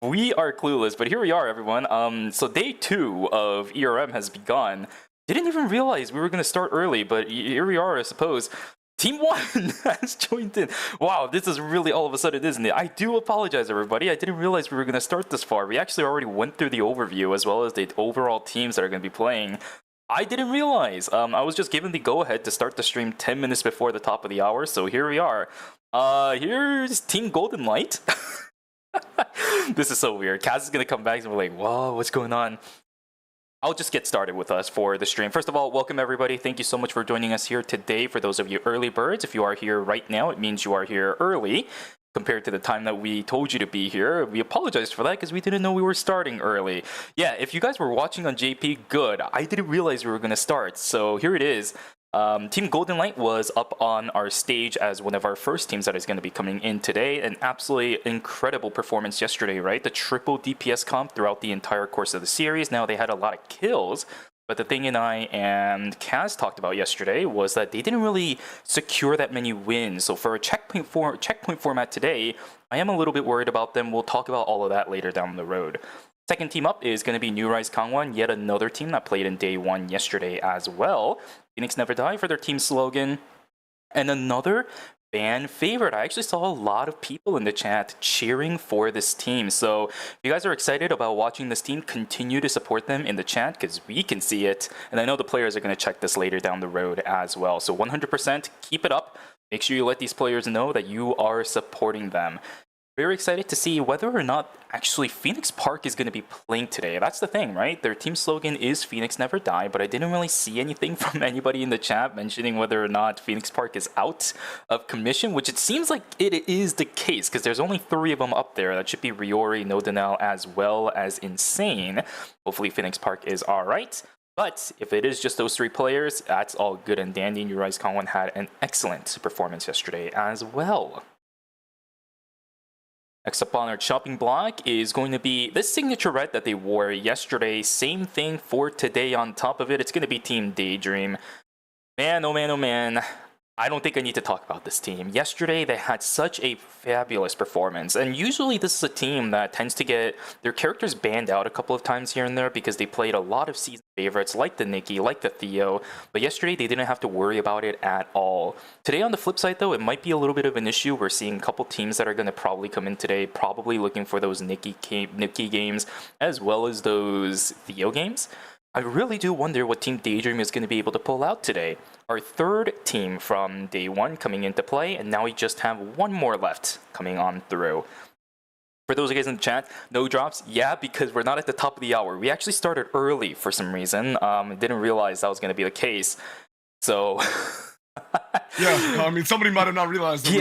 We are clueless, but here we are, everyone. So day 2 of ERM has begun. Didn't even realize we were going to start early, but here we are, I suppose. Team 1 has joined in. Wow, this is really all of a sudden, isn't it? I do apologize, everybody. I didn't realize we were going to start this far. We actually already went through the overview as well as the overall teams that are going to be playing. I didn't realize. I was just given the go-ahead to start the stream 10 minutes before the top of the hour, so here we are. Here's Team Golden Light. This is so weird. Kaz is going to come back and we're like, whoa, what's going on? I'll just get started with us for the stream. First of all, welcome everybody. Thank you so much for joining us here today. For those of you early birds, if you are here right now, it means you are here early compared to the time that we told you to be here. We apologize for that because we didn't know we were starting early. Yeah, if you guys were watching on JP, good. I didn't realize we were going to start. So here it is. Team Golden Light was up on our stage as one of our first teams that is going to be coming in today. An absolutely incredible performance yesterday, right? The triple DPS comp throughout the entire course of the series. Now, they had a lot of kills, but the thing I and Kaz talked about yesterday was that they didn't really secure that many wins. So for a checkpoint format today, I am a little bit worried about them. We'll talk about all of that later down the road. Second team up is going to be New Rise Kangwon, yet another team that played in day 1 yesterday as well. Phoenix Never Die for their team slogan. And another fan favorite. I actually saw a lot of people in the chat cheering for this team. So if you guys are excited about watching this team, continue to support them in the chat because we can see it. And I know the players are going to check this later down the road as well. So 100% keep it up. Make sure you let these players know that you are supporting them. Very excited to see whether or not actually Phoenix Park is going to be playing today. That's the thing, right? Their team slogan is Phoenix Never Die, but I didn't really see anything from anybody in the chat mentioning whether or not Phoenix Park is out of commission, which it seems like it is the case because there's only 3 of them up there. That should be Riori, Nodanel, as well as Insane. Hopefully Phoenix Park is all right. But if it is just those 3 players, that's all good and dandy. New Rise Kangwon had an excellent performance yesterday as well. Next up on our chopping block is going to be this signature red that they wore yesterday. Same thing for today on top of it. It's going to be Team Daydream. Man, oh man, oh man. I don't think I need to talk about this team. Yesterday, they had such a fabulous performance. And usually this is a team that tends to get their characters banned out a couple of times here and there because they played a lot of season favorites like the Nikki, like the Theo. But yesterday, they didn't have to worry about it at all. Today, on the flip side, though, it might be a little bit of an issue. We're seeing a couple teams that are going to probably come in today, probably looking for those Nikki games as well as those Theo games. I really do wonder what Team Daydream is going to be able to pull out today. Our third team from day 1 coming into play, and now we just have 1 more left coming on through. For those of you guys in the chat, no drops? Yeah, because we're not at the top of the hour. We actually started early for some reason. Didn't realize that was going to be the case. So... Yeah, I mean, somebody might have not realized that.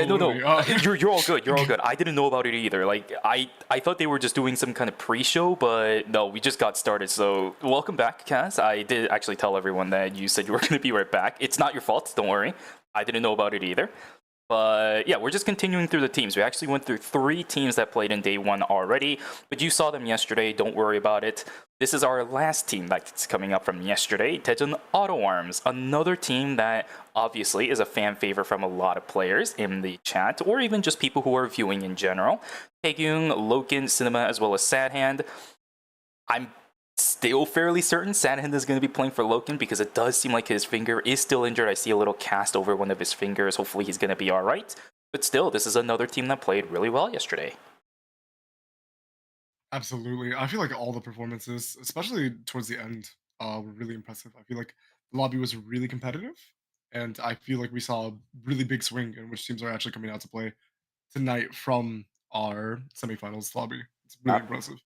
No. You're all good. You're all good. I didn't know about it either. Like, I thought they were just doing some kind of pre-show, but no, we just got started. So, welcome back, Kaz. I did actually tell everyone that you said you were going to be right back. It's not your fault. Don't worry. I didn't know about it either. But yeah, we're just continuing through the teams. We actually went through 3 teams that played in day 1 already, but you saw them yesterday. Don't worry about it. This is our last team that's coming up from yesterday, Daejeon Auto Arms, another team that obviously is a fan favorite from a lot of players in the chat, or even just people who are viewing in general. Taegyung, Loken, Cinema, as well as Sadhand. I'm still fairly certain Sadhand is going to be playing for Loken because it does seem like his finger is still injured. I see a little cast over one of his fingers. Hopefully he's going to be all right. But still, this is another team that played really well yesterday. Absolutely. I feel like all the performances, especially towards the end, were really impressive. I feel like the lobby was really competitive, and I feel like we saw a really big swing in which teams are actually coming out to play tonight from our semifinals lobby. It's really impressive.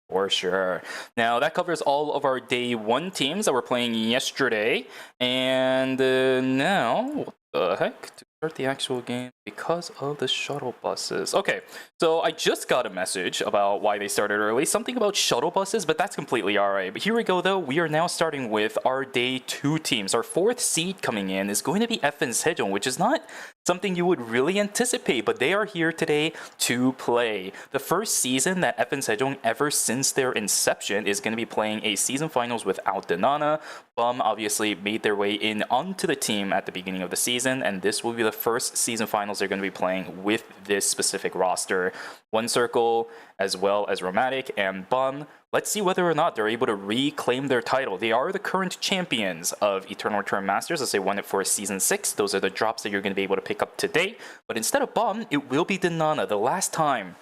For sure. Now, that covers all of our day 1 teams that were playing yesterday. And now, what the heck? To start the actual game because of the shuttle buses. Okay, so I just got a message about why they started early. Something about shuttle buses, but that's completely alright. But here we go, though. We are now starting with our day 2 teams. Our 4th seed coming in is going to be FN Sejong, which is not something you would really anticipate, but they are here today to play. The first season that7ㅅ ever since their inception is going to be playing a season finals without Denana. Bum obviously made their way in onto the team at the beginning of the season, and this will be the first season finals they're going to be playing with this specific roster. One Circle, as well as Romantic and Bum. Let's see whether or not they're able to reclaim their title. They are the current champions of Eternal Return Masters, as they won it for Season 6. Those are the drops that you're going to be able to pick up today. But instead of Bum, it will be Denana. The last time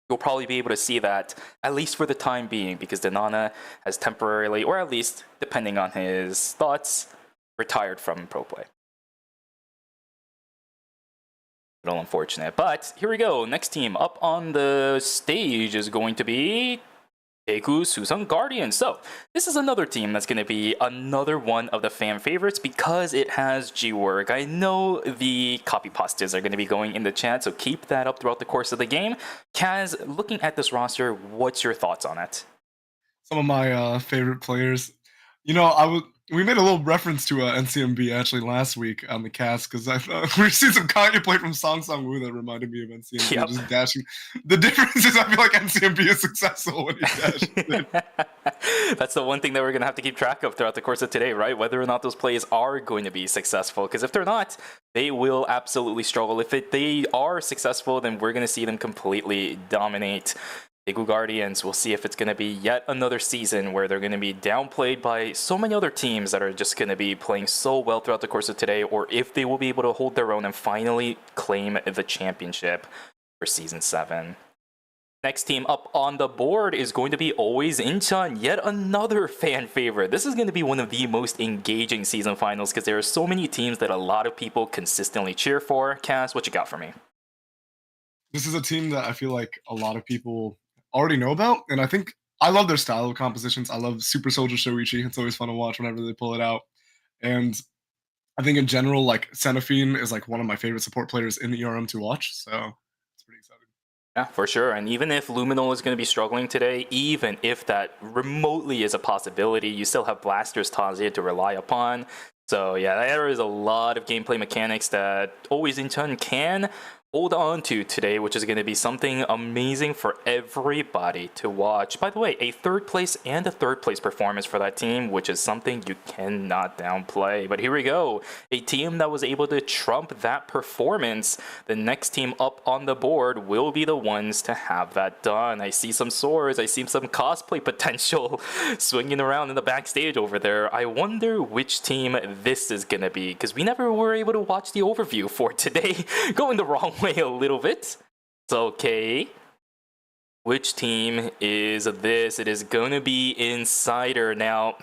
you'll probably be able to see that, at least for the time being, because Denana has temporarily, or at least depending on his thoughts, retired from pro play. A little unfortunate, but here we go. Next team up on the stage is going to be 7ㅅGuardians. So this is another team that's going to be another one of the fan favorites because it has G-Work. I know the copy pastas are going to be going in the chat, so keep that up throughout the course of the game. Kaz, looking at this roster, what's your thoughts on it? Some of my favorite players. You know, we made a little reference to NCMB actually last week on the cast because we've seen some Kanye play from Song Song Woo that reminded me of NCMB, Yep. just dashing. The difference is I feel like NCMB is successful when he dashes. That's the one thing that we're going to have to keep track of throughout the course of today, right? Whether or not those plays are going to be successful. Because if they're not, they will absolutely struggle. If they are successful, then we're going to see them completely dominate. 7ㅅGuardians, we'll see if it's going to be yet another season where they're going to be downplayed by so many other teams that are just going to be playing so well throughout the course of today, or if they will be able to hold their own and finally claim the championship for Season 7. Next team up on the board is going to be Always Incheon, yet another fan favorite. This is going to be one of the most engaging season finals because there are so many teams that a lot of people consistently cheer for. Cass, what you got for me? This is a team that I feel like a lot of people already know about, and I think I love their style of compositions. I love Super Soldier Shoichi. It's always fun to watch whenever they pull it out. And I think in general, like Seraphine is like one of my favorite support players in the ERM to watch. So it's pretty exciting. Yeah, for sure. And even if Luminol is going to be struggling today, even if that remotely is a possibility, you still have Blaster's Tazia to rely upon. So yeah, there is a lot of gameplay mechanics that Always Incheon can hold on to today, which is going to be something amazing for everybody to watch. By the way, a third place and a third place performance for that team, which is something you cannot downplay. But here we go, a team that was able to trump that performance. The next team up on the board will be the ones to have that done. I see some swords, I see some cosplay potential swinging around in the backstage over there. I wonder which team this is going to be, because we never were able to watch the overview for today. Going the wrong way a little bit. It's okay. Which team is this? It is going to be Insider. Now,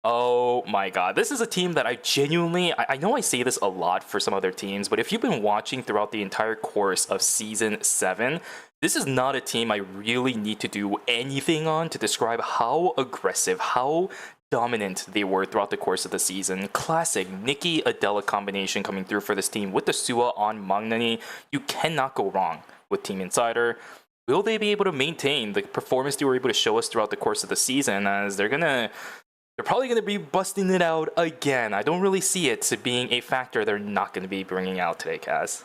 oh my god. This is a team that I genuinely, I know I say this a lot for some other teams, but if you've been watching throughout the entire course of Season 7, this is not a team I really need to do anything on to describe how aggressive, how dominant they were throughout the course of the season. Classic Nikki Adela combination coming through for this team with the Sua on Magnani. You cannot go wrong with Team Insider. Will they be able to maintain the performance they were able to show us throughout the course of the season, as they're probably gonna be busting it out again. I don't really see it being a factor they're not gonna be bringing out today, Kaz.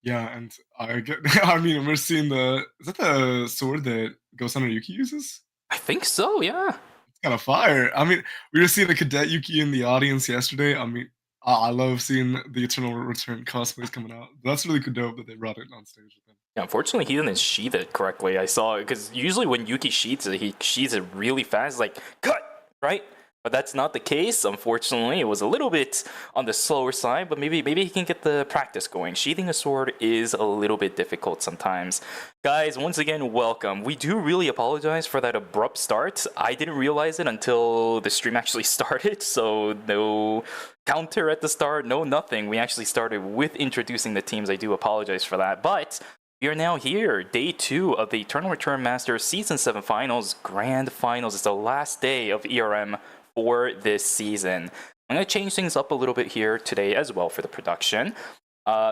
Yeah, and I mean, we're seeing is that the sword that Ghost Yuki uses? I think so, yeah. Kind of fire. I mean, we were seeing the Cadet Yuki in the audience yesterday. I mean, I love seeing the Eternal Return cosplays coming out. That's really dope that they brought it on stage with them. Yeah, unfortunately, he didn't sheath it correctly. I saw it, because usually when Yuki sheaths it, he sheaths it really fast, like, cut, right? But that's not the case. Unfortunately, it was a little bit on the slower side, but maybe he can get the practice going. Sheathing a sword is a little bit difficult sometimes. Guys, once again, welcome. We do really apologize for that abrupt start. I didn't realize it until the stream actually started, so no counter at the start, no nothing. We actually started with introducing the teams. I do apologize for that, but we are now here, day 2 of the Eternal Return Masters Season 7 Finals, Grand Finals. It's the last day of ERM for this season. I'm going to change things up a little bit here today as well for the production.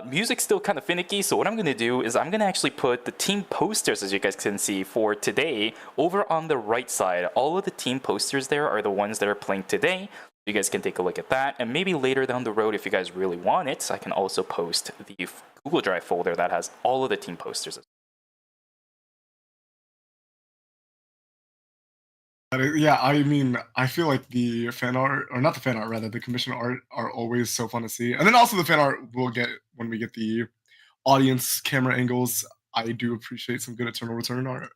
Music's still kind of finicky, so what I'm going to do is I'm going to actually put the team posters, as you guys can see, for today over on the right side. All of the team posters there are the ones that are playing today. You guys can take a look at that, and maybe later down the road, if you guys really want it, I can also post the Google Drive folder that has all of the team posters. Yeah, I mean, I feel like the fan art, or not the fan art, rather, the commission art are always so fun to see. And then also the fan art we'll get when we get the audience camera angles. I do appreciate some good Eternal Return art.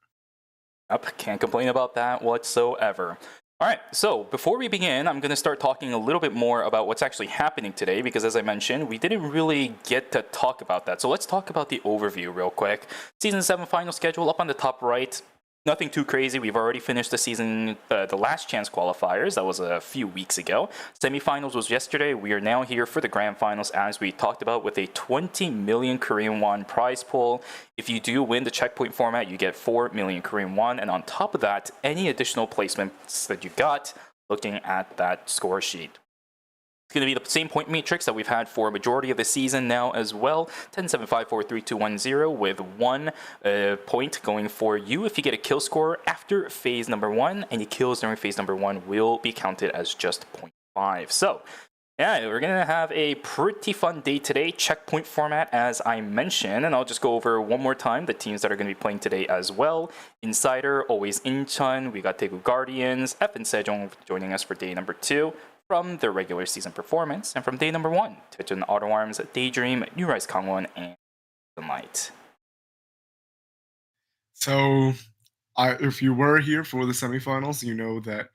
Yep, can't complain about that whatsoever. All right, so before we begin, I'm going to start talking a little bit more about what's actually happening today, because as I mentioned, we didn't really get to talk about that. So let's talk about the overview real quick. Season 7 final schedule up on the top right. Nothing too crazy. We've already finished the season, the last chance qualifiers. That was a few weeks ago. Semifinals was yesterday. We are now here for the grand finals, as we talked about, with a 20 million Korean won prize pool. If you do win the checkpoint format, you get 4 million Korean won. And on top of that, any additional placements that you got, looking at that score sheet. It's going to be the same point matrix that we've had for a majority of the season now as well. 10, 7, 5, 4, 3, 2, 1, 0, with 1 point going for you if you get a kill score after phase number 1. Any kills during phase number 1 will be counted as just 0.5. So, yeah, we're going to have a pretty fun day today. Checkpoint format, as I mentioned. And I'll just go over one more time the teams that are going to be playing today as well. Insider, always Incheon. We got Daegu Guardians. F and Sejong joining us for day number 2. From their regular season performance, and from day number 1, Daejeon Auto Arms, Daydream, New Rise Gangwon, and The Light. So, if you were here for the semifinals, you know that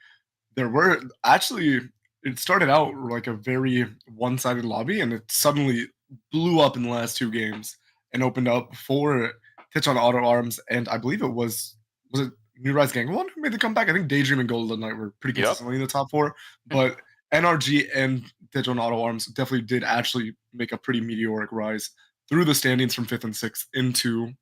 there were actually, it started out like a very one-sided lobby, and it suddenly blew up in the last 2 games and opened up for Daejeon Auto Arms, and I believe it was it New Rise Gangwon who made the comeback? I think Daydream and Golden Knight were pretty consistently in the top 4, but NRG and Daejeon Auto Arms definitely did actually make a pretty meteoric rise through the standings from 5th and 6th into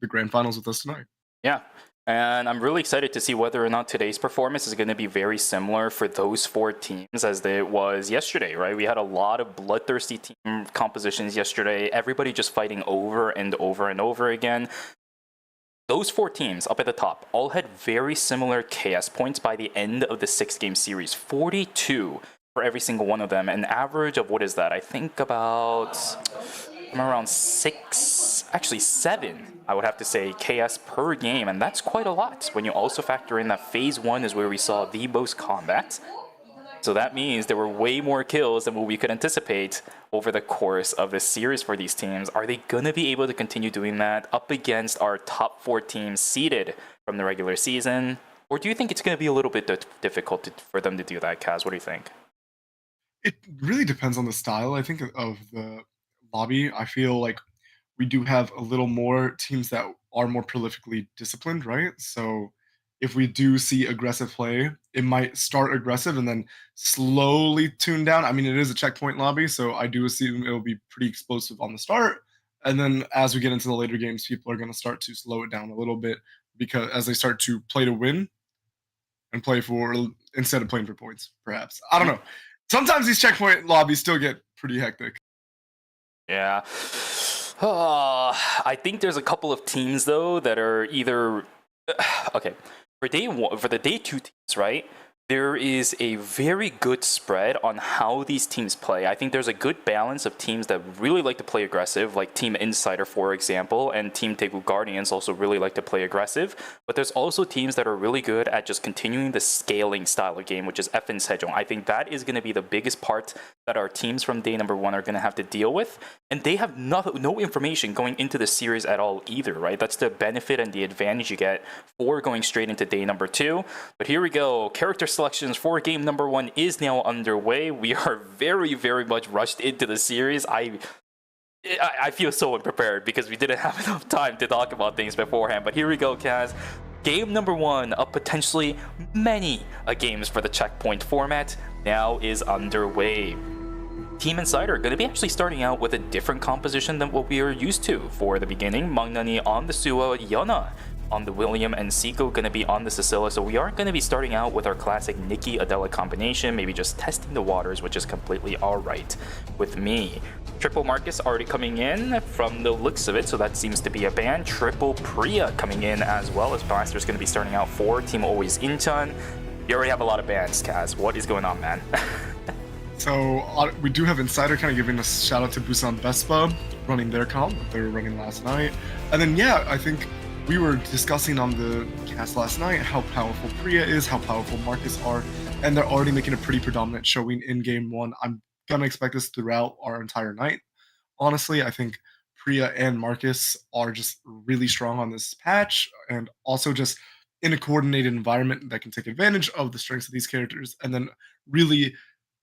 the grand finals with us tonight. Yeah, and I'm really excited to see whether or not today's performance is going to be very similar for those 4 teams as it was yesterday, right? We had a lot of bloodthirsty team compositions yesterday, everybody just fighting over and over and over again. Those 4 teams up at the top all had very similar KS points by the end of the 6-game series. 42 for every single one of them. An average of, what is that? I think about around 6, actually 7, I would have to say, KS per game. And that's quite a lot when you also factor in that phase 1 is where we saw the most combat. So that means there were way more kills than what we could anticipate over the course of this series for these teams. Are they going to be able to continue doing that up against our top 4 teams seeded from the regular season? Or do you think it's going to be a little bit difficult for them to do that, Kaz? What do you think? It really depends on the style, I think, of the lobby. I feel like we do have a little more teams that are more prolifically disciplined, right? So if we do see aggressive play, it might start aggressive and then slowly tune down. I mean, it is a checkpoint lobby, so I do assume it'll be pretty explosive on the start. And then as we get into the later games, people are going to start to slow it down a little bit because as they start to play to win and play for, instead of playing for points, perhaps. I don't know. Sometimes these checkpoint lobbies still get pretty hectic. Yeah. I think there's a couple of teams, though, that are either... Okay. For the day 2 teams, right? There is a very good spread on how these teams play. I think there's a good balance of teams that really like to play aggressive, like Team Insider, for example, and Team Daegu Guardians also really like to play aggressive. But there's also teams that are really good at just continuing the scaling style of game, which is F and Sejong. I think that is going to be the biggest part that our teams from day number 1 are going to have to deal with. And they have no information going into the series at all either, right? That's the benefit and the advantage you get for going straight into day number 2. But here we go. Character selections for game number 1 is now underway. We are very, very much rushed into the series. I feel so unprepared because we didn't have enough time to talk about things beforehand. But here we go, Kaz. Game number 1 of potentially many games for the checkpoint format now is underway. Team Insider are going to be actually starting out with a different composition than what we are used to. For the beginning, Mangnani on the Suo, Yeona on the William, and Siko going to be on the Cecilia. So we aren't going to be starting out with our classic Nikki Adela combination, maybe just testing the waters, which is completely alright with me. Triple Marcus already coming in from the looks of it, so that seems to be a ban. Triple Priya coming in as well, as Blaster's going to be starting out for Team Always Incheon. You already have a lot of bans, Kaz. What is going on, man? So we do have Insider kind of giving a shout out to Busan Vespa running their comp that they were running last night. And then, yeah, I think we were discussing on the cast last night how powerful Priya is, how powerful Marcus are, and they're already making a pretty predominant showing in game one. I'm going to expect this throughout our entire night. Honestly, I think Priya and Marcus are just really strong on this patch, and also just in a coordinated environment that can take advantage of the strengths of these characters and then really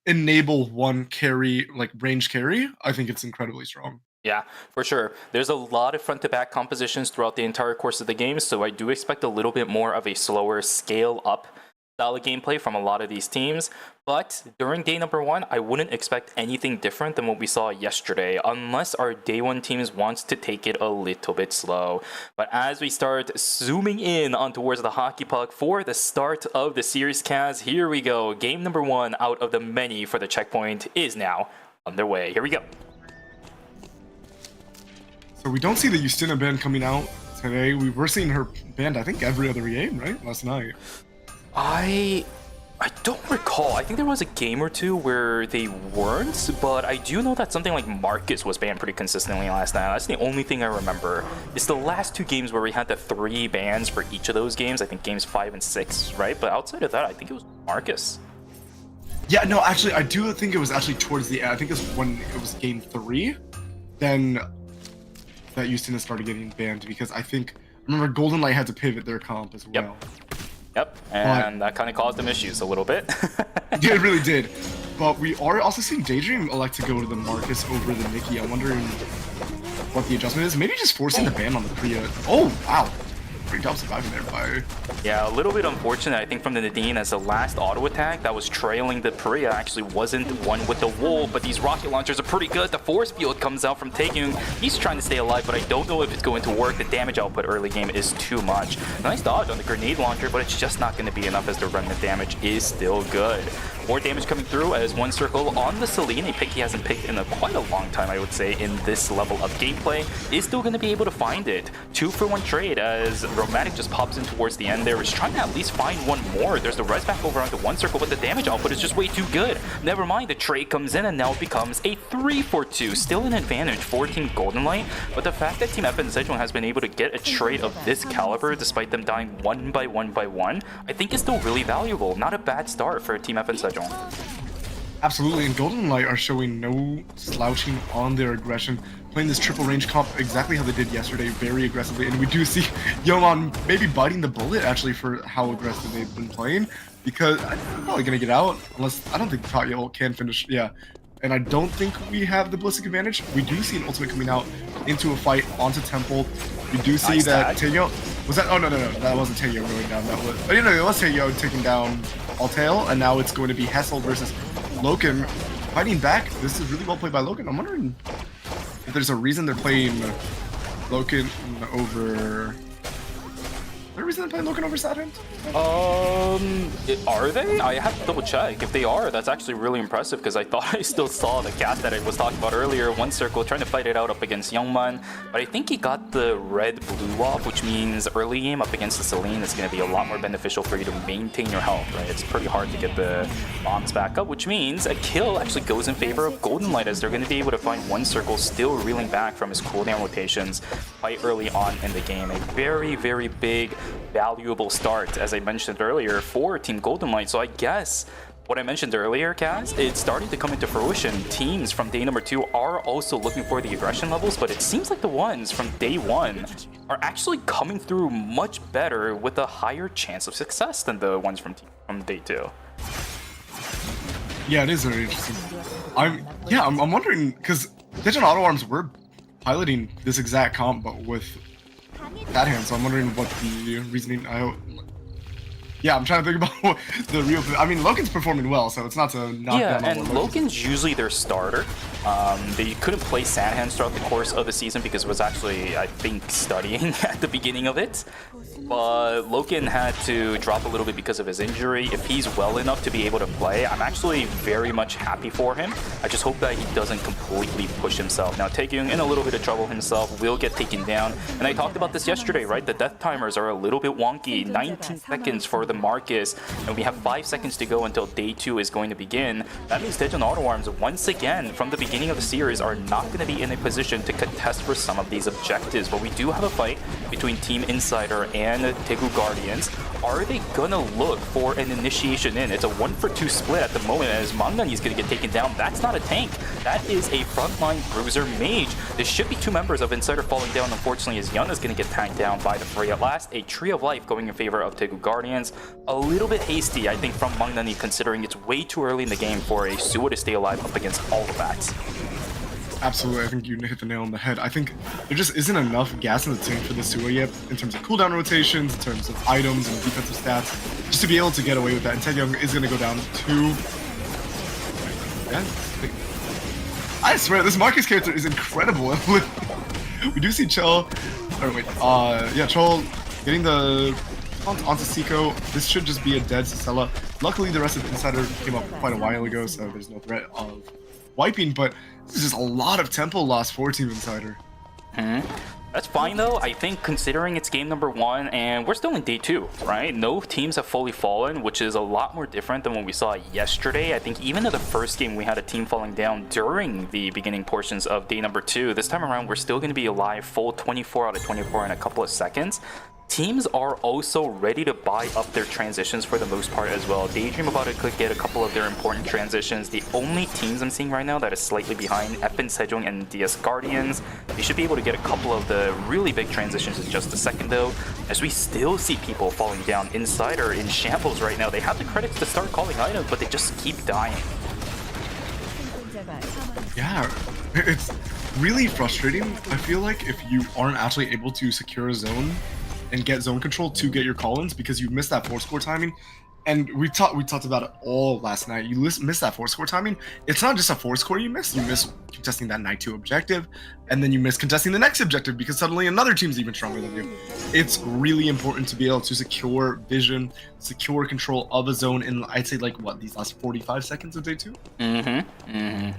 enable one carry, like range carry. I think it's incredibly strong. Yeah, for sure. There's a lot of front-to-back compositions throughout the entire course of the game, so I do expect a little bit more of a slower scale-up style of gameplay from a lot of these teams. But during day number one, I wouldn't expect anything different than what we saw yesterday, unless our day one teams wants to take it a little bit slow. But as we start zooming in on towards the hockey puck for the start of the series, Kaz, here we go. Game number one out of the many for the checkpoint is now underway. Here we go. So we don't see the Justina band coming out today. We were seeing her band, I think, every other game, right? Last night. I don't recall. I think there was a game or two where they weren't, but I do know that something like Marcus was banned pretty consistently last night. That's the only thing I remember. It's the last two games where we had the 3 bans for each of those games. I think games 5 and 6, right? But outside of that, I think it was Marcus. Yeah, no, actually, I do think it was actually towards the end. I think it was when it was game 3, then that Justina started getting banned, because I remember Golden Light had to pivot their comp as well. Yep, and that kind of caused them issues a little bit. Yeah, it really did. But we are also seeing Daydream elect to go to the Marcus over the Nikki. I'm wondering what the adjustment is. Maybe just forcing the ban on the Priya. Oh, wow. Great job surviving there by... Yeah, a little bit unfortunate, I think, from the Nadine, as the last auto attack that was trailing the Priya actually wasn't one with the Wolf, but these rocket launchers are pretty good. The force field comes out from Taekyung. He's trying to stay alive, but I don't know if it's going to work. The damage output early game is too much. Nice dodge on the grenade launcher, but it's just not going to be enough, as the remnant damage is still good. More damage coming through as one circle on the Celine, a pick he hasn't picked in quite a long time, I would say, in this level of gameplay, is still going to be able to find it. 2-for-1 trade as Romantic just pops in towards the end there, is trying to at least find one more. There's the res back over onto one circle, but the damage output is just way too good. Never mind, the trade comes in and now it becomes a 3-for-2. Still an advantage for Team Golden Light, but the fact that Team FN Sejong has been able to get a trade of this caliber despite them dying one by one, I think is still really valuable. Not a bad start for Team FN Sejong. Absolutely, and Golden Light are showing no slouching on their aggression, playing this triple range comp exactly how they did yesterday, very aggressively. And we do see Yeon maybe biting the bullet actually for how aggressive they've been playing, because I'm probably gonna get out unless I don't think Taeyeol can finish. Yeah, and I don't think we have the ballistic advantage. We do see an ultimate coming out into a fight onto Temple. We do see nice that tag. Taeyeol was that. Oh no, that wasn't Taeyeol going down. That was, oh, you know, it was Taeyeol taking down Altail, and now it's going to be Hessel versus Loken fighting back. This is really well played by Loken. I'm wondering if there's a reason they're playing Loken over... Is there a reason they're playing Loken over Saturn? Are they? I have to double check. If they are, that's actually really impressive, because I thought I still saw the cast that I was talking about earlier. One circle trying to fight it out up against Youngman, but I think he got the red-blue off, which means early game up against the Celine is going to be a lot more beneficial for you to maintain your health, right? It's pretty hard to get the bombs back up, which means a kill actually goes in favor of Golden Light, as they're going to be able to find one circle still reeling back from his cooldown rotations quite early on in the game. A very, very big, valuable start, as I mentioned earlier, for Team Golden Light. So I guess what I mentioned earlier, Kaz, it's starting to come into fruition. Teams from day number 2 are also looking for the aggression levels, but it seems like the ones from day 1 are actually coming through much better with a higher chance of success than the ones from day 2. Yeah, it is very interesting. I'm wondering, because Digital Auto Arms were piloting this exact comp, but with that hand, so I'm wondering what the reasoning. Yeah, I'm trying to think about the real. I mean, Loken's performing well, so it's not to knock down. Yeah, and Loken's usually their starter. They couldn't play Sandhands throughout the course of the season because it was actually, I think, studying at the beginning of it. But Loken had to drop a little bit because of his injury. If he's well enough to be able to play, I'm actually very much happy for him. I just hope that he doesn't completely push himself. Now, Taekyung in a little bit of trouble himself, will get taken down. And I talked about this yesterday, right? The death timers are a little bit wonky. 19 seconds for the the Marcus, and we have 5 seconds to go until day 2 is going to begin. That means Daejeon Auto Arms, once again, from the beginning of the series, are not going to be in a position to contest for some of these objectives. But we do have a fight between Team Insider and Daegu Guardians. Are they gonna look for an initiation in? It's a 1-for-2 split at the moment as Mangnani is gonna get taken down. That's not a tank. That is a frontline bruiser mage. There should be 2 members of Insider falling down. Unfortunately, as Yun is gonna get tanked down by the Frey at last. A Tree of Life going in favor of Daegu Guardians. A little bit hasty, I think, from Mangnani, considering it's way too early in the game for a Suwa to stay alive up against all the bats. Absolutely, I think you hit the nail on the head. I think there just isn't enough gas in the tank for the Suwa yet in terms of cooldown rotations, in terms of items and defensive stats, just to be able to get away with that. And Taekyung is going to go down to... Yeah, I swear, this Marcus character is incredible. We do see Chell... Or wait, yeah, Chell getting the... onto Seiko. This should just be a dead Sicela. Luckily, the rest of the Insider came up quite a while ago, so there's no threat of wiping, but this is just a lot of tempo loss for Team Insider. That's fine though. I think considering it's game number 1 and we're still in day 2, right? No teams have fully fallen, which is a lot more different than what we saw yesterday. I think even in the first game we had a team falling down during the beginning portions of day number 2. This time around we're still going to be alive full 24 out of 24 in a couple of seconds. Teams are also ready to buy up their transitions for the most part as well. Daydream about it could get a couple of their important transitions. The only teams I'm seeing right now that is slightly behind, FN Sejong and DS Guardians. They should be able to get a couple of the really big transitions in just a second though, as we still see people falling down. Insider in shambles right now. They have the credits to start calling items, but they just keep dying. Yeah, it's really frustrating. I feel like if you aren't actually able to secure a zone and get zone control to get your call-ins because you missed that 4-score timing. And we talked about it all last night. You missed that 4-score timing. It's not just a 4-score you miss. You miss contesting that night 2 objective, and then you miss contesting the next objective because suddenly another team's even stronger than you. It's really important to be able to secure vision, secure control of a zone in, I'd say, like, what, these last 45 seconds of day 2?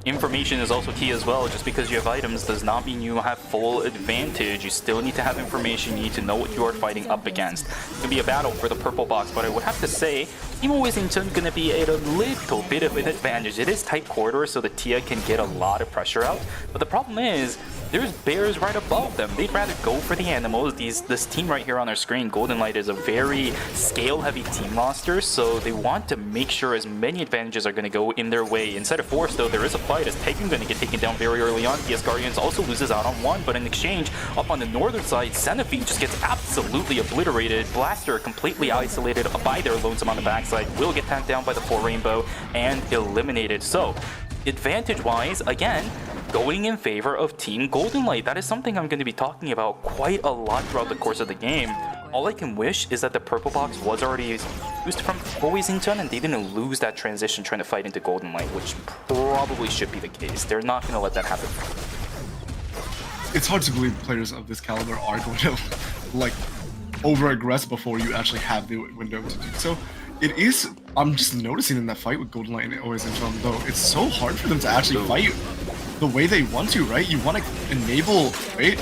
Information is also key as well. Just because you have items does not mean you have full advantage. You still need to have information. You need to know what you are fighting up against. It can be a battle for the purple box, but I would have to say Team Wizington gonna be at a little bit of an advantage. It is tight corridor, so the Tia can get a lot of pressure out. But the problem is, there's bears right above them. They'd rather go for the animals. This team right here on our screen, Golden Light, is a very scale-heavy team roster, so they want to make sure as many advantages are going to go in their way. Inside of Force, though, there is a fight as Taekyung going to get taken down very early on. DS Guardians also loses out on 1, but in exchange, up on the northern side, Centipede just gets absolutely obliterated. Blaster completely isolated by their lonesome on the backside, will get tanked down by the 4 Rainbow and eliminated. So, advantage-wise, again, going in favor of Team Golden Light. That is something I'm going to be talking about quite a lot throughout the course of the game. All I can wish is that the purple box was already used from Wizington and they didn't lose that transition trying to fight into Golden Light, which probably should be the case. They're not going to let that happen. It's hard to believe players of this caliber are going to, like, over-aggress before you actually have the window to do so. It is, I'm just noticing in that fight with Golden Light and Wizington, though, it's so hard for them to actually fight the way they want to, right? You want to enable... Wait.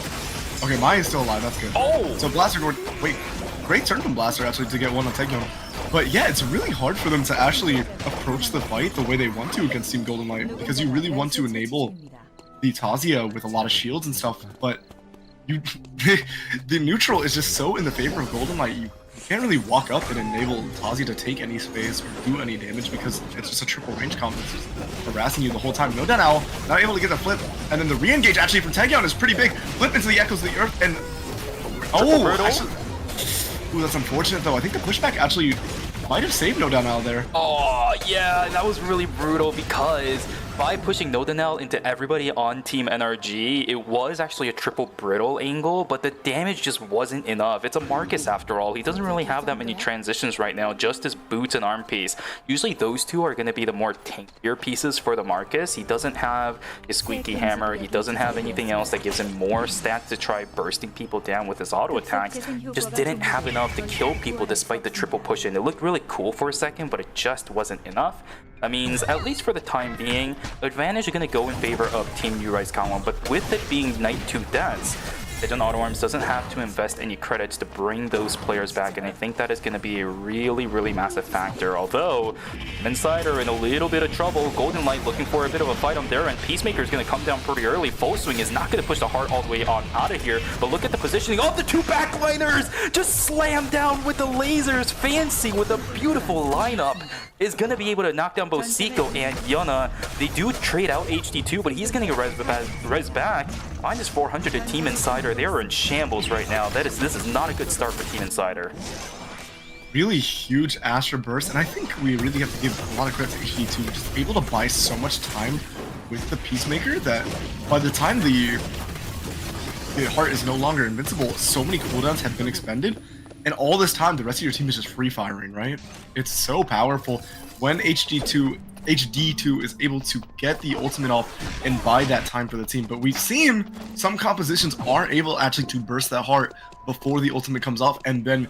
Okay, Maya is still alive. That's good. Oh! So Blaster... Wait. Great turn from Blaster, actually, to get one on Taekyung. But yeah, it's really hard for them to actually approach the fight the way they want to against Team Golden Light, because you really want to enable the Tazia with a lot of shields and stuff, but you the neutral is just so in the favor of Golden Light. You can't really walk up and enable Tazi to take any space or do any damage because it's just a triple range combo. It's just harassing you the whole time. No Owl, not able to get the flip. And then the re-engage actually from Taekyung is pretty big. Flip into the Echoes of the Earth and... Oh! Actually, ooh, that's unfortunate though. I think the pushback actually might have saved No Owl there. Oh, yeah, that was really brutal because by pushing Nodanel into everybody on Team NRG, it was actually a triple brittle angle, but the damage just wasn't enough. It's a Marcus after all. He doesn't really have that many transitions right now, just his boots and arm piece. Usually those two are going to be the more tankier pieces for the Marcus. He doesn't have his squeaky hammer. He doesn't have anything else that gives him more stats to try bursting people down with his auto attacks. Just didn't have enough to kill people despite the triple push in. It looked really cool for a second, but it just wasn't enough. That means, at least for the time being, advantage is going to go in favor of Team New Rise Kanwon, but with it being Night 2 deaths, Tejan Auto Arms doesn't have to invest any credits to bring those players back, and I think that is going to be a really, really massive factor. Although, Inside are in a little bit of trouble. Golden Light looking for a bit of a fight on their end. Peacemaker is going to come down pretty early. Full Swing is not going to push the heart all the way on out of here, but look at the positioning of the two backliners! Just slam down with the lasers. Fancy with a beautiful lineup is going to be able to knock down both Seiko and Yuna. They do trade out HD2, but he's going to get res back. Minus 400 to Team Insider. They are in shambles right now. This is not a good start for Team Insider. Really huge Astra burst, and I think we really have to give a lot of credit to HD2, just able to buy so much time with the Peacemaker that by the time the heart is no longer invincible, so many cooldowns have been expended, and all this time the rest of your team is just free firing, right? It's so powerful when HD2 is able to get the ultimate off and buy that time for the team. But we've seen some compositions are able actually to burst that heart before the ultimate comes off, and then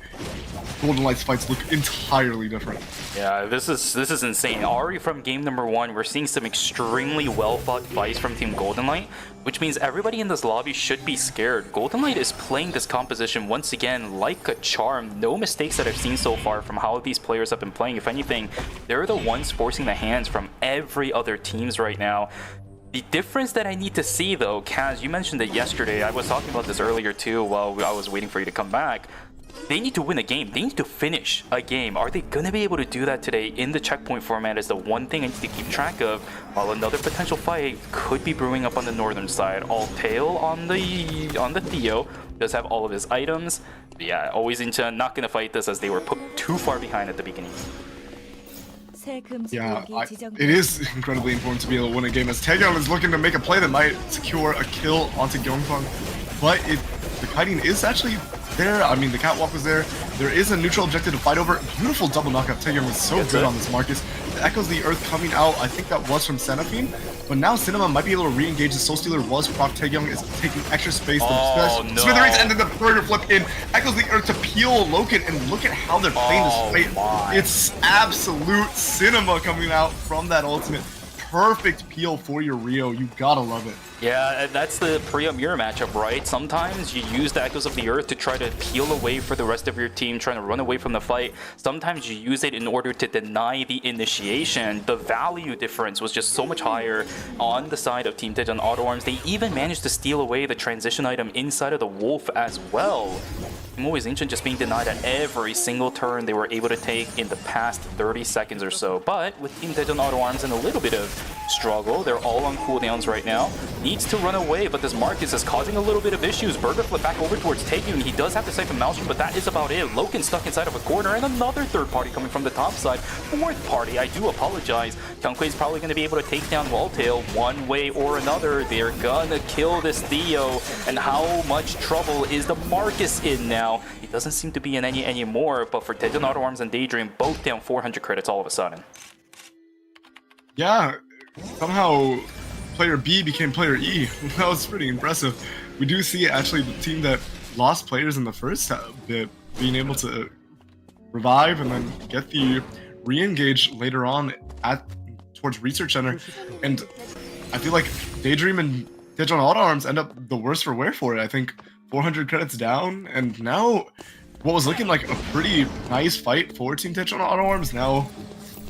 Golden Light's fights look entirely different. Yeah, this is insane. Already from game number 1, we're seeing some extremely well-fought fights from Team Golden Light, which means everybody in this lobby should be scared. Golden Light is playing this composition once again like a charm. No mistakes that I've seen so far from how these players have been playing. If anything, they're the ones forcing the hands from every other teams right now. The difference that I need to see though, Kaz, you mentioned it yesterday. I was talking about this earlier too while I was waiting for you to come back. They need to win a game. They need to finish a game. Are they going to be able to do that today in the checkpoint format is the one thing I need to keep track of, while another potential fight could be brewing up on the northern side. Altail on the Theo does have all of his items. But yeah, always into not going to fight this as they were put too far behind at the beginning. Yeah, it is incredibly important to be able to win a game, as Taeyeon is looking to make a play that might secure a kill onto Gyeongfang, but the kiting is actually there. I mean, the catwalk was there. There is a neutral objective to fight over. Beautiful double knockout. Taeyeon was so good on this Marcus. The Echoes of the Earth coming out, I think that was from 7ㅅ, but now Cinema might be able to re-engage. The Soul Stealer was proc. Taeyeon is taking extra space. Oh, no. Smithereens and then the burger flip in. Echoes of the Earth to peel Loken, and look at how they're playing this fight. It's absolute cinema coming out from that ultimate. Perfect peel for your Rio. You gotta love it. Yeah, that's the Priya mirror matchup, right? Sometimes you use the Echoes of the Earth to try to peel away for the rest of your team, trying to run away from the fight. Sometimes you use it in order to deny the initiation. The value difference was just so much higher on the side of Team Taejan Auto Arms. They even managed to steal away the transition item inside of the Wolf as well. Team Always Ancient just being denied at every single turn they were able to take in the past 30 seconds or so. But with Team Taejan Auto Arms and a little bit of struggle, they're all on cooldowns right now. Needs to run away, but this Marcus is causing a little bit of issues. Burger flip back over towards Taeyeon. He does have to siphon Maelstrom, but that is about it. Loken stuck inside of a corner, and another third party coming from the top side. Fourth party, I do apologize. Kyungkwae is probably going to be able to take down Walltail one way or another. They're gonna kill this Theo, and how much trouble is the Marcus in now? He doesn't seem to be in any anymore, but for Taejan Auto Arms and Daydream, both down 400 credits all of a sudden. Yeah, somehow player B became player E. That was pretty impressive. We do see actually the team that lost players in the first bit being able to revive and then get the re-engage later on towards Research Center. And I feel like Daydream and Taejan Auto Arms end up the worse for wear for it. I think 400 credits down, and now what was looking like a pretty nice fight for Team Taejan Auto Arms, now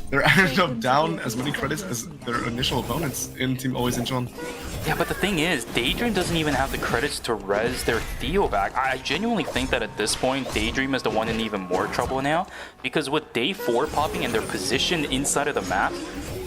they're ended up down as many credits as their initial opponents in Team Always Incheon. Yeah, but the thing is, Daydream doesn't even have the credits to res their Theo back. I genuinely think that at this point, Daydream is the one in even more trouble now, because with day 4 popping and their position inside of the map,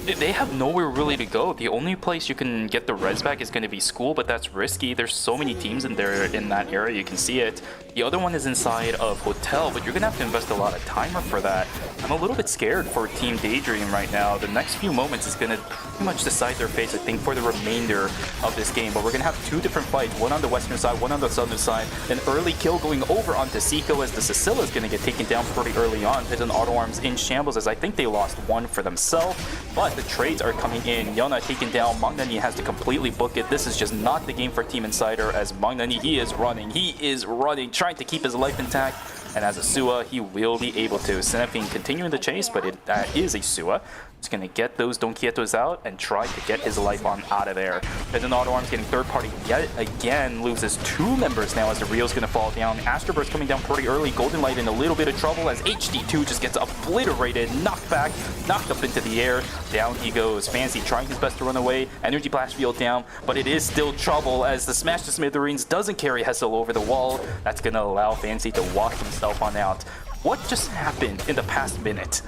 they have nowhere really to go. The only place you can get the res back is going to be School, but that's risky. There's so many teams in there in that area, you can see it. The other one is inside of Hotel, but you're going to have to invest a lot of timer for that. I'm a little bit scared for Team Daydream right now. The next few moments is going to pretty much decide their fate, I think, for the remainder of this game. But we're going to have two different fights, one on the western side, one on the southern side. An early kill going over onto Seiko as the Sicilla is going to get taken down pretty early on. Taejan Auto Arms in shambles as I think they lost one for themselves, but the trades are coming in. Yuna taken down. Magnani has to completely book it. This is just not the game for Team Insider as Magnani, he is running, trying to keep his life intact. And as a Sua, he will be able to. 7ㅅ continuing the chase, but it is a Sua. He's gonna get those Don Quietos out and try to get his life on out of there. And then Auto Arms getting third party yet again, loses 2 members now as the Rio's gonna fall down. Astroburst coming down pretty early. Golden Light in a little bit of trouble as HD2 just gets obliterated, knocked back, knocked up into the air. Down he goes. Fancy trying his best to run away. Energy Blast Field down, but it is still trouble as the Smash to Smithereens doesn't carry Hessel over the wall. That's gonna allow Fancy to walk himself on out. What just happened in the past minute?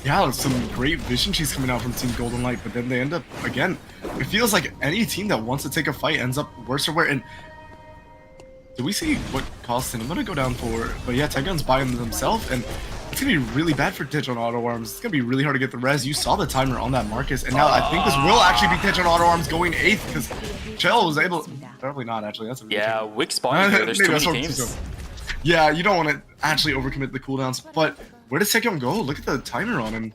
Yeah, some great vision cheese coming out from Team Golden Light, but then they end up, again, it feels like any team that wants to take a fight ends up worse or worse. And do we see what caused Cinema to go down for? But yeah, Tegon's buying themselves, and it's going to be really bad for Titch on Auto Arms. It's going to be really hard to get the res. You saw the timer on that Marcus, and now I think this will actually be Titch on Auto Arms going 8th, because Chell was able... Probably not, actually. That's a really yeah, Wick spawning here. There's too many teams. Yeah, you don't want to actually overcommit the cooldowns, but where does Tegon go? Look at the timer on him.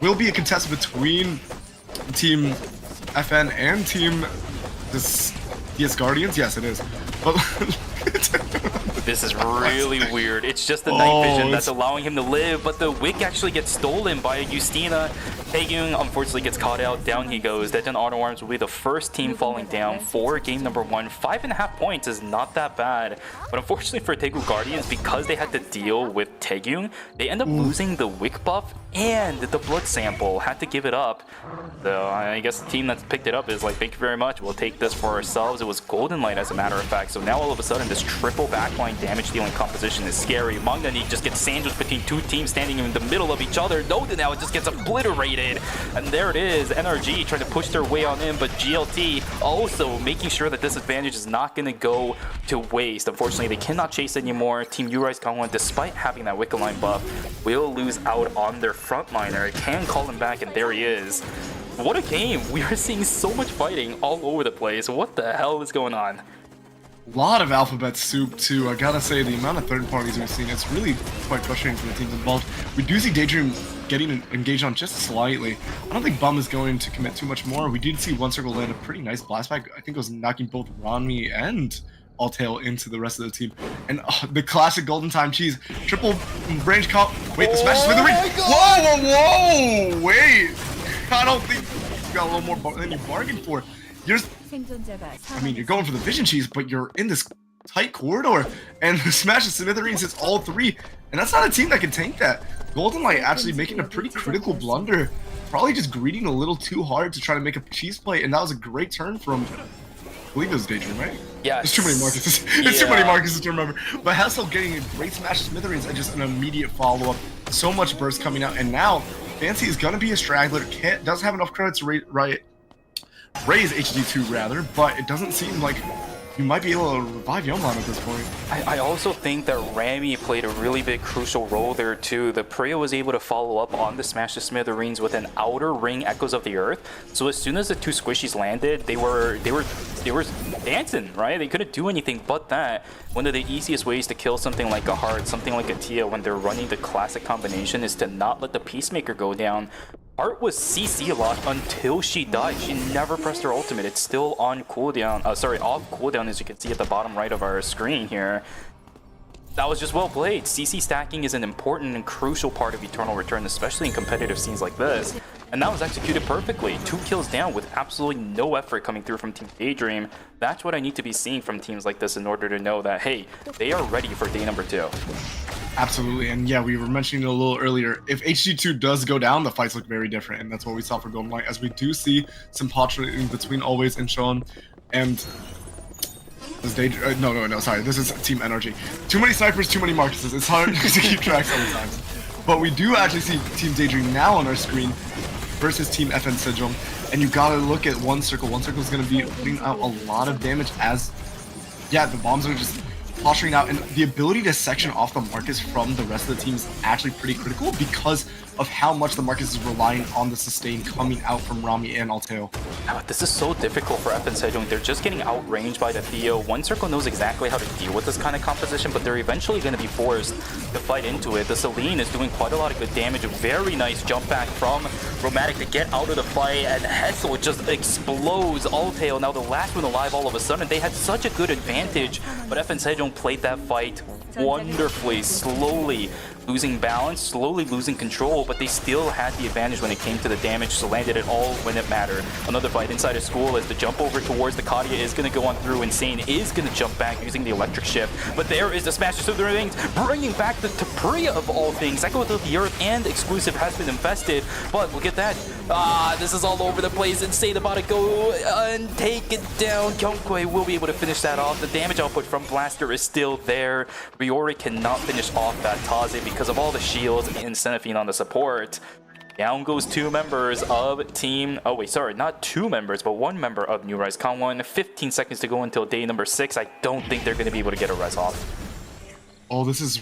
Will be a contest between Team FN and Team DS Guardians? Yes, it is. But this is really weird. It's just the night vision that's allowing him to live, but the Wick actually gets stolen by Justina. Taegyung unfortunately gets caught out. Down he goes. Dead Auto Arms will be the first team falling down for game number 1. 5.5 points is not that bad, but unfortunately for Taegu Guardians, because they had to deal with Taegyung, they end up losing the Wick buff and the blood sample. Had to give it up. So I guess the team that's picked it up is like, thank you very much. We'll take this for ourselves. It was Golden Light, as a matter of fact. So now all of a sudden, this triple backline damage dealing composition is scary. Mangdani just gets sandwiched between 2 teams standing in the middle of each other. Noda now just gets obliterated. And there it is, NRG trying to push their way on in, but GLT also making sure that this advantage is not going to go to waste. Unfortunately, they cannot chase anymore. Team Urai's Kangwon, despite having that Wiccaline buff, will lose out on their frontliner. It can call him back, and there he is. What a game. We are seeing so much fighting all over the place. What the hell is going on? A lot of alphabet soup too. I gotta say, the amount of third parties we've seen, it's really quite frustrating for the teams involved. We do see Daydream getting engaged on just slightly. I don't think Bum is going to commit too much more. We did see One Circle land a pretty nice blast back. I think it was knocking both Ranmi and Altail into the rest of the team. And the classic Golden Time Cheese. Triple range comp. Wait, the smash is with the ring. Whoa, whoa, whoa! Wait! I don't think you got a little more than you bargained for. I mean, you're going for the vision cheese, but you're in this tight corridor, and the smash of Smithereens hits all 3, and that's not a team that can tank that. Golden Light actually making a pretty critical blunder, probably just greeting a little too hard to try to make a cheese play, and that was a great turn from, I believe it was Daydream, right? Yeah. There's too many Marcuses. There's too many Marcuses to remember. But Hessel getting a great smash of Smithereens and just an immediate follow-up. So much burst coming out, and now Fancy is going to be a straggler, doesn't have enough credits to raise HD2 rather, but it doesn't seem like you might be able to revive Yeomon at this point. I also think that Rami played a really big crucial role there too. The Priya was able to follow up on the Smash to Smithereens with an outer ring Echoes of the Earth. So as soon as the 2 squishies landed, they were dancing, right? They couldn't do anything but that. One of the easiest ways to kill something like a Heart, something like a Tia when they're running the classic combination is to not let the Peacemaker go down. Heart was CC locked until she died. She never pressed her ultimate. It's still on cooldown. Off cooldown, as you can see at the bottom right of our screen here. That was just well played. CC stacking is an important and crucial part of Eternal Return, especially in competitive scenes like this. And that was executed perfectly. 2 kills down with absolutely no effort coming through from Team Daydream. That's what I need to be seeing from teams like this in order to know that, hey, they are ready for day number 2. Absolutely, and yeah, we were mentioning it a little earlier. If HG2 does go down, the fights look very different, and that's what we saw for Golden Light, as we do see some posturing between Always and Sean, and sorry, this is Team Energy. Too many snipers, too many Marcuses. It's hard to keep track sometimes. But we do actually see Team Daydream now on our screen versus Team FN Sejong, and you gotta look at One Circle. One Circle is gonna be putting out a lot of damage as, yeah, the bombs are just posturing out, and the ability to section off the Marcus from the rest of the team is actually pretty critical because of how much the Marcus is relying on the sustain coming out from Rami and Alteo. This is so difficult for FN Sejong. They're just getting outranged by the Theo. One Circle knows exactly how to deal with this kind of composition, but they're eventually going to be forced to fight into it. The Celine is doing quite a lot of good damage. A very nice jump back from Romantic to get out of the fight, and Hessel just explodes Alteo. Now the last one alive all of a sudden. They had such a good advantage, but FN Sejong played that fight wonderfully, slowly losing balance, slowly losing control, but they still had the advantage when it came to the damage, so landed it all when it mattered. Another fight inside of school as the jump over towards the Kadia is going to go on through. Insane is going to jump back using the electric shift, but there is the smash to the rings, bringing back the Tapria of all things. Echo of the Earth and exclusive has been infested, but look at that. This is all over the place. Insane about to go and take it down. Kyungkwae will be able to finish that off. The damage output from Blaster is still there. Ryori cannot finish off that Taze because of all the shields and Seraphine on the support. Down goes two members of team... Oh, wait, sorry. Not two members, but one member of New Rise Con1. 15 seconds to go until day number 6. I don't think they're going to be able to get a res off. Oh, this is...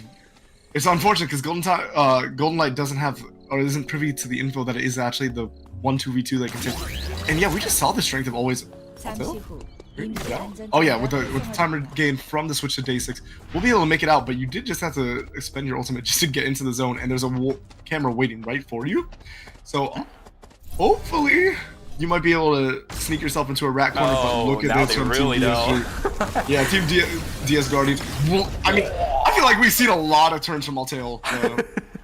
It's unfortunate because Golden Light doesn't have... or isn't privy to the info that it is actually the 1-2v2 they can take. And yeah, we just saw the strength of always... Yeah. Oh yeah, with the timer gain from the switch to day 6, we'll be able to make it out, but you did just have to expend your ultimate just to get into the zone, and there's a camera waiting right for you. So hopefully you might be able to sneak yourself into a rat corner, but look at this from really Team DSG. Yeah, Team DS Guardians. Well, I mean, I feel like we've seen a lot of turns from Alteo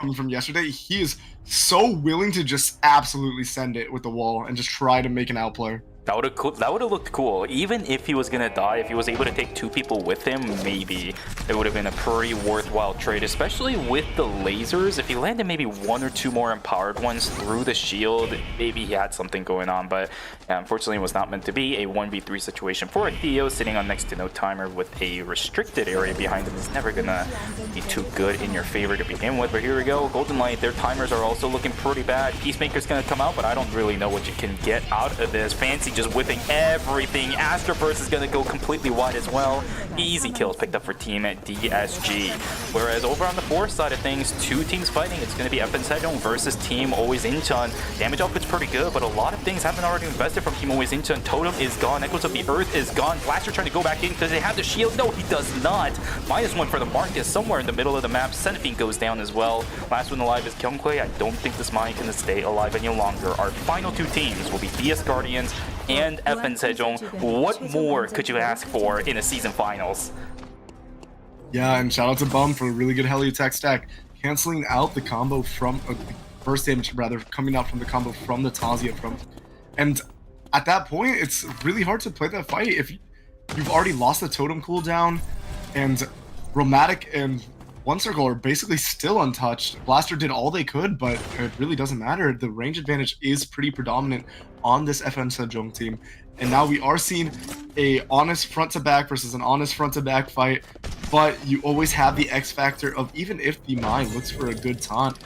coming from yesterday. He is so willing to just absolutely send it with the wall and just try to make an outplay. That would have looked cool. Even if he was gonna die, if he was able to take two people with him, maybe it would have been a pretty worthwhile trade, especially with the lasers. If he landed maybe one or two more empowered ones through the shield, maybe he had something going on, but unfortunately it was not meant to be. A 1v3 situation for Theo, sitting on next to no timer with a restricted area behind him is never gonna be too good in your favor to begin with. But here we go, Golden Light, their timers are also looking pretty bad. Peacemaker's gonna come out, but I don't really know what you can get out of this. Fancy just whipping everything. Astroburst is going to go completely wide as well. Easy kills picked up for Team DSG. Whereas over on the fourth side of things, two teams fighting. It's going to be Sejong versus Team Always Incheon. Damage output's pretty good, but a lot of things have been already invested from Team Always Incheon. Totem is gone. Echoes of the Earth is gone. Blaster trying to go back in because they have the shield. No, he does not. -1 for the Marcus somewhere in the middle of the map. Seraphine goes down as well. Last one alive is Kyungkwae. I don't think this mine can stay alive any longer. Our final two teams will be DS Guardians and Sejong. What more could you ask for in a season finals? Yeah, and shout out to Bum for a really good heli attack stack, canceling out the combo from burst damage, rather, coming out from the combo from the Tazia from. And at that point, it's really hard to play that fight if you've already lost the totem cooldown, and Romantic and One Circle are basically still untouched. Blaster did all they could, but it really doesn't matter. The range advantage is pretty predominant on this Sejong team. And now we are seeing a honest front-to-back versus an honest front-to-back fight, but you always have the X factor of, even if the mine looks for a good taunt,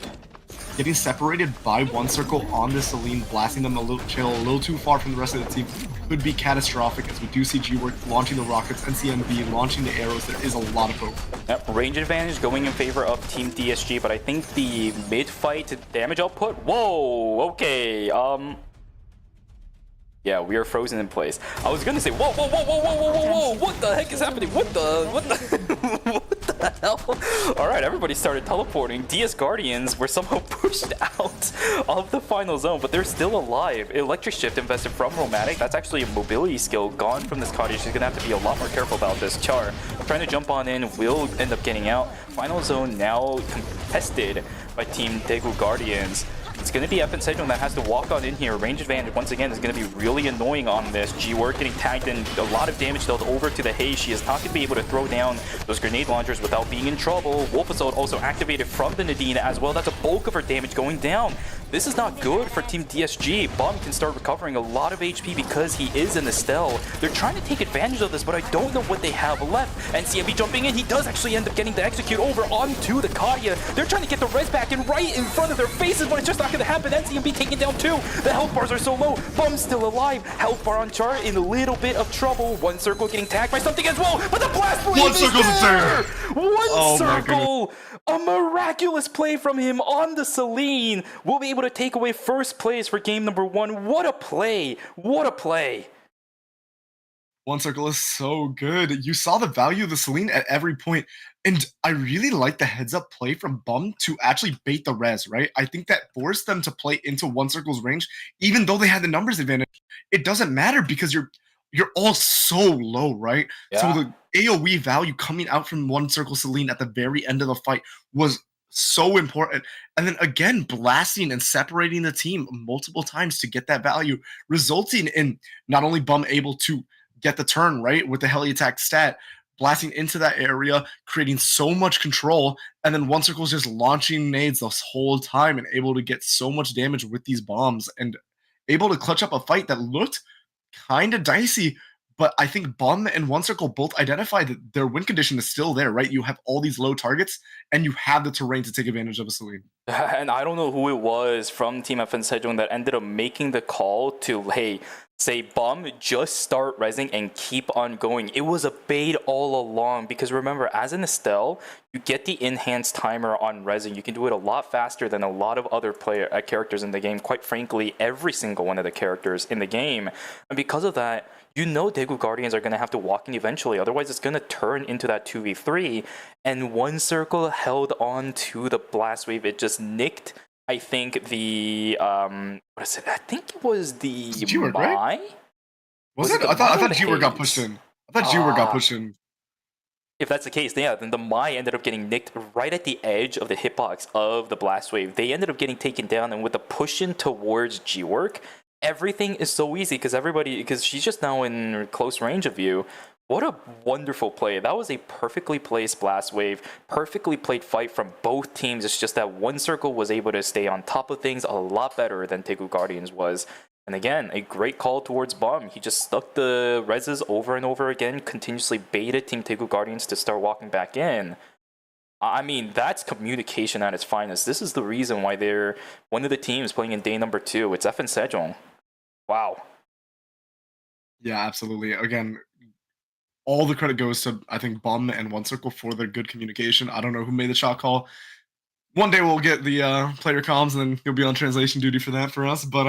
getting separated by One Circle on the Celine, blasting them a little too far from the rest of the team could be catastrophic, as we do see G-Work launching the rockets, NCMB launching the arrows. There is a lot of hope. Yep, range advantage going in favor of Team DSG, but I think the mid-fight damage output, whoa, okay, yeah, we are frozen in place. I was gonna say, whoa, whoa, whoa, whoa, whoa, whoa, whoa, whoa, what the heck is happening? What the hell? All right, everybody started teleporting. DS Guardians were somehow pushed out of the final zone, but they're still alive. Electric Shift invested from Romantic. That's actually a mobility skill gone from this Cottage. She's gonna have to be a lot more careful about this. Char trying to jump on in, will end up getting out. Final zone now contested by Team Daegu Guardians. It's going to be Sejong that has to walk on in here. Range advantage, once again, is going to be really annoying on this. G-Work getting tagged and a lot of damage dealt over to the Haze. She is not going to be able to throw down those grenade launchers without being in trouble. Wolf Assault also activated from the Nadine as well. That's a bulk of her damage going down. This is not good for Team DSG. Bum can start recovering a lot of HP because he is in the Stell. They're trying to take advantage of this, but I don't know what they have left. And CMB jumping in, he does actually end up getting the execute over onto the Kadia. They're trying to get the res back and right in front of their faces, but it's just not going to happen. NCMB taking down two. The health bars are so low. Bum's still alive. Health bar on Char in a little bit of trouble. One Circle getting tagged by something as well, but the blast blade One Circle's there. One Circle. A miraculous play from him on the Celine. We'll be able to take away first place for game number 1. What a play. What a play. One Circle is so good. You saw the value of the Celine at every point. And I really like the heads-up play from Bum to actually bait the res, right? I think that forced them to play into One Circle's range, even though they had the numbers advantage. It doesn't matter because you're all so low, right? Yeah. So the AoE value coming out from One Circle Celine at the very end of the fight was so important. And then again, blasting and separating the team multiple times to get that value, resulting in not only Bum able to get the turn right with the heli attack stat, blasting into that area, creating so much control, and then One Circle's just launching nades this whole time and able to get so much damage with these bombs and able to clutch up a fight that looked kind of dicey. But I think Bum and One Circle both identify that their win condition is still there, right? You have all these low targets, and you have the terrain to take advantage of a Celine. And I don't know who it was from Team FN Sejong that ended up making the call to, hey, say, Bum, just start resing and keep on going. It was a bait all along because remember, as an Estelle, you get the enhanced timer on resing. You can do it a lot faster than a lot of other characters in the game. Quite frankly, every single one of the characters in the game. And because of that, you know Daegu Guardians are going to have to walk in eventually. Otherwise, it's going to turn into that 2v3. And One Circle held on to the blast wave. It just nicked, I think, the what is it? I think it was the G-Work, Mai. right? Was it? I thought G-Work got pushed in. I thought G-Work got pushed in. If that's the case, yeah, then the Mai ended up getting nicked right at the edge of the hitbox of the blast wave. They ended up getting taken down, and with the push in towards G-Work, everything is so easy because she's just now in close range of you. What a wonderful play. That was a perfectly placed blast wave, perfectly played fight from both teams. It's just that One Circle was able to stay on top of things a lot better than Daegu Guardians was. And again, a great call towards Bum. He just stuck the reses over and over again, continuously baited Team Daegu Guardians to start walking back in. I mean, that's communication at its finest. This is the reason why they're one of the teams playing in day number 2. It's FN Sejong. Wow. Yeah, absolutely. Again, all the credit goes to, I think, Bum and One Circle for their good communication. I don't know who made the shot call. One day we'll get the player comms, and then you'll be on translation duty for that for us. But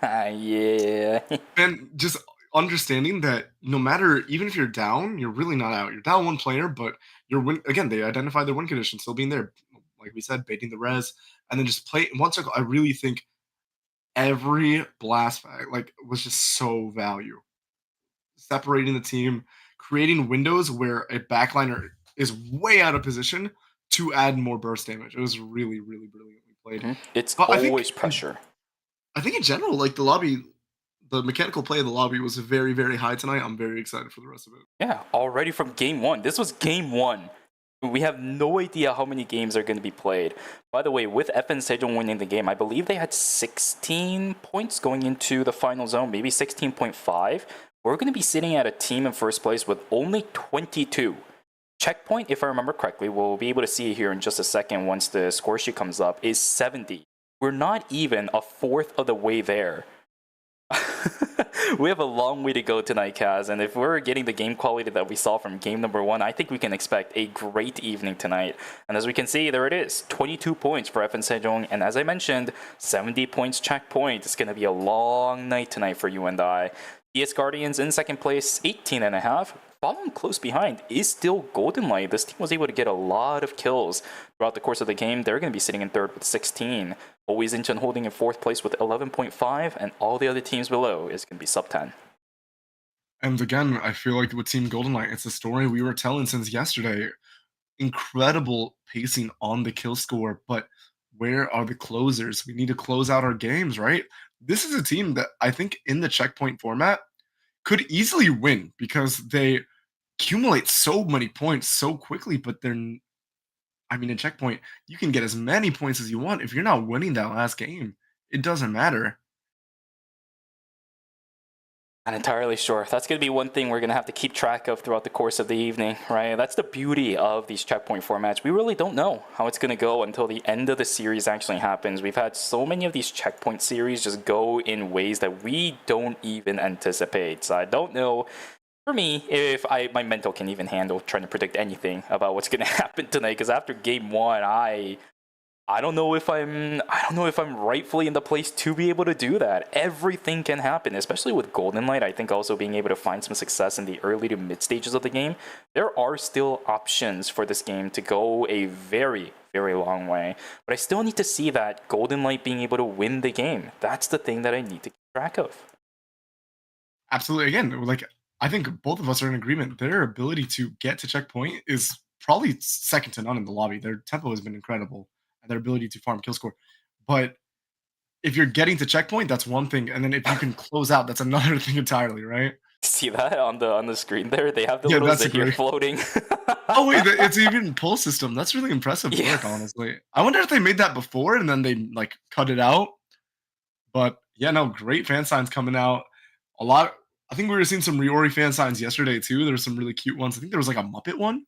yeah. and just understanding that no matter, even if you're down, you're really not out. You're down one player, but you're win again. They identify their win condition, still being there, like we said, baiting the res, and then just play One Circle. I really think every blast bag was just so value, separating the team, creating windows where a backliner is way out of position to add more burst damage. It was really, really brilliantly played. It's But always pressure. I think in general, like the lobby, the mechanical play of the lobby was very, very high tonight. I'm very excited for the rest of it. Yeah, already from game 1. This was game 1. We have no idea how many games are going to be played. By the way, with FN Sejong winning the game, I believe they had 16 points going into the final zone, maybe 16.5. We're going to be sitting at a team in first place with only 22. Checkpoint, if I remember correctly, we'll be able to see it here in just a second once the score sheet comes up, is 70. We're not even a fourth of the way there. We have a long way to go tonight, Kaz, and if we're getting the game quality that we saw from game number 1, I think we can expect a great evening tonight. And as we can see, there it is, 22 points for FN Sejong, and as I mentioned, 70 points checkpoint. It's going to be a long night tonight for you and I. DS Guardians in second place, 18.5. Following close behind is still Golden Light. This team was able to get a lot of kills throughout the course of the game. They're going to be sitting in third with 16. Always Incheon holding in fourth place with 11.5, and all the other teams below is going to be sub 10. And again, I feel like with Team Golden Light, it's a story we were telling since yesterday. Incredible pacing on the kill score, but where are the closers? We need to close out our games, right? This is a team that I think in the checkpoint format could easily win because they accumulate so many points so quickly, but in checkpoint, you can get as many points as you want. If you're not winning that last game, it doesn't matter. Not entirely sure. That's going to be one thing we're going to have to keep track of throughout the course of the evening, right? That's the beauty of these checkpoint formats. We really don't know how it's going to go until the end of the series actually happens. We've had so many of these checkpoint series just go in ways that we don't even anticipate. So I don't know, for me, if my mental can even handle trying to predict anything about what's going to happen tonight. Because after game 1, I don't know if I'm rightfully in the place to be able to do that. Everything can happen, especially with Golden Light. I think also being able to find some success in the early to mid stages of the game. There are still options for this game to go a very, very long way. But I still need to see that Golden Light being able to win the game. That's the thing that I need to keep track of. Absolutely. Again, I think both of us are in agreement. Their ability to get to checkpoint is probably second to none in the lobby. Their tempo has been incredible. and their ability to farm kill score. But if you're getting to checkpoint, that's one thing, and then if you can close out, that's another thing entirely, right? See that on the screen there? They have the Yeah, little that's a Zahir great. floating. Oh wait, it's even pull system. That's really impressive Yeah. work, honestly. I wonder if they made that before and then they like cut it out. But yeah, no, great fan signs coming out. A lot. I think we were seeing some Riori fan signs yesterday too. There were some really cute ones. I think there was like a Muppet one.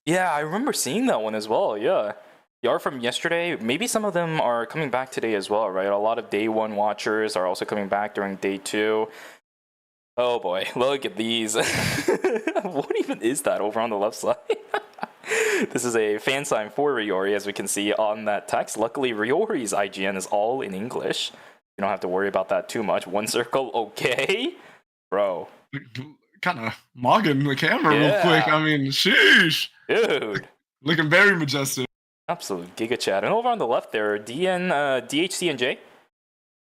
Yeah, I remember seeing that one as well. Yeah. They are from yesterday. Maybe some of them are coming back today as well, right? A lot of day one watchers are also coming back during day two. Oh boy, look at these. What even is that over on the left side? This is a fan sign for Riori, as we can see on that text. Luckily, Riori's IGN is all in English. You don't have to worry about that too much. One circle, okay? Bro. Kind of mogging the camera real quick. I mean, sheesh. Dude. Looking very majestic. Absolute giga chat. And over on the left there, DHC and J.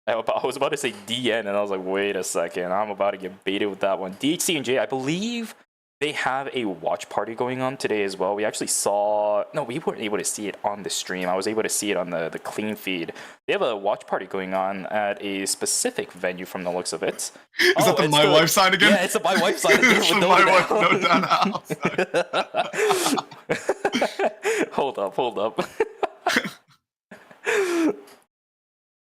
I was about to say DN, and I was like, wait a second. I'm about to get baited with that one. DHC and J, I believe they have a watch party going on today as well. We actually saw... No, we weren't able to see it on the stream. I was able to see it on the clean feed. They have a watch party going on at a specific venue from the looks of it. Is that the My Wife sign again? Yeah, it's the My Wife sign again. It's the My Wife No Down house. Hold up.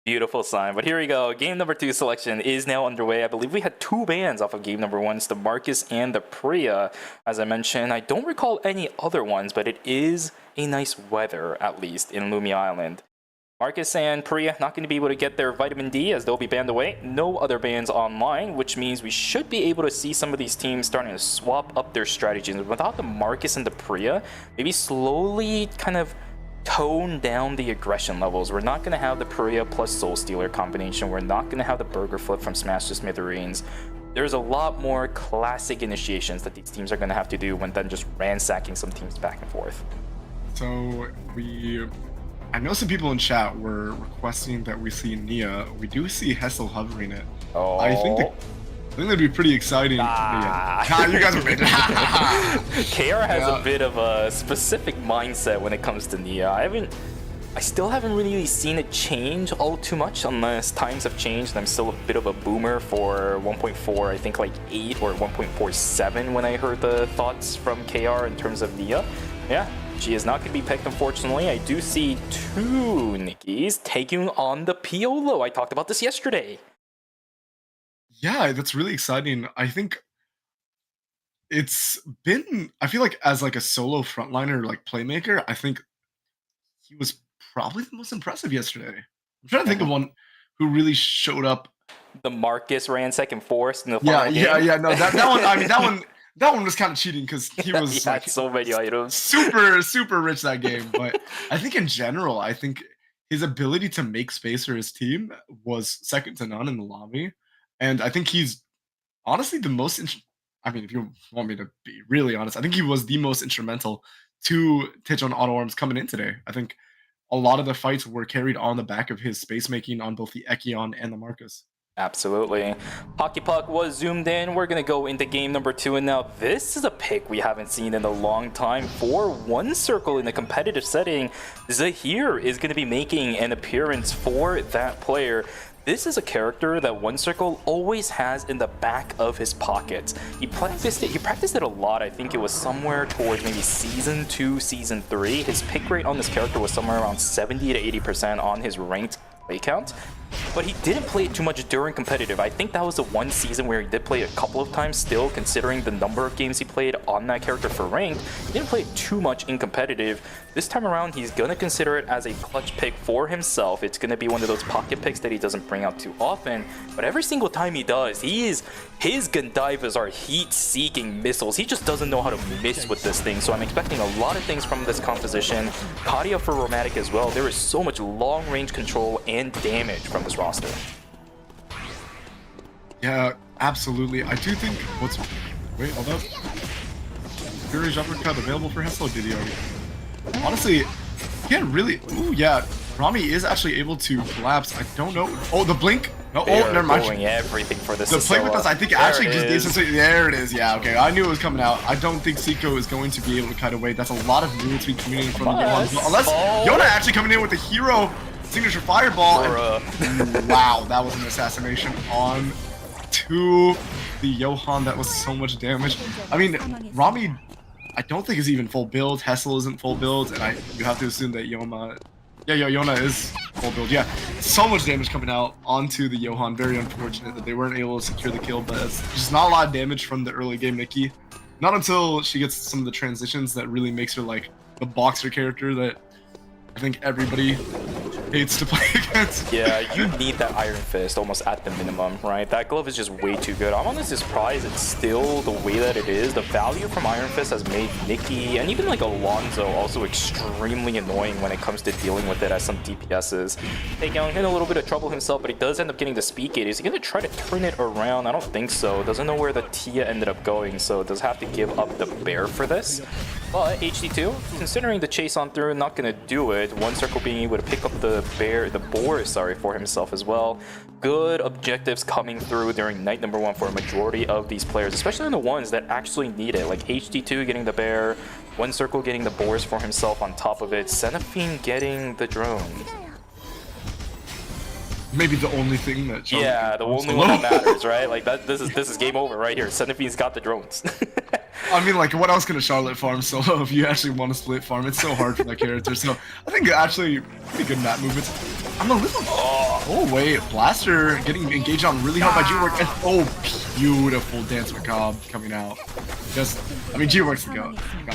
Beautiful sign. But here we go. Game number 2 selection is now underway. I believe we had 2 bans off of game number 1. It's the Marcus and the Priya. As I mentioned, I don't recall any other ones, but it is a nice weather, at least, in Lumia Island. Marcus and Priya not going to be able to get their vitamin D as they'll be banned away. No other bans online, which means we should be able to see some of these teams starting to swap up their strategies. Without the Marcus and the Priya, maybe slowly kind of tone down the aggression levels. We're not going to have the Priya plus Soul Stealer combination. We're not going to have the Burger Flip from Smash to Smithereens. There's a lot more classic initiations that these teams are going to have to do when then just ransacking some teams back and forth. So I know some people in chat were requesting that we see Nia. We do see Hessel hovering it. Oh. I think that'd be pretty exciting. You guys are big. KR has a bit of a specific mindset when it comes to Nia. I still haven't really seen it change all too much unless times have changed. I'm still a bit of a boomer for 1.4, I think like 8 or 1.47 when I heard the thoughts from KR in terms of Nia. Yeah, she is not going to be picked, unfortunately. I do see 2 Nikis taking on the Piolo. I talked about this yesterday. Yeah, that's really exciting. I think it's been, I feel like as like a solo frontliner, like playmaker, I think he was probably the most impressive yesterday. I'm trying to think of one who really showed up. The Marcus ran second force in the final game. Yeah. No, that one, I mean, that one was kind of cheating because he was like so many items. Super rich that game. But I think in general, I think his ability to make space for his team was second to none in the lobby. And I think he's honestly the most, I mean, if you want me to be really honest, I think he was the most instrumental to Titch on Auto Arms coming in today. I think a lot of the fights were carried on the back of his space making on both the Ekion and the Marcus. Absolutely. Hockey Puck was zoomed in. We're going to go into game number 2. And now this is a pick we haven't seen in a long time. For One Circle in a competitive setting, Zahir is going to be making an appearance for that player. This is a character that One Circle always has in the back of his pocket. He practiced it a lot. I think it was somewhere towards maybe Season 2, Season 3. His pick rate on this character was somewhere around 70 to 80% on his ranked play count. But he didn't play it too much during competitive. I think that was the one season where he did play it a couple of times still, considering the number of games he played on that character for ranked. He didn't play it too much in competitive. This time around, he's going to consider it as a clutch pick for himself. It's going to be one of those pocket picks that he doesn't bring out too often. But every single time he does, his Gandivas are heat-seeking missiles. He just doesn't know how to miss with this thing. So I'm expecting a lot of things from this composition. Kadia for Romantic as well. There is so much long-range control and damage from this roster. Yeah, absolutely. I do think wait, hold up. Fury's uppercut available for Hessel, did he already? Honestly, he can't really. Ooh, yeah. Rami is actually able to collapse. I don't know. Oh, the blink. No, They oh, are never mind. going everything for this. The play with us, I think, actually just gave some. There it is. Yeah, okay. I knew it was coming out. I don't think Seiko is going to be able to cut away. That's a lot of movement to be coming in from the Johan. Unless Yona actually coming in with the hero signature fireball. And, wow, that was an assassination on to the Johan. That was so much damage. I mean, Rami, I don't think is even full build. Hessel isn't full build, and you have to assume that Yona. Yeah, Yona is full build. Yeah, so much damage coming out onto the Johan. Very unfortunate that they weren't able to secure the kill, but it's just not a lot of damage from the early game Nikki. Not until she gets some of the transitions that really makes her like the boxer character that I think everybody hates to play against. Yeah, you need that Iron Fist almost at the minimum, right? That glove is just way too good. I'm honestly surprised it's still the way that it is. The value from Iron Fist has made Nikki and even like Alonzo also extremely annoying when it comes to dealing with it as some DPSs. Taekyung in a little bit of trouble himself, but he does end up getting the speed gate. Is he going to try to turn it around? I don't think so. Doesn't know where the Tia ended up going, so does have to give up the bear for this. But HD2, considering the chase on through, not going to do it. One circle being able to pick up the boar, for himself as well. Good objectives coming through during night number 1 for a majority of these players, especially on the ones that actually need it, like HD2 getting the bear, One circle getting the boars for himself on top of it, Seraphine getting the drones. Maybe the only thing that yeah, the only one that matters, right? Like that. This is game over right here. Seraphine's got the drones. I mean, like, what else can a Charlotte farm solo if you actually want to split farm? It's so hard for that character. So I think actually pretty good map movements. I'm a little. Oh wait, Blaster getting engaged on really hard by G-Work. And, oh, beautiful Dance Macabre coming out. Just, I mean, G-Work's the goat. I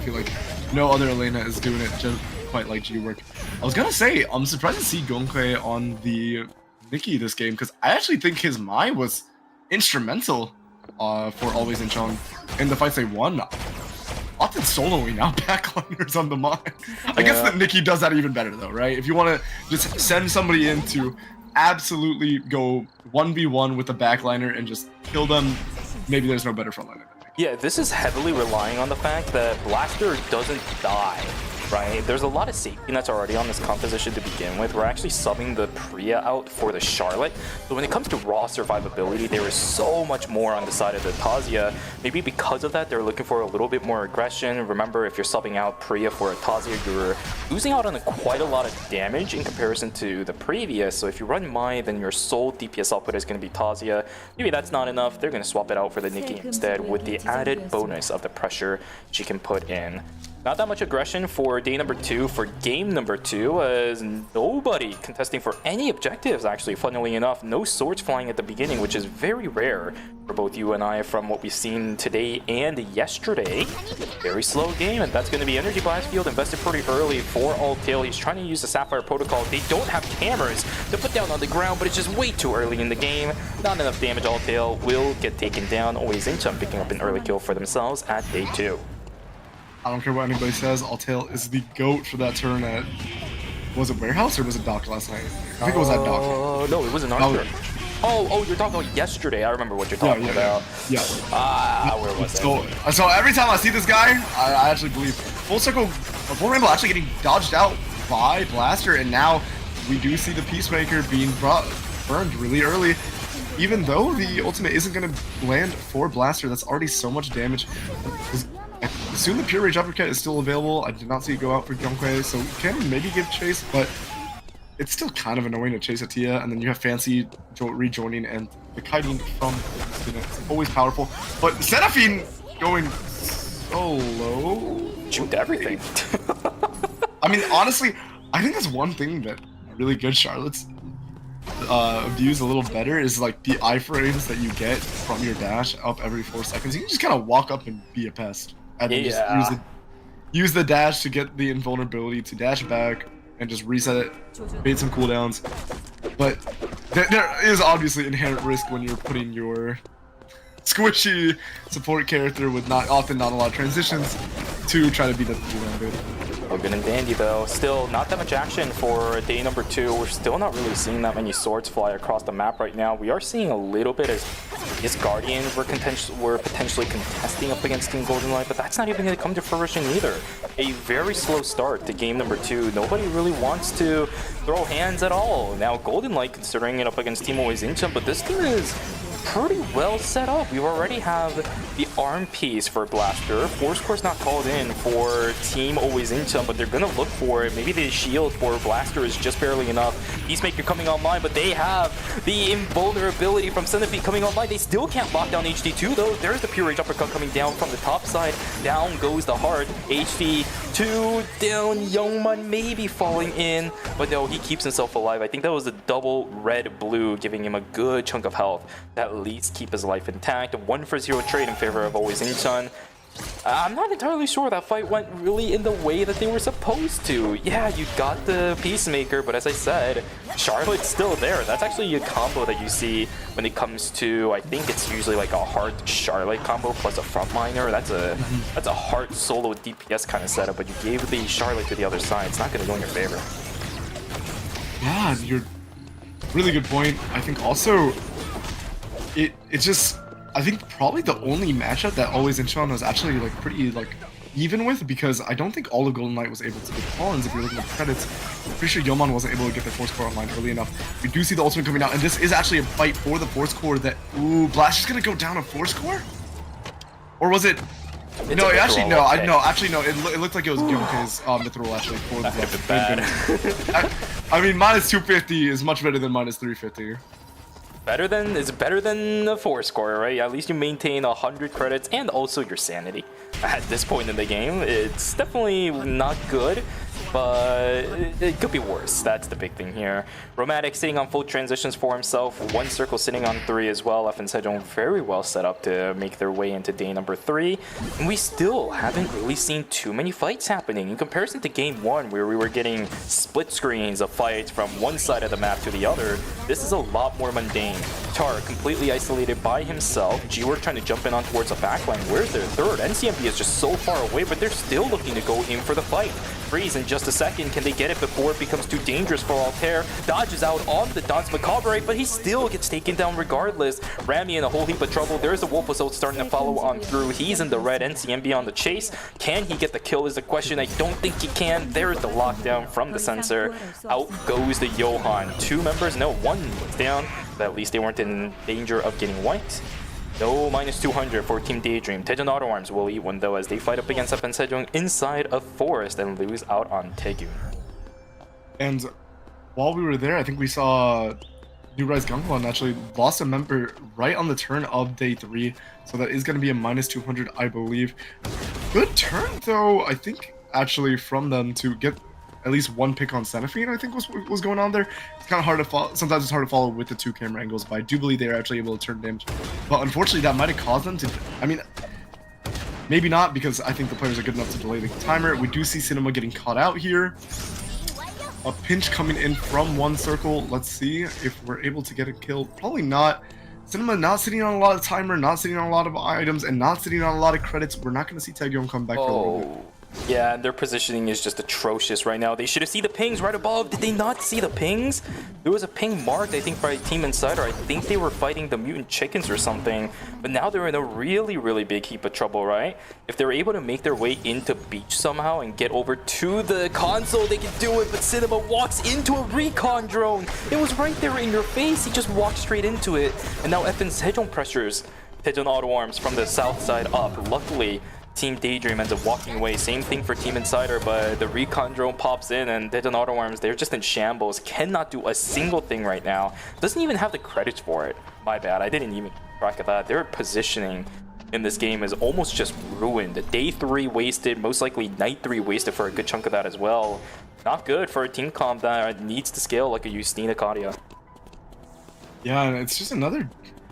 feel like no other Elena is doing it just quite like G-Work. I was gonna say, I'm surprised to see Gonkei on the Nikki this game, because I actually think his Mai was instrumental for Always in Chong in the fights they won. Often soloing out backliners on the Mai. I guess that Nikki does that even better though, right? If you want to just send somebody in to absolutely go 1v1 with a backliner and just kill them, maybe there's no better frontliner. Yeah, this is heavily relying on the fact that Blaster doesn't die. Right? There's a lot of safety nets already on this composition to begin with. We're actually subbing the Priya out for the Charlotte. So when it comes to raw survivability, there is so much more on the side of the Tazia. Maybe because of that, they're looking for a little bit more aggression. Remember, if you're subbing out Priya for a Tazia, you're losing out on quite a lot of damage in comparison to the previous. So if you run Mai, then your sole DPS output is going to be Tazia. Maybe that's not enough. They're going to swap it out for the Nikki instead with the added bonus of the pressure she can put in. Not that much aggression for day number 2, for game number 2, as nobody contesting for any objectives, actually, funnily enough. No swords flying at the beginning, which is very rare for both you and I from what we've seen today and yesterday. Very slow game, and that's going to be Energy Blast Field invested pretty early for Altail. He's trying to use the Sapphire Protocol. They don't have cameras to put down on the ground, but it's just way too early in the game. Not enough damage. Altail will get taken down. Always Inchum picking up an early kill for themselves at day 2. I don't care what anybody says, Altail is the GOAT for that turn at... Was it Warehouse or was it Dock last night? I think it was at Dock. Oh, no, it was an Archer. Oh, you're talking about yesterday. I remember what you're talking about. Yeah. Where was it? So every time I see this guy, I actually believe. Full Circle, Full Rainbow actually getting dodged out by Blaster, and now we do see the Peacemaker being burned really early. Even though the ultimate isn't going to land for Blaster, that's already so much damage. I assume the Pure Rage Uppercut is still available. I did not see it go out for Gonkei, so can maybe give chase, but it's still kind of annoying to chase a Tia, and then you have Fancy rejoining, and the kiting from it's always powerful. But Seraphine going solo. Shoot everything. I mean, honestly, I think that's one thing that really good Charlottes views a little better is like the iframes that you get from your dash up every 4 seconds. You can just kind of walk up and be a pest. And then just use the dash to get the invulnerability to dash back and just reset it, bait some cooldowns. But there is obviously inherent risk when you're putting your squishy support character with often not a lot of transitions to try to beat that 3-round bait. All good and dandy though. Still not that much action for day number 2. We're still not really seeing that many swords fly across the map right now. We are seeing a little bit as his Guardians were potentially contesting up against Team GoldenLight, but that's not even going to come to fruition either. A very slow start to game number 2. Nobody really wants to throw hands at all. Now GoldenLight considering it up against Team Always Incheon, but this team is pretty well set up. We already have the arm piece for Blaster. Force Core's not called in for Team Always Incheon, but they're gonna look for it. Maybe the shield for Blaster is just barely enough. Peacemaker coming online, but they have the invulnerability from 7ㅅ coming online. They still can't lock down HD2 though. There's the Pure Rage Uppercut coming down from the top side. Down goes the heart. HD2 down. Youngman maybe falling in, but no, he keeps himself alive. I think that was a double red-blue, giving him a good chunk of health. At least keep his life intact. A 1-for-0 trade in favor of Always Incheon. I'm not entirely sure that fight went really in the way that they were supposed to. Yeah, you got the Peacemaker, but as I said, Charlotte's still there. That's actually a combo that you see when it comes to, I think it's usually like a Heart Charlotte combo plus a frontliner. That's a Heart solo DPS kind of setup, but you gave the Charlotte to the other side. It's not going to go in your favor. Yeah, you're really good point. I think also it's just, I think probably the only matchup that Always Incheon was actually like pretty like even with, because I don't think all of GoldenLight was able to get Collins. If you're looking at the credits, I'm pretty sure Yeoman wasn't able to get the Force Core online early enough. We do see the ultimate coming out, and this is actually a fight for the Force Core that, ooh, Blast is gonna go down a Force Core? Or was it? It's no, actually no, okay. no, it looked like it was Gyoke's mithril actually for That the could be bad. I mean, minus 250 is much better than minus 350. It's better than the Force Core, right? At least you maintain 100 credits and also your sanity. At this point in the game, it's definitely not good, but it could be worse. That's the big thing here. Romantic sitting on full transitions for himself. One circle sitting on 3 as well. F and Sejong very well set up to make their way into day number 3. And we still haven't really seen too many fights happening. In comparison to game 1, where we were getting split screens of fights from one side of the map to the other, this is a lot more mundane. Tar completely isolated by himself. G-Work trying to jump in on towards the backline. Where's their third? NCMB is just so far away, but they're still looking to go in for the fight. Freeze in just a second. Can they get it before it becomes too dangerous for Altair? Dodges out on the Danse Macabre, but he still gets taken down regardless. Rami in a whole heap of trouble. There's the Wolf Assault starting to follow on through. He's in the red. NCMB on the chase. Can he get the kill is the question. I don't think he can. There's the lockdown from the sensor. Out goes the Johan. 2 members, no, 1 was down. But at least they weren't in danger of getting wiped. No minus 200 for Team Daydream. Taejon Auto Arms will eat one though as they fight up against F and Sejong inside a forest and lose out on Taegun. And while we were there, I think we saw New Rise Gangwon actually lost a member right on the turn of day 3. So that is going to be a minus 200, I believe. Good turn though, I think, actually, from them to get at least 1 pick on 7ㅅ, I think was going on there. It's kind of hard to follow. Sometimes it's hard to follow with the 2 camera angles, but I do believe they are actually able to turn damage. But unfortunately, that might have caused them to, I mean, maybe not, because I think the players are good enough to delay the timer. We do see Cinema getting caught out here. A pinch coming in from 1 circle. Let's see if we're able to get a kill. Probably not. Cinema not sitting on a lot of timer, not sitting on a lot of items, and not sitting on a lot of credits. We're not going to see Taegyeon come back for a little bit. Yeah, their positioning is just atrocious right now. They should have seen the pings right above. Did they not see the pings? There was a ping marked, I think, by Team Insider. I think they were fighting the mutant chickens or something. But now they're in a really, really big heap of trouble, right? If they're able to make their way into beach somehow and get over to the console, they can do it. But Cinema walks into a recon drone. It was right there in your face. He just walked straight into it. And now F and Sejong pressures Taejon Auto Arms from the south side up. Luckily, Team Daydream ends up walking away. Same thing for Team Insider, but the recon drone pops in and Taejon Auto Arms, they're just in shambles. Cannot do a single thing right now. Doesn't even have the credits for it. My bad, I didn't even track of that. Their positioning in this game is almost just ruined. Day 3 wasted, most likely night 3 wasted for a good chunk of that as well. Not good for a team comp that needs to scale like a Justina Kadia. Yeah, and it's just another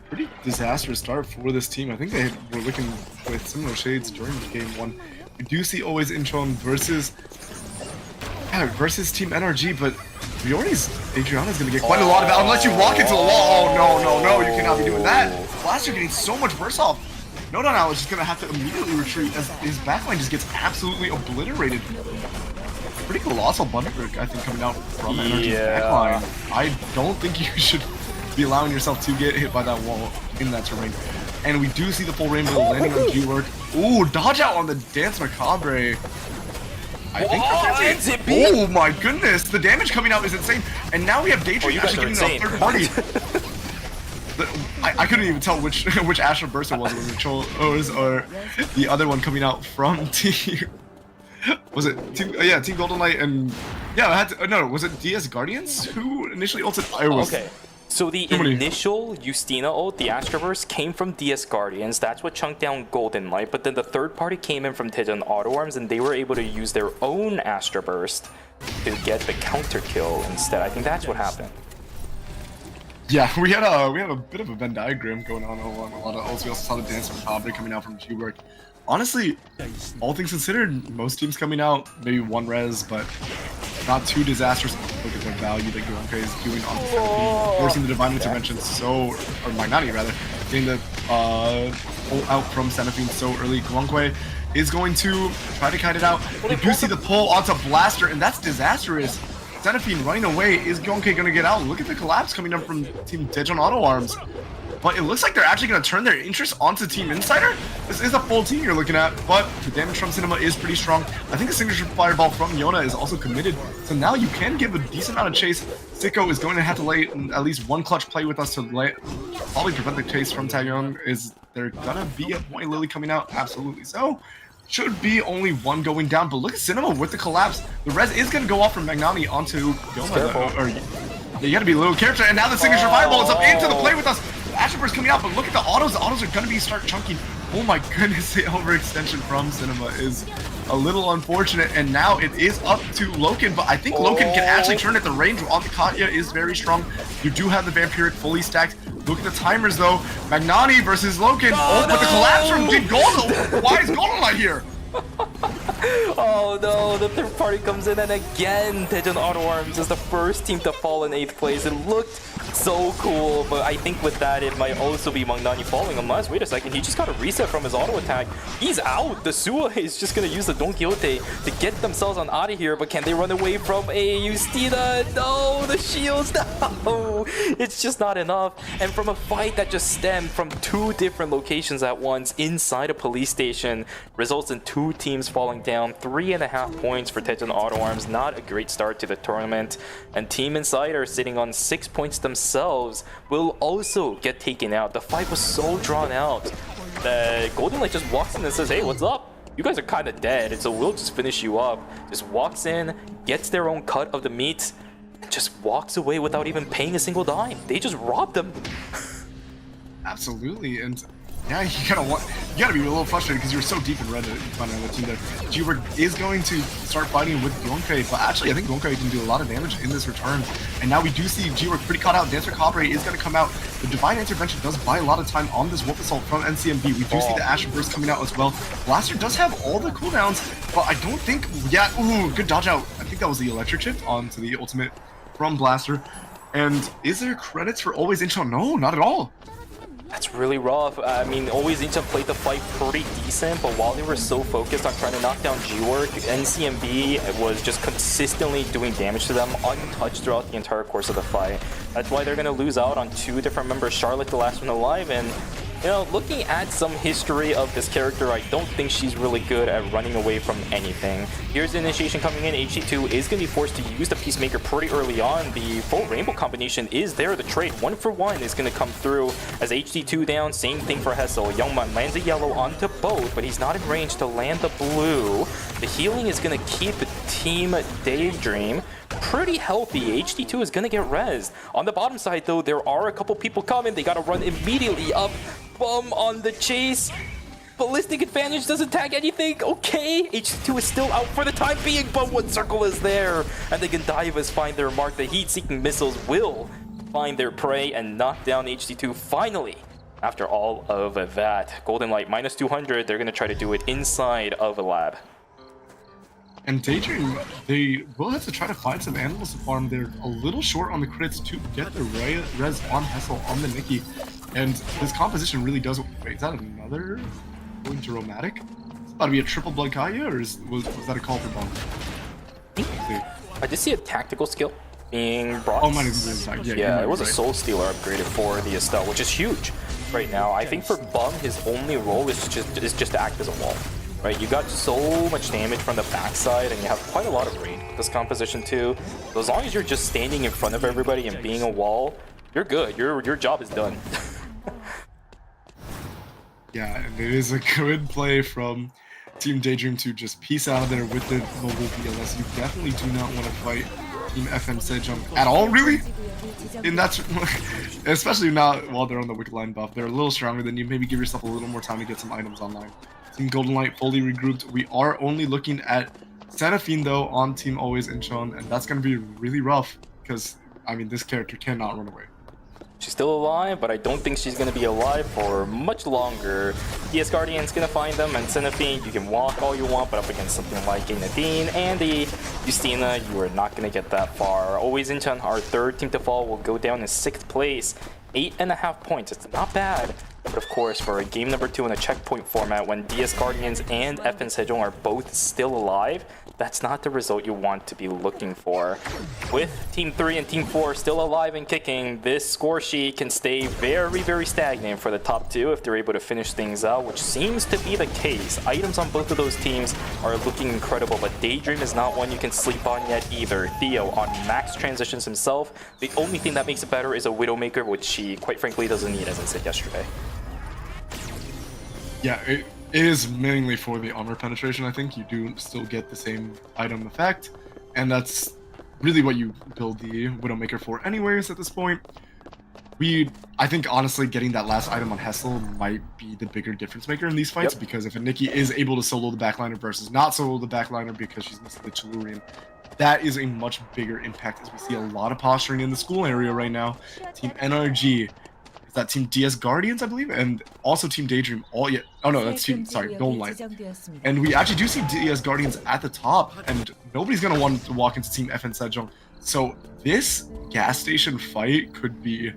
pretty disastrous start for this team. I think they were looking with similar shades during game 1. We do see Always Incheon versus Team NRG, but Riori's Adriana's gonna get quite a lot of it unless you walk into the wall. Oh no, you cannot be doing that. Blaster getting so much burst off. Now is just gonna have to immediately retreat as his backline just gets absolutely obliterated. pretty colossal Bunderberg, I think, coming out from Energy's backline. I don't think you should be allowing yourself to get hit by that wall in that terrain. And we do see the full rainbow landing on G-Work. Ooh, dodge out on the Dance Macabre. I think that's it. Oh my goodness, the damage coming out is insane. And now we have Daydream actually getting a third party. I couldn't even tell which Astral Burst it was or the other one coming out from Team. Was it Team? Yeah, Team Golden Light and yeah, was it DS Guardians who initially ulted? Okay. So the initial Justina ult, the Astroverse, came from DS Guardians. That's what chunked down Golden Light. But then the third party came in from Titan Auto Arms, and they were able to use their own Astroburst to get the counter kill instead. I think that's what happened. Yeah, we had a bit of a Venn diagram going on a lot of ults. We also saw the Dance Macabre coming out from G-Work. Honestly, all things considered, most teams coming out maybe one res, but not too disastrous. Look at the value that Guanke is doing on the forcing the Divine Intervention or Magnani rather, getting the ult out from Xenophine so early. Guanke is going to try to kite it out. We do see the pull onto Blaster, and that's disastrous. Xenophine running away. Is Guanke going to get out? Look at the collapse coming up from Team Daejeon Auto Arms. But it looks like they're actually going to turn their interest onto Team Insider. This is a full team you're looking at, but the damage from Cinema is pretty strong. I think the signature fireball from Yona is also committed, so now you can give a decent amount of chase. Sicko is going to have to lay at least one clutch play with us to probably prevent the chase from Taeyong. Is there going to be a point Lily coming out? Absolutely so. Should be only one going down, but look at Cinema with the collapse. The res is going to go off from Magnani onto Yona. You got to be a little careful, and now the signature fireball is up into the play with us. Astroburst coming out, but look at the autos. The autos are going to be start chunking. Oh my goodness, the overextension from Cinema is a little unfortunate, and now it is up to Loken, but I think Loken can actually turn it. The range on the Katya is very strong. You do have the Vampiric fully stacked. Look at the timers though. Magnani versus Loken. But the collapse from Golden. Why is Golden Light here? Oh no, the third party comes in, and again Daejeon Auto Arms is the first team to fall in 8th place. It looked so cool, but I think with that it might also be Magnani falling, unless, wait a second, he just got a reset from his auto attack. He's out. The Sua is just gonna use the Don Quixote to get themselves on out of here, but can they run away from a Justina? No, the shields, no! It's just not enough. And from a fight that just stemmed from 2 different locations at once inside a police station, results in 2 teams falling down. 3.5 points for Daejeon Auto Arms. Not a great start to the tournament. And Team Insider, sitting on 6 points themselves, will also get taken out. The fight was so drawn out that Golden Light just walks in and says, hey, what's up? You guys are kind of dead, so we'll just finish you up. Just walks in, gets their own cut of the meat, just walks away without even paying a single dime. They just robbed them. Absolutely, and yeah, you gotta be a little frustrated because you're so deep in red that you find another team there. G-Work is going to start fighting with Guanke, but actually I think Guanke can do a lot of damage in this return. And now we do see G-Work pretty caught out. Dance Macabre is going to come out. The Divine Intervention does buy a lot of time on this Wolf Assault from NCMB. We do see the Astral Burst coming out as well. Blaster does have all the cooldowns, but I don't think, ooh, good dodge out. I think that was the electric chip onto the ultimate from Blaster. And is there credits for Always Incho? No, not at all. That's really rough. I mean, Always Incha played the fight pretty decent, but while they were so focused on trying to knock down G-Work, NCMB was just consistently doing damage to them, untouched throughout the entire course of the fight. That's why they're going to lose out on 2 different members, Charlotte, the last one alive, and you know, looking at some history of this character, I don't think she's really good at running away from anything. Here's the initiation coming in. HT2 is going to be forced to use the Peacemaker pretty early on. The full Rainbow combination is there. The trade 1-for-1 is going to come through as HT2 down. Same thing for Hessel. Youngman lands a yellow onto both, but he's not in range to land the blue. The healing is going to keep Team Daydream pretty healthy. HT2 is going to get rezzed. On the bottom side, though, there are a couple people coming. They got to run immediately up. Bum on the chase. Ballistic Advantage doesn't tag anything. Okay, HT2 is still out for the time being, but one circle is there. And the Gandayavas find their mark. The heat-seeking missiles will find their prey and knock down HT2 finally. After all of that, Golden Light minus 200. They're going to try to do it inside of a lab. And Daydream, they will have to try to find some animals to farm. They're a little short on the crits to get the res on Hessel on the Nikki. And this composition really does... Wait, is that another going to Romantic? It's about to be a triple blood Kaya, or was that a call for bomb? I did see a tactical skill being brought. Oh, my yeah, it was a Soul Stealer upgraded for the Estelle, which is huge right now. I think for Bum, his only role is just to act as a wall. Right, you got so much damage from the backside, and you have quite a lot of range with this composition too. So as long as you're just standing in front of everybody and being a wall, you're good. Your job is done. Yeah, and it is a good play from Team Daydream to just piece out of there with the mobile VLS. You definitely do not want to fight Team7ㅣGrandfinals at all, really? And that's especially not while they're on the Wicked Line buff. They're a little stronger than you. Maybe give yourself a little more time to get some items online. Team Golden Light fully regrouped. We are only looking at Seraphine though on Team Always Incheon, and that's going to be really rough because, I mean, this character cannot run away. She's still alive, but I don't think she's going to be alive for much longer. DS Guardian's going to find them, and Seraphine, you can walk all you want, but up against something like a Nadine and the Justina, you are not going to get that far. Always Incheon, our third team to fall, will go down in 6th place. 8.5 points. It's not bad. But of course, for a game number 2 in a checkpoint format, when DS Guardians and 7ㅣGrandfinals are both still alive, that's not the result you want to be looking for. With Team 3 and Team 4 still alive and kicking, this score sheet can stay very, very stagnant for the top 2 if they're able to finish things out, which seems to be the case. Items on both of those teams are looking incredible, but Daydream is not one you can sleep on yet either. Theo on max transitions himself. The only thing that makes it better is a Widowmaker, which she quite frankly doesn't need, as I said yesterday. Yeah, it is mainly for the armor penetration. I think you do still get the same item effect, and that's really what you build the Widowmaker for anyways at this point. I think honestly getting that last item on Hessel might be the bigger difference maker in these fights, because if a Nikki is able to solo the backliner versus not solo the backliner because she's missing the Tellurian, that is a much bigger impact, as we see a lot of posturing in the school area right now. Team NRG, is that Team DS Guardians, I believe, and also Team Daydream. That's Team, Golden Light. And we actually do see DS Guardians at the top, and nobody's going to want to walk into Team 7ㅣGrandfinals. So this gas station fight could be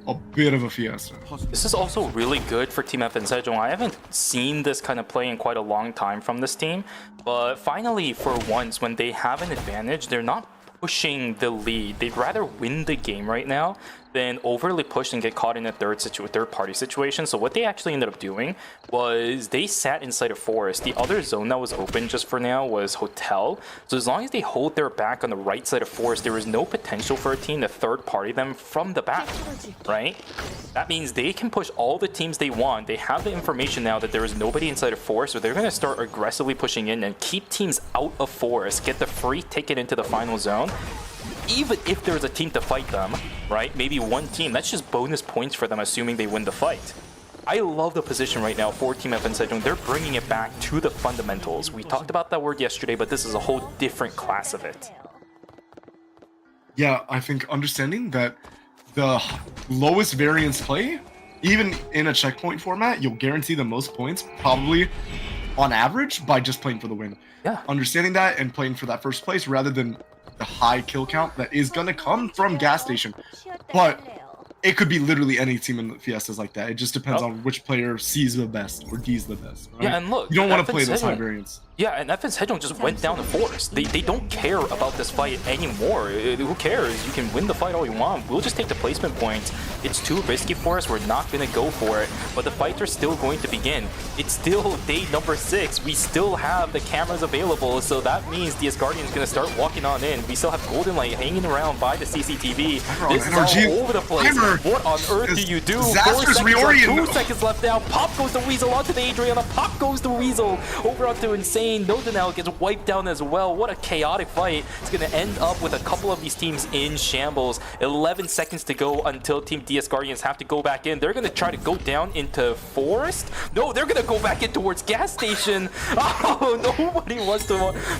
a bit of a fiesta. This is also really good for Team 7ㅣGrandfinals. I haven't seen this kind of play in quite a long time from this team, but finally, for once, when they have an advantage, they're not pushing the lead. They'd rather win the game right now than overly push and get caught in a third-party situation. So what they actually ended up doing was they sat inside a forest. The other zone that was open just for now was hotel. So as long as they hold their back on the right side of forest, there is no potential for a team to third-party them from the back, right? That means they can push all the teams they want. They have the information now that there is nobody inside of forest, so they're going to start aggressively pushing in and keep teams out of forest, get the free ticket into the final zone. Even if there's a team to fight them, right? Maybe one team, that's just bonus points for them, assuming they win the fight. I love the position right now for Team 7ㅣGrandfinals. They're bringing it back to the fundamentals. We talked about that word yesterday, but this is a whole different class of it. Yeah, I think understanding that the lowest variance play, even in a checkpoint format, you'll guarantee the most points, probably on average, by just playing for the win. Yeah. Understanding that and playing for that first place rather than the high kill count that is going to come from gas station. But it could be literally any team in the fiestas like that. It just depends on which player sees the best or D's the best. Right? Yeah, and look, you don't want to play those high variants. Yeah, and 7ㅣGrandfinals just went down the forest. They don't care about this fight anymore. Who cares? You can win the fight all you want. We'll just take the placement points. It's too risky for us. We're not going to go for it. But the fights are still going to begin. It's still day number 6. We still have the cameras available, so that means DS Guardian's going to start walking on in. We still have Golden Light hanging around by the CCTV. This is all over the place. What on earth do you do? 4 seconds left, 2 seconds left now. Pop goes the Weasel onto the Adriana. Pop goes the Weasel over onto Insane. Nodenel gets wiped down as well. What a chaotic fight. It's going to end up with a couple of these teams in shambles. 11 seconds to go until Team DS Guardians have to go back in. They're going to try to go down into Forest. No, they're going to go back in towards Gas Station. Oh,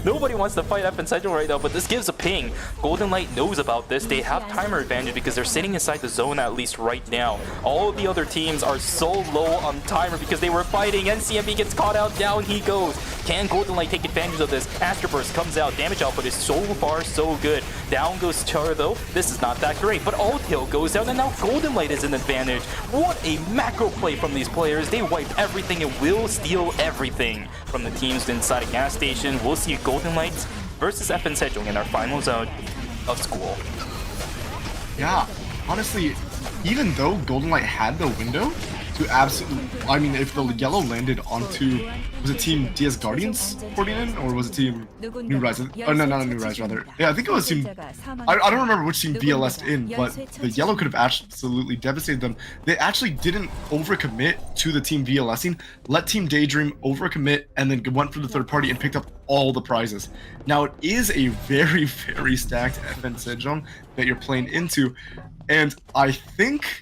nobody wants to fight 7ㅣGrandfinals right now, but this gives a ping. Golden Light knows about this. They have timer advantage because they're sitting inside the zone at least right now. All of the other teams are so low on timer because they were fighting. NCMB gets caught out. Down he goes. Can Golden Light take advantage of this? Astroburst comes out. Damage output is so far so good. Down goes Char though. This is not that great, but Altail goes down and now Golden Light is an advantage. What a macro play from these players. They wipe everything and will steal everything from the teams inside a gas station. We'll see Golden Light versus FN Sejong in our final zone of school. Yeah, honestly, even though Golden Light had the window to absolutely, I mean, if the yellow landed onto, was it Team DS Guardians porting in, or was it Team New Rise? Oh, no, not New Rise, rather. Yeah, I think it was Team, I don't remember which team VLS'd in, but the yellow could have absolutely devastated them. They actually didn't overcommit to the team VLSing, let Team Daydream overcommit, and then went for the third party and picked up all the prizes. Now, it is a very, very stacked FN Sejong that you're playing into, and I think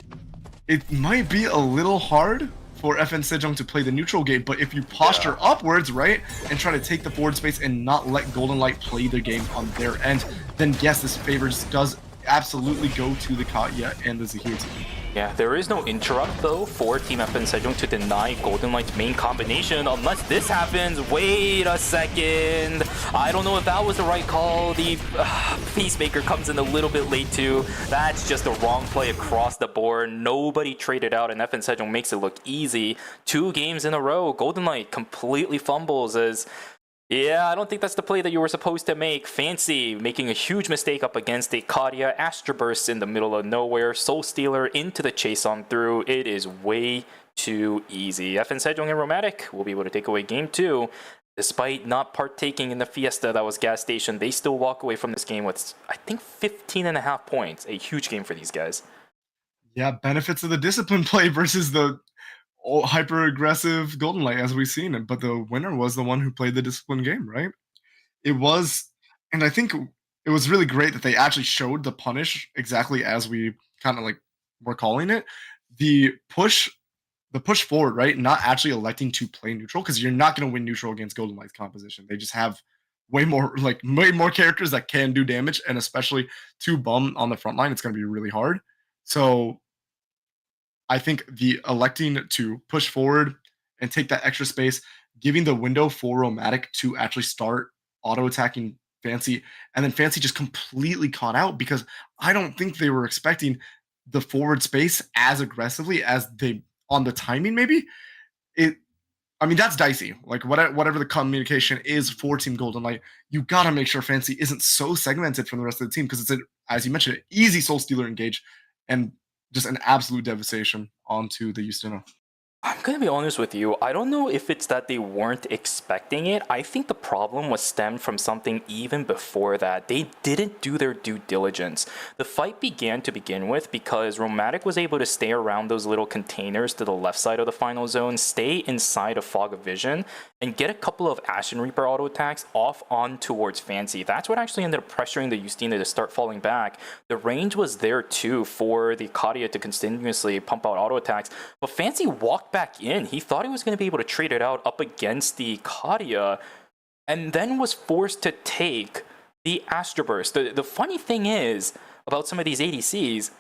it might be a little hard for FN Sejong to play the neutral game, but if you posture upwards, right, and try to take the forward space and not let Golden Light play their game on their end, then yes, this favors does absolutely go to the Katya and the Zahir team. Yeah, there is no interrupt though for Team FN Sejong to deny Golden Light's main combination unless this happens. Wait a second. I don't know if that was the right call. The Peacemaker comes in a little bit late too. That's just a wrong play across the board. Nobody traded out and FN Sejong makes it look easy. 2 games in a row. Golden Light completely fumbles as... Yeah, I don't think that's the play that you were supposed to make. Fancy making a huge mistake up against a Katya. Astra Burst in the middle of nowhere. Soul Stealer into the chase on through. It is way too easy. FN Sejong and Romantic will be able to take away game 2. Despite not partaking in the fiesta that was gas station, they still walk away from this game with, I think, 15.5 points. A huge game for these guys. Yeah, benefits of the discipline play versus the hyper aggressive Golden Light as we've seen it, but the winner was the one who played the discipline game, right? It was, and I think it was really great that they actually showed the punish exactly as we kind of like were calling it. The push forward, right? Not actually electing to play neutral because you're not going to win neutral against Golden Light's composition. They just have way more characters that can do damage, and especially 2 Bum on the front line, it's going to be really hard. So I think the electing to push forward and take that extra space, giving the window for Romantic to actually start auto-attacking Fancy, and then Fancy just completely caught out because I don't think they were expecting the forward space as aggressively as they on the timing maybe. I mean, that's dicey. Like whatever the communication is for Team Golden Light, you gotta make sure Fancy isn't so segmented from the rest of the team because it's as you mentioned, an easy Soul Stealer engage and just an absolute devastation onto the Justina. I'm gonna be honest with you, I don't know if it's that they weren't expecting it. I think the problem was stemmed from something even before that. They didn't do their due diligence. The fight began to begin with because Romantic was able to stay around those little containers to the left side of the final zone, stay inside of Fog of Vision, and get a couple of Ashen Reaper auto attacks off on towards Fancy. That's what actually ended up pressuring the Justina to start falling back. The range was there too for the Katya to continuously pump out auto attacks, but Fancy walked back in. He thought he was going to be able to trade it out up against the Katya, and then was forced to take the Astra Burst. The funny thing is about some of these ADCs,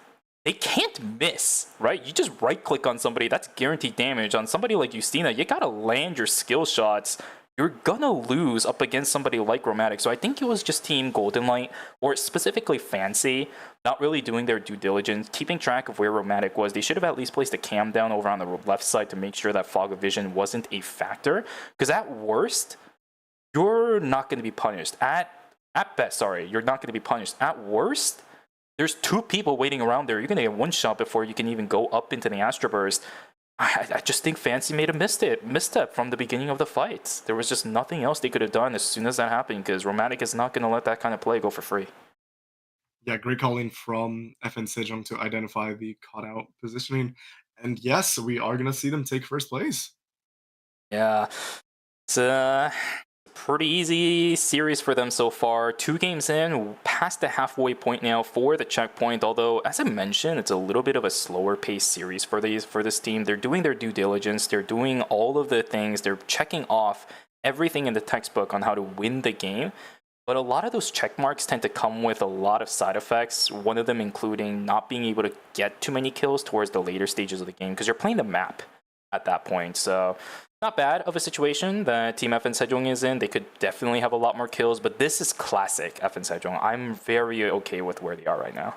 they can't miss, right? You just right-click on somebody, that's guaranteed damage. On somebody like Justina, you gotta land your skill shots. You're gonna lose up against somebody like Romantic. So I think it was just Team Golden Light, or specifically Fancy, not really doing their due diligence, keeping track of where Romantic was. They should have at least placed a cam down over on the left side to make sure that Fog of Vision wasn't a factor. Because at worst, you're not going to be punished. At best, sorry, you're not going to be punished. At worst, there's 2 people waiting around there. You're going to get one shot before you can even go up into the Astra Burst. I just think Fancy made a misstep from the beginning of the fight. There was just nothing else they could have done as soon as that happened because Romantic is not going to let that kind of play go for free. Yeah, great calling from FN Sejong to identify the caught out positioning. And yes, we are going to see them take first place. Yeah, it's pretty easy series for them so far. 2 games in, past the halfway point now for the checkpoint. Although, as I mentioned, it's a little bit of a slower paced series for this team. They're doing their due diligence. They're doing all of the things. They're checking off everything in the textbook on how to win the game. But a lot of those check marks tend to come with a lot of side effects. One of them including not being able to get too many kills towards the later stages of the game because you're playing the map at that point. So not bad of a situation that Team FN Sejong is in. They could definitely have a lot more kills, but this is classic FN Sejong. I'm very okay with where they are right now.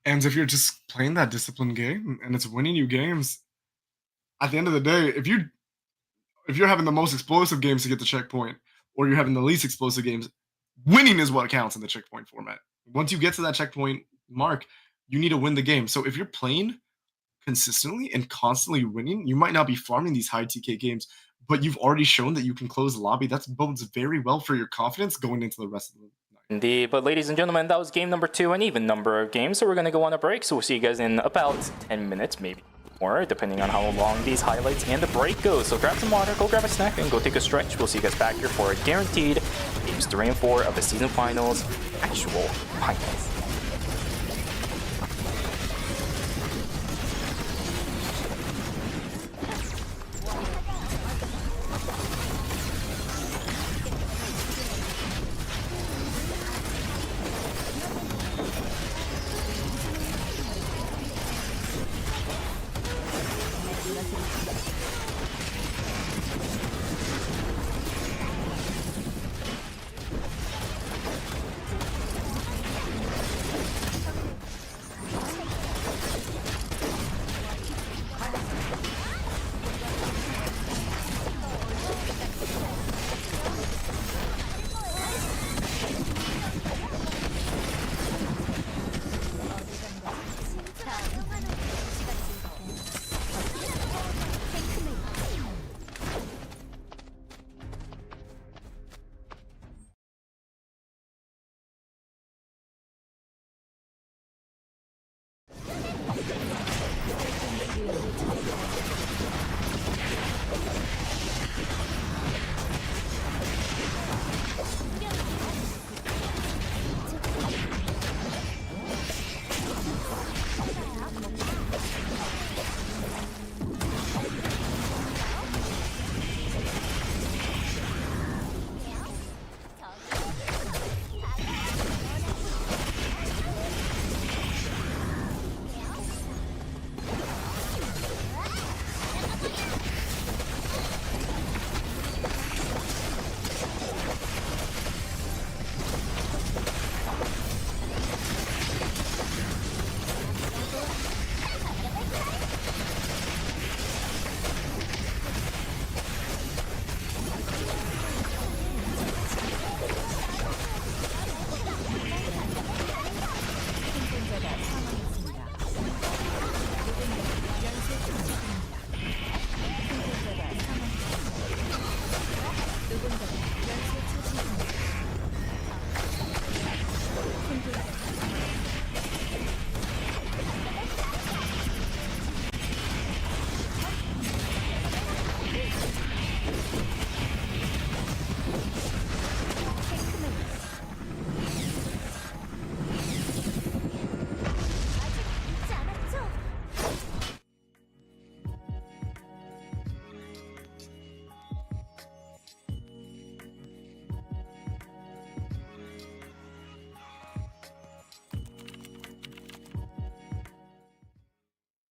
And if you're just playing that discipline game and it's winning you games, at the end of the day, if you're having the most explosive games to get the checkpoint, or you're having the least explosive games, winning is what counts in the checkpoint format. Once you get to that checkpoint mark, you need to win the game. So if you're playing consistently and constantly winning, you might not be farming these high TK games, but you've already shown that you can close the lobby. That bodes very well for your confidence going into the rest of the night. Indeed, but ladies and gentlemen, that was game number 2, an even number of games, so we're going to go on a break, so we'll see you guys in about 10 minutes, maybe more, depending on how long these highlights and the break goes. So grab some water, go grab a snack, and go take a stretch. We'll see you guys back here for a guaranteed games 3 and 4 of the season finals, actual finals.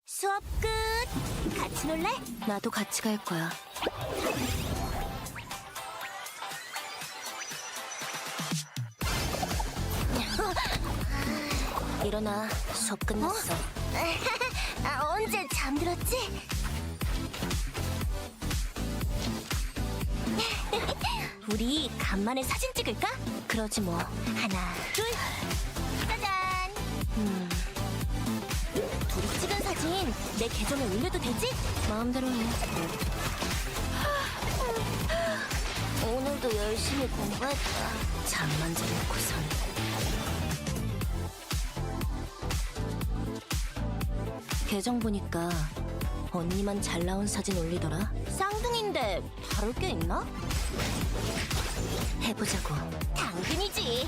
수업 끝. 같이 놀래? 나도 같이 갈 거야. 일어나. 수업 끝났어. 언제 잠들었지? 우리 간만에 사진 찍을까? 그러지 뭐. 하나, 둘. 짜잔. 둘이 찍은 사진 내 계정에 올려도 되지? 마음대로 해. 오늘도 열심히 공부했다. 잠만 좀 놓고선. 계정 보니까 언니만 잘 나온 사진 올리더라. 쌍둥이인데 다를 게 있나? 해보자고. 당근이지.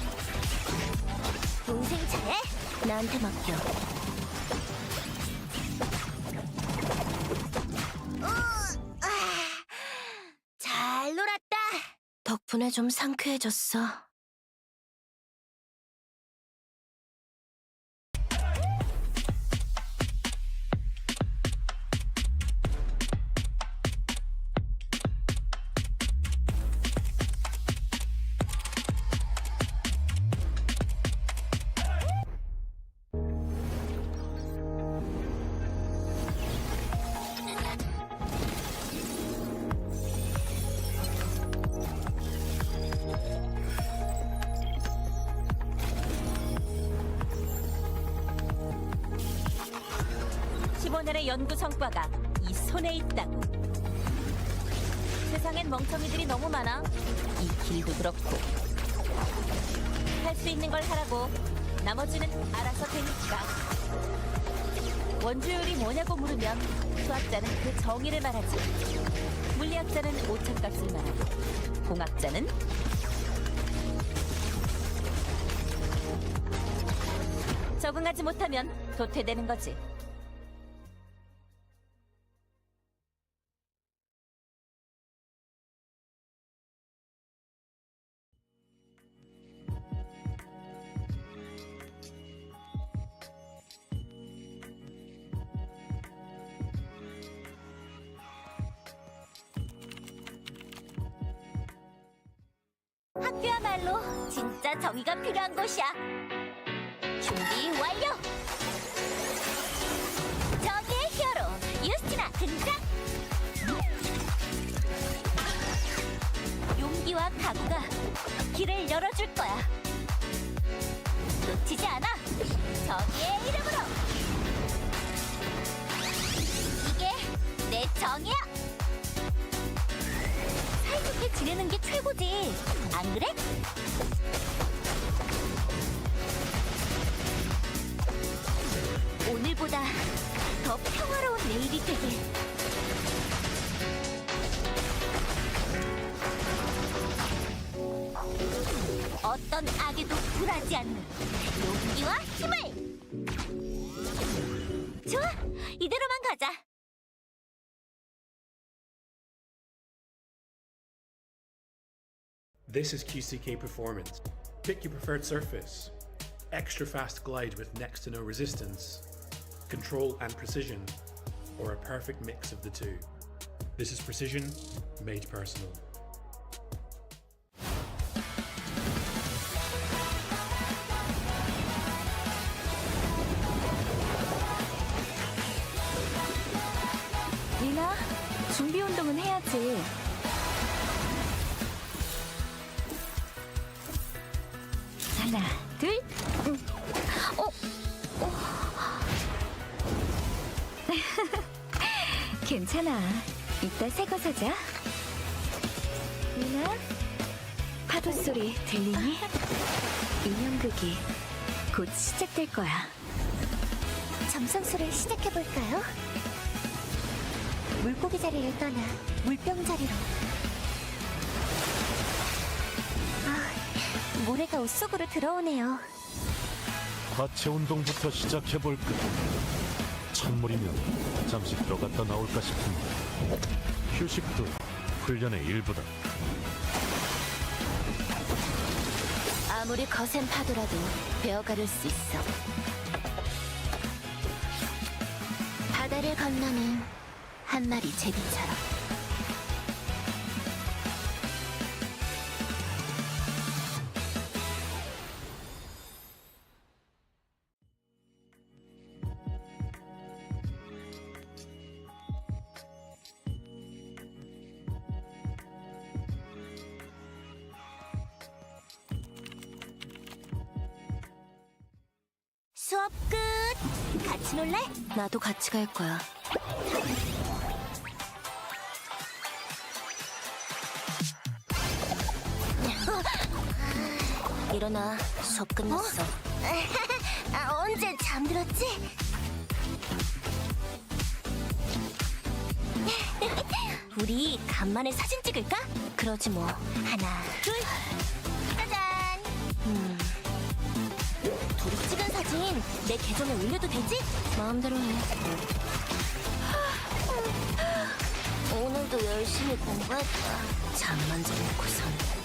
동생 잘해? 나한테 맡겨. 잘 놀았다. 덕분에 좀 상쾌해졌어. 15년의 연구 성과가 이 손에 있다고. 세상엔 멍청이들이 너무 많아. 이 길도 그렇고. 할 수 있는 걸 하라고. 나머지는 알아서 되니까. 원주율이 뭐냐고 물으면 수학자는 그 정의를 말하지. 물리학자는 오차값을 말하고. 공학자는 적응하지 못하면 도태되는 거지. 학교야말로 진짜 정의가 필요한 곳이야. 준비 완료! 정의의 히어로 유스티나 등장! 용기와 각오가 길을 열어줄 거야. 놓치지 않아! 정의의 이름으로! 이게 내 정의야! 사이좋게 지내는 게 최고지, 안 그래? 오늘보다 더 평화로운 내일이 되길. 어떤 악에도 굴하지 않는 용기와 힘을! 좋아! 이대로만 가자. This is QCK Performance. Pick your preferred surface. Extra fast glide with next to no resistance, control and precision, or a perfect mix of the two. This is precision made personal. 리나, 준비 운동은 해야지. 하나, 둘, 괜찮아. 이따 새 거 사자. 미나, 파도 소리 들리니? 인형극이 곧 시작될 거야. 점성술을 시작해볼까요? 물고기 자리를 떠나 물병 자리로. 모래가 옷 속으로 들어오네요. 하체 운동부터 시작해볼까? 찬물이면 잠시 들어갔다 나올까 싶은데 휴식도 훈련의 일부다. 아무리 거센 파도라도 베어가를 수 있어. 바다를 건너는 한 마리 제비처럼. 수업 끝! 같이 놀래? 나도 같이 갈 거야. 일어나, 수업 끝났어. 언제 잠들었지? 우리 간만에 사진 찍을까? 그러지 뭐. 하나, 둘, 짜잔! 둘이 찍은 사진 내 계정에 올려도 되지? 마음대로 해. 오늘도 열심히 공부했다. 잠만 좀 놓고선.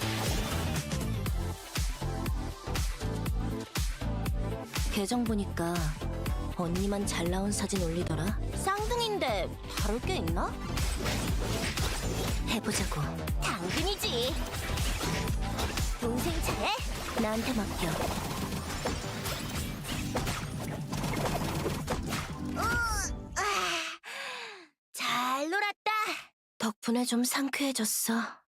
계정 보니까 언니만 잘 나온 사진 올리더라. 쌍둥이인데 다를 게 있나? 해보자고. 당근이지. 동생 차례? 나한테 맡겨. 잘 놀았다. 덕분에 좀 상쾌해졌어.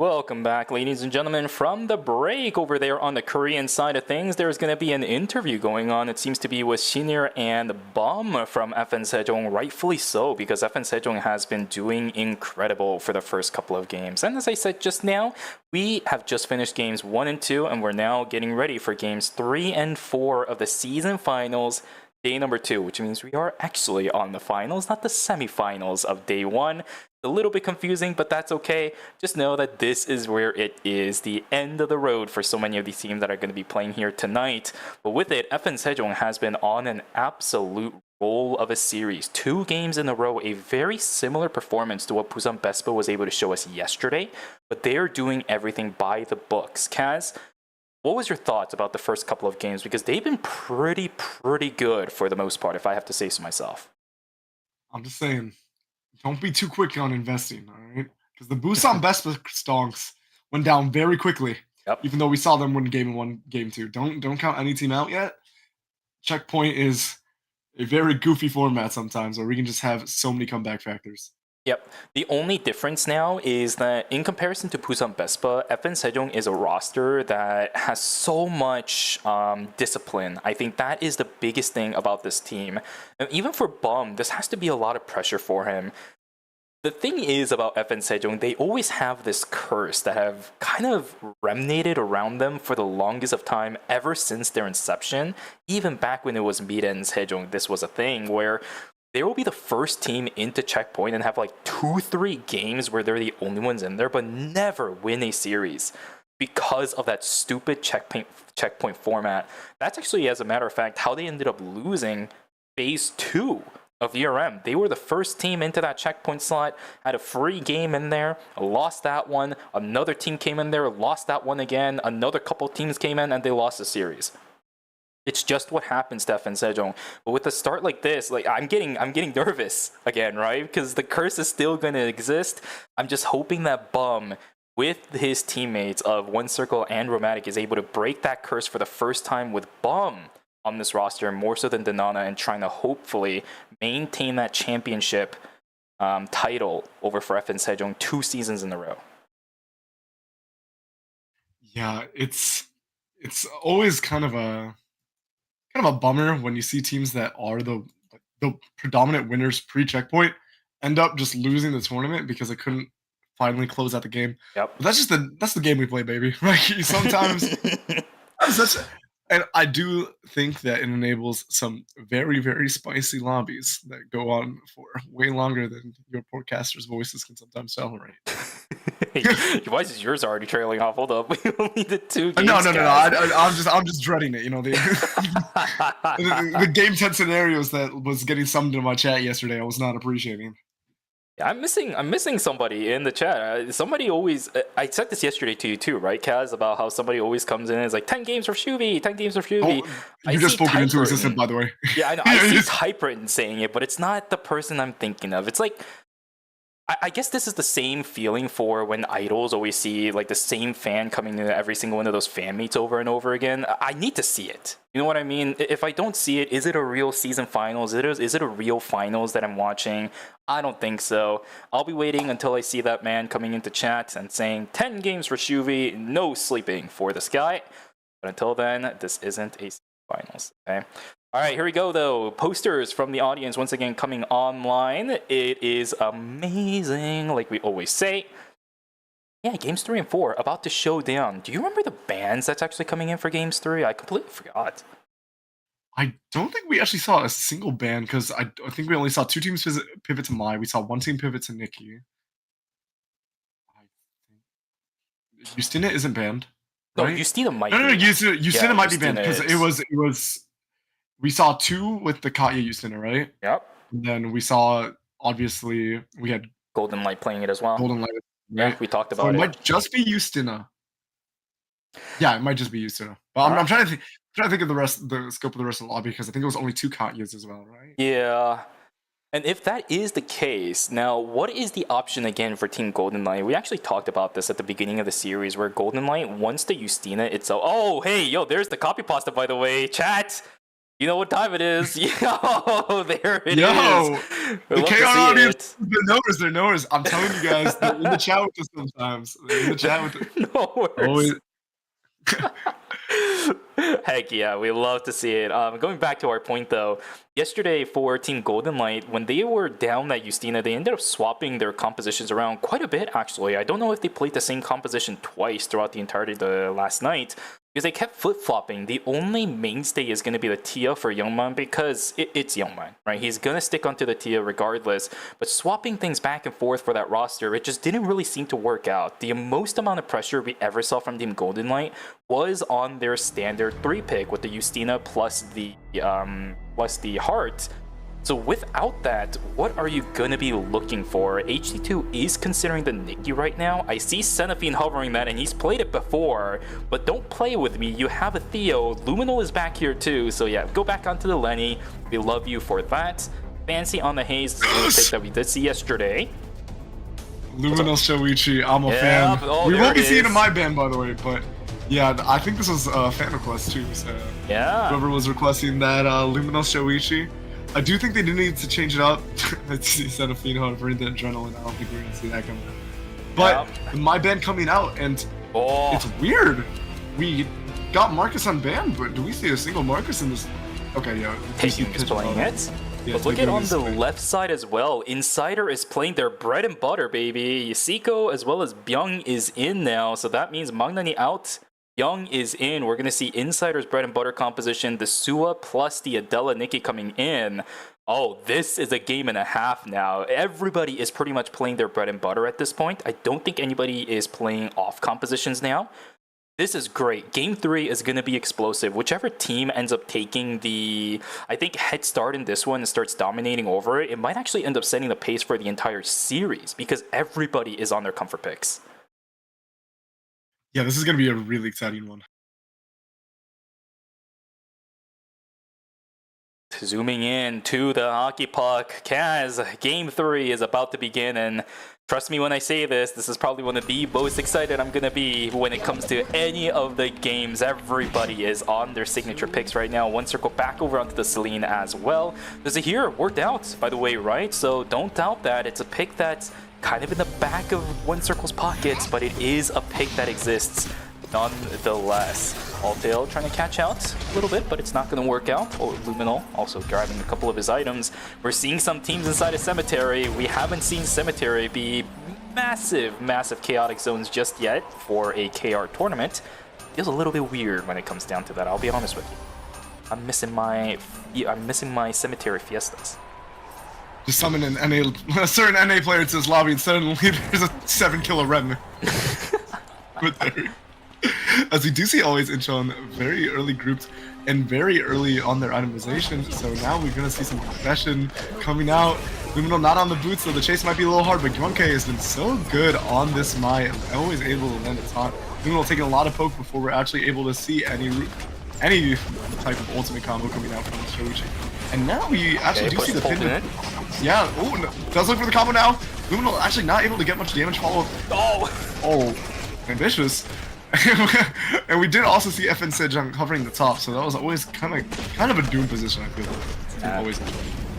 Welcome back, ladies and gentlemen. From the break over there on the Korean side of things, there's going to be an interview going on. It seems to be with Shinir and Bum from FN Sejong, rightfully so, because FN Sejong has been doing incredible for the first couple of games. And as I said just now, we have just finished games 1 and 2, and we're now getting ready for games 3 and 4 of the season finals. Day number 2, which means we are actually on the finals, not the semifinals of day 1. A little bit confusing, but that's okay. Just know that this is where it is the end of the road for so many of these teams that are going to be playing here tonight. But with it, FN Sejong has been on an absolute roll of a series. 2 games in a row, a very similar performance to what Busan Bespo was able to show us yesterday, but they are doing everything by the books. Kaz, what was your thoughts about the first couple of games? Because they've been pretty good for the most part, if I have to say so myself. I'm just saying, don't be too quick on investing, all right? Because the Busan Bespa stonks went down very quickly. Yep. Even though we saw them win game 1, game 2. Don't count any team out yet. Checkpoint is a very goofy format sometimes, where we can just have so many comeback factors. Yep. The only difference now is that in comparison to Busan Bespa, FN Sejong is a roster that has so much discipline. I think that is the biggest thing about this team. And even for Bum, this has to be a lot of pressure for him. The thing is about FN Sejong, they always have this curse that have kind of remnated around them for the longest of time ever since their inception. Even back when it was Mira and Sejong, this was a thing where they will be the first team into Checkpoint and have like 2-3 games where they're the only ones in there, but never win a series because of that stupid checkpoint format. That's actually, as a matter of fact, how they ended up losing phase 2 of ERM. They were the first team into that checkpoint slot, had a free game in there, lost that one. Another team came in there, lost that one again. Another couple teams came in and they lost the series. It's just what happens to FN Sejong. But with a start like this, like I'm getting nervous again, right? Because the curse is still going to exist. I'm just hoping that Bum, with his teammates of One Circle and Romantic, is able to break that curse for the first time with Bum on this roster, more so than Danana, and trying to hopefully maintain that championship title over for FN Sejong 2 seasons in a row. Yeah, it's always kind of a bummer when you see teams that are the predominant winners pre-checkpoint end up just losing the tournament because they couldn't finally close out the game. Yep. But that's the game we play, baby. Right? Sometimes and I do think that it enables some very, very spicy lobbies that go on for way longer than your podcasters' voices can sometimes tolerate. Why is yours already trailing off? Hold up, we only did 2 games. No. I'm just dreading it. You know, the game 10 scenarios that was getting summed in my chat yesterday, I was not appreciating. Yeah, I'm missing somebody in the chat. Somebody always, I said this yesterday to you too, right, Kaz, about how somebody always comes in and is like, 10 games for Shuvi, 10 games for Shuvi. Oh, you just spoken into existence, by the way. Yeah, I know. I see Typewritten saying it, but it's not the person I'm thinking of. It's like, I guess this is the same feeling for when idols always see like the same fan coming to every single one of those fan meets over and over again. I need to see it. You know what I mean? If I don't see it, is it a real season finals? Is it a real finals that I'm watching? I don't think so. I'll be waiting until I see that man coming into chat and saying 10 games for Shuvi, no sleeping for this guy. But until then, this isn't a season finals. Okay. All right, here we go, though. Posters from the audience once again coming online. It is amazing, like we always say. Yeah, games 3 and 4 about to show down. Do you remember the bands that's actually coming in for games 3? I completely forgot. I don't think we actually saw a single ban because I think we only saw 2 teams pivot to Mai. We saw 1 team pivot to Nikki. Justina isn't banned. Right? No, Justina might. No, Justina might be banned because is. it was. We saw 2 with the Katya Justina, right? Yep. And then we saw, obviously, we had Golden Light playing it as well. Golden Light, right? Yeah, we talked about so it. It might just be Justina. Yeah, it might just be Justina. But I'm trying to think of the scope of the rest of the lobby because I think it was only 2 Katyas as well, right? Yeah. And if that is the case, now what is the option again for Team Golden Light? We actually talked about this at the beginning of the series where Golden Light wants the Justina itself. Oh, hey, yo, there's the copy pasta, by the way. Chat! You know what time it is? Yo, there it is. Yo, We the love to KR see audience, it. they're knowers. I'm telling you guys, they're in the chat with us sometimes. They're in the chat with us. No Always. Heck yeah, we love to see it. Going back to our point though, yesterday for Team Golden Light, when they were down at Justina, they ended up swapping their compositions around quite a bit actually. I don't know if they played the same composition twice throughout the entirety of the last night, because they kept flip-flopping. The only mainstay is going to be the Tia for Youngman because it's Youngman, right? He's going to stick onto the Tia regardless, but swapping things back and forth for that roster, it just didn't really seem to work out. The most amount of pressure we ever saw from Team Golden Light was on their standard 3-pick with the Justina plus the Heart. So without that, what are you going to be looking for? HT2 is considering the Nikki right now. I see 7ㅅ hovering that, and he's played it before, but don't play with me. You have a Theo. Luminal is back here too, so yeah, go back onto the Lenny. We love you for that. Fancy on the Haze is the pick that we did see yesterday. Luminal Shoichi, I'm a Yeah, fan. oh, We there won't be it seeing it is. in my band, by the way, but yeah, I think this was a fan request too. So Yeah. whoever was requesting that Luminal Shoichi, I do think they did need to change it up. Instead of Phenol for the Adrenaline, I don't think we're gonna see that coming out. But my band coming out, and Oh, it's weird. We got Marcus on band, but do we see a single Marcus in this? Okay, yeah. Taking is playing it. Yeah, But look they're at on doing the this left side as well. Insider is playing their bread and butter, baby. Yasuko as well as Byung is in now. So that means Magnani out. Young is in. We're going to see Insider's bread and butter composition. The Sua plus the Adela Nikki coming in. Oh, this is a game and a half now. Everybody is pretty much playing their bread and butter at this point. I don't think anybody is playing off compositions now. This is great. Game 3 is going to be explosive. Whichever team ends up taking the, I think, head start in this one and starts dominating over it, it might actually end up setting the pace for the entire series because everybody is on their comfort picks. Yeah, this is gonna be a really exciting one. Zooming in to the hockey puck, Kaz, Game 3 is about to begin, and trust me when I say this, this is probably one of the most excited I'm going to be when it comes to any of the games. Everybody is on their signature picks right now. One circle back over onto the Celine as well. There's a here worked out, by the way, right? So don't doubt that. It's a pick that's kind of in the back of One Circle's pockets, but it is a pick that exists nonetheless. Alltail trying to catch out a little bit, but it's not going to work out. Oh, Luminal also grabbing a couple of his items. We're seeing some teams inside a Cemetery. We haven't seen Cemetery be massive chaotic zones just yet for a KR tournament. Feels a little bit weird when it comes down to that, I'll be honest with you. I'm missing my Cemetery fiestas. Just summon an NA, a certain NA player to his lobby, and suddenly there's a 7-killer Ren. As we do see always Incheon very early grouped and very early on their itemization, so now we're gonna see some progression coming out. Luminal not on the boots, so the chase might be a little hard, but Gyeonke has been so good on this Mai, always able to land a taunt. Luminal taking a lot of poke before we're actually able to see any type of ultimate combo coming out from Shoichi. And now we actually do see the pin. Yeah, oh, no, does look for the combo now. Luminal actually not able to get much damage follow-up. Oh, ambitious. And we did also see FN Sejong covering the top, so that was always kind of a doom position, I feel like. Always.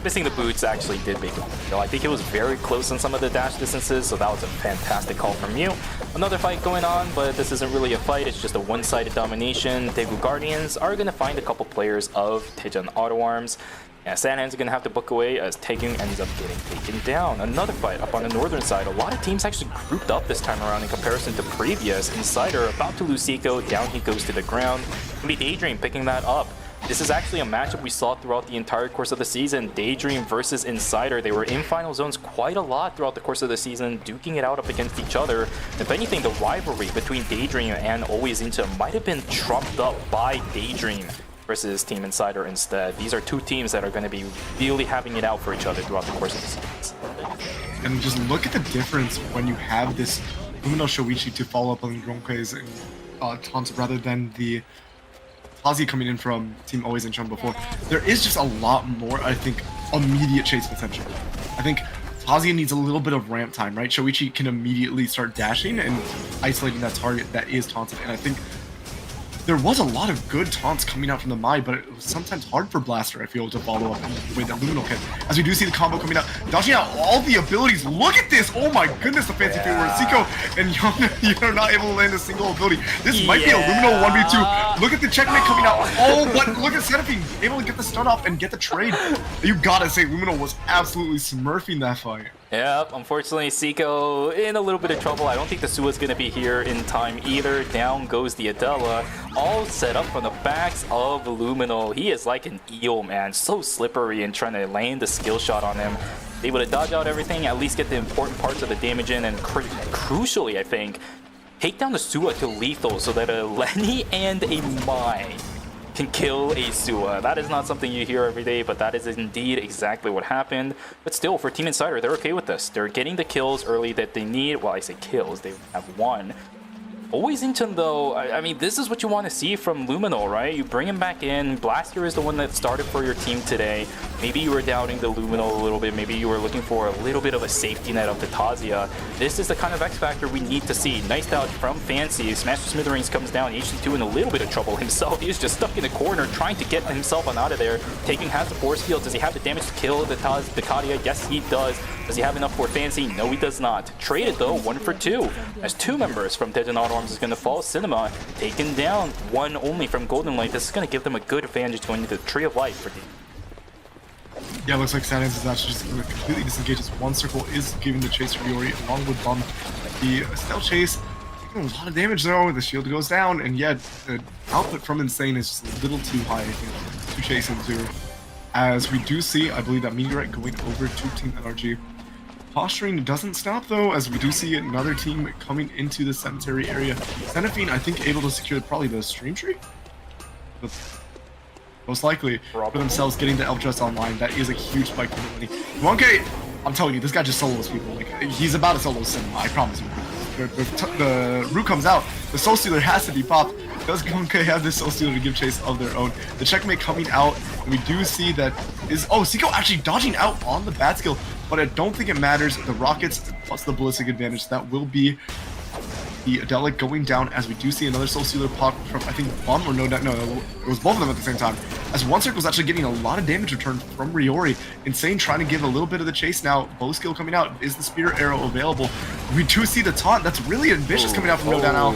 Missing the boots actually did make it. I think it was very close on some of the dash distances, so that was a fantastic call from you. Another fight going on, but this isn't really a fight, it's just a one-sided domination. Daegu Guardians are going to find a couple players of Taejeon Auto Arms. Yeah, Sanhan's going to have to book away as Taegung ends up getting taken down. Another fight up on the northern side. A lot of teams actually grouped up this time around in comparison to previous. Insider about to lose Seiko, down he goes to the ground. It'll be Daydream picking that up. This is actually a matchup we saw throughout the entire course of the season. Daydream versus Insider. They were in final zones quite a lot throughout the course of the season, duking it out up against each other. If anything, the rivalry between Daydream and Always Into might have been trumped up by Daydream versus Team Insider instead. These are two teams that are going to be really having it out for each other throughout the course of the season. And just look at the difference when you have this Luminal Shoichi to follow up on Gyeonke's taunts rather than the Tazi coming in from Team Always in Chun before. There is just a lot more, I think, immediate chase potential. I think Tazi needs a little bit of ramp time, right? Shoichi can immediately start dashing and isolating that target that is taunted, and I think there was a lot of good taunts coming out from the Mai, but it was sometimes hard for Blaster, I feel, to follow up in the way that Luminal can. As we do see the combo coming out, dodging out all the abilities. Look at this! Oh my goodness, the fancy feat where Seiko and Young are not able to land a single ability. This might be a Luminal 1v2. Look at the checkmate coming out. Oh, but look at 7ㅅ able to get the stun off and get the trade. You gotta say, Luminal was absolutely smurfing that fight. Yep, unfortunately, Seiko in a little bit of trouble. I don't think the Sua's going to be here in time either. Down goes the Adela, all set up from the backs of Luminal. He is like an eel, man. So slippery and trying to land the skill shot on him. Able to dodge out everything, at least get the important parts of the damage in, and crucially, I think, take down the Sua to lethal so that a Lenny and a Mai can kill a Sua. That is not something you hear every day, but that is indeed exactly what happened. But still, for Team Insider, they're okay with this. They're getting the kills early that they need. Well, I say kills, they have won. Always Incheon, though, I mean, this is what you want to see from Luminal, right? You bring him back in. Blaster is the one that started for your team today. Maybe you were doubting the Luminal a little bit. Maybe you were looking for a little bit of a safety net of the Tazia. This is the kind of X Factor we need to see. Nice dodge from Fancy. Smash to Smithereens comes down. HC2 in a little bit of trouble himself. He is just stuck in a corner trying to get himself on out of there. Taking has the force field. Does he have the damage to kill the Kadia? Yes, he does. Does he have enough for Fancy? No, he does not. Traded, though, 1 for 2. As 2 members from Dead and Auto Arms is going to fall. Cinema taken down. 1 only from Golden Light. This is going to give them a good advantage going into the Tree of Life for the... Yeah, it looks like Saiyans is actually just going to completely disengage as one circle is giving the chase to Ryori along with Bum. The stealth chase taking a lot of damage though. The shield goes down, and yet the output from Insane is just a little too high, I think, to chase into. As we do see, I believe that Meteorite going over to Team NRG. Posturing doesn't stop though, as we do see another team coming into the cemetery area. 7ㅅ, I think, able to secure probably the stream tree? Most likely for themselves getting the Elf Dress online. That is a huge spike for the money. 1K, I'm telling you, this guy just solos people. Like, he's about to solo Cinema, I promise you. The root comes out, the Soul Stealer has to be popped. Does 1K have this Soul Stealer to give chase of their own? The checkmate coming out, and we do see that is... Oh, Seiko actually dodging out on the bad skill, but I don't think it matters. The Rockets plus the Ballistic advantage, that will be the Adelic going down, as we do see another Soul Stealer pop from, I think, Bum or no, it was both of them at the same time. As One Circle is actually getting a lot of damage return from Ryori. Insane trying to give a little bit of the chase now. Bow skill coming out. Is the Spirit Arrow available? We do see the taunt. That's really ambitious coming out from No Down now.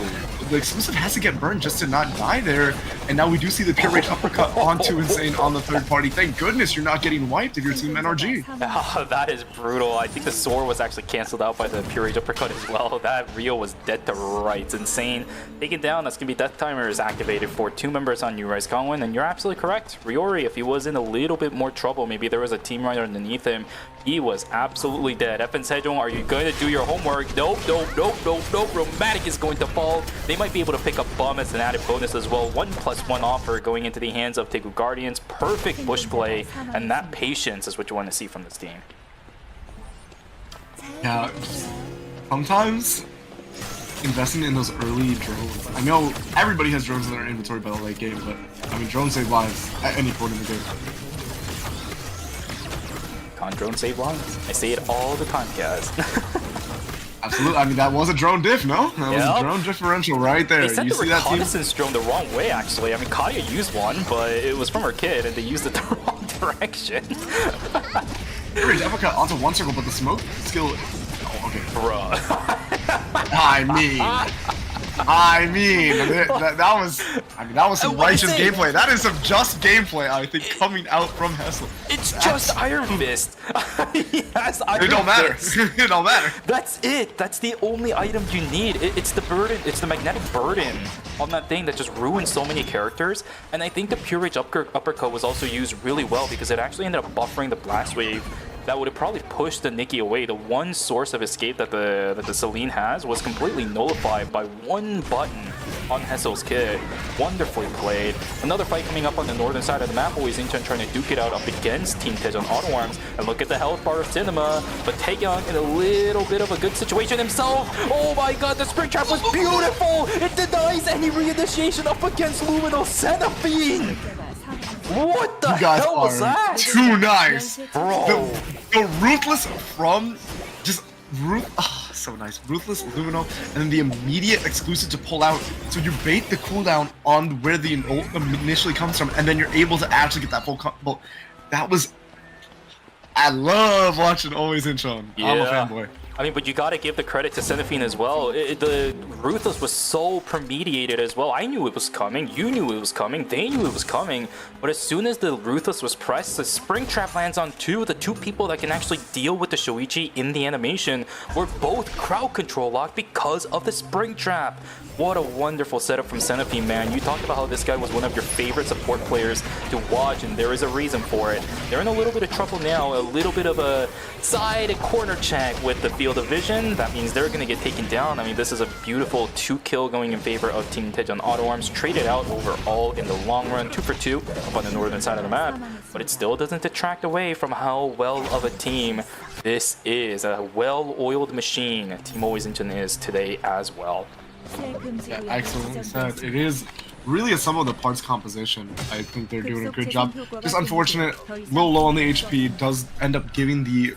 The exclusive has to get burned just to not die there. And now we do see the Pure Rage uppercut onto Insane on the third party. Thank goodness you're not getting wiped if you're Team NRG. Oh, that is brutal. I think the sword was actually canceled out by the Pure Rage uppercut as well. That Rio was dead to rights. Insane. Taken down. That's going to be Death Timer is activated for 2 members on New Rise Kongwin. And you're absolutely correct. Ryori, if he was in a little bit more trouble, maybe there was a team rider underneath him, he was absolutely dead. FN Sejong, are you going to do your homework? Nope. Romantic is going to fall. They might be able to pick up Bum as an added bonus as well. 1+1 offer going into the hands of Taegu Guardians. Perfect bush play, and that patience is what you want to see from this team. Yeah, sometimes investing in those early drones. I know everybody has drones in their inventory by the late game, but I mean, drones save lives at any point in the game. Con drone save lives. I say it all the time, guys. Absolutely. I mean, that was a drone diff, no? That was a drone differential right there. They sent you the see that team? reconnaissance drone the wrong way, actually. I mean, Kadia used one, but it was from her kid, and they used it the wrong direction. Rage uppercut onto One Circle, but the smoke skill... Oh, okay. Bruh. I mean, that was some righteous gameplay. That is some just gameplay, I think, coming out from Hessel. It's just Iron Fist. Yes, Iron It don't matter. Fist. It don't matter. That's it. That's the only item you need. It's the burden. It's the magnetic burden on that thing that just ruins so many characters. And I think the Pure Rage uppercut was also used really well because it actually ended up buffering the blast wave that would have probably pushed the Nikki away. The one source of escape that the Celine has was completely nullified by one button on Hessel's kid. Wonderfully played. Another fight coming up on the northern side of the map. Always Incheon trying to duke it out up against Team Tej on Auto Arms. And look at the health bar of Cinema. But Taeyeon in a little bit of a good situation himself. Oh my god, the Spring Trap was beautiful! It denies any reinitiation up against Luminal 7ㅅ! What the hell was that? Too nice, bro. The ruthless from just So nice. Ruthless, Lumino, and then the immediate exclusive to pull out. So you bait the cooldown on where the ult initially comes from, and then you're able to actually get that full combo. That was... I love watching Always Incheon. Yeah. I'm a fanboy. I mean, but you gotta give the credit to 7ㅅ as well. The Ruthless was so premeditated as well. I knew it was coming, you knew it was coming, they knew it was coming. But as soon as the Ruthless was pressed, the Spring Trap lands on the two people that can actually deal with the Shoichi in the animation were both crowd control locked because of the Spring Trap. What a wonderful setup from 7ㅅ, man. You talked about how this guy was one of your favorite support players to watch, and there is a reason for it. They're in a little bit of trouble now, a little bit of a side corner check with the field of vision. That means they're going to get taken down. I mean, this is a beautiful 2-kill going in favor of Team Taejon Auto Arms. Traded out overall in the long run, 2 for 2 up on the northern side of the map, but it still doesn't detract away from how well of a team this is. A well-oiled machine Team Always Incheon is today as well. Yeah, excellently said. It is really a sum of the parts composition. I think they're doing a good job. Just unfortunate, a little low on the HP, does end up giving the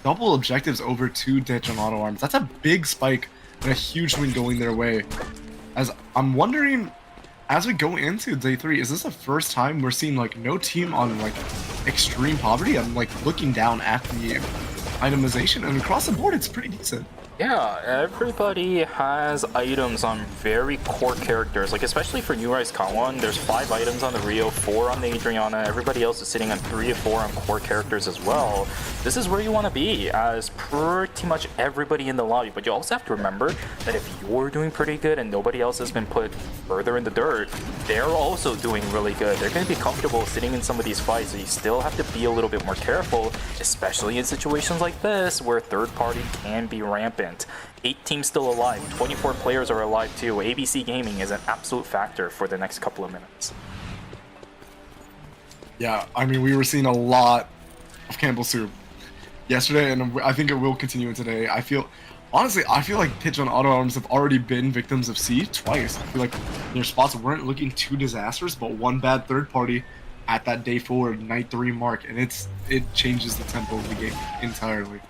double objectives over to Taejon Auto Arms. That's a big spike and a huge swing going their way. As I'm wondering, as we go into day 3, is this the first time we're seeing like no team on like extreme poverty? I'm like looking down at the itemization, and across the board it's pretty decent. Yeah, everybody has items on very core characters, like especially for New Rise Kangwon, there's 5 items on the Rio, 4 on the Adriana, everybody else is sitting on 3 or 4 on core characters as well. This is where you want to be as pretty much everybody in the lobby, but you also have to remember that if you're doing pretty good and nobody else has been put further in the dirt, they're also doing really good. They're going to be comfortable sitting in some of these fights, so you still have to be a little bit more careful, especially in situations like this where third party can be rampant. 8 teams still alive, 24 players are alive too. ABC Gaming is an absolute factor for the next couple of minutes. Yeah, I mean, we were seeing a lot of Campbell soup yesterday, and I think it will continue today. Honestly, I feel like Taejon Auto Arms have already been victims of C twice. I feel like their spots weren't looking too disastrous, but one bad third party at that day 4, night 3 mark, and it changes the tempo of the game entirely.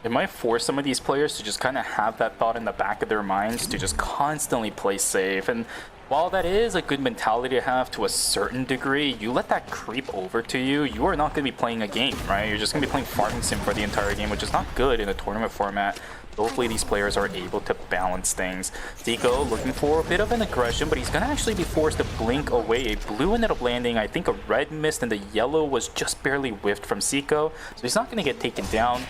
It might force some of these players to just kind of have that thought in the back of their minds to just constantly play safe. And while that is a good mentality to have to a certain degree, you let that creep over to you, you are not going to be playing a game, right? You're just going to be playing farming sim for the entire game, which is not good in a tournament format. Hopefully these players are able to balance things. Zico looking for a bit of an aggression, but he's going to actually be forced to blink away. A blue ended up landing, I think a red missed, and the yellow was just barely whiffed from Zico, so he's not going to get taken down.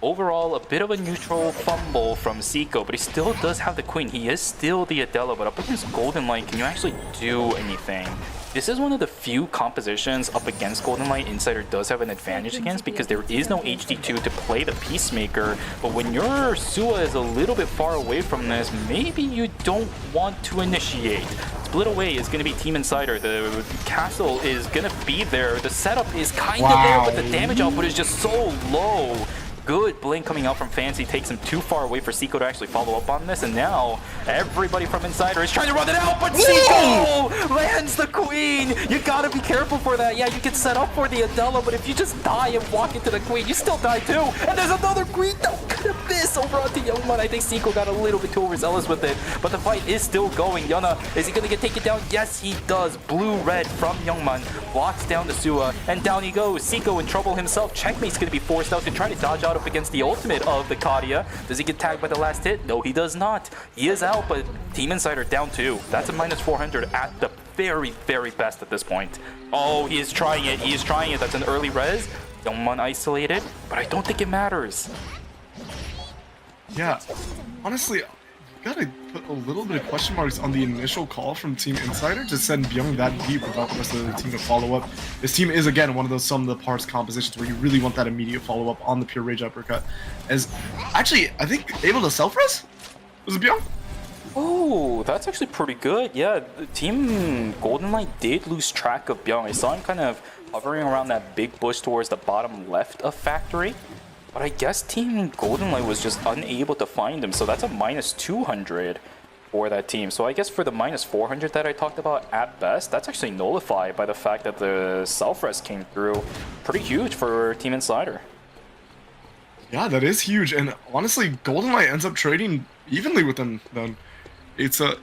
Overall, a bit of a neutral fumble from Zico, but he still does have the queen. He is still the Adela, but up against Golden Light, can you actually do anything? This is one of the few compositions up against Golden Light Insider does have an advantage against, because there is no HD2 to play the Peacemaker. But when your Sua is a little bit far away from this, maybe you don't want to initiate. Split away is going to be Team Insider. The castle is going to be there. The setup is kind of there, but the damage output is just so low. Good blink coming out from Fancy takes him too far away for Zico to actually follow up on this, and now everybody from Insider is trying to run it out, but Zico lands the queen! You gotta be careful for that. Yeah, you can set up for the Adela, but if you just die and walk into the queen, you still die too! And there's another queen! Don't gonna miss over onto Youngman. I think Zico got a little bit too overzealous with it, but the fight is still going. Yuna, is he gonna get taken down? Yes, he does. Blue-red from Youngman blocks down the Sua, and down he goes. Zico in trouble himself. Checkmate's gonna be forced out to try to dodge out up against the ultimate of the Kadia. Does he get tagged by the last hit? No, he does not. He is out, but Team Insider down 2. That's a minus 400 at the very, very best at this point. Oh, he is trying it. He is trying it. That's an early res. Youngman isolated, but I don't think it matters. Yeah, honestly, gotta put a little bit of question marks on the initial call from Team Insider to send Byung that deep without the rest of the team to follow up. This team is, again, one of those sum of the parts compositions where you really want that immediate follow-up on the pure rage uppercut. As, actually, I think able to self-res? Was it Byung? Oh, that's actually pretty good. Yeah, Team Golden Light did lose track of Byung. I saw him kind of hovering around that big bush towards the bottom left of Factory. But I guess Team Golden Light was just unable to find him, so that's a minus 200 for that team. So I guess for the minus 400 that I talked about at best, that's actually nullified by the fact that the self-res came through. Pretty huge for Team Insider. Yeah, that is huge. And honestly, Golden Knight ends up trading evenly with them then. It's a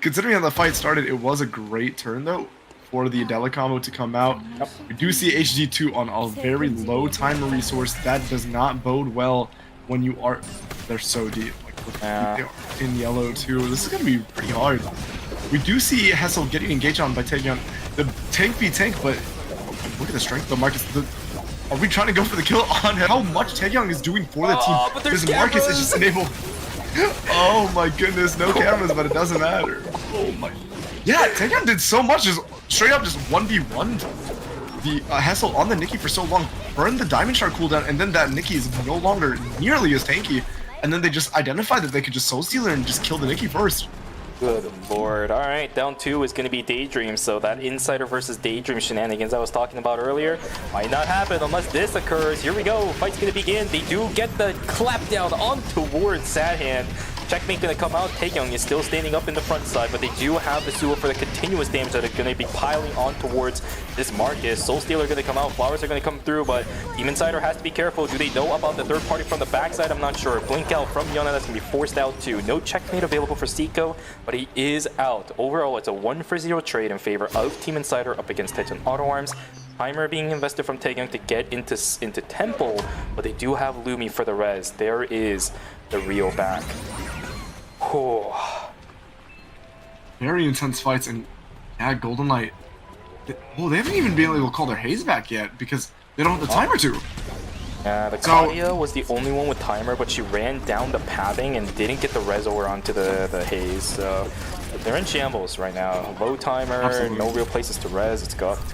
considering how the fight started, it was a great turn though for the Adela combo to come out. We do see HD2 on a very low timer resource. That does not bode well when you are they're so deep. Like they are in yellow too. This is gonna be pretty hard. We do see Hessel getting engaged on by Taekyung. The tank v tank, but look at the strength though, Marcus. Are we trying to go for the kill on him? How much Taekyung is doing for the team? Because Marcus is just enabled. Oh my goodness, no cameras, but it doesn't matter. Oh my. Yeah, Taekyung did so much, just straight up just 1v1'd the Hessel on the Nikki for so long, burned the Diamond Shard cooldown, and then that Nikki is no longer nearly as tanky. And then they just identified that they could just Soul Stealer and just kill the Nikki first. Good lord. Alright, down 2 is going to be Daydream, so that Insider versus Daydream shenanigans I was talking about earlier might not happen unless this occurs. Here we go, fight's going to begin. They do get the clap down on towards Sad Hand. Checkmate going to come out. Taekyung is still standing up in the front side, but they do have the Suwa for the continuous damage that are going to be piling on towards this Marcus. Soul Stealer going to come out. Flowers are going to come through, but Team Insider has to be careful. Do they know about the third party from the backside? I'm not sure. Blink out from Yona, that's going to be forced out too. No checkmate available for Seiko, but he is out. Overall, it's a 1-for-0 trade in favor of Team Insider up against Titan Auto Arms. Timer being invested from Taekyung to get into Temple, but they do have Lumi for the res. There is the Rio back. Oh. Very intense fights, and yeah, Golden Knight. They haven't even been able to call their haze back yet because they don't have the timer to. Yeah, the Claudia was the only one with timer, but she ran down the pathing and didn't get the res over onto the haze. So they're in shambles right now. Low timer, no real places to res. It's guffed.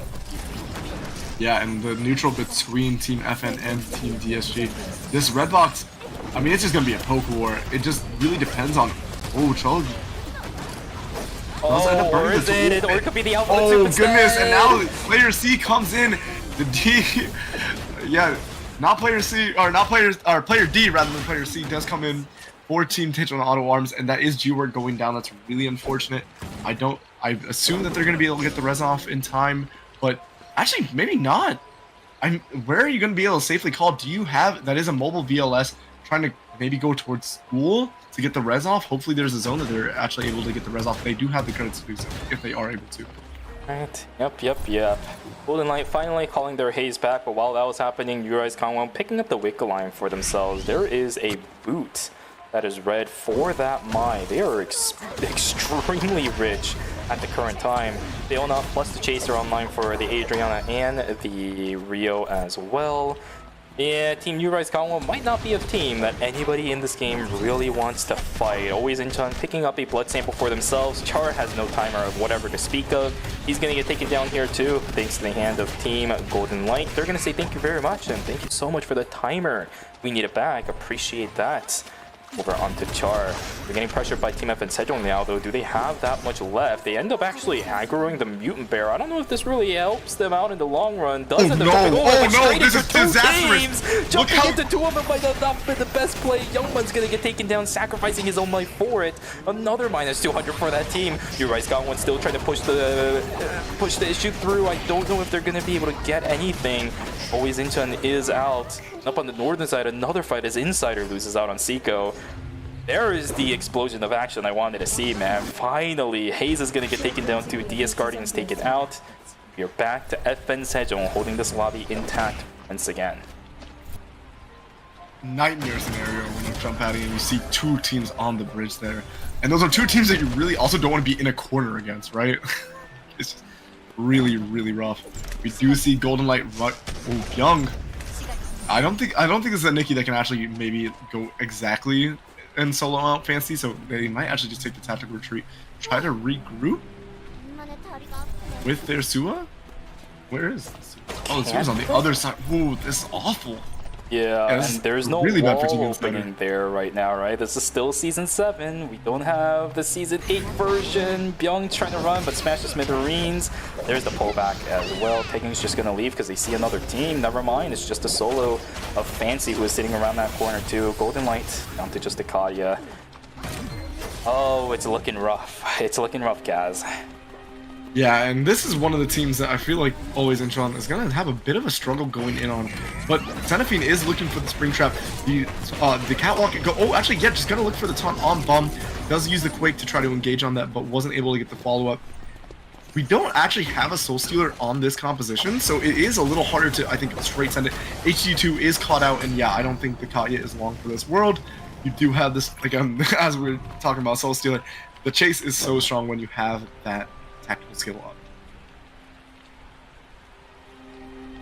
Yeah, and the neutral between Team FN and Team DSG. This red box, I mean, it's just gonna be a poke war. It just really depends on. Oh, Chogi. Oh, or is it? Or it could be the alpha. Oh goodness! And now player C comes in. The D, yeah, not player C or not player or player D rather than player C does come in for Team Titan Auto Arms, and that is G-Word going down. That's really unfortunate. I assume that they're gonna be able to get the res off in time, but actually maybe not. Where are you gonna be able to safely call? Do you have that is a mobile VLS trying to maybe go towards school to get the res off? Hopefully there's a zone that they're actually able to get the res off. They do have the credits to do so if they are able to. Right. Yep. Golden Knight finally calling their haze back, but while that was happening, Uri's Kangwon picking up the Wicca line for themselves. There is a boot that is red for that mine. They are extremely rich at the current time. Leona plus the Chaser online for the Adriana and the Rio as well. Yeah, Team Uri's Kangwon might not be a team that anybody in this game really wants to fight. Always Incheon picking up a blood sample for themselves. Char has no timer of whatever to speak of. He's going to get taken down here too, thanks to the hand of Team Golden Light. They're going to say thank you very much, and thank you so much for the timer. We need it back. Appreciate that. Over onto Char. They're getting pressured by Team F and Sejong now, though. Do they have that much left? They end up actually aggroing the Mutant Bear. I don't know if this really helps them out in the long run. Doesn't this is disastrous. Jumping into two of them might not be the best play. Youngman's gonna get taken down, sacrificing his own life for it. Another minus 200 for that team. Uri's Kangwon still trying to push the issue through. I don't know if they're gonna be able to get anything. Always Incheon is out. Up on the northern side, another fight as Insider loses out on Seiko. There is the explosion of action I wanted to see, man. Finally, Haze is going to get taken down too. DS Guardian's taken out. We're back to FN Sejong holding this lobby intact once again. Nightmare scenario when you jump out and you see two teams on the bridge there. And those are two teams that you really also don't want to be in a corner against, right? It's just really, really rough. We do see Golden Light Young. I don't think this is a Nikki that can actually maybe go exactly and solo out fancy, so they might actually just take the tactical retreat. Try to regroup with their Suwa? Where is this? Oh, the Suwa's on the other side. Ooh, this is awful. Yeah, and there's no really bad for wall Team opening there right now, right? This is still Season 7. We don't have the Season 8 version. Byung's trying to run, but smash the smithereens. There's the pullback as well. Taekyung's just going to leave because they see another team. Never mind, it's just a solo of Fancy who is sitting around that corner too. Golden Light down to just Akadia. Oh, it's looking rough. It's looking rough, guys. Yeah, and this is one of the teams that I feel like Always Incheon is gonna have a bit of a struggle going in on. But Zenithine is looking for the spring trap. The catwalk go. Oh, actually, yeah, just gonna look for the taunt on Bum. Does use the Quake to try to engage on that, but wasn't able to get the follow up. We don't actually have a Soul Stealer on this composition, so it is a little harder to, I think, straight send it. HD2 is caught out, and yeah, I don't think the Katya is long for this world. You do have this, again, as we were talking about Soul Stealer, the chase is so strong when you have that tactical skill up.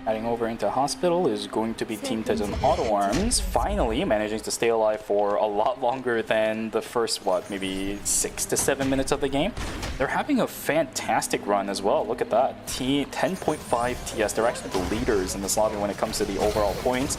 Heading over into Hospital is going to be Team Tejon Auto Arms, finally managing to stay alive for a lot longer than the first, maybe 6 to 7 minutes of the game. They're having a fantastic run as well. Look at that. 10.5 TS. They're actually the leaders in this lobby when it comes to the overall points.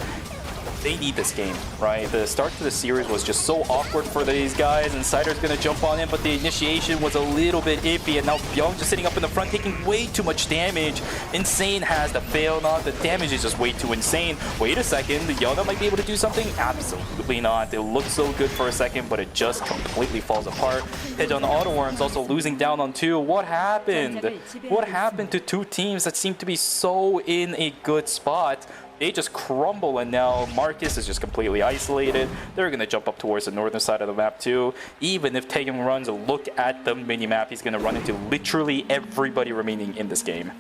They need this game, right? The start to the series was just so awkward for these guys, and Cider's gonna jump on him, but the initiation was a little bit iffy, and now Byung just sitting up in the front taking way too much damage. Insane has the fail not. The damage is just way too insane. Wait a second, the Yona might be able to do something? Absolutely not. It looked so good for a second, but it just completely falls apart. Tejon Auto Worms also losing down on 2. What happened? What happened to two teams that seem to be so in a good spot? They just crumble, and now Marcus is just completely isolated. They're going to jump up towards the northern side of the map too. Even if Taekyung runs a look at the minimap, he's going to run into literally everybody remaining in this game.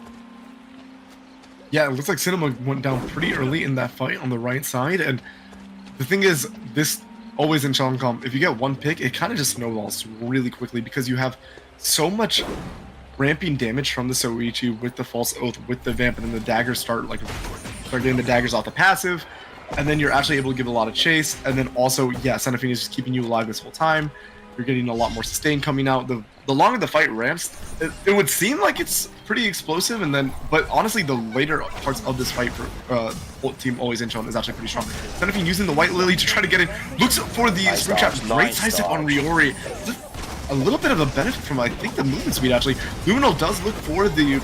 Yeah, it looks like Cinema went down pretty early in that fight on the right side, and the thing is, this Always in Cheoncom, if you get one pick, it kind of just snowballs really quickly because you have so much ramping damage from the Soichi with the False Oath, with the Vamp, and then the daggers start getting the daggers off the passive, and then you're actually able to give a lot of chase, and then also, yeah, Zenithine is just keeping you alive this whole time. You're getting a lot more sustain coming out. The longer the fight ramps, it would seem like it's pretty explosive, and then, but honestly, the later parts of this fight for Team Always Incheon is actually pretty strong. Zenithine using the White Lily to try to get in, looks for the spring trap, great side step on Riori. A little bit of a benefit from, I think, the movement speed actually. Luminal does look for the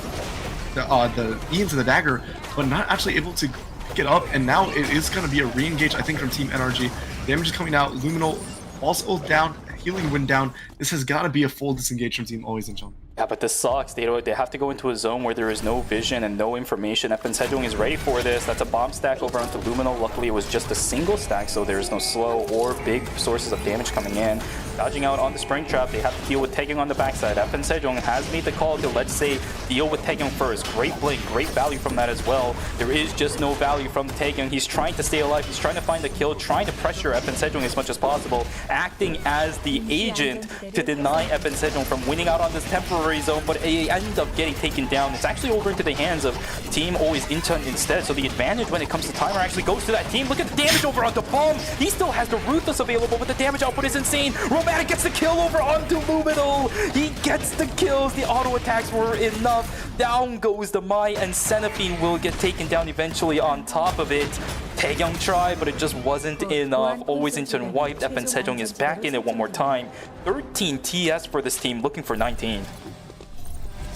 E into the dagger, but not actually able to pick it up, and now it is going to be a re-engage, I think, from Team NRG. Damage is coming out. Luminal also down, healing wind down. This has got to be a full disengage from Team Always Incheon. Yeah, but this sucks. They have to go into a zone where there is no vision and no information. FN Sejong is ready for this. That's a bomb stack over onto Luminal. Luckily, it was just a single stack, so there's no slow or big sources of damage coming in. Dodging out on the spring trap, they have to deal with Taekyung on the backside. FN Sejong has made the call to, let's say, deal with Taekyung first. Great blink, great value from that as well. There is just no value from Taekyung. He's trying to stay alive. He's trying to find the kill, trying to pressure FN Sejong as much as possible, acting as the agent to deny FN Sejong from winning out on this temporary zone, but he ends up getting taken down. It's actually over into the hands of Team Always Incheon instead, so the advantage when it comes to timer actually goes to that team. Look at the damage over onto Palm. He still has the Ruthless available, but the damage output is insane. Romantic gets the kill over onto Luminal. He gets the kills. The auto attacks were enough. Down goes the Mai, and Zenithine will get taken down eventually on top of it. Taekyung tried, but it just wasn't enough. Always Incheon wiped. FN Sejong is back in it one more time. 13 TS for this team, looking for 19.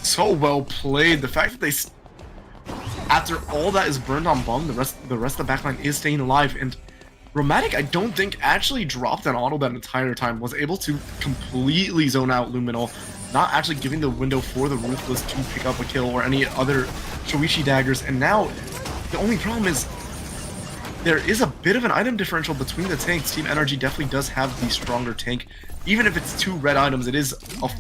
So well played. The fact that they, after all that is burned on Bum, the rest of the backline is staying alive, and Romantic, I don't think, actually dropped an auto that entire time, was able to completely zone out Luminal, not actually giving the window for the Ruthless to pick up a kill or any other Shoichi daggers, and now the only problem is there is a bit of an item differential between the tanks. Team NRG definitely does have the stronger tank. Even if it's 2 red items, it is a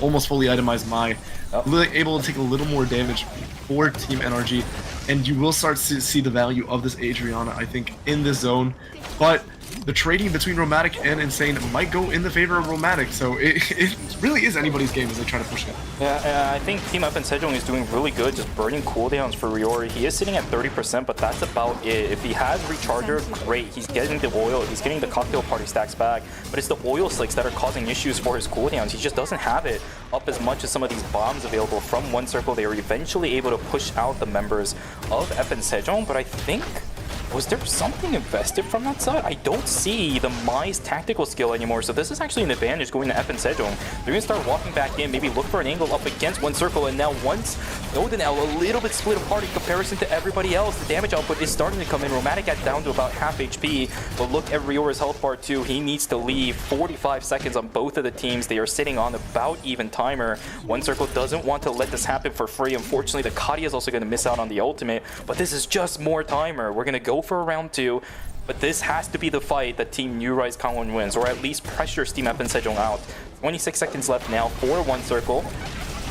almost fully itemized Mai. Able to take a little more damage for Team NRG, and you will start to see the value of this Adriana, I think, in this zone. But the trading between Romantic and Insane might go in the favor of Romantic, so it really is anybody's game as they try to push it. Yeah, I think Team FN Sejong is doing really good, just burning cooldowns for Riori. He is sitting at 30%, but that's about it. If he has Recharger, great. He's getting the oil, he's getting the cocktail party stacks back, but it's the oil slicks that are causing issues for his cooldowns. He just doesn't have it up as much as some of these bombs available from one circle. They were eventually able to push out the members of FN Sejong, but I think, was there something invested from that side? I don't see the Mai's tactical skill anymore, so this is actually an advantage going to FN Sejong. They're going to start walking back in, maybe look for an angle up against one circle, and now once Odinel a little bit split apart in comparison to everybody else. The damage output is starting to come in. Romantic got down to about half HP, but look at Riora's health bar too. He needs to leave 45 seconds on both of the teams. They are sitting on about even timer. One Circle doesn't want to let this happen for free. Unfortunately, the Kadia is also going to miss out on the ultimate, but this is just more timer. We're going to go for a round 2. But this has to be the fight that Team New Rise Kangwon wins, or at least pressures Team FN Sejong out. 26 seconds left now for One Circle.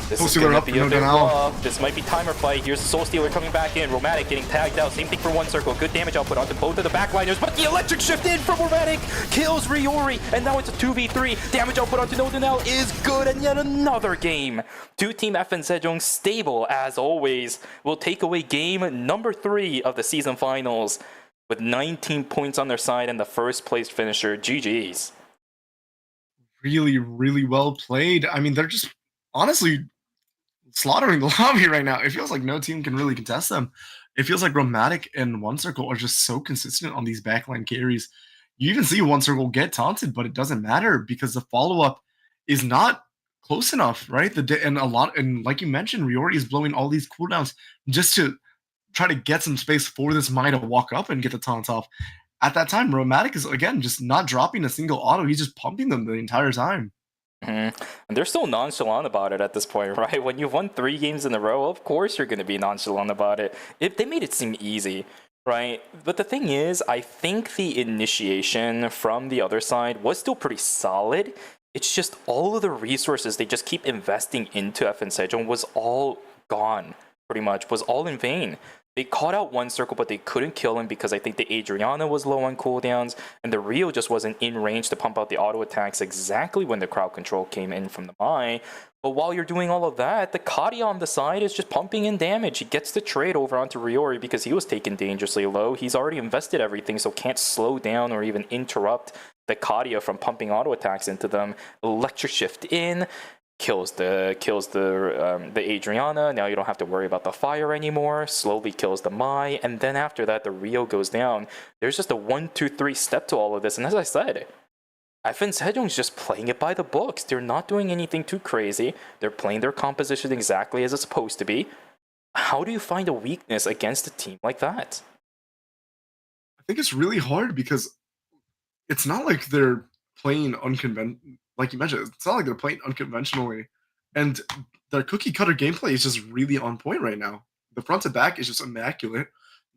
This is going to be a bit rough. This might be timer fight. Here's the Soul Stealer coming back in. Romantic getting tagged out. Same thing for One Circle. Good damage output onto both of the backliners, but the electric shift in from Romantic kills Riori, and now it's a 2v3. Damage output onto Nodinel is good, and yet another game. Two Team FN Sejong stable as always will take away game number 3 of the season finals with 19 points on their side and the first place finisher. GG's. Really, really well played. I mean, they're just honestly slaughtering the lobby right now. It feels like no team can really contest them. It feels like Romantic and One Circle are just so consistent on these backline carries. You even see One Circle get taunted, but it doesn't matter because the follow-up is not close enough, right? And like you mentioned, Riori is blowing all these cooldowns just to try to get some space for this Mai to walk up and get the taunts off. At that time, Romantic is, again, just not dropping a single auto. He's just pumping them the entire time. And they're still nonchalant about it at this point, right? When you've won 3 games in a row, of course you're going to be nonchalant about it. They made it seem easy, right? But the thing is, I think the initiation from the other side was still pretty solid. It's just all of the resources they just keep investing into FN Sejong was all gone, pretty much, was all in vain. They caught out One Circle, but they couldn't kill him because I think the Adriana was low on cooldowns, and the Rio just wasn't in range to pump out the auto attacks exactly when the crowd control came in from the Mai. But while you're doing all of that, the Kadia on the side is just pumping in damage. He gets the trade over onto Riori because he was taken dangerously low. He's already invested everything, so can't slow down or even interrupt the Kadia from pumping auto attacks into them. Electric shift in. Kills the Adriana. Now you don't have to worry about the fire anymore. Slowly kills the Mai, and then after that the Rio goes down. There's just a 1-2-3 step to all of this, and as I said, FN Sejong's just playing it by the books. They're not doing anything too crazy. They're playing their composition exactly as it's supposed to be. How do you find a weakness against a team like that? I think it's really hard because it's not like they're playing like you mentioned, it's not like they're playing unconventionally, and their cookie cutter gameplay is just really on point right now. The front to back is just immaculate.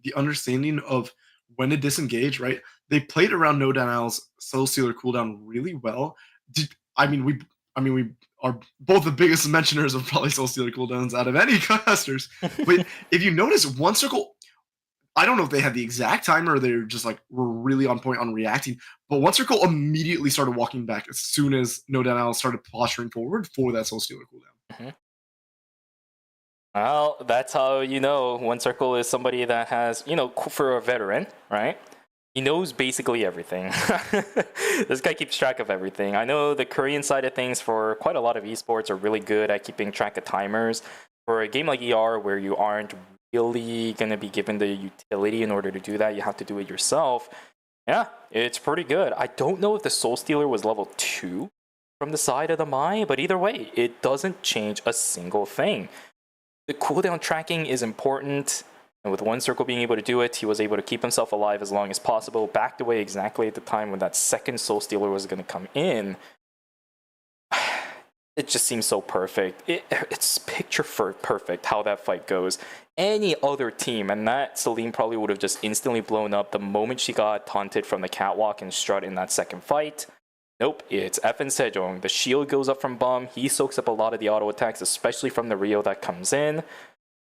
The understanding of when to disengage, right? They played around No Denial's Soul Stealer cooldown really well. We are both the biggest mentioners of probably Soul Stealer cooldowns out of any casters. But if you notice, One Circle, I don't know if they had the exact timer or they're just like were really on point on reacting, but One Circle immediately started walking back as soon as No Denial started posturing forward for that Soul Stealer cooldown. Well, that's how you know One Circle is somebody that has, for a veteran, right? He knows basically everything. This guy keeps track of everything. I know the Korean side of things for quite a lot of esports are really good at keeping track of timers. For a game like ER where you aren't really going to be given the utility in order to do that, you have to do it yourself. Yeah, it's pretty good. I don't know if the Soul Stealer was level 2 from the side of the Mai, but either way, it doesn't change a single thing. The cooldown tracking is important, and with One Circle being able to do it, he was able to keep himself alive as long as possible, backed away exactly at the time when that second Soul Stealer was going to come in. It just seems so perfect. It's picture perfect how that fight goes. Any other team, and that Celine probably would have just instantly blown up the moment she got taunted from the catwalk and strut in that second fight. Nope, it's FN Sejong. The shield goes up from Bum. He soaks up a lot of the auto attacks, especially from the Rio that comes in.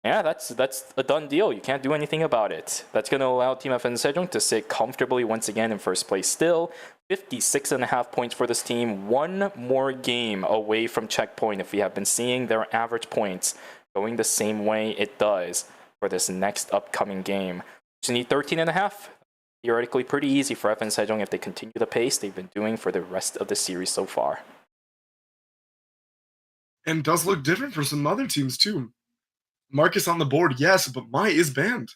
Yeah, that's a done deal. You can't do anything about it. That's going to allow Team FN Sejong to sit comfortably once again in first place still. 56.5 points for this team. One more game away from checkpoint if we have been seeing their average points going the same way it does for this next upcoming game. Just need 13.5. Theoretically pretty easy for FN Sejong if they continue the pace they've been doing for the rest of the series so far. And does look different for some other teams too. Marcus on the board, yes, but Mai is banned.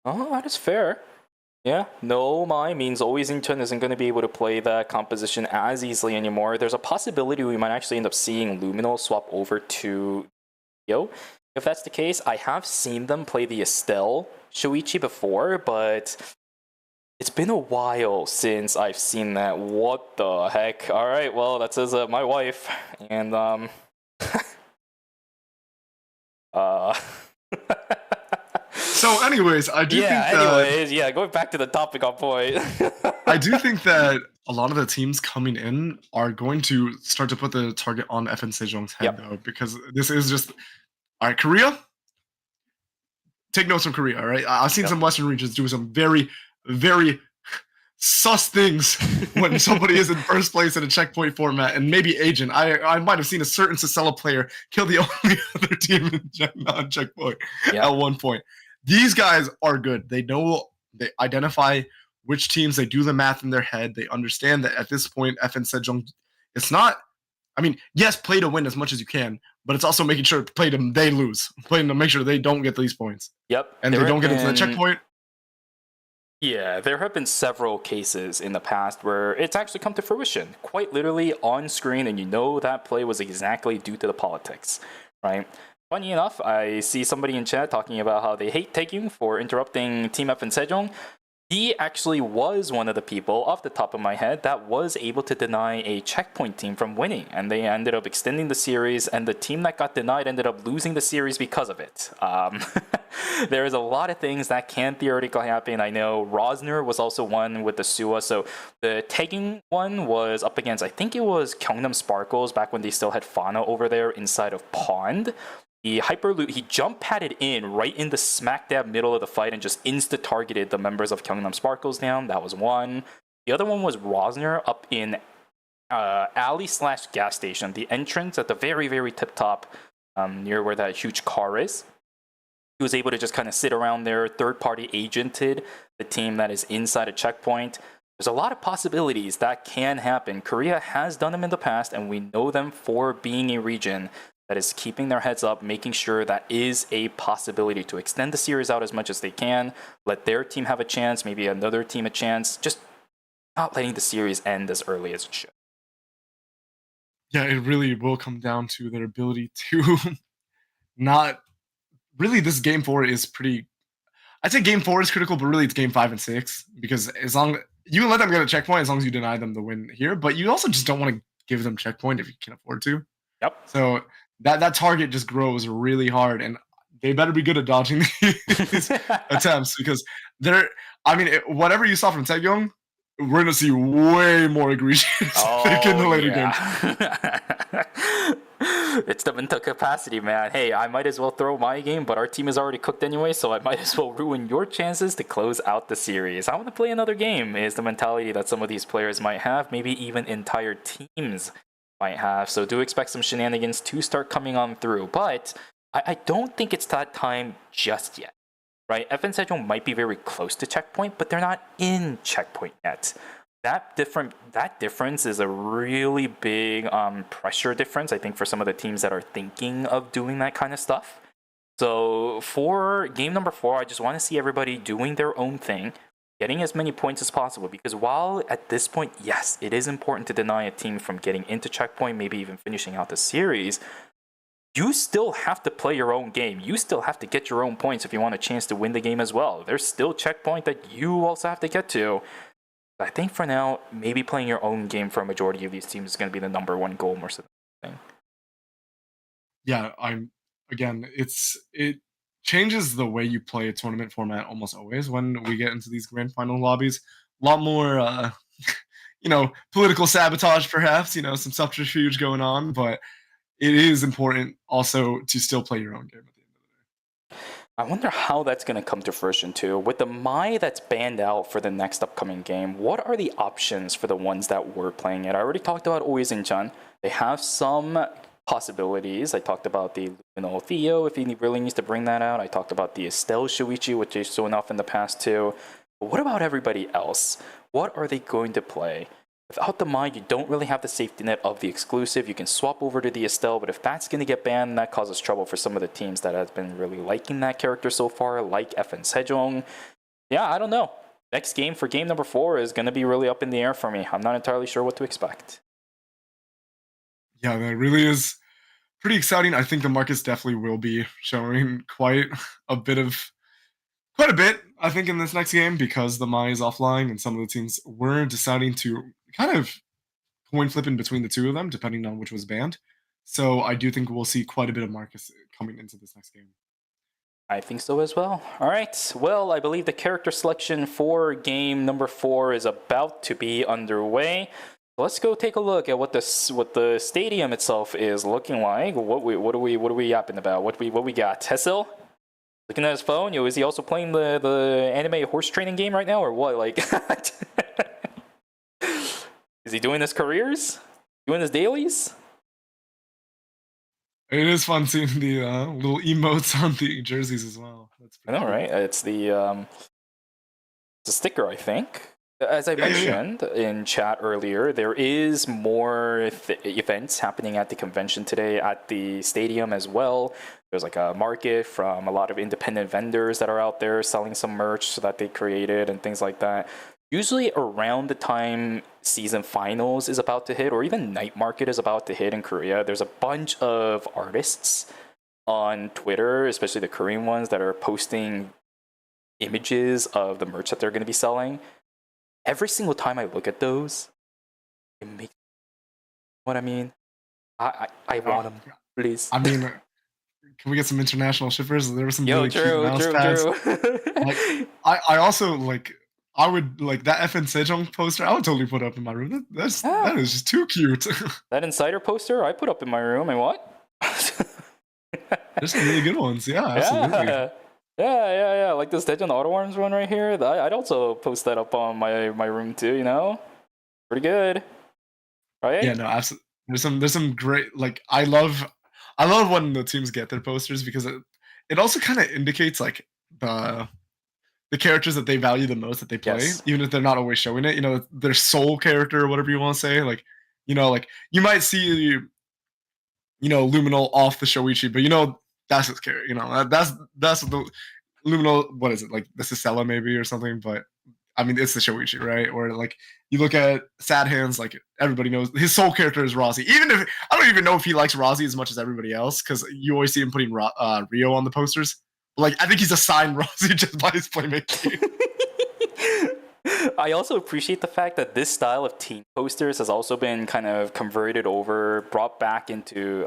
Oh, that is fair. Yeah, no Mai means Always Incheon isn't going to be able to play that composition as easily anymore. There's a possibility we might actually end up seeing Luminal swap over to Yo, if that's the case, I have seen them play the Estelle Shoichi before, but it's been a while since I've seen that. What the heck? All right, well, that says my wife, and So, anyways, I do think that... anyways, yeah, going back to the topic on point. I do think that a lot of the teams coming in are going to start to put the target on FN Sejong's head, though, because this is just... All right, Korea? Take notes from Korea, all right? I've seen some Western regions do some very, very sus things when somebody is in first place in a checkpoint format, and maybe Agent. I might have seen a certain Sicela player kill the only other team in non-checkpoint at one point. These guys are good. They identify which teams, they do the math in their head. They understand that at this point, FN Sejong, it's not, I mean, yes, play to win as much as you can, but it's also making sure play to they lose. Playing to make sure they don't get these points. Yep. And they don't get into the checkpoint. Yeah, there have been several cases in the past where it's actually come to fruition, quite literally on screen, and you know that play was exactly due to the politics, right? Funny enough, I see somebody in chat talking about how they hate Taegyung for interrupting Team FN Sejong. He actually was one of the people, off the top of my head, that was able to deny a checkpoint team from winning. And they ended up extending the series, and the team that got denied ended up losing the series because of it. There is a lot of things that can theoretically happen. I know Rosner was also one with the Suwa. So the Taegyung one was up against, I think it was Gyeongnam Sparkles back when they still had Fauna over there inside of Pond. He hyperloop, he jump padded in right in the smack dab middle of the fight and just insta-targeted the members of Gyeongnam Sparkles down. That was one. The other one was Rosner up in alley/gas station, the entrance at the very, very tip top near where that huge car is. He was able to just kind of sit around there, third-party agented the team that is inside a checkpoint. There's a lot of possibilities that can happen. Korea has done them in the past, and we know them for being a region that is keeping their heads up, making sure that is a possibility to extend the series out as much as they can, let their team have a chance, maybe another team a chance, just not letting the series end as early as it should. Yeah, it really will come down to their ability to not... Really, this Game 4 is pretty... I'd say Game 4 is critical, but really it's Game 5 and 6, because as long... You can let them get a checkpoint as long as you deny them the win here, but you also just don't want to give them checkpoint if you can afford to. Yep. So that target just grows really hard, and they better be good at dodging these attempts, because whatever you saw from Taegyong, we're going to see way more egregious in the later game. It's the mental capacity, man. Hey, I might as well throw my game, but our team is already cooked anyway, so I might as well ruin your chances to close out the series. I want to play another game is the mentality that some of these players might have, maybe even entire teams might have. So do expect some shenanigans to start coming on through, but I don't think it's that time just yet, right? FN Sejong might be very close to checkpoint, but they're not in checkpoint yet. That difference is a really big pressure difference, I think, for some of the teams that are thinking of doing that kind of stuff. So for game number 4, I just want to see everybody doing their own thing, getting as many points as possible, because while at this point, yes, it is important to deny a team from getting into checkpoint, maybe even finishing out the series, you still have to play your own game. You still have to get your own points if you want a chance to win the game as well. There's still checkpoint that you also have to get to. I think for now, maybe playing your own game for a majority of these teams is going to be the number one goal more so than anything. Yeah, it changes the way you play a tournament format almost always when we get into these grand final lobbies. A lot more, political sabotage, perhaps, some subterfuge going on, but it is important also to still play your own game at the end of the day. I wonder how that's going to come to fruition too. With the Mai that's banned out for the next upcoming game, what are the options for the ones that were playing it? I already talked about Oisin-chan. They have some possibilities. I talked about the Luminal Theo, if he really needs to bring that out. I talked about the Estelle Shuichi, which is shown off in the past too. But what about everybody else? What are they going to play? Without the Mai, you don't really have the safety net of the exclusive. You can swap over to the Estelle, but if that's going to get banned, that causes trouble for some of the teams that have been really liking that character so far, like FN Sejong. Yeah, I don't know. Next game for game number 4 is going to be really up in the air for me. I'm not entirely sure what to expect. Yeah, that really is pretty exciting. I think the markets definitely will be showing quite a bit. I think in this next game because the Mai is offline and some of the teams were deciding to kind of coin flipping between the two of them, depending on which was banned. So I do think we'll see quite a bit of Marcus coming into this next game. I think so as well. All right. Well, I believe the character selection for game number 4 is about to be underway. Let's go take a look at what the stadium itself is looking like. What are we yapping about? What we got? Tessil? Looking at his phone. Is he also playing the anime horse training game right now, or what? Like, is he doing his careers? Doing his dailies? It is fun seeing the little emotes on the jerseys as well. That's I know, cool. right? It's the sticker, I think. As I mentioned in chat earlier, there is more events happening at the convention today at the stadium as well. There's like a market from a lot of independent vendors that are out there selling some merch that they created and things like that. Usually around the time season finals is about to hit, or even night market is about to hit in Korea, there's a bunch of artists on Twitter, especially the Korean ones, that are posting images of the merch that they're going to be selling. Every single time I look at those, it makes what I mean. I want them, please. I mean, can we get some international shippers? There were some really cute mouse pads. Like, I also like. I would like that FN Sejong poster. I would totally put up in my room. That is just too cute. That Insider poster I put up in my room, and what? There's some really good ones. Yeah, absolutely. Yeah. Like this Dejan Auto Arms one right here. I'd also post that up on my room too. Pretty good, right? Yeah, no, absolutely. There's some great, like, I love when the teams get their posters because it also kind of indicates like the characters that they value the most that they play, even if they're not always showing it. Their soul character or whatever you want to say. Like, like you might see Luminal off the Shoichi, but that's his character. That's the Luminal. What is it, like the Cicella maybe or something? But I mean, it's the Shoichi, right? Or like you look at Sad Hands, like everybody knows his soul character is Rossi. Even if I don't even know if he likes Rossi as much as everybody else, because you always see him putting Rio on the posters. Like, I think he's assigned Rossi just by his playmaking. I also appreciate the fact that this style of team posters has also been kind of converted over, brought into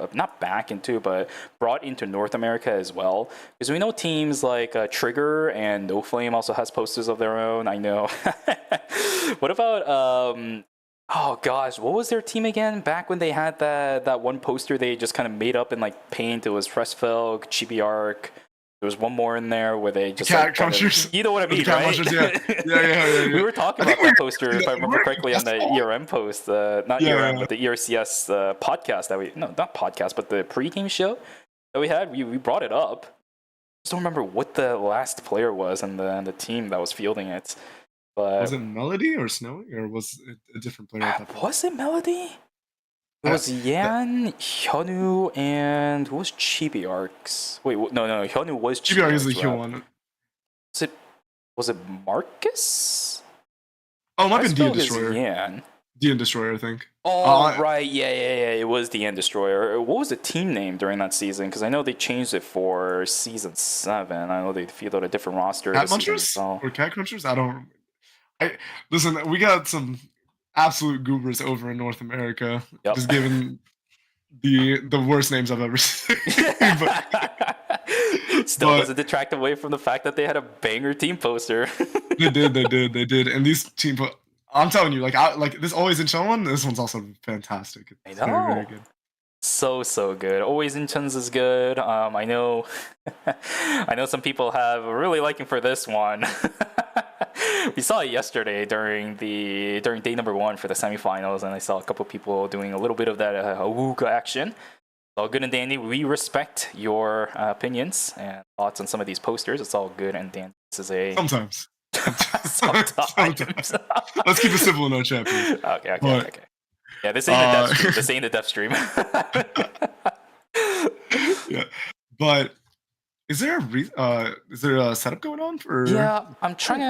North America as well. Because we know teams like Trigger and No Flame also has posters of their own. I know. What about oh gosh, what was their team again? Back when they had that one poster they just kind of made up in like paint. It was Frestfelg, Chibi Arc. There was one more in there where they just cat crunchers. You know what I mean, right? Yeah. We were talking about that poster, if I remember correctly, on the ERM post, not ERM, but the ERCS podcast not podcast, but the pregame show that we had. We brought it up. I just don't remember what the last player was and the team that was fielding it. But was it Melody or Snowy, or was it a different player at that point? Was it Melody? It was Yan, Hyunwoo, and who was Chibi Arcs? Wait, no, Hyunwoo was Chibi Arc is the Hyun one. Was it Marcus? Oh, it might have been DN Destroyer. Yan. DN Destroyer, I think. Oh, right, yeah. It was DN Destroyer. What was the team name during that season? Because I know they changed it for season 7. I know they fielded a different roster. Cat Munchers? Or Cat Crunchers? Listen, we got some absolute goobers over in North America, just given the worst names I've ever seen. Still doesn't detract away from the fact that they had a banger team poster. They did. And these team I'm telling you, like this Always in Chun one, this one's also fantastic. It's I know. very, very good. So good. Always in Chun's is good. I know some people have a really liking for this one. We saw it yesterday during day number 1 for the semifinals, and I saw a couple people doing a little bit of that awooga action. It's all good and dandy. We respect your opinions and thoughts on some of these posters. It's all good and dandy. This is a sometimes. Sometimes. Let's keep it simple in our chat, please. Okay. Yeah, this ain't the dev stream. This ain't the dev stream. Yeah, but is there a setup going on for? Yeah, I'm trying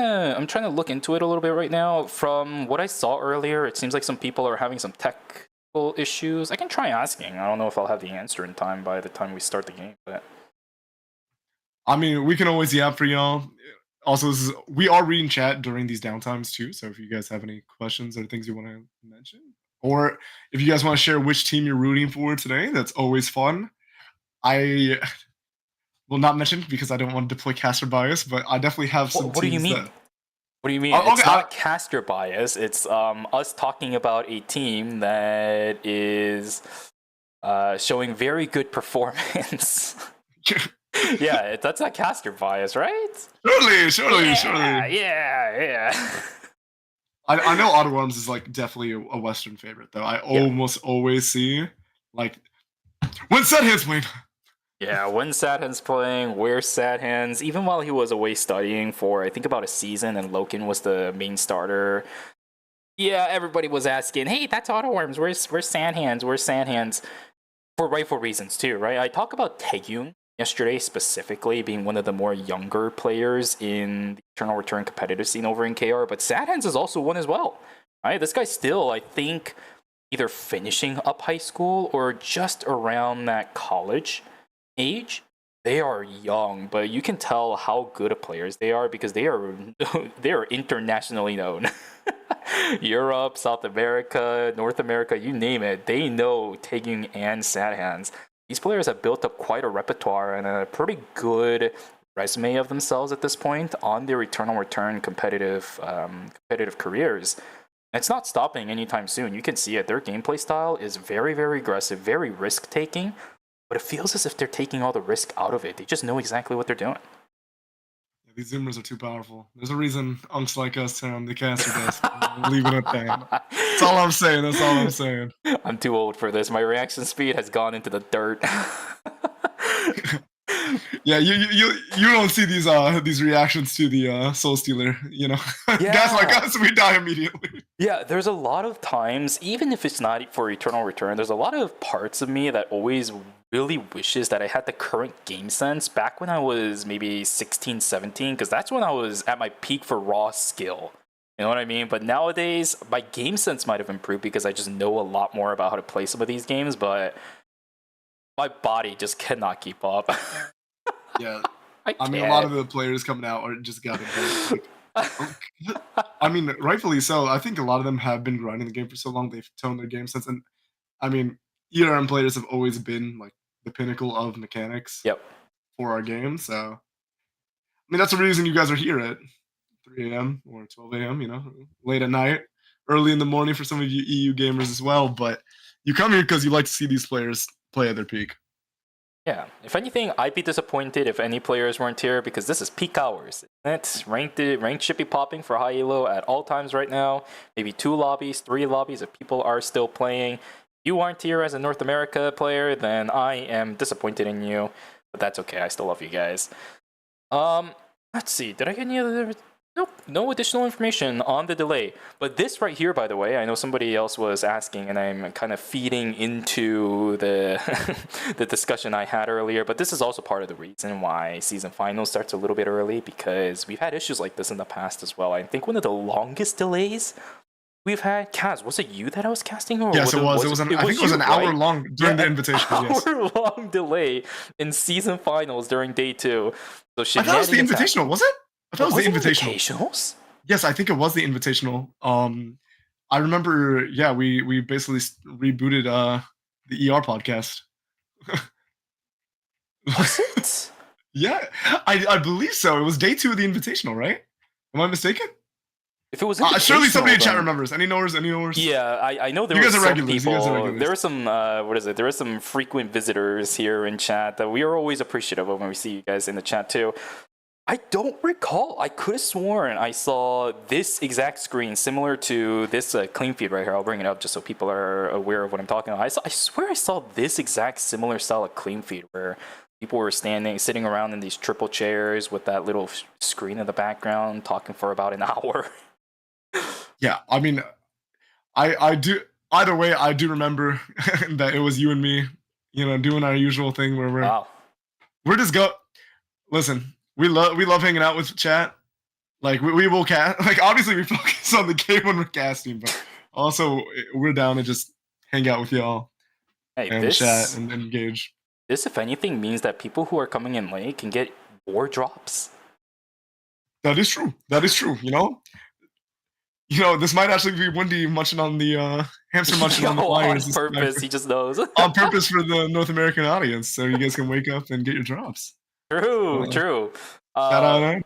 to look into it a little bit right now. From what I saw earlier, it seems like some people are having some tech issues? I can try asking. I don't know if I'll have the answer in time by the time we start the game, but I mean, we can always for y'all. Also, we are reading chat during these downtimes too. So if you guys have any questions or things you want to mention, or if you guys want to share which team you're rooting for today, that's always fun. I will not mention because I don't want to deploy caster bias, but I definitely have some. What do you mean? What do you mean? It's not caster bias. It's us talking about a team that is showing very good performance. Yeah, that's not caster bias, right? Surely. Yeah. I know Ottawa Arms is like definitely a Western favorite, though. I almost always see like when Sadhan's playing. Yeah, when Sadhan's playing, where's Sadhan's? Even while he was away studying for I think about a season, and Loken was the main starter. Yeah, everybody was asking, "Hey, that's Ottawa Arms. Where's Sadhan's? Where's Sadhan's?" For rightful reasons too, right? I talk about Taegyung yesterday specifically being one of the more younger players in the Eternal Return competitive scene over in KR, but Sadhan's is also one as well, right? This guy's still, I think, either finishing up high school or just around that college age. They are young, but you can tell how good of players they are because they are internationally known. Europe, South America, North America, you name it, they know Taegyung and Sadhan's. These players have built up quite a repertoire and a pretty good resume of themselves at this point on their Eternal Return competitive careers. And it's not stopping anytime soon. You can see it. Their gameplay style is very, very aggressive, very risk-taking, but it feels as if they're taking all the risk out of it. They just know exactly what they're doing. Yeah, these Zoomers are too powerful. There's a reason unks like us turn on the caster desk. Leave it at that. That's all I'm saying. I'm too old for this. My reaction speed has gone into the dirt. Yeah, you don't see these reactions to the Soul Stealer, you know. Yeah. Guys like us, we die immediately. Yeah, there's a lot of times, even if it's not for Eternal Return, there's a lot of parts of me that always really wishes that I had the current game sense back when I was maybe 16, 17, because that's when I was at my peak for raw skill. You know what I mean? But nowadays, my game sense might have improved because I just know a lot more about how to play some of these games, but my body just cannot keep up. Yeah. I mean, a lot of the players coming out are just got it. I mean, rightfully so. I think a lot of them have been grinding the game for so long, they've toned their game sense. And I mean, ERM players have always been like the pinnacle of mechanics for our game. So, I mean, that's the reason you guys are here at 3 a.m. or 12 a.m., you know, late at night, early in the morning for some of you EU gamers as well. But you come here because you like to see these players play at their peak. Yeah, if anything, I'd be disappointed if any players weren't here because this is peak hours. Ranked should be popping for high elo at all times right now. Maybe 2 lobbies, 3 lobbies if people are still playing. If you aren't here as a North America player, then I am disappointed in you. But that's okay, I still love you guys. Let's see, did I get any other... Nope, no additional information on the delay. But this right here, by the way, I know somebody else was asking, and I'm kind of feeding into the the discussion I had earlier. But this is also part of the reason why season finals starts a little bit early, because we've had issues like this in the past as well. I think one of the longest delays we've had, Kaz, was it you that I was casting? Or yes, it was. I think it was an hour long during the invitation. Hour-long delay in season finals during day 2. So I thought it was the invitational, was it? I thought it was the invitationals. Yes, I think it was the invitational. I remember, yeah, we basically rebooted the ER podcast. Was it? Yeah, I believe so. It was day 2 of the invitational, right? Am I mistaken? If it was surely somebody in chat remembers. Any knowers? Yeah, I know there were some people. There were some there were some frequent visitors here in chat that we are always appreciative of when we see you guys in the chat too. I don't recall. I could have sworn I saw this exact screen similar to this clean feed right here. I'll bring it up just so people are aware of what I'm talking about. I swear I saw this exact similar style of clean feed where people were sitting around in these triple chairs with that little screen in the background, talking for about an hour. Yeah, I mean, I do. Either way, I do remember that it was you and me, you know, doing our usual thing where we're just listen. We love hanging out with chat. Like we will cast. Like obviously we focus on the game when we're casting, but also we're down to just hang out with y'all Hey, and chat and engage. This, if anything, means that people who are coming in late can get more drops. That is true. That is true. This might actually be Wendy munching on the hamster munching on the wires. On purpose, he just knows. On purpose for the North American audience, so you guys can wake up and get your drops. True. Shout out.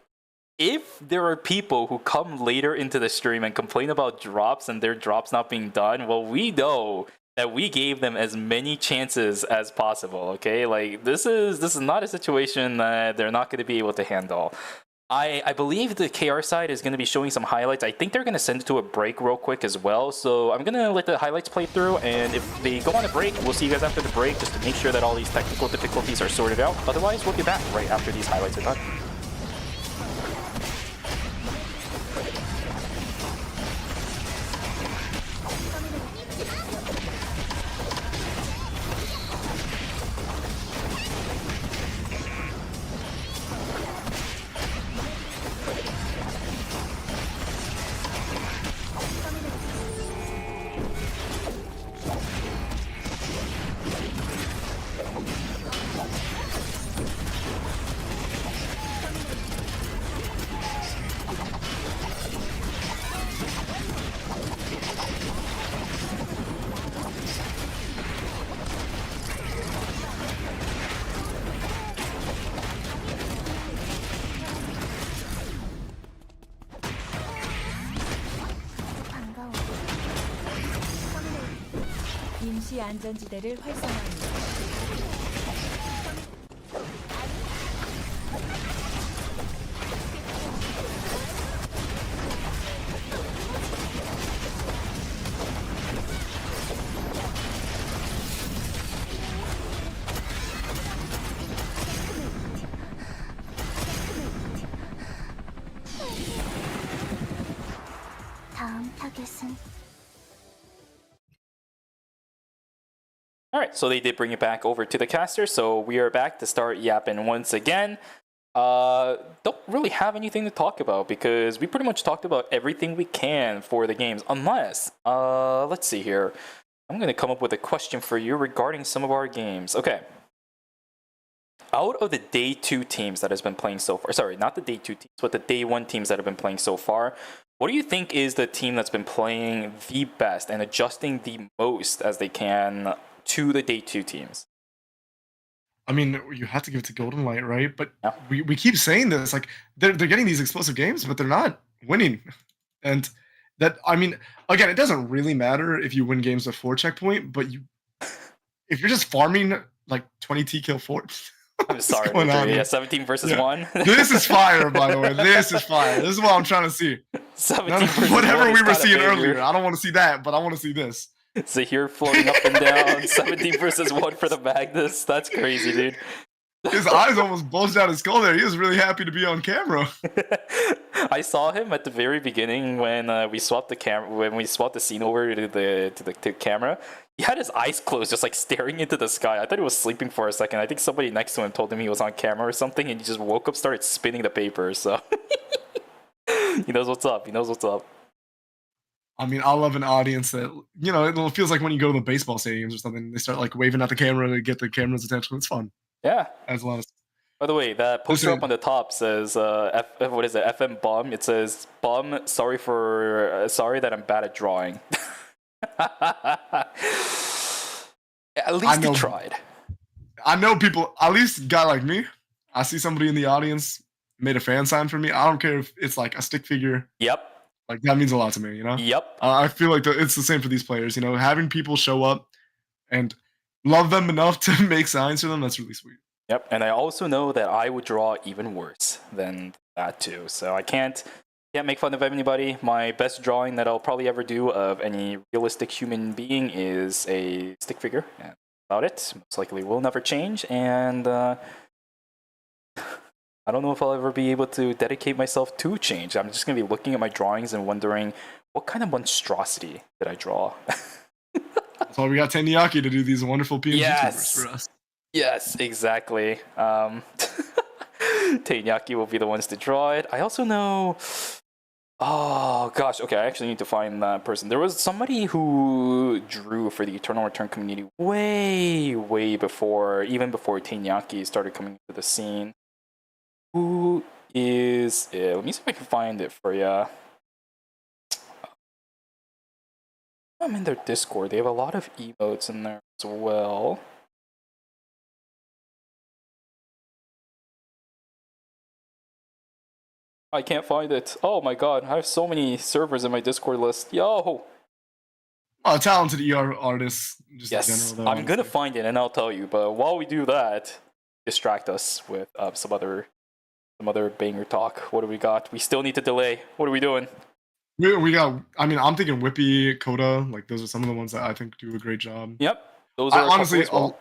If there are people who come later into the stream and complain about drops and their drops not being done, well, we know that we gave them as many chances as possible. Okay, like this is not a situation that they're not going to be able to handle. I believe the KR side is going to be showing some highlights. I think they're going to send it to a break real quick as well. So I'm going to let the highlights play through. And if they go on a break, we'll see you guys after the break just to make sure that all these technical difficulties are sorted out. Otherwise, we'll be back right after these highlights are done. 임시 안전지대를 활성화합니다. 다음 타겟은 All right, so they did bring it back over to the caster, so we are back to start yapping once again. Don't really have anything to talk about because we pretty much talked about everything we can for the games, unless, let's see here. I'm going to come up with a question for you regarding some of our games. Okay. Out of the day 2 teams that has been playing so far, sorry, not the day 2 teams, but the day 1 teams that have been playing so far, what do you think is the team that's been playing the best and adjusting the most as they can to the day 2 teams? I mean, you have to give it to Golden Light, right? But Yeah. we keep saying this, like they're getting these explosive games, but they're not winning. And that, I mean, again, it doesn't really matter if you win games with 4 checkpoint, but if you're just farming like 20 T kill 4. I'm sorry, going on yeah, here? 17 versus Yeah. 1. This is fire, by the way. This is fire. This is what I'm trying to see. 17 versus Whatever 1 we is were kinda seeing bigger. earlier. I don't want to see that, but I want to see this. Zahir floating up and down. 17 versus 1 for the Magnus. That's crazy, dude. His eyes almost bulged out his skull there. He was really happy to be on camera. I saw him at the very beginning when we swapped the camera, when we swapped the scene over to the camera. He had his eyes closed, just like staring into the sky. I thought he was sleeping for a second. I think somebody next to him told him he was on camera or something, and he just woke up, started spinning the paper. So he knows what's up. He knows what's up. I mean, I love an audience that, it feels like when you go to the baseball stadiums or something, they start like waving at the camera to get the camera's attention. It's fun. Yeah. As a lot of. By the way, that poster up on the top says, what is it, FM Bum? It says, Bum, sorry that I'm bad at drawing. At least he tried. I know people, at least a guy like me, I see somebody in the audience made a fan sign for me. I don't care if it's like a stick figure. Yep. Like, that means a lot to me, Yep. I feel like it's the same for these players, having people show up and love them enough to make signs for them, that's really sweet. Yep, and I also know that I would draw even worse than that too. So I can't make fun of anybody. My best drawing that I'll probably ever do of any realistic human being is a stick figure. And about it, most likely will never change. And I don't know if I'll ever be able to dedicate myself to change. I'm just going to be looking at my drawings and wondering, what kind of monstrosity did I draw? That's why we got Tenyaki to do these wonderful PNG YouTubers for us. Yes, exactly. Tenyaki will be the ones to draw it. I also know Oh gosh, okay, I actually need to find that person. There was somebody who drew for the Eternal Return community way before, even before Tenyaki started coming to the scene. Who is it? Let me see if I can find it for ya. I'm in their Discord. They have a lot of emotes in there as well. I can't find it. Oh my god, I have so many servers in my Discord list. Yo! Talented ER artists, just Yes, in general. Though, I'm gonna honestly. find it and I'll tell you. But while we do that, distract us with some other banger talk. What do we got? We still need to delay. What are we doing? We got. I mean, I'm thinking Whippy, Coda. Like those are some of the ones that I think do a great job. Yep, those are honestly, as well.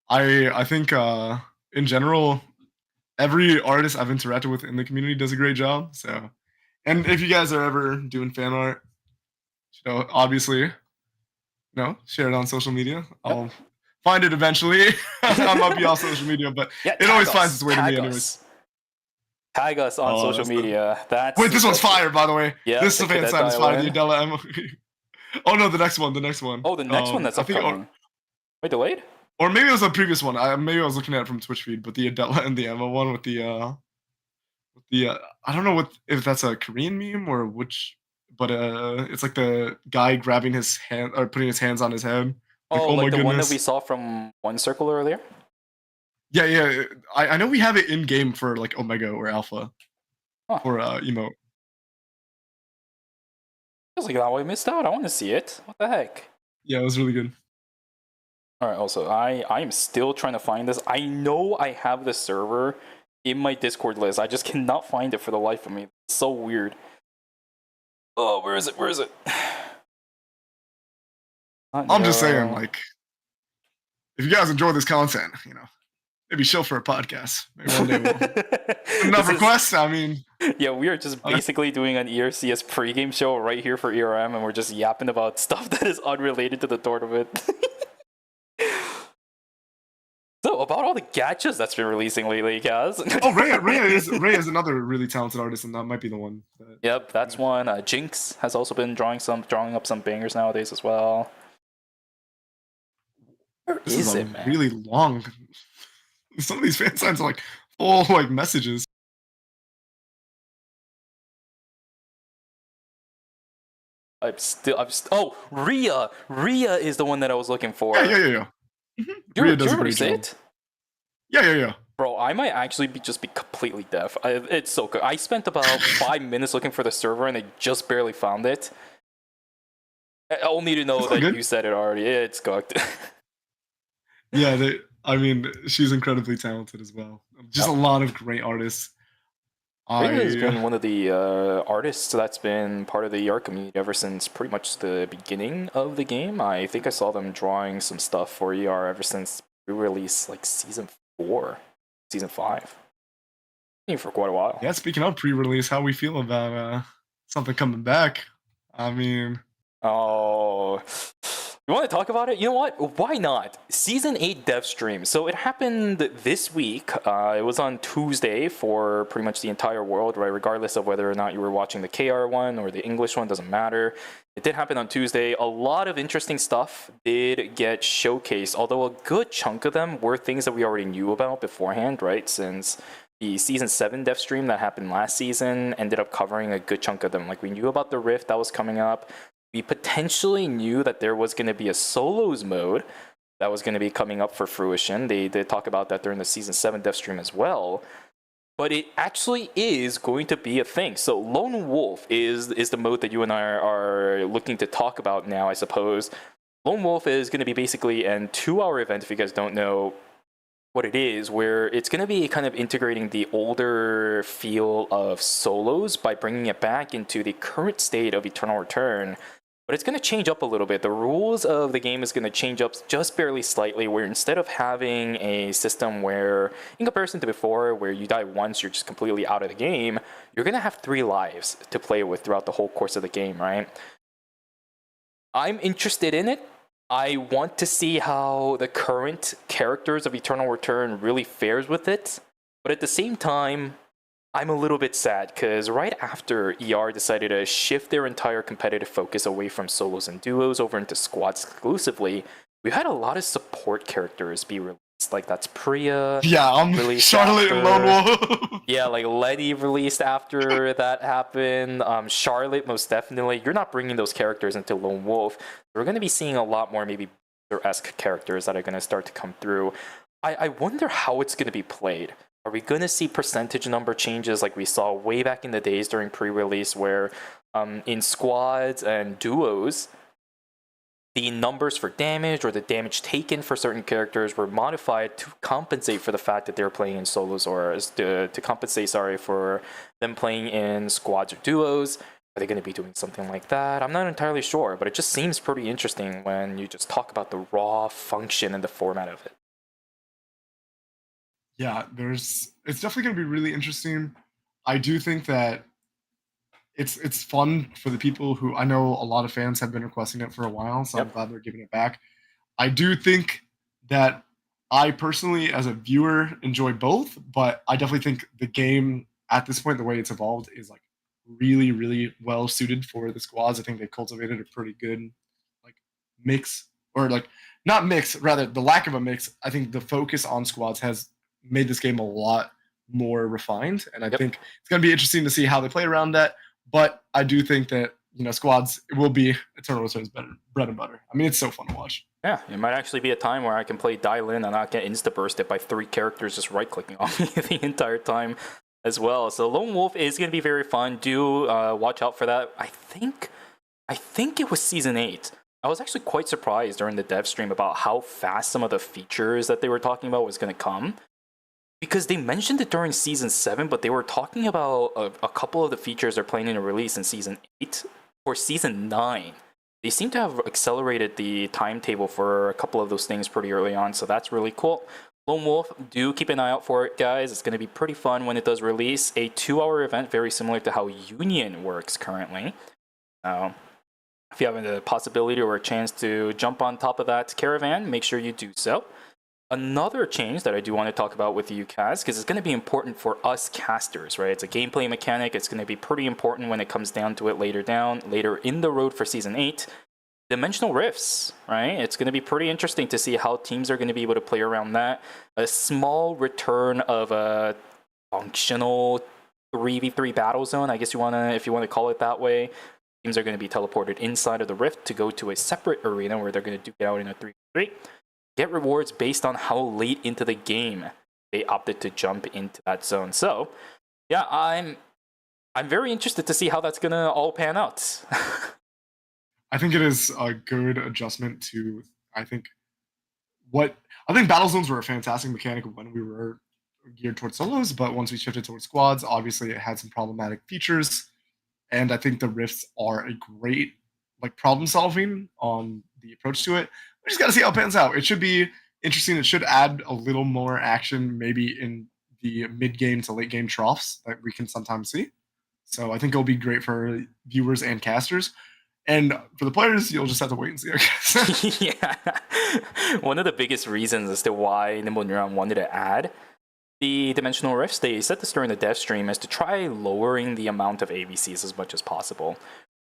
I think in general, every artist I've interacted with in the community does a great job. So, and if you guys are ever doing fan art, obviously, share it on social media. I'll find it eventually. I might be off social media, but Yeah, it always finds its way to me anyways. Tag us on social media. Wait, this one's fire, by the way. Yeah, this fan sign is fire. The Adela Emma. Oh no, the next one. Oh, the next one that's upcoming. Wait, delayed? Or maybe it was a previous one. Maybe I was looking at it from Twitch feed, but the Adela and the Emma one with the I don't know if that's a Korean meme or which, but it's like the guy grabbing his hand or putting his hands on his head. Like, oh my the goodness. one that we saw from One Circle earlier? Yeah. I know we have it in game for like Omega or Alpha for emote. Feels like that way I missed out. I want to see it. What the heck? Yeah, it was really good. All right. Also, I am still trying to find this. I know I have the server in my Discord list. I just cannot find it for the life of me. It's so weird. Oh, where is it? Where is it? I'm just saying, like, if you guys enjoy this content, maybe show for a podcast. Maybe one day we'll enough requests. I mean, yeah, we are just basically doing an ERCS pregame show right here for ERM, and we're just yapping about stuff that is unrelated to the tournament. So, about all the gadgets that's been releasing lately, Kaz. Oh, Ray is another really talented artist, and that might be the one. Yep, that's one. Jinx has also been drawing up some bangers nowadays as well. Where is it, man? Really long. Some of these fan signs are like full like messages. Oh, Rhea is the one that I was looking for. Yeah. Do you remember it? Yeah. Bro, I might actually just be completely deaf. It's so good. I spent about 5 minutes looking for the server and I just barely found it. Only to know that you said it already. It's cooked. Yeah, she's incredibly talented as well. Just a lot of great artists. Rhea has been one of the artists that's been part of the ER community ever since pretty much the beginning of the game. I think I saw them drawing some stuff for ER ever since pre-release, like Season 4, Season 5. For quite a while. Yeah, speaking of pre-release, how we feel about something coming back? I mean... Oh... You want to talk about it? You know what? Why not? Season 8 dev stream. So it happened this week. It was on Tuesday for pretty much the entire world, right? Regardless of whether or not you were watching the KR one or the English one, doesn't matter. It did happen on Tuesday. A lot of interesting stuff did get showcased, although a good chunk of them were things that we already knew about beforehand, right? Since the Season 7 dev stream that happened last season ended up covering a good chunk of them. Like, we knew about the Rift that was coming up. We potentially knew that there was going to be a solos mode that was going to be coming up for fruition. They did talk about that during the Season 7 dev stream as well. But it actually is going to be a thing. So Lone Wolf is the mode that you and I are looking to talk about now, I suppose. Lone Wolf is going to be basically a 2-hour event, if you guys don't know what it is, where it's going to be kind of integrating the older feel of solos by bringing it back into the current state of Eternal Return. But it's going to change up a little bit. The rules of the game is going to change up just barely slightly, where instead of having a system where, in comparison to before, where you die once, you're just completely out of the game, you're going to have 3 lives to play with throughout the whole course of the game, right? I'm interested in it. I want to see how the current characters of Eternal Return really fares with it. But at the same time, I'm a little bit sad because right after ER decided to shift their entire competitive focus away from solos and duos over into squads exclusively, we had a lot of support characters be released. Like that's Priya. Yeah, released Charlotte and Lone Wolf. Yeah, like Letty released after that happened. Charlotte, most definitely. You're not bringing those characters into Lone Wolf. We're going to be seeing a lot more maybe esque characters that are going to start to come through. I wonder how it's going to be played. Are we going to see percentage number changes like we saw way back in the days during pre-release where in squads and duos, the numbers for damage or the damage taken for certain characters were modified to compensate for the fact that they're playing in solos or to compensate, for them playing in squads or duos? Are they going to be doing something like that? I'm not entirely sure, but it just seems pretty interesting when you just talk about the raw function and the format of it. Yeah, it's definitely going to be really interesting. I do think that it's fun for the people who I know a lot of fans have been requesting it for a while, so I'm glad they're giving it back. I do think that I personally, as a viewer, enjoy both, but I definitely think the game at this point, the way it's evolved, is like really, really well suited for the squads. I think they've cultivated a pretty good like mix, or like not mix, rather the lack of a mix. I think the focus on squads has made this game a lot more refined, and I think it's going to be interesting to see how they play around that. But I do think that, squads, it will be Eternal Return's bread and butter. I mean, it's so fun to watch. Yeah, it might actually be a time where I can play Dial In and not get insta-bursted by 3 characters just right-clicking on me the entire time as well. So Lone Wolf is going to be very fun. Do watch out for that. I think it was Season 8. I was actually quite surprised during the dev stream about how fast some of the features that they were talking about was going to come. Because they mentioned it during Season 7, but they were talking about a couple of the features they're planning to release in Season 8 or Season 9. They seem to have accelerated the timetable for a couple of those things pretty early on, so that's really cool. Lone Wolf, do keep an eye out for it, guys. It's going to be pretty fun when it does release. A 2-hour event, very similar to how Union works currently. If you have the possibility or a chance to jump on top of that caravan, make sure you do so. Another change that I do want to talk about with you, Kaz, because it's going to be important for us casters, right? It's a gameplay mechanic. It's going to be pretty important when it comes down to it later in the road for Season 8. Dimensional Rifts, right? It's going to be pretty interesting to see how teams are going to be able to play around that. A small return of a functional 3v3 battle zone, I guess if you want to call it that way. Teams are going to be teleported inside of the rift to go to a separate arena where they're going to duke it out in a 3v3. Get rewards based on how late into the game they opted to jump into that zone. So, yeah, I'm very interested to see how that's gonna all pan out. I think it is a good adjustment to I think battle zones were a fantastic mechanic when we were geared towards solos, but once we shifted towards squads, obviously it had some problematic features, and I think the rifts are a great problem solving on the approach to it. We just got to see how it pans out. It should be interesting. It should add a little more action maybe in the mid-game to late-game troughs that we can sometimes see. So I think it'll be great for viewers and casters. And for the players, you'll just have to wait and see, I guess. Yeah. One of the biggest reasons as to why Nimble Neuron wanted to add the Dimensional Rifts, they said this during the dev stream, is to try lowering the amount of ABCs as much as possible.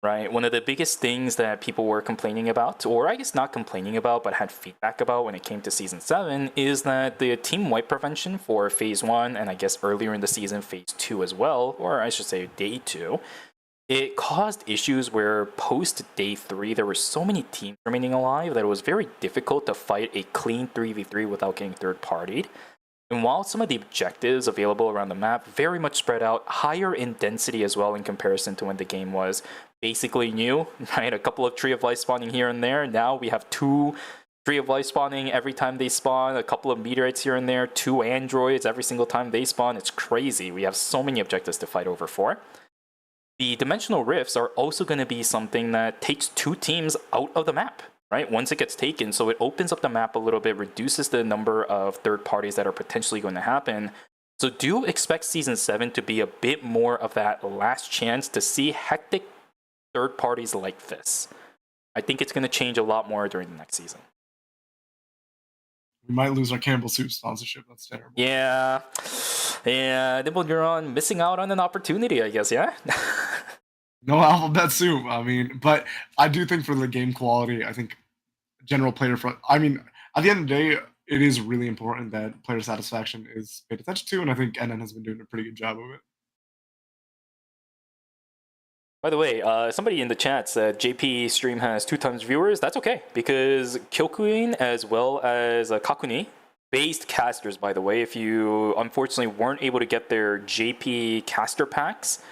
Right, one of the biggest things that people were complaining about, or I guess not complaining about, but had feedback about when it came to Season 7, is that the team wipe prevention for Phase 1, and I guess earlier in the season, Phase 2 as well, or I should say Day 2, it caused issues where post Day 3, there were so many teams remaining alive that it was very difficult to fight a clean 3v3 without getting third-partied. And while some of the objectives available around the map very much spread out, higher in density as well in comparison to when the game was basically new, right? A couple of Tree of Life spawning here and there. Now we have 2 Tree of Life spawning every time they spawn, a couple of meteorites here and there, 2 androids every single time they spawn. It's crazy. We have so many objectives to fight over for. The Dimensional Rifts are also going to be something that takes 2 teams out of the map. Right, once it gets taken, so it opens up the map a little bit, reduces the number of third parties that are potentially going to happen. So do expect Season 7 to be a bit more of that last chance to see hectic third parties like this. I think it's going to change a lot more during the next season. We might lose our Campbell Soup sponsorship. That's terrible. Yeah. And Nimble Neuron missing out on an opportunity, I guess, yeah? No alphabet soup. I mean, but I do think for the game quality, I think general player front. I mean, at the end of the day, it is really important that player satisfaction is paid attention to, and I think NN has been doing a pretty good job of it. By the way, somebody in the chat said JP stream has 2 times viewers. That's okay, because Kyokuin as well as Kakuni, based casters, by the way, if you unfortunately weren't able to get their JP caster packs,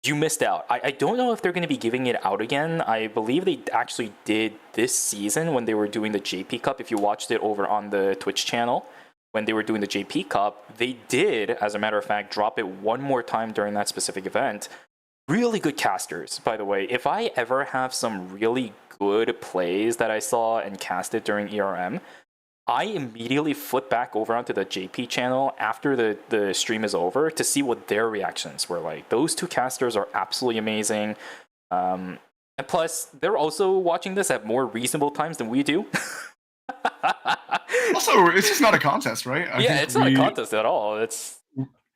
you missed out. I don't know if they're going to be giving it out again. I believe they actually did this season when they were doing the JP Cup. If you watched it over on the Twitch channel, when they were doing the JP Cup, they did, as a matter of fact, drop it one more time during that specific event. Really good casters, by the way. If I ever have some really good plays that I saw and casted during ERM, I immediately flip back over onto the JP channel after the stream is over to see what their reactions were like. Those 2 casters are absolutely amazing. And plus, they're also watching this at more reasonable times than we do. Also, it's just not a contest, right? It's not a contest at all. It's...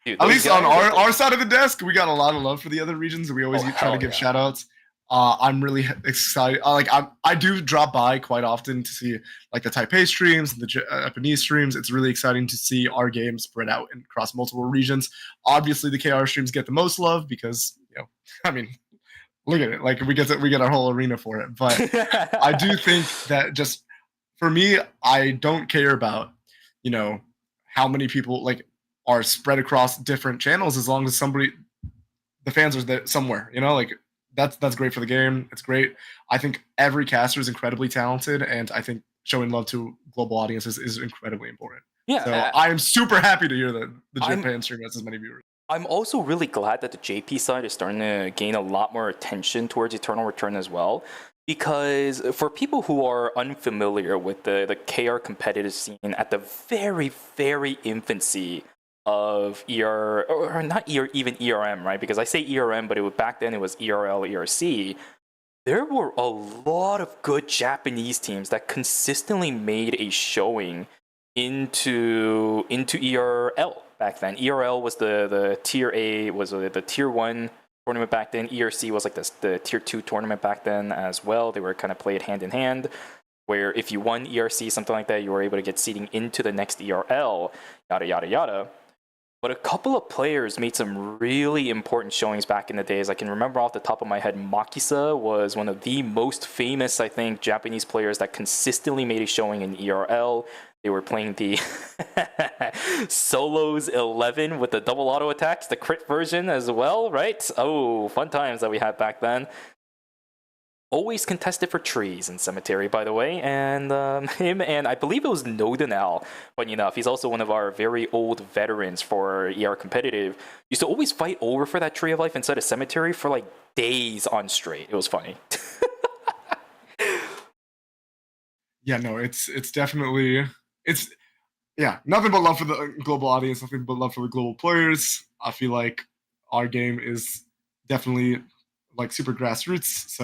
Dude, at least on our side of the desk, we got a lot of love for the other regions. We always try to give shout outs. I'm really excited. I do drop by quite often to see like the Taipei streams and the Japanese streams. It's really exciting to see our game spread out across multiple regions. Obviously, the KR streams get the most love because, I mean, look at it. Like we get our whole arena for it. But I do think that just for me, I don't care about, how many people are spread across different channels as long as the fans are there somewhere, that's great for the game. It's great. I think every caster is incredibly talented, and I think showing love to global audiences is incredibly important. Yeah. So I am super happy to hear that the Japan stream has as many viewers. I'm also really glad that the JP side is starting to gain a lot more attention towards Eternal Return as well. Because for people who are unfamiliar with the KR competitive scene at the very, very infancy of or not even ERM, right? Because I say ERM, but back then it was ERL, ERC. There were a lot of good Japanese teams that consistently made a showing into ERL back then. ERL was the tier A, was the tier 1 tournament back then. ERC was like the tier 2 tournament back then as well. They were kind of played hand in hand, where if you won ERC, something like that, you were able to get seeding into the next ERL, yada, yada, yada. But a couple of players made some really important showings back in the days. I can remember off the top of my head, Makisa was one of the most famous, I think, Japanese players that consistently made a showing in ERL. They were playing the Solos 11 with the double auto attacks, the crit version as well, right? Oh, fun times that we had back then. Always contested for trees in Cemetery, by the way, and him and I believe it was Nodenal, funny enough, he's also one of our very old veterans for ER competitive, used to always fight over for that Tree of Life inside a Cemetery for like days on straight. It was funny. Yeah, no, it's definitely, nothing but love for the global audience, nothing but love for the global players. I feel like our game is definitely like super grassroots,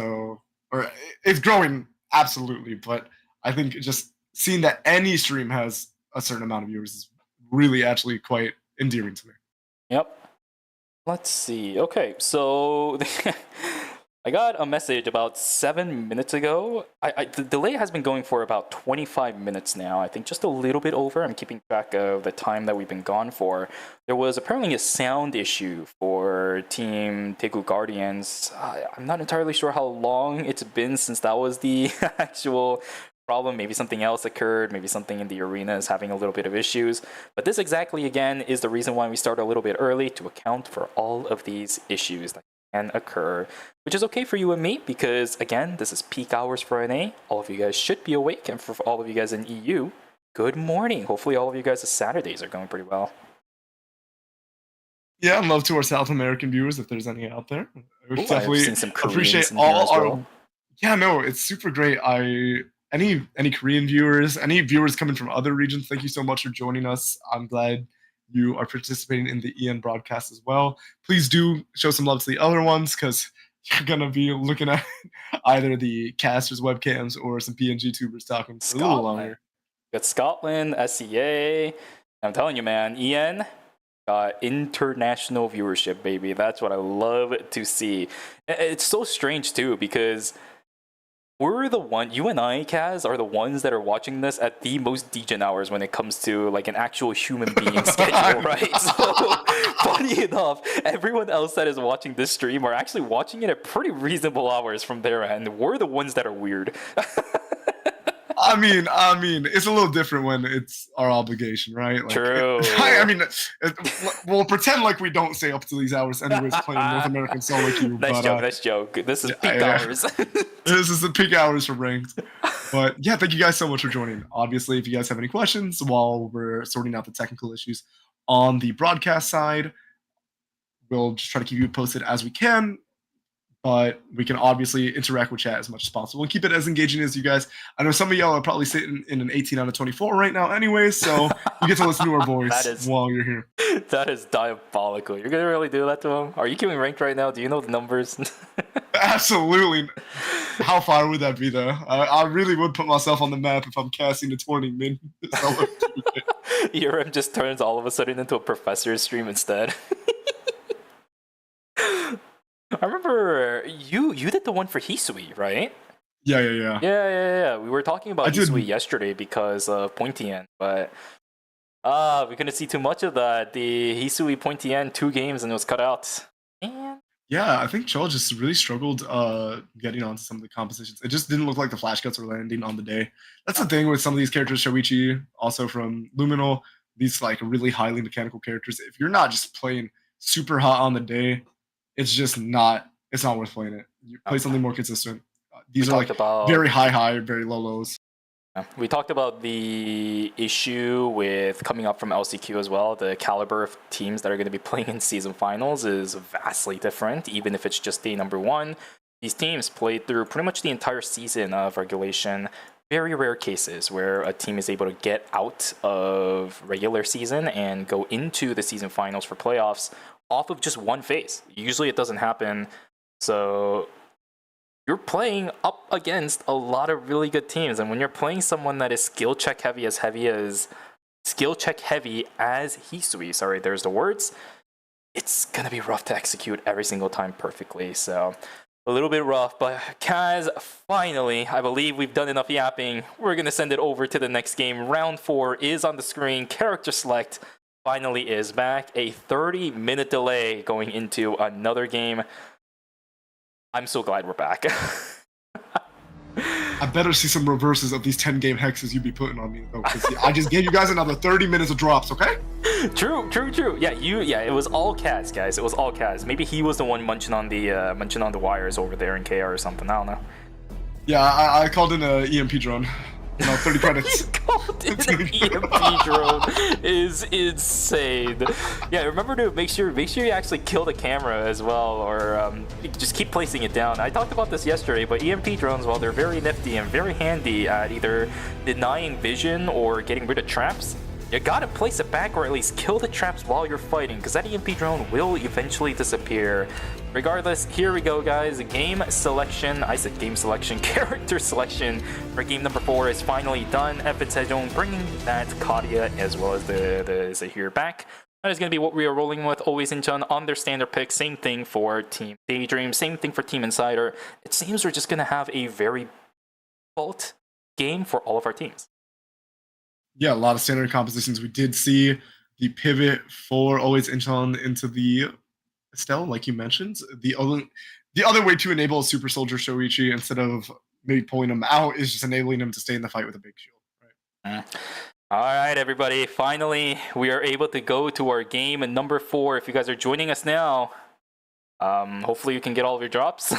or it's growing, absolutely, but I think just seeing that any stream has a certain amount of viewers is really actually quite endearing to me. Yep. Let's see. Okay, so I got a message about 7 minutes ago. The delay has been going for about 25 minutes now. I think just a little bit over. I'm keeping track of the time that we've been gone for. There was apparently a sound issue for Team Daegu Guardians. I'm not entirely sure how long it's been since that was the actual problem. Maybe something else occurred. Maybe something in the arena is having a little bit of issues. But this exactly, again, is the reason why we start a little bit early, to account for all of these issues that can occur, which is okay for you and me because, again, this is peak hours for NA. All of you guys should be awake, and for all of you guys in EU, good morning. Hopefully all of you guys' Saturdays are going pretty well. Yeah, and love to our South American viewers if there's any out there. Ooh, definitely seen some appreciate all our. Yeah, no, it's super great. Any Korean viewers, any viewers coming from other regions, thank you so much for joining us. I'm glad you are participating in the EN broadcast as well. Please do show some love to the other ones, because you're going to be looking at either the casters' webcams or some PNG tubers talking for a little longer. Got Scotland, SEA. I'm telling you, man, EN, International viewership, baby. That's what I love to see. It's so strange too because you and I, Kaz, are the ones that are watching this at the most degen hours when it comes to like an actual human being schedule, right? So, funny enough, everyone else that is watching this stream are actually watching it at pretty reasonable hours from their end. We're the ones that are weird. I mean, it's a little different when it's our obligation, right? Like, True. We'll pretend like we don't stay up to these hours anyways playing North American solo queue. Nice joke. This is peak hours. This is the peak hours for ranked. But yeah, thank you guys so much for joining. Obviously, if you guys have any questions while we're sorting out the technical issues on the broadcast side, we'll just try to keep you posted as we can. But we can obviously interact with chat as much as possible and keep it as engaging as you guys. I know some of y'all are probably sitting in an 18 out of 24 right now anyway, so you get to listen to our voice while you're here. That is diabolical. You're going to really do that to him? Are you keeping ranked right now? Do you know the numbers? Absolutely. How far would that be, though? I really would put myself on the map if I'm casting a 20 min. ERM just turns all of a sudden into a professor stream instead. I remember you did the one for Hisui, right? Yeah. We were talking about Hisui yesterday because of Pointy End, but we couldn't see too much of that. The Hisui Pointy End 2 games and it was cut out. Man. Yeah, I think Cho just really struggled getting onto some of the compositions. It just didn't look like the flash cuts were landing on the day. That's the thing with some of these characters, Shoichi, also from Luminal, these like really highly mechanical characters. If you're not just playing super hot on the day, it's not worth playing it. You play something more consistent. These are like very high, very lows. We talked about the issue with coming up from LCQ as well. The caliber of teams that are going to be playing in season finals is vastly different, even if it's just day number 1. These teams played through pretty much the entire season of regulation. Very rare cases where a team is able to get out of regular season and go into the season finals for playoffs off of just one phase. Usually it doesn't happen. So you're playing up against a lot of really good teams, and when you're playing someone that is skill check heavy as Hisui, sorry, there's the words, it's gonna be rough to execute every single time perfectly. So a little bit rough, but Kaz, finally, I believe we've done enough yapping. We're gonna send it over to the next game. Round 4 is on the screen. Character select finally is back. A 30-minute delay going into another game. I'm so glad we're back. I better see some reverses of these 10-game hexes you be putting on me, though, because I just gave you guys another 30 minutes of drops, okay? True. Yeah, it was all Kaz, guys. It was all Kaz. Maybe he was the one munching on the wires over there in KR or something. I don't know. Yeah, I called in a EMP drone. 30 credits. Called in an EMP drone is insane. Yeah, remember to make sure you actually kill the camera as well, or just keep placing it down. I talked about this yesterday, but EMP drones, while they're very nifty and very handy at either denying vision or getting rid of traps, you gotta place it back or at least kill the traps while you're fighting, because that EMP drone will eventually disappear. Regardless, here we go, guys. Game selection. I said game selection. Character selection for game number 4 is finally done. Evan Sejong bringing that Kadia as well as the Zahir back. That is going to be what we are rolling with. Always Incheon on their standard pick. Same thing for Team Daydream. Same thing for Team Insider. It seems we're just going to have a very default game for all of our teams. Yeah, a lot of standard compositions. We did see the pivot for Always Incheon into the Estelle, like you mentioned. The other way to enable a super soldier Shoichi instead of maybe pulling him out is just enabling him to stay in the fight with a big shield. Right. All right, everybody. Finally, we are able to go to our game number 4. If you guys are joining us now, hopefully you can get all of your drops.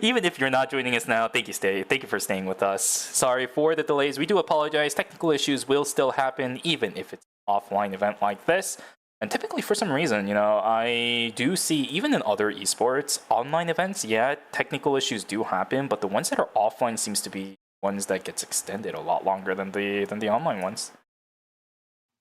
Even if you're not joining us now, thank you for staying with us. Sorry for the delays. We do apologize. Technical issues will still happen, even if it's an offline event like this. And typically, for some reason, I do see, even in other esports, online events, yeah, technical issues do happen, but the ones that are offline seems to be ones that gets extended a lot longer than the online ones.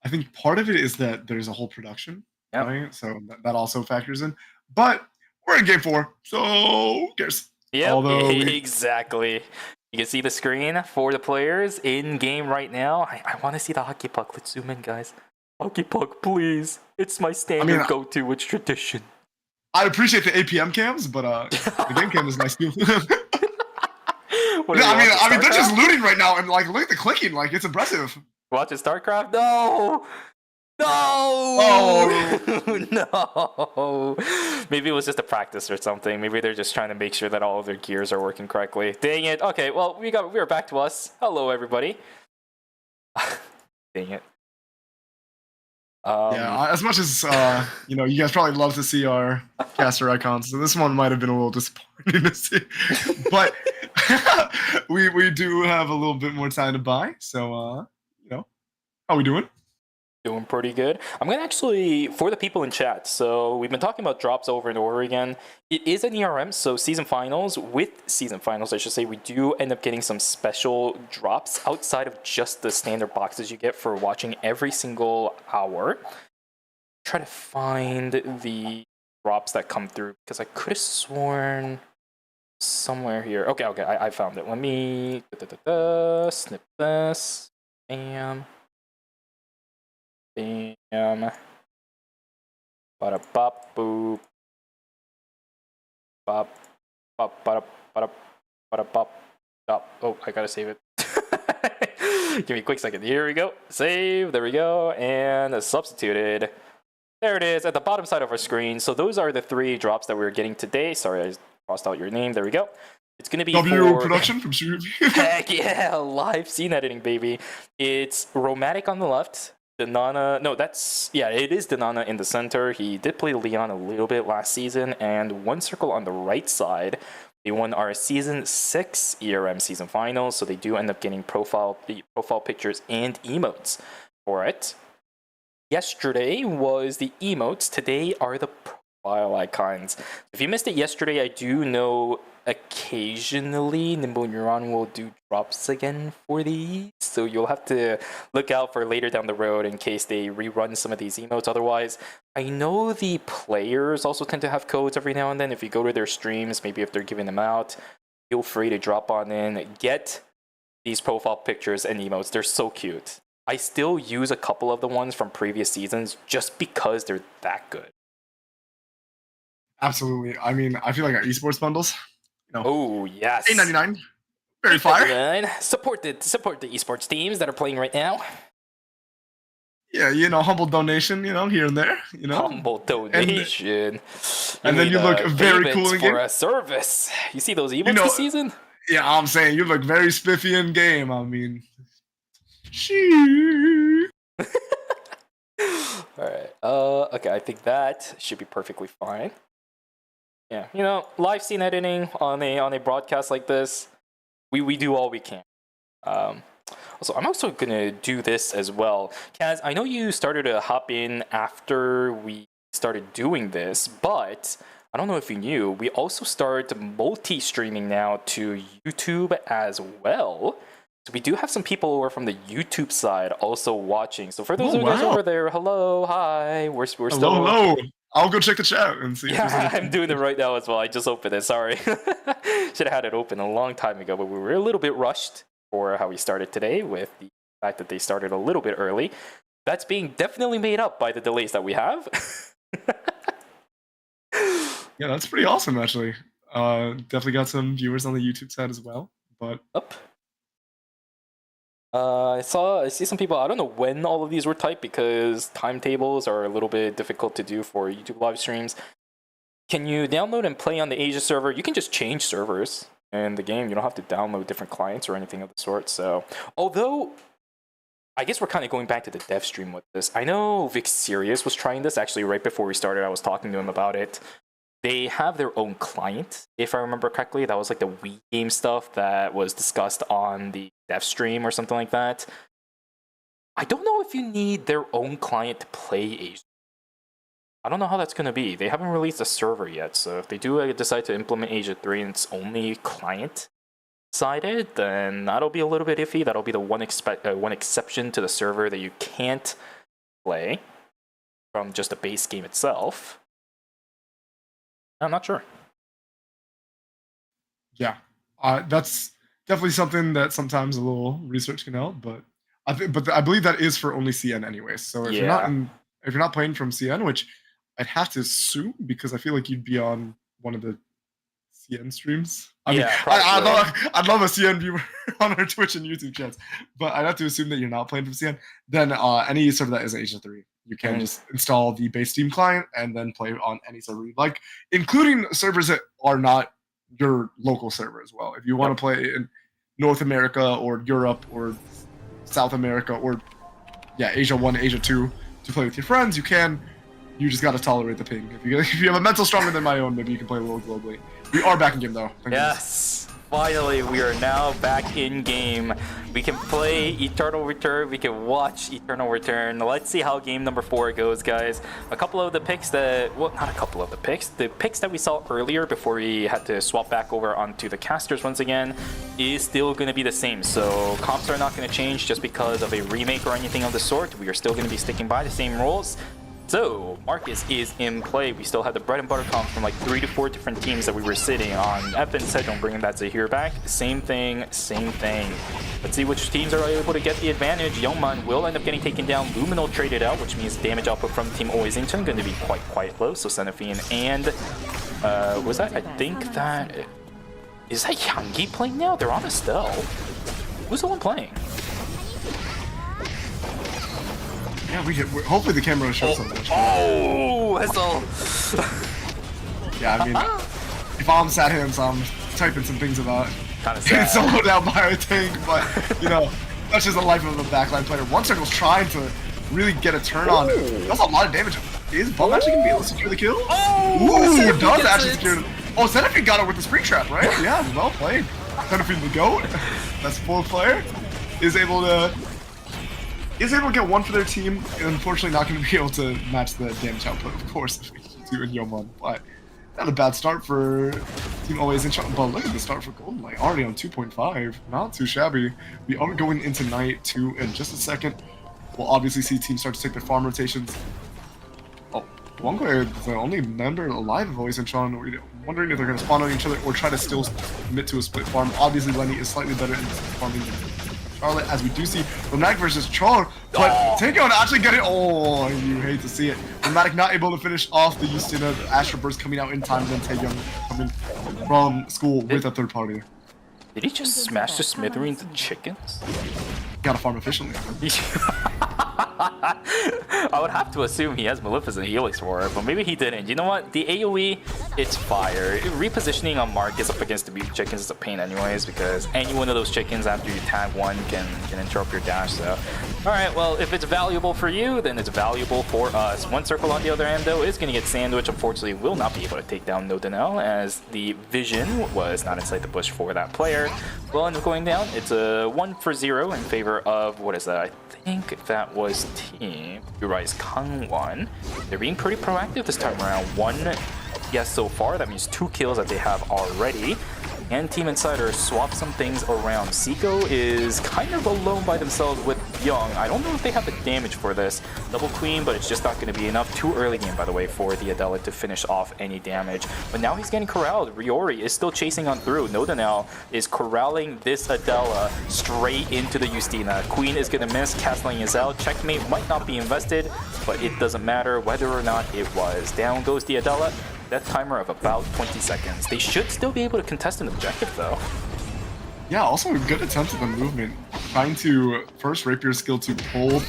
I think part of it is that there's a whole production, right? So that also factors in. But we're in game 4, so who cares? Yeah, exactly. You can see the screen for the players in game right now. I want to see the hockey puck. Let's zoom in, guys. Hockey puck, please. It's my standard go-to. It's tradition. I appreciate the APM cams, but the game cam is nice too. What are I we mean, watching, they're just StarCraft? looting right now, and like, look at the clicking, like it's impressive. Watching StarCraft? No! No! Oh. No! Maybe it was just a practice or something. Maybe they're just trying to make sure that all of their gears are working correctly. Dang it. Okay, well, we're back to us. Hello, everybody. Dang it. Yeah, as much as you guys probably love to see our caster icons, so this one might have been a little disappointing to see. But we do have a little bit more time to buy, so how we doing? Doing pretty good. I'm gonna actually, for the people in chat, so we've been talking about drops over and over again. It is an ERM, so season finals, I should say, we do end up getting some special drops outside of just the standard boxes you get for watching every single hour. Try to find the drops that come through, because I could have sworn somewhere here. Okay, I found it. Let me snip this. Bam. Bam. Bada bop boop. Bop. Bop bada bada bada bop. Stop. Oh, I gotta save it. Give me a quick second. Here we go. Save. There we go. And substituted. There it is at the bottom side of our screen. So those are the 3 drops that we're getting today. Sorry, I crossed out your name. There we go. It's gonna be W production from Studio. Heck yeah, live scene editing, baby. It's Romantic on the left. Denana, no, it is Denana in the center. He did play Leon a little bit last season, and One Circle on the right side. They won our season 6 ERM season finals, so they do end up getting profile pictures and emotes for it. Yesterday was the emotes. Today are the profile icons. If you missed it yesterday, I do know occasionally Nimble Neuron will do drops again for these, so you'll have to look out for later down the road in case they rerun some of these emotes. Otherwise, I know the players also tend to have codes every now and then. If you go to their streams, maybe if they're giving them out, feel free to drop on in, get these profile pictures and emotes. They're so cute. I still use a couple of the ones from previous seasons just because they're that good. Absolutely. I mean, I feel like our esports bundles. Oh yes, $8.99. Very fire. Support the esports teams that are playing right now. Yeah, humble donation, here and there, Humble donation. And then you look very cool in game. For a service. You see those emotes this season? Yeah, I'm saying you look very spiffy in game. I mean, shee. All right. Okay, I think that should be perfectly fine. Yeah, live scene editing on a broadcast like this, we do all we can. Also, I'm also gonna do this as well. Kaz, I know you started to hop in after we started doing this, but I don't know if you knew, we also start multi-streaming now to YouTube as well. So we do have some people who are from the YouTube side also watching. So for those of you guys over there, hello, hi. We're still hello. I'll go check the chat and see. Yeah, I'm doing it right now as well. I just opened it. Sorry, should have had it open a long time ago, but we were a little bit rushed for how we started today with the fact that they started a little bit early. That's being definitely made up by the delays that we have. Yeah, that's pretty awesome, actually. Definitely got some viewers on the YouTube side as well. But I see some people. I don't know when all of these were typed because timetables are a little bit difficult to do for YouTube live streams. Can you download and play on the Asia server? You can just change servers in the game. You don't have to download different clients or anything of the sort. So, although I guess we're kind of going back to the dev stream with this. I know Vic Sirius was trying this actually right before we started. I was talking to him about it. They have their own client, if I remember correctly. That was like the Wii game stuff that was discussed on the dev stream or something like that. I don't know if you need their own client to play Asia. I don't know how that's going to be. They haven't released a server yet, so if they do decide to implement Asia 3 and it's only client-sided, then that'll be a little bit iffy. That'll be the one exception to the server that you can't play from just the base game itself. I'm not sure. Yeah, that's definitely something that sometimes a little research can help, but I believe that is for only CN anyways. So if you're not playing from CN, which I'd have to assume because I feel like you'd be on one of the CN streams. I mean, I'd love a CN viewer on our Twitch and YouTube chats, but I'd have to assume that you're not playing from CN. Then any server that is Asia 3, you can just install the base Steam client and then play on any server you like, including servers that are not your local server as well. If you want to play in North America or Europe or South America or Asia 1, Asia 2 to play with your friends, you can. You just gotta tolerate the ping. If you have a mental stronger than my own, maybe you can play a little globally. We are back in game though. Yes, finally we are now back in game. We can play Eternal Return. We can watch Eternal Return. Let's see how game number 4 goes, guys. A couple of the picks that, well, not a couple of the picks. The picks that we saw earlier before we had to swap back over onto the casters once again is still going to be the same. So comps are not going to change just because of a remake or anything of the sort. We are still going to be sticking by the same rules. So, Marcus is in play. We still have the bread and butter comp from like 3 to 4 different teams that we were sitting on. Evan said don't bring that Zahir back. Same thing, same thing. Let's see which teams are able to get the advantage. Yeoman will end up getting taken down. Luminal traded out, which means damage output from Team Oizington going to be quite low. So, Senefine and... was that? I think that... Is that Yangi playing now? They're on Estelle. Who's the one playing? Yeah, hopefully the camera shows something. Hessel! Yeah, I mean, if I'm sat here, so I'm typing some things about kind of getting soloed out by a tank, but you know, that's just the life of a backline player. One Circle's trying to really get a turn on. That's a lot of damage. Is Bum actually gonna be able to secure the kill? Ooh, he does actually secure it. Oh, Senefine got it with the spring trap, right? Yeah, well played. Senefine the GOAT. That's 4th player. Is able to get 1 for their team, and unfortunately not going to be able to match the damage output, of course, to in Yeoman. But not a bad start for Team Always in But look at the start for Golden Light, already on 2.5. Not too shabby. We are going into Night 2 in just a second. We'll obviously see teams start to take their farm rotations. Oh, Wongwei is the only member alive of Always in Sean. We're wondering if they're going to spawn on each other or try to still commit to a split farm. Obviously, Lenny is slightly better in farming than Charlotte, as we do see Romantic versus Char, but Takeout actually getting, oh, you hate to see it. Romantic not able to finish off the Justina, the Astro Burst coming out in time, and then Taeyoung coming from school with a 3rd party. Did he just smash the smithereens of chickens? Gotta farm efficiently. I would have to assume he has Maleficent Helix for it, but maybe he didn't. You know what? The AoE, it's fire. Repositioning on Marcus up against the beef chickens is a pain anyways, because any one of those chickens after you tag one can interrupt your dash, so. Alright, well, if it's valuable for you, then it's valuable for us. 1 Circle on the other end, though, is going to get sandwiched. Unfortunately, will not be able to take down Nodanel, as the vision was not inside the bush for that player. Will end up going down. It's a 1-for-0 in favor of, what is that? I think that was Team Uri's Kangwon. They're being pretty proactive this time around. 1 yes so far, that means 2 kills that they have already. And Team Insider swap some things around. Seiko is kind of alone by themselves with Young. I don't know if they have the damage for this double queen, but it's just not going to be enough. Too early game, by the way, for the Adela to finish off any damage. But now he's getting corralled. Riori is still chasing on through. Nodanel is corralling this Adela straight into the Justina. Queen is going to miss. Castling is out. Checkmate might not be invested, but it doesn't matter whether or not it was. Down goes the Adela. Death timer of about 20 seconds. They should still be able to contest an objective, though. Yeah, also a good attempt at the movement. Trying to first rapier skill to pull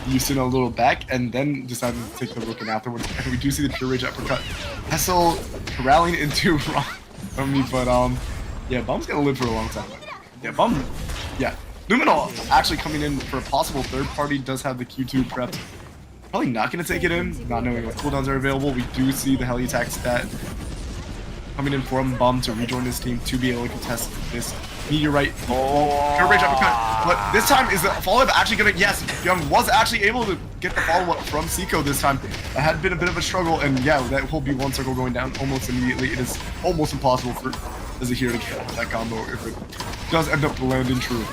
Justina a little back, and then deciding to take the rook in afterwards. And we do see the pure rage uppercut. Hessel rallying into Romney, but yeah, Bum's gonna live for a long time. Yeah, Bum, yeah. Luminal actually coming in for a possible 3rd party, does have the Q2 prep. Probably not going to take it in, not knowing what cooldowns are available. We do see the heli attack stat coming in from Bum to rejoin his team to be able to contest this meteorite. Pure rage uppercut. But this time, is the follow-up actually going to... Yes, Young was actually able to get the follow-up from Seiko this time. It had been a bit of a struggle, and yeah, that will be 1 circle going down almost immediately. It is almost impossible for Zahir to get that combo if it does end up landing true.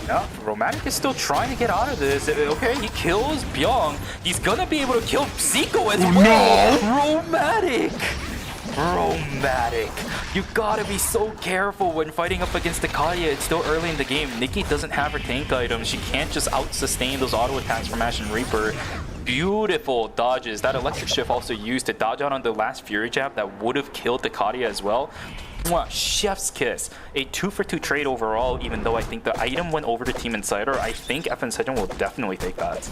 Yeah, Romantic is still trying to get out of this. Okay, he kills Byung. He's gonna be able to kill Zico as well. No! Romantic! Chromatic. You gotta be so careful when fighting up against the Kalia. It's still early in the game. Nikki doesn't have her tank items. She can't just out-sustain those auto attacks from Ash and Reaper. Beautiful dodges. That electric shift also used to dodge out on the last Fury Jab that would have killed the Kalia as well. Mwah, chef's kiss. A 2-for-2 trade overall, even though I think the item went over to Team Insider. I think FN will definitely take that.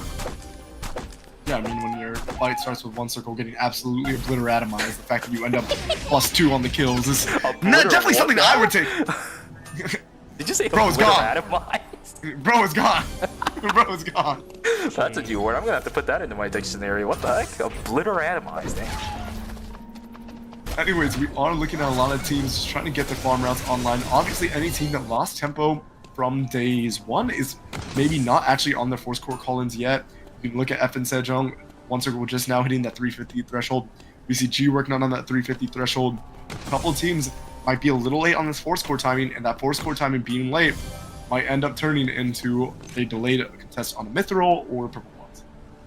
Yeah, I mean, when your fight starts with one circle getting absolutely obliteratomized, the fact that you end up +2 on the kills is definitely something that I would take. Did you say Bro is gone? Bro is gone. Bro is gone. That's a new word. I'm gonna have to put that into my dictionary. What the heck? Obliteratomized. Anyways, we are looking at a lot of teams trying to get their farm routes online. Obviously, any team that lost tempo from days 1 is maybe not actually on their force core call-ins yet. You can look at FN Sejong, one circle just now hitting that 350 threshold. We see G working on that 350 threshold. A couple of teams might be a little late on this force core timing, and that force core timing being late might end up turning into a delayed contest on a Mithril or Purple Ones.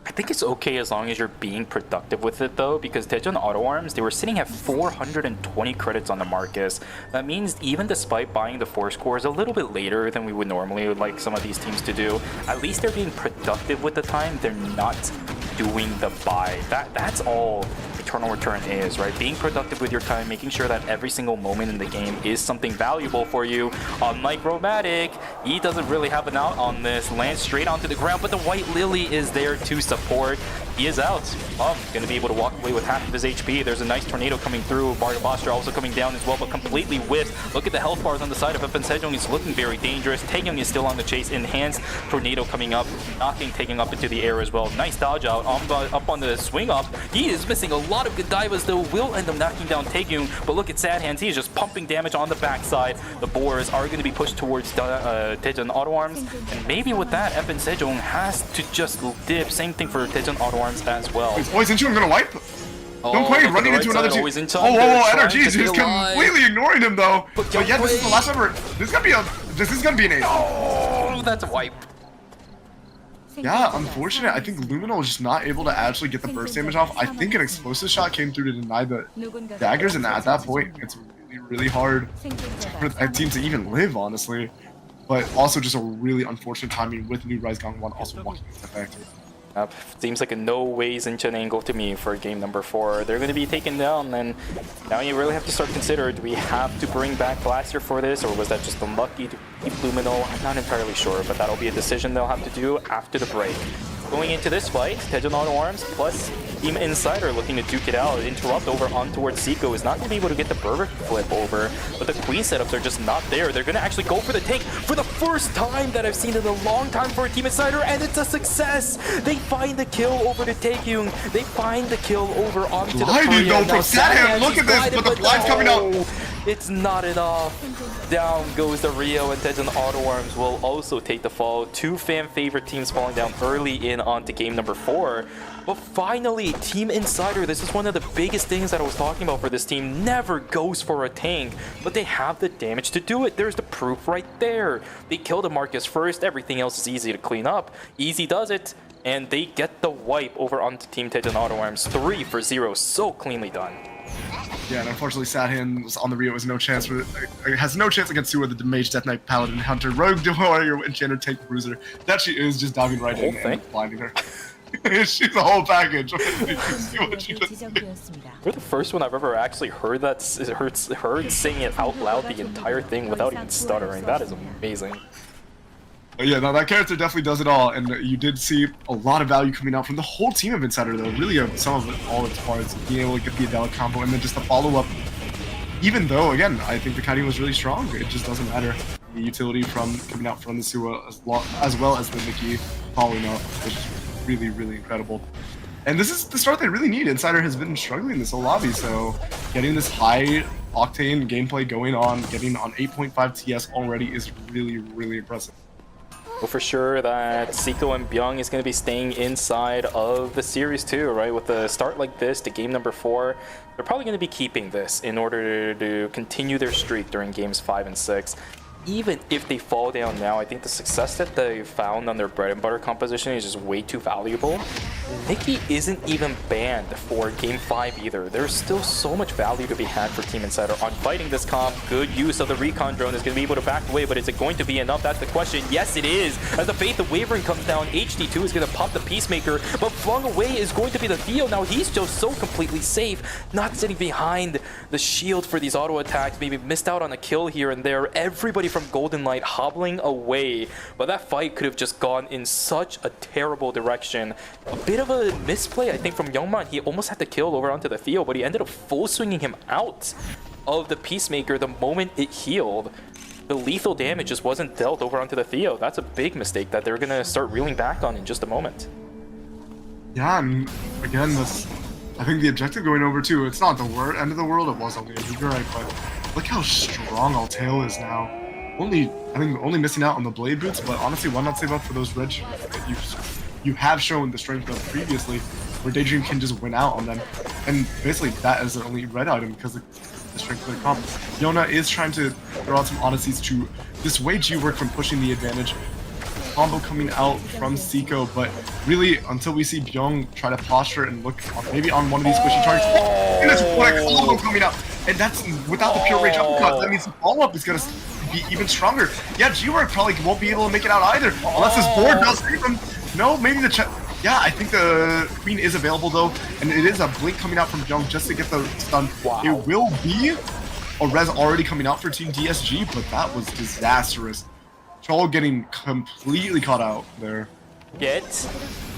I think it's okay as long as you're being productive with it though, because Daejeon Auto Arms, they were sitting at 420 credits on the Marcus. That means even despite buying the force cores a little bit later than we would normally like some of these teams to do, at least they're being productive with the time. They're not doing the buy. That's all Eternal Return is, right? Being productive with your time, making sure that every single moment in the game is something valuable for you. Unlike Chromatic, he doesn't really have an out on this. Lands straight onto the ground, but the White Lily is there to support. He is out. Gonna be able to walk away with half of his HP. There's a nice tornado coming through. Mario Bostra also coming down as well, but completely whiffed. Look at the health bars on the side of FN Sejong. He's looking very dangerous. Taekyung is still on the chase. Enhanced tornado coming up, knocking Taekyung up into the air as well. Nice dodge out. Up on the swing up. He is missing a lot of good divas though. Will end up knocking down Taekyung, but look at Sad Hands. He is just pumping damage on the backside. The boars are going to be pushed towards Daejeon Auto Arms, and maybe with that, FN Sejong has to just dip. Same thing for Daejeon Auto Arms as well. Boys, into I'm gonna wipe. Don't quite running into another team. Energy is just completely ignoring him though. But yeah, this is the last ever. This is gonna be an 8. Oh, that's a wipe. Yeah, unfortunate. I think Luminal was just not able to actually get the burst damage off. I think an explosive shot came through to deny the daggers, and at that point, it's really, really hard for a team to even live, honestly. But also just a really unfortunate timing with New Rise Gang 1 also walking into effect. Seems like a no ways into an angle to me for game number 4. They're going to be taken down, and now you really have to start considering, do we have to bring back Blaster for this, or was that just unlucky to keep Luminal? I'm not entirely sure, but that'll be a decision they'll have to do after the break. Going into this fight, Daejeon Auto Arms plus Team Insider looking to duke it out. Interrupt over on towards Seiko is not going to be able to get the Berber flip over, but the Queen setups are just not there. They're going to actually go for the tank for the first time that I've seen in a long time for a Team Insider, and it's a success! They find the kill over to Taekyung. They find the kill over onto the Blinded though from Satham, look at this, but the blind's coming out! It's not enough. Down goes the Rio, and Daejeon Auto Arms will also take the fall. 2 fan favorite teams falling down early in onto game number 4. But finally, Team Insider, this is one of the biggest things that I was talking about for this team, never goes for a tank, but they have the damage to do it. There's the proof right there. They kill the Marcus first, everything else is easy to clean up. Easy does it, and they get the wipe over onto Team Daejeon Auto Arms. 3-for-0, so cleanly done. Yeah, and unfortunately, Sadhands on the Rio has no chance has no chance against Sua, the Mage, Death Knight, Paladin, Hunter, Rogue, Warrior, Enchanter, Tank, Bruiser. That she is just diving right in and blinding her. She's a whole package. You're the first one I've ever actually heard heard saying it out loud the entire thing without even stuttering. That is amazing. Yeah, no, that character definitely does it all, and you did see a lot of value coming out from the whole team of Insider, though. Really, some of it, all its parts, being able to get the Adela combo, and then just the follow-up. Even though, again, I think the kiting was really strong, it just doesn't matter. The utility from coming out from the Sua, as well as the Nikki following up, is just really, really incredible. And this is the start they really need. Insider has been struggling this whole lobby, so getting this high octane gameplay going on, getting on 8.5 TS already is really, really impressive. Well, for sure that Seiko and Byung is going to be staying inside of the series too, right? With a start like this to game number 4, they're probably going to be keeping this in order to continue their streak during games 5 and 6. even if they fall down now, I think the success that they found on their bread and butter composition is just way too valuable. Nikki isn't even banned for Game 5 either. There's still so much value to be had for Team Insider on fighting this comp. Good use of the recon drone is going to be able to back away, but is it going to be enough? That's the question. Yes, it is. As the Faith of Wavering comes down, HD2 is going to pop the Peacemaker, but flung away is going to be the Theo. Now he's just so completely safe, not sitting behind the shield for these auto attacks. Maybe missed out on a kill here and there. Everybody from Golden Light hobbling away, but that fight could have just gone in such a terrible direction. A bit of a misplay, I think, from Youngman. He almost had to kill over onto the Theo, but he ended up full swinging him out of the Peacemaker the moment it healed. The lethal damage just wasn't dealt over onto the Theo. That's a big mistake that they're gonna start reeling back on in just a moment. Yeah, and again, I think the objective going over too, it's not the end of the world, it was only a meteor, right? But look how strong Alteo is now. I think only missing out on the blade boots, but honestly, why not save up for those red shoes that you have shown the strength of previously, where Daydream can just win out on them. And basically that is the only red item because of the strength of their comp. Yona is trying to throw out some odysseys to dissuade G-Work from pushing the advantage. Combo coming out from Seiko, but really until we see Byung try to posture and look maybe on one of these squishy targets, and it's what a combo coming out, and that's without the pure rage uppercut. That means the follow-up is gonna be even stronger. Yeah, G-Work probably won't be able to make it out either unless his board does save him. No, maybe yeah, I think the Queen is available though, and it is a blink coming out from Byung just to get the stun. Wow. It will be a res already coming out for Team DSG, but that was disastrous. Troll getting completely caught out there. Get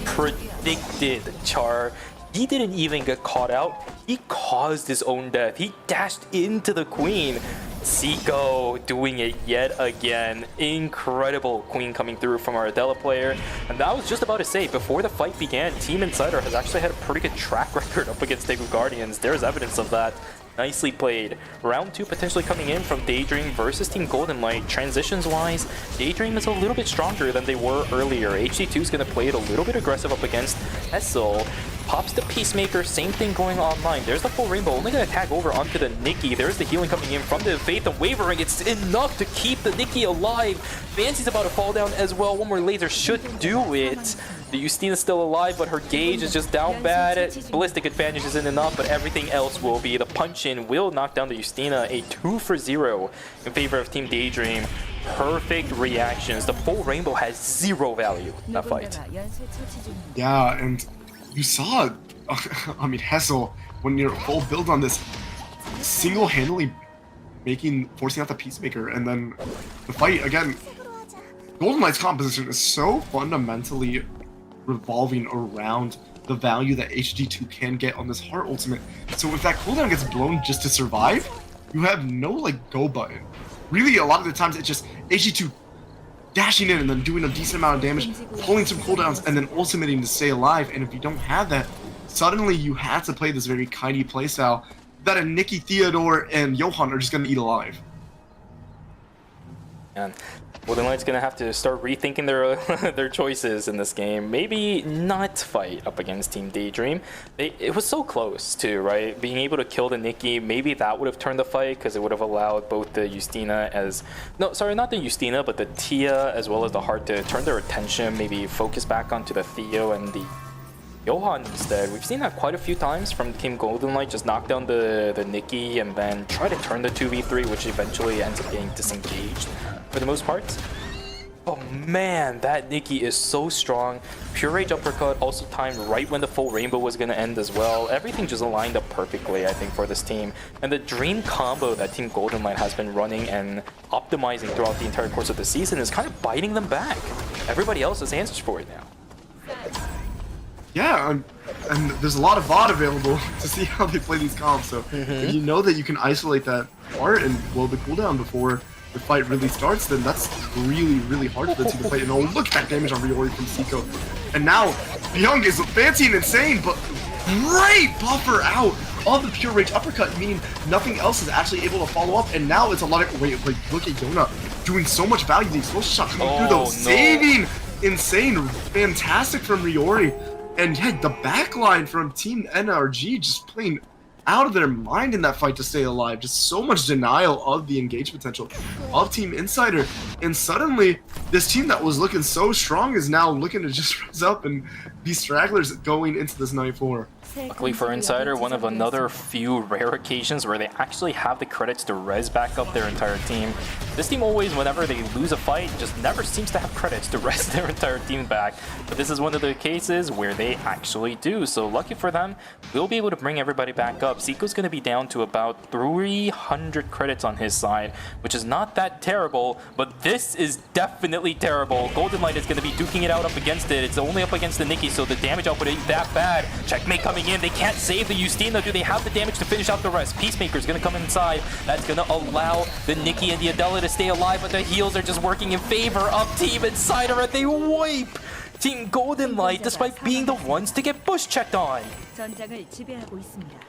predicted, Char. He didn't even get caught out. He caused his own death. He dashed into the Queen. Seiko doing it yet again. Incredible Queen coming through from our Adela player. And that was just about to say, before the fight began, Team Insider has actually had a pretty good track record up against Daegu Guardians. There's evidence of that. Nicely played. Round 2 potentially coming in from Daydream versus Team Golden Light. Transitions-wise, Daydream is a little bit stronger than they were earlier. HD2 is going to play it a little bit aggressive up against Essel. Pops the Peacemaker, same thing going online. There's the full rainbow, only going to tag over onto the Nikki. There's the healing coming in from the Faith of Wavering. It's enough to keep the Nikki alive. Fancy's about to fall down as well. One more laser should do it. The Justina's still alive, but her gauge is just down bad. Ballistic advantage isn't enough, but everything else will be. The punch-in will knock down the Justina. A 2-for-0 in favor of Team Daydream. Perfect reactions. The full rainbow has 0 value in that fight. Yeah, and you saw, I mean, Hessel, when you're full build on this, single-handedly forcing out the Peacemaker, and then the fight, again, Golden Light's composition is so fundamentally revolving around the value that HD2 can get on this Heart Ultimate. So if that cooldown gets blown just to survive, you have no, like, go button. Really, a lot of the times, it's just HD2 dashing in and then doing a decent amount of damage, pulling some cooldowns, and then ultimating to stay alive. And if you don't have that, suddenly you have to play this very kitey playstyle that a Nikki, Theodore, and Johan are just going to eat alive. And Golden Light's gonna have to start rethinking their choices in this game. Maybe not fight up against Team Daydream. It was so close too, right? Being able to kill the Nikki, maybe that would have turned the fight because it would have allowed both the Justina not the Justina, but the Tia as well as the Heart to turn their attention, maybe focus back onto the Theo and the Johan instead. We've seen that quite a few times from Team Golden Light, just knock down the Nikki and then try to turn the 2v3, which eventually ends up getting disengaged for the most part. Oh man, that Nikki is so strong. Pure Rage Uppercut also timed right when the full rainbow was going to end as well. Everything just aligned up perfectly, I think, for this team. And the dream combo that Team Golden Light has been running and optimizing throughout the entire course of the season is kind of biting them back. Everybody else has answers for it now. Yeah, and there's a lot of VOD available to see how they play these comps, so if you know that you can isolate that part and blow the cooldown before the fight really starts, then that's really, really hard for the team to play. And oh, look at that damage on Riori from Seiko. And now, Byung is fancy and insane, but great buffer out of the Pure Rage Uppercut, meaning nothing else is actually able to follow up, and now it's a lot of, wait, look at Yona doing so much value. The explosion shot coming through though, saving, insane, fantastic from Riori. And yeah, the backline from Team NRG just playing out of their mind in that fight to stay alive. Just so much denial of the engage potential of Team Insider. And suddenly, this team that was looking so strong is now looking to just rise up and be stragglers going into this night 4. Luckily for Insider, one of another few rare occasions where they actually have the credits to res back up their entire team. This team always, whenever they lose a fight, just never seems to have credits to res their entire team back. But this is one of the cases where they actually do. So lucky for them, we'll be able to bring everybody back up. Zico's going to be down to about 300 credits on his side, which is not that terrible, but this is definitely terrible. Golden Light is going to be duking it out up against it. It's only up against the Nikki, so the damage output ain't that bad. Checkmate coming in. They can't save the Justina. Do they have the damage to finish out the rest? Peacemaker's going to come inside. That's going to allow the Nikki and the Adela to stay alive, but the heals are just working in favor of Team Insider, and they wipe Team Golden Light despite being the ones to get bush checked on. 전장을 지배하고 있습니다.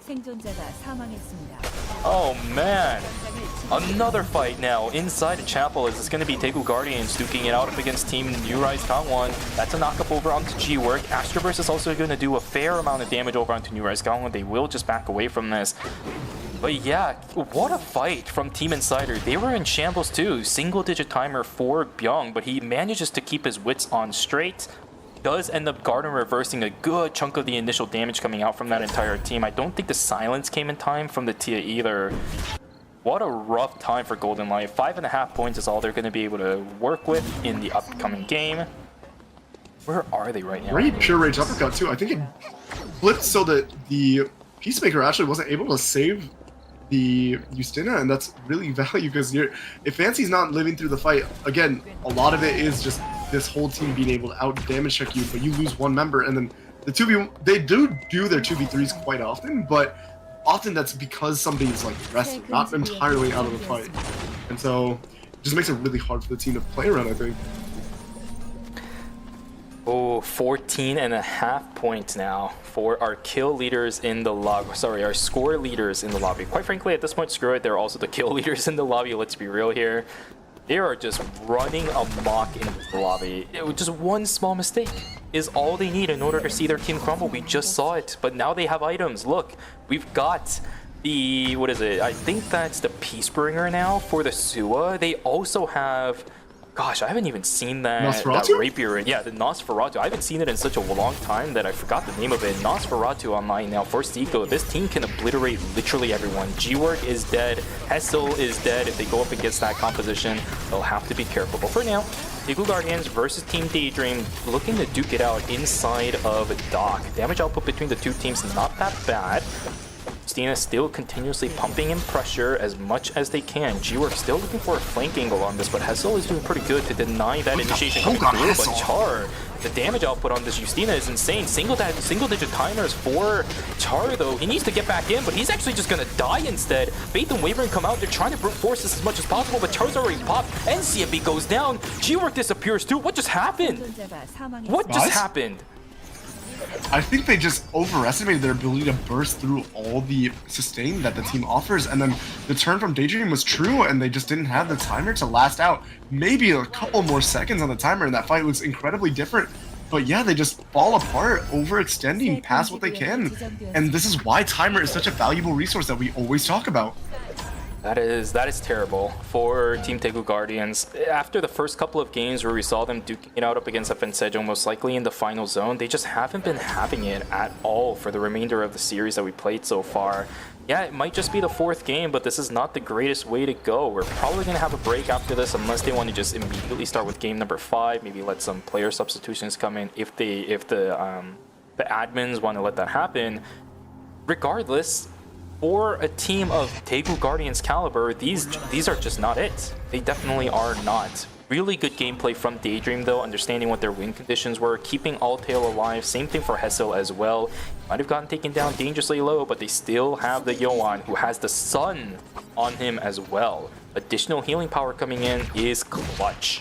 생존자가 사망했습니다. Oh man, another fight now inside the chapel. Is this going to be Daegu Guardians duking it out up against Team New Rise Gangwon? That's a knockup over onto G-Work. Astroverse is also going to do a fair amount of damage over onto New Rise Gangwon. They will just back away from this. But yeah, what a fight from Team Insider. They were in shambles too. Single-digit timer for Byung, but he manages to keep his wits on straight. Does end up Garden reversing a good chunk of the initial damage coming out from that entire team. I don't think the silence came in time from the Tia either. What a rough time for Golden Light. 5.5 points is all they're going to be able to work with in the upcoming game. Where are they right now? Great pure rage uppercut too. I think it flipped so that the Peacemaker actually wasn't able to save the Justina, and that's really value because if Fancy's not living through the fight, again, a lot of it is just this whole team being able to out damage check you, but you lose one member, and then the 2v, they do their 2v3s quite often, but often that's because somebody's like rested, not entirely out of the fight, and so it just makes it really hard for the team to play around, I think. Oh, 14.5 points now for our kill leaders in the lobby. Sorry, our score leaders in the lobby. Quite frankly, at this point, screw it. They're also the kill leaders in the lobby. Let's be real here. They are just running amok in the lobby. Just one small mistake is all they need in order to see their team crumble. We just saw it, but now they have items. Look, we've got the, what is it? I think that's the Peacebringer now for the Suwa. They also have, gosh, I haven't even seen that rapier. Yeah, the Nosferatu. I haven't seen it in such a long time that I forgot the name of it. Nosferatu online now for Zico. This team can obliterate literally everyone. G-Work is dead. Hessel is dead. If they go up against that composition, they'll have to be careful. But for now, Daegu Guardians versus Team Daydream, looking to duke it out inside of Dock. Damage output between the two teams not that bad. Stina still continuously pumping in pressure as much as they can. G-Work still looking for a flank angle on this, but Hessel is doing pretty good to deny that initiation coming through. But Char, the damage output on this Justina is insane. Single-digit timers for Char, though. He needs to get back in, but he's actually just going to die instead. Faith and Wavering come out. They're trying to brute force this as much as possible, but Char's already popped, and CMB goes down. G-Work disappears too. What just happened? What just happened? I think they just overestimated their ability to burst through all the sustain that the team offers, and then the turn from Daydream was true, and they just didn't have the timer to last out maybe a couple more seconds on the timer, and that fight looks incredibly different. But yeah, they just fall apart, overextending past what they can, and this is why timer is such a valuable resource that we always talk about. That is terrible for Team Daegu Guardians. After the first couple of games where we saw them duking it out up against FNSEJO, most likely in the final zone, they just haven't been having it at all for the remainder of the series that we played so far. Yeah, it might just be the fourth game, but this is not the greatest way to go. We're probably going to have a break after this unless they want to just immediately start with game number 5, maybe let some player substitutions come in if the admins want to let that happen. Regardless, for a team of Daegu Guardians caliber, these are just not it. They definitely are not. Really good gameplay from Daydream though, understanding what their win conditions were, keeping Altail alive. Same thing for Hessel as well. Might have gotten taken down dangerously low, but they still have the Yoan, who has the sun on him as well. Additional healing power coming in is clutch.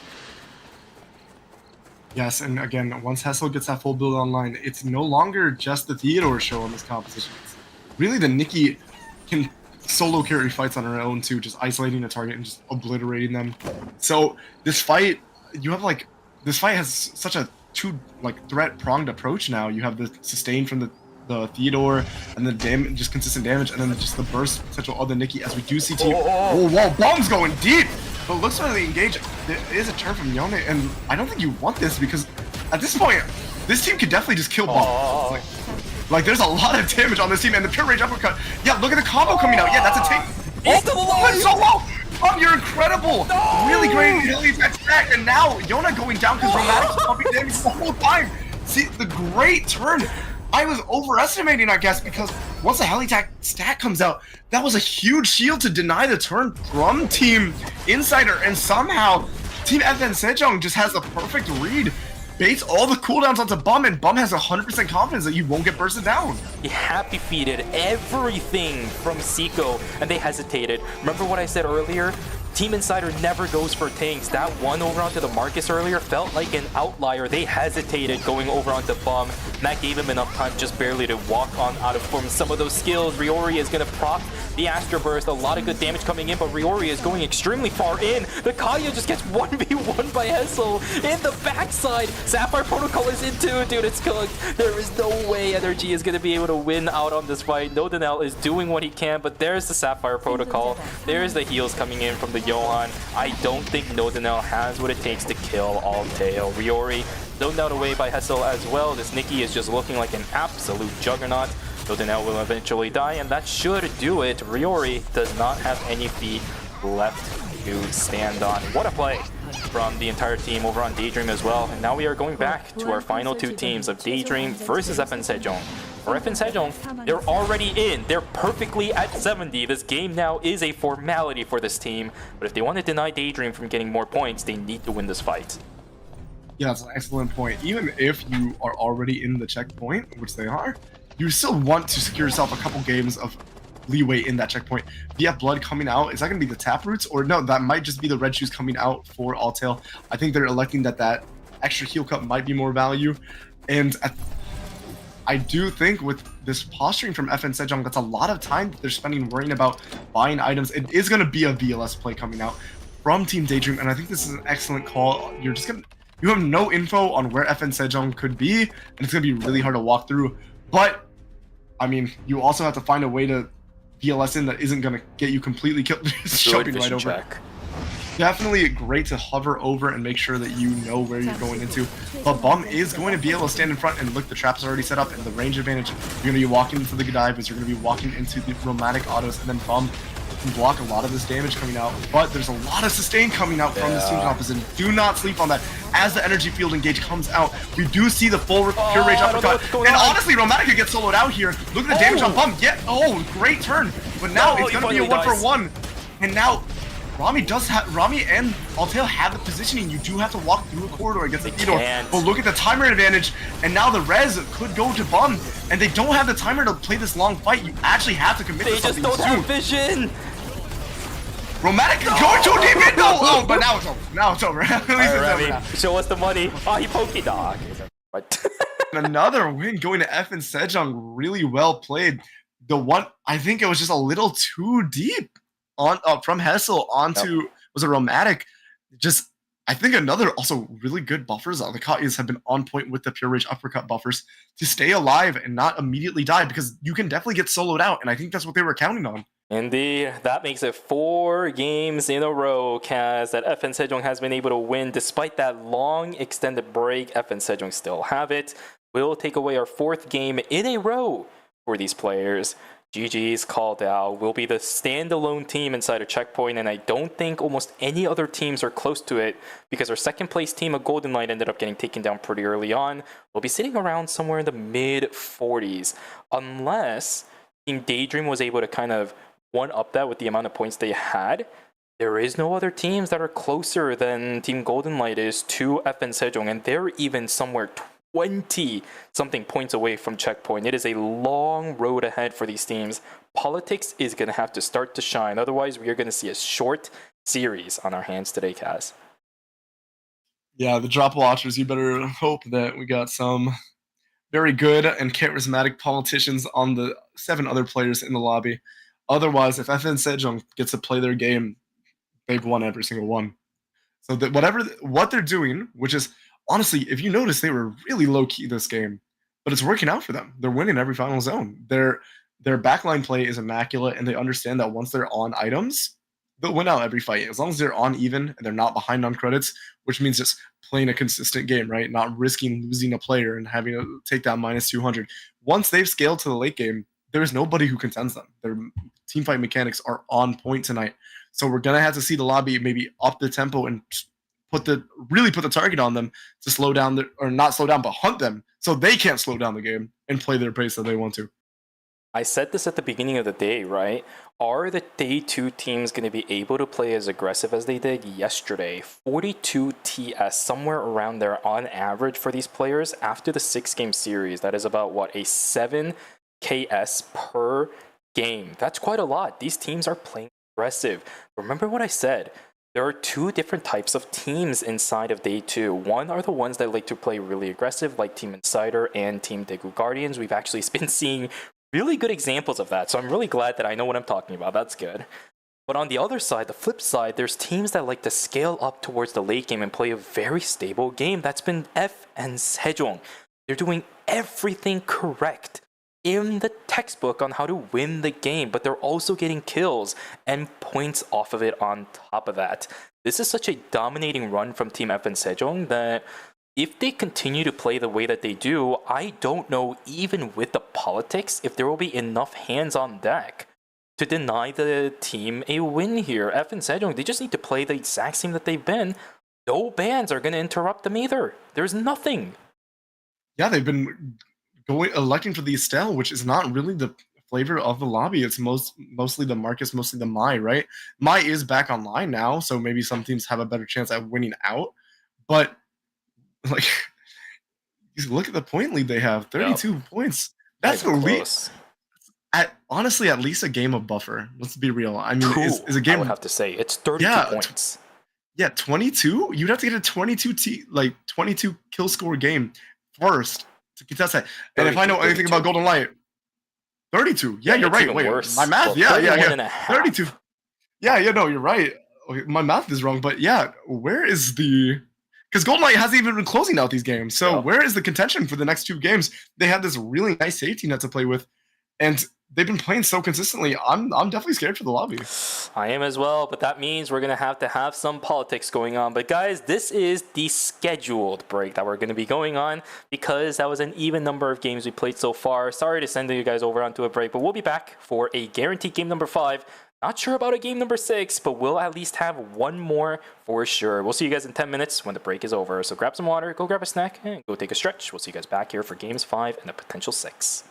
Yes, and again, once Hessel gets that full build online, it's no longer just the Theodore show on this composition. It's really the Nikki can solo carry fights on her own too, just isolating a target and just obliterating them. So this fight, this fight has such a threat pronged approach now. You have the sustain from the the Theodore and the damage, just consistent damage, and then just the burst potential of the Nikki as we do see team. Oh, whoa, bomb's going deep, but looks really engaged. There is a turn from Yone, and I don't think you want this because at this point, this team could definitely just kill bomb. Like there's a lot of damage on this team, and the pure rage uppercut. Yeah, look at the combo coming out. Yeah, that's a take. He's still alive. So low. Oh, you're incredible! No! Really great ability to attack, and now Yona going down because Romantic's pumping damage the whole time. See, the great turn. I was overestimating, I guess, because once the heli attack stat comes out, that was a huge shield to deny the turn from Team Insider, and somehow Team FN Sejong just has the perfect read. Baits all the cooldowns onto Bum, and Bum has 100% confidence that you won't get bursted down. He happy feeded everything from Seiko, and they hesitated. Remember what I said earlier? Team Insider never goes for tanks. That one over onto the Marcus earlier felt like an outlier. They hesitated going over onto Bum, and that gave him enough time just barely to walk on out of from some of those skills. Riori is going to proc the Astro Burst. A lot of good damage coming in, but Riori is going extremely far in. The Kaya just gets 1v1 by Hessel in the backside. Sapphire Protocol is in too, dude. It's cooked. There is no way Energy is going to be able to win out on this fight. Nodanel is doing what he can, but there's the Sapphire Protocol. There's the heals coming in from the Johan. I don't think Nodanel has what it takes to kill Altail. Riori zoned out away by Hessel as well. This Nikki is just looking like an absolute juggernaut. Nodanel will eventually die, and that should do it. Riori does not have any feet left to stand on. What a play from the entire team over on Daydream as well. And now we are going back to our final two teams of Daydream versus FN Sejong. For FN Sejong, they're already in. They're perfectly at 70. This game now is a formality for this team. But if they want to deny Daydream from getting more points, they need to win this fight. Yeah, that's an excellent point. Even if you are already in the checkpoint, which they are, you still want to secure yourself a couple games of leeway in that checkpoint. VF Blood coming out, is that going to be the Taproots? Or no, that might just be the Red Shoes coming out for Altail. I think they're electing that extra heal cup might be more value. And I do think with this posturing from FN Sejong, that's a lot of time that they're spending worrying about buying items. It is going to be a VLS play coming out from Team Daydream, and I think this is an excellent call. You have no info on where FN Sejong could be, and it's going to be really hard to walk through. But, I mean, you also have to find a way to VLS in that isn't going to get you completely killed. Just jumping right over. Check. Definitely great to hover over and make sure that you know where you're going into. But Bum is going to be able to stand in front, and look, the trap's already set up, and the range advantage. You're going to be walking into the Godivas, you're going to be walking into the Romantic Autos, and then Bum can block a lot of this damage coming out. But there's a lot of sustain coming out from this team opposite. Do not sleep on that. As the energy field engage comes out, we do see the full pure rage uppercut. And honestly, Romantic could get soloed out here. Look at the damage on Bum. Yeah, great turn. But now it's going to be a 1-for-1. And now Rami and Altail have the positioning. You do have to walk through a corridor against the Theodore. But look at the timer advantage. And now the res could go to Bum. And they don't have the timer to play this long fight. You actually have to commit to something soon. They just don't have vision. Romantic is going too deep in. No, but now it's over. Now it's over. At least Right, it's over now. show us the money. Oh, he pokey dog. What? Another win going to FN Sejong. Really well played. The one, I think it was just a little too deep on from Hessel onto, was a Romantic. Just, I think another also really good buffers. The Katyas have been on point with the Pure Rage uppercut buffers to stay alive and not immediately die, because you can definitely get soloed out. And I think that's what they were counting on. Indeed, that makes it 4 games in a row, Kaz, that FN Sejong has been able to win. Despite that long extended break, FN Sejong still have it. We'll take away our 4th game in a row for these players. GG's called out. We'll be the standalone team inside a checkpoint, and I don't think almost any other teams are close to it, because our 2nd place team of Golden Light ended up getting taken down pretty early on. We'll be sitting around somewhere in the mid-40s, unless Team Daydream was able to kind of one-up that with the amount of points they had. There is no other teams that are closer than Team Golden Light is to FN Sejong, and they're even somewhere 20-something points away from checkpoint. It is a long road ahead for these teams. Politics is going to have to start to shine. Otherwise, we are going to see a short series on our hands today, Kaz. Yeah, the drop watchers, you better hope that we got some very good and charismatic politicians on the 7 other players in the lobby. Otherwise, if FN Sejong gets to play their game, they've won every single one. So that what they're doing, which is, honestly, if you notice, they were really low-key this game. but it's working out for them. They're winning every final zone. Their backline play is immaculate, and they understand that once they're on items, they'll win out every fight. As long as they're on even and they're not behind on credits, which means just playing a consistent game, right? Not risking losing a player and having to take that minus 200. Once they've scaled to the late game, there's nobody who contends them. Their team fight mechanics are on point tonight. So we're going to have to see the lobby maybe up the tempo and really put the target on them to slow down, or not slow down, but hunt them so they can't slow down the game and play their pace that they want to. I said this at the beginning of the day, right? Are the day 2 teams going to be able to play as aggressive as they did yesterday? 42 TS, somewhere around there on average for these players after the 6-game series. That is about, what, a 7 KS per game. That's quite a lot. These teams are playing aggressive. Remember what I said. There are 2 different types of teams inside of day 2. One are the ones that like to play really aggressive, like Team Insider and Team Daegu Guardians. We've actually been seeing really good examples of that, so I'm really glad that I know what I'm talking about. That's good. But on the other side, the flip side, there's teams that like to scale up towards the late game and play a very stable game. That's been F and Sejong. They're doing everything correct in the textbook on how to win the game, but they're also getting kills and points off of it on top of that. This is such a dominating run from Team F and Sejong that if they continue to play the way that they do, I don't know, even with the politics, if there will be enough hands on deck to deny the team a win here. F and Sejong, they just need to play the exact same that they've been. No bans are going to interrupt them either. There's nothing. Yeah, they've been electing for the Estelle, which is not really the flavor of the lobby. It's mostly the Marcus, mostly the Mai, right? Mai is back online now, so maybe some teams have a better chance at winning out. But like, look at the point lead they have, 32 points. That's close. Honestly, at least a game of buffer. Let's be real. I mean, is a game. I would have to say it's 32 points. Yeah, 22. You'd have to get a 22 kill score game first to contest that. And if I know anything about Golden Light, 32. Yeah, you're right. Wait, worse. My math. Well, yeah. 32. Yeah, no, you're right. Okay, my math is wrong, but yeah, where is the? Because Golden Light hasn't even been closing out these games. So where is the contention for the next 2 games? They had this really nice safety net to play with, and they've been playing so consistently. I'm definitely scared for the lobby. I am as well, but that means we're going to have some politics going on. But guys, this is the scheduled break that we're going to be going on because that was an even number of games we played so far. Sorry to send you guys over onto a break, but we'll be back for a guaranteed game number 5. Not sure about a game number 6, but we'll at least have one more for sure. We'll see you guys in 10 minutes when the break is over. So grab some water, go grab a snack, and go take a stretch. We'll see you guys back here for games 5 and a potential 6.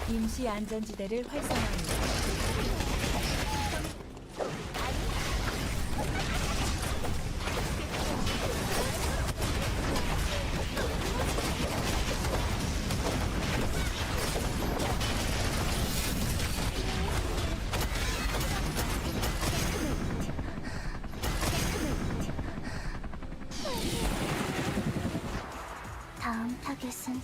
임시 안전지대를 활성화합니다. 다음 타겟은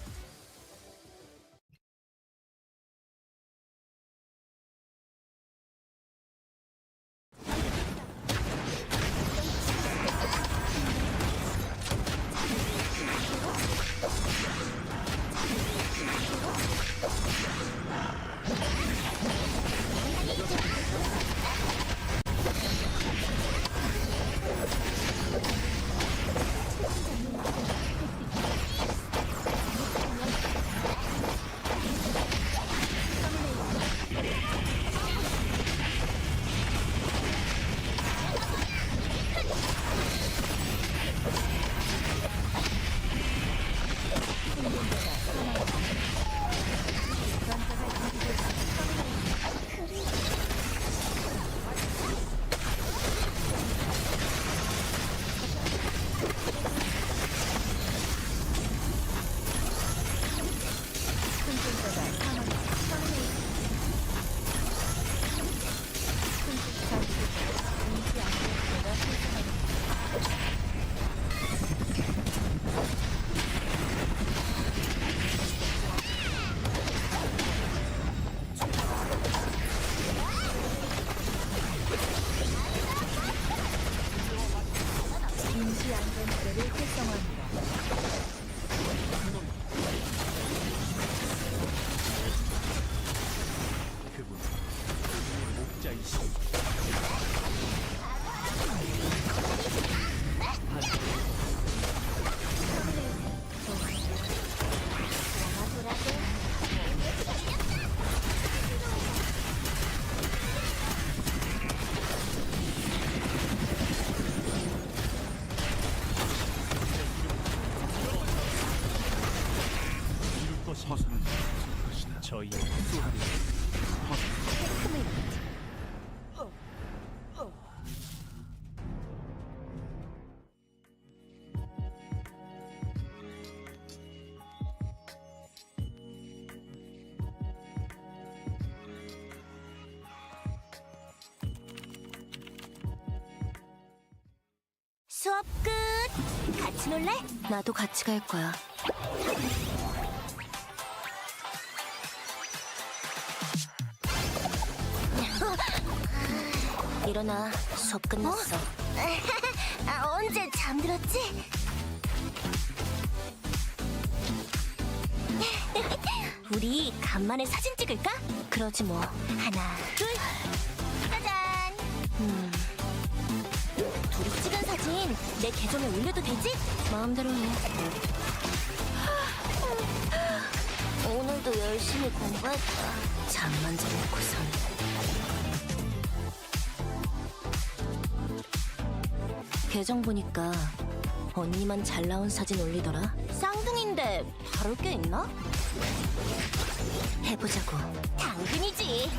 활성화합니다. 그분 목자이시. 이룰 것이 허수는 것이다. 저희의 소리. 수업 끝. 같이 놀래? 나도 같이 갈 거야. 일어나. 수업 끝났어. 언제 잠들었지? 우리 간만에 사진 찍을까? 그러지 뭐. 하나, 둘. 짜잔. 둘이 찍은 사진 내 계정에 올려도 되지? 마음대로 해. 오늘도 열심히 공부했다. 잠만 자놓고선. 계정 보니까 언니만 잘 나온 사진 올리더라. 쌍둥이인데 다를 게 있나? 해보자고. 당근이지.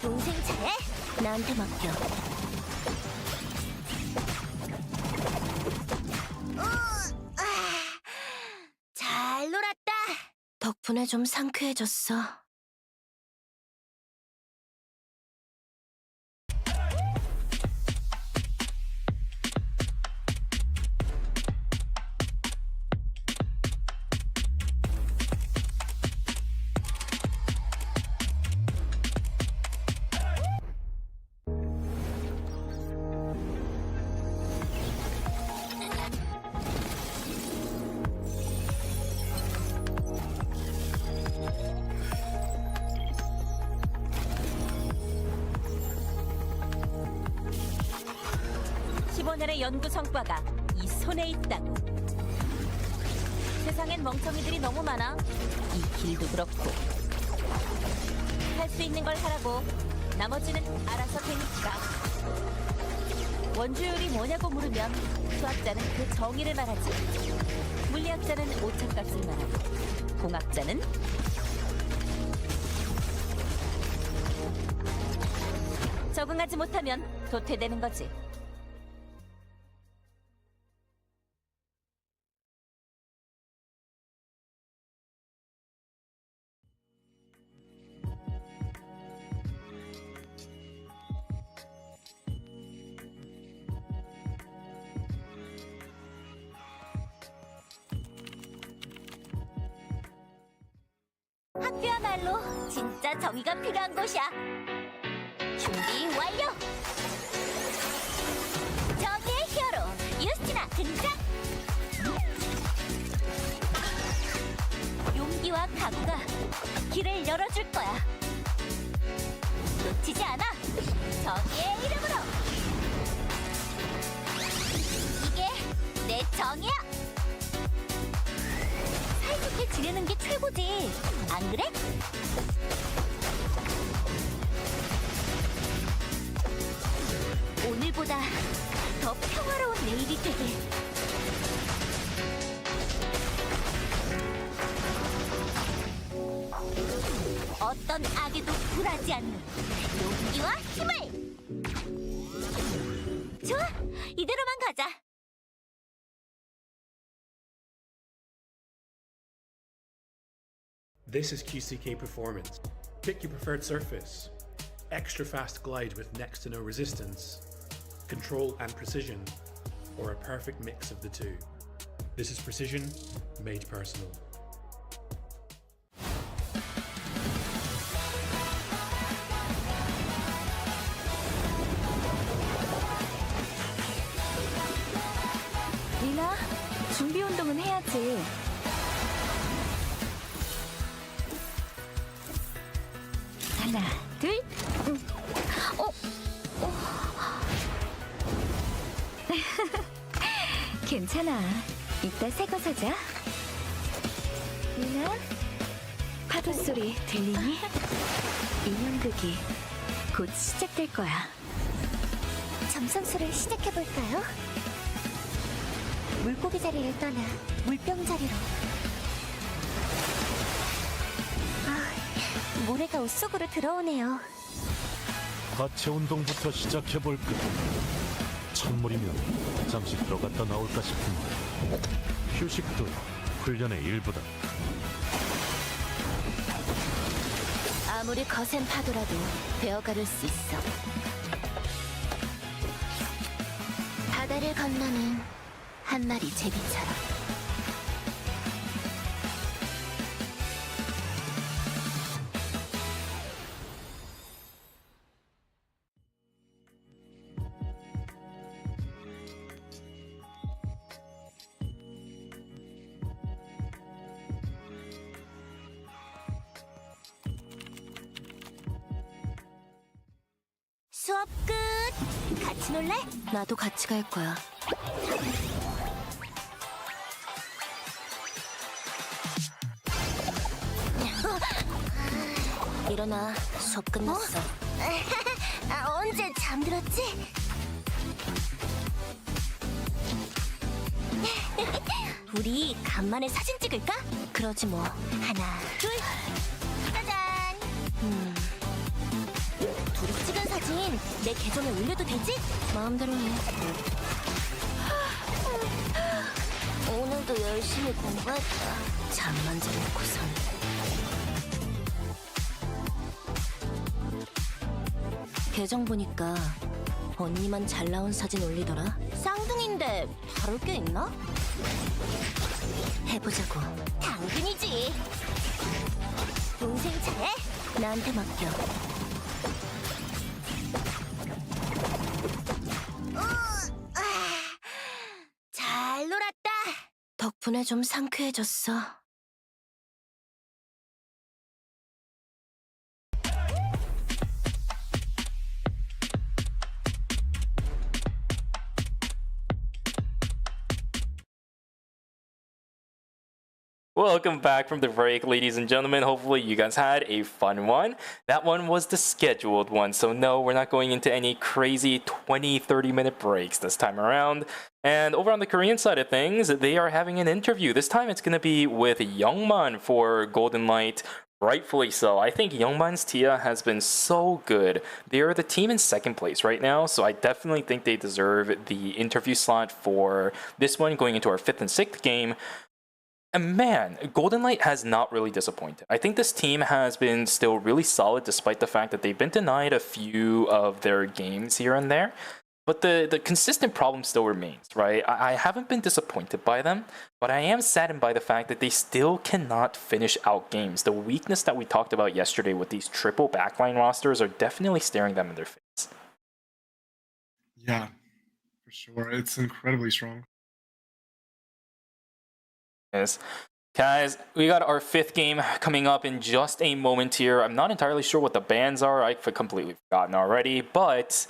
동생 차례? 나한테 맡겨. 잘 놀았다. 덕분에 좀 상쾌해졌어. 의 연구 성과가 이 손에 있다고. 세상엔 멍청이들이 너무 많아. 이 길도 그렇고. 할 수 있는 걸 하라고. 나머지는 알아서 되니까. 원주율이 뭐냐고 물으면 수학자는 그 정의를 말하지. 물리학자는 오차값을 말하고. 공학자는 적응하지 못하면 도태되는 거지. 학교야말로 진짜 정의가 필요한 곳이야. 준비 완료! 정의의 히어로 유스티나 등장! 용기와 각오가 길을 열어줄 거야. 놓치지 않아! 정의의 이름으로! 이게 내 정의야! 사이좋게 지내는 게 최고지. 안 그래? 오늘보다 더 평화로운 내일이 되길. 어떤 악에도 굴하지 않는 용기와 힘을! 좋아! 이대로만 가자. This is QCK Performance. Pick your preferred surface. Extra fast glide with next to no resistance. Control and precision, or a perfect mix of the two. This is precision made personal. 해야지. 하나, 둘. 어? 괜찮아. 이따 새 거 사자. 누나, 파도 소리 들리니? 인형극이 곧 시작될 거야. 점성술을 시작해볼까요? 물고기 자리를 떠나 물병 자리로. 모래가 옷 속으로 들어오네요. 하체 운동부터 시작해볼까. 찬물이면 잠시 들어갔다 나올까 싶은데 휴식도 훈련의 일부다. 아무리 거센 파도라도 베어가를 수 있어. 바다를 건너는 한 마리 제비처럼. 수업 끝! 같이 놀래? 나도 같이 갈 거야. 일어나, 수업 끝났어. 언제 잠들었지? 우리 간만에 사진 찍을까? 그러지 뭐. 하나, 둘, 짜잔! 둘이 찍은 사진 내 계정에 올려도 되지? 마음대로 해. 오늘도 열심히 공부했다. 잠만 자놓고선. 계정 보니까 언니만 잘 나온 사진 올리더라. 쌍둥이인데 다를 게 있나? 해보자고. 당근이지. 동생 잘해? 나한테 맡겨. 잘 놀았다. 덕분에 좀 상쾌해졌어. Welcome back from the break, ladies and gentlemen. Hopefully you guys had a fun one. That one was the scheduled one, so no, we're not going into any crazy 20-30-minute breaks this time around. And over on the Korean side of things, they are having an interview. This time it's going to be with Youngman for Golden Light. Rightfully so. I think Youngman's Tia has been so good. They are the team in second place right now, so I definitely think they deserve the interview slot for this one going into our 5th and 6th game. And man, Golden Light has not really disappointed. I think this team has been still really solid despite the fact that they've been denied a few of their games here and there. But the consistent problem still remains, right? I haven't been disappointed by them, but I am saddened by the fact that they still cannot finish out games. The weakness that we talked about yesterday with these triple backline rosters are definitely staring them in their face. Yeah, for sure. It's incredibly strong. Yes. Guys, we got our 5th game coming up in just a moment here. I'm not entirely sure what the bans are. I've completely forgotten already, but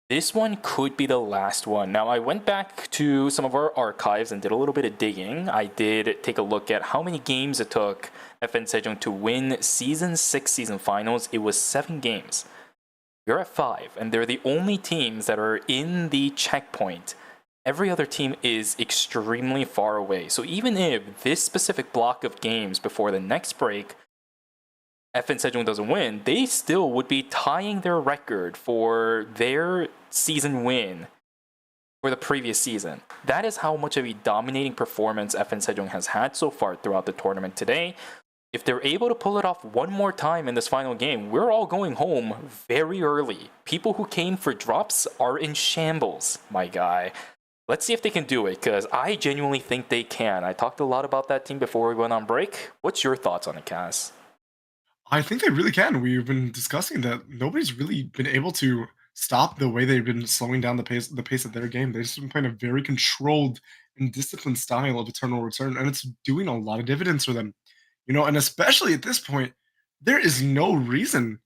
this one could be the last one. Now, I went back to some of our archives and did a little bit of digging. I did take a look at how many games it took FN Sejong to win Season 6 season finals. It was 7 games. We're at 5, and they're the only teams that are in the checkpoint. Every other team is extremely far away. So even if this specific block of games before the next break, FN Sejong doesn't win, they still would be tying their record for their season win for the previous season. That is how much of a dominating performance FN Sejong has had so far throughout the tournament today. If they're able to pull it off one more time in this final game, we're all going home very early. People who came for drops are in shambles, my guy. Let's see if they can do it, because I genuinely think they can. I talked a lot about that team before we went on break. What's your thoughts on it, Cass? I think they really can. We've been discussing that nobody's really been able to stop the way they've been slowing down the pace of their game. They've just been playing a very controlled and disciplined style of Eternal Return, and it's doing a lot of dividends for them. And especially at this point, there is no reason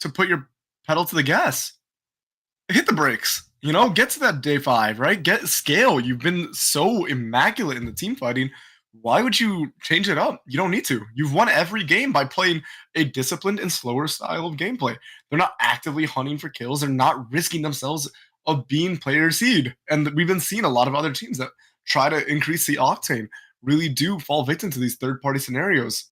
to put your pedal to the gas. Hit the brakes. Get to that day 5, right? Get scale. You've been so immaculate in the team fighting. Why would you change it up? You don't need to. You've won every game by playing a disciplined and slower style of gameplay. They're not actively hunting for kills. They're not risking themselves of being player seed. And we've been seeing a lot of other teams that try to increase the octane really do fall victim to these third-party scenarios.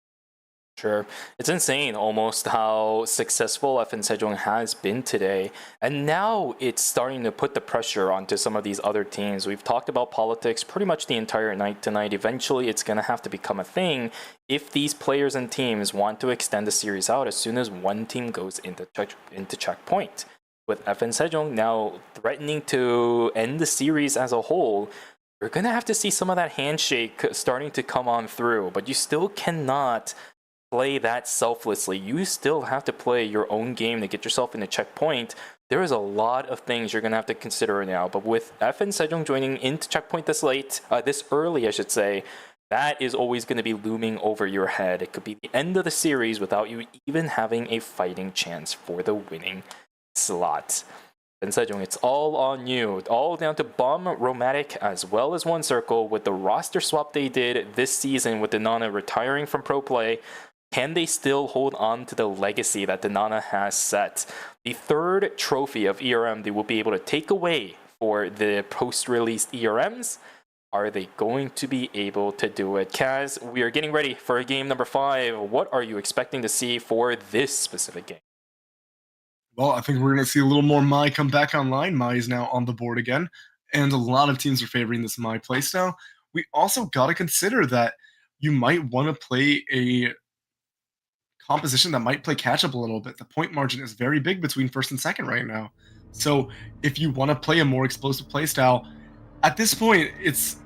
Sure. It's insane almost how successful FN Sejong has been today. And now it's starting to put the pressure onto some of these other teams. We've talked about politics pretty much the entire night tonight. Eventually, it's going to have to become a thing if these players and teams want to extend the series out as soon as one team goes into checkpoint. With FN Sejong now threatening to end the series as a whole, you're going to have to see some of that handshake starting to come on through. But you still cannot play that selflessly. You still have to play your own game to get yourself in a checkpoint. There is a lot of things you're going to have to consider now. But with FN Sejong joining into checkpoint this early, I should say, that is always going to be looming over your head. It could be the end of the series without you even having a fighting chance for the winning slot. FN Sejong, it's all on you. All down to Bomb, Romantic, as well as One Circle. With the roster swap they did this season with Danana retiring from pro play, can they still hold on to the legacy that Danana has set? The third trophy of ERM they will be able to take away for the post-release ERMs. Are they going to be able to do it? Kaz, we are getting ready for game number 5. What are you expecting to see for this specific game? Well, I think we're going to see a little more Mai come back online. Mai is now on the board again, and a lot of teams are favoring this Mai playstyle. We also got to consider that you might want to play a composition that might play catch up a little bit. The point margin is very big between first and second right now. So if you want to play a more explosive playstyle, at this point, it's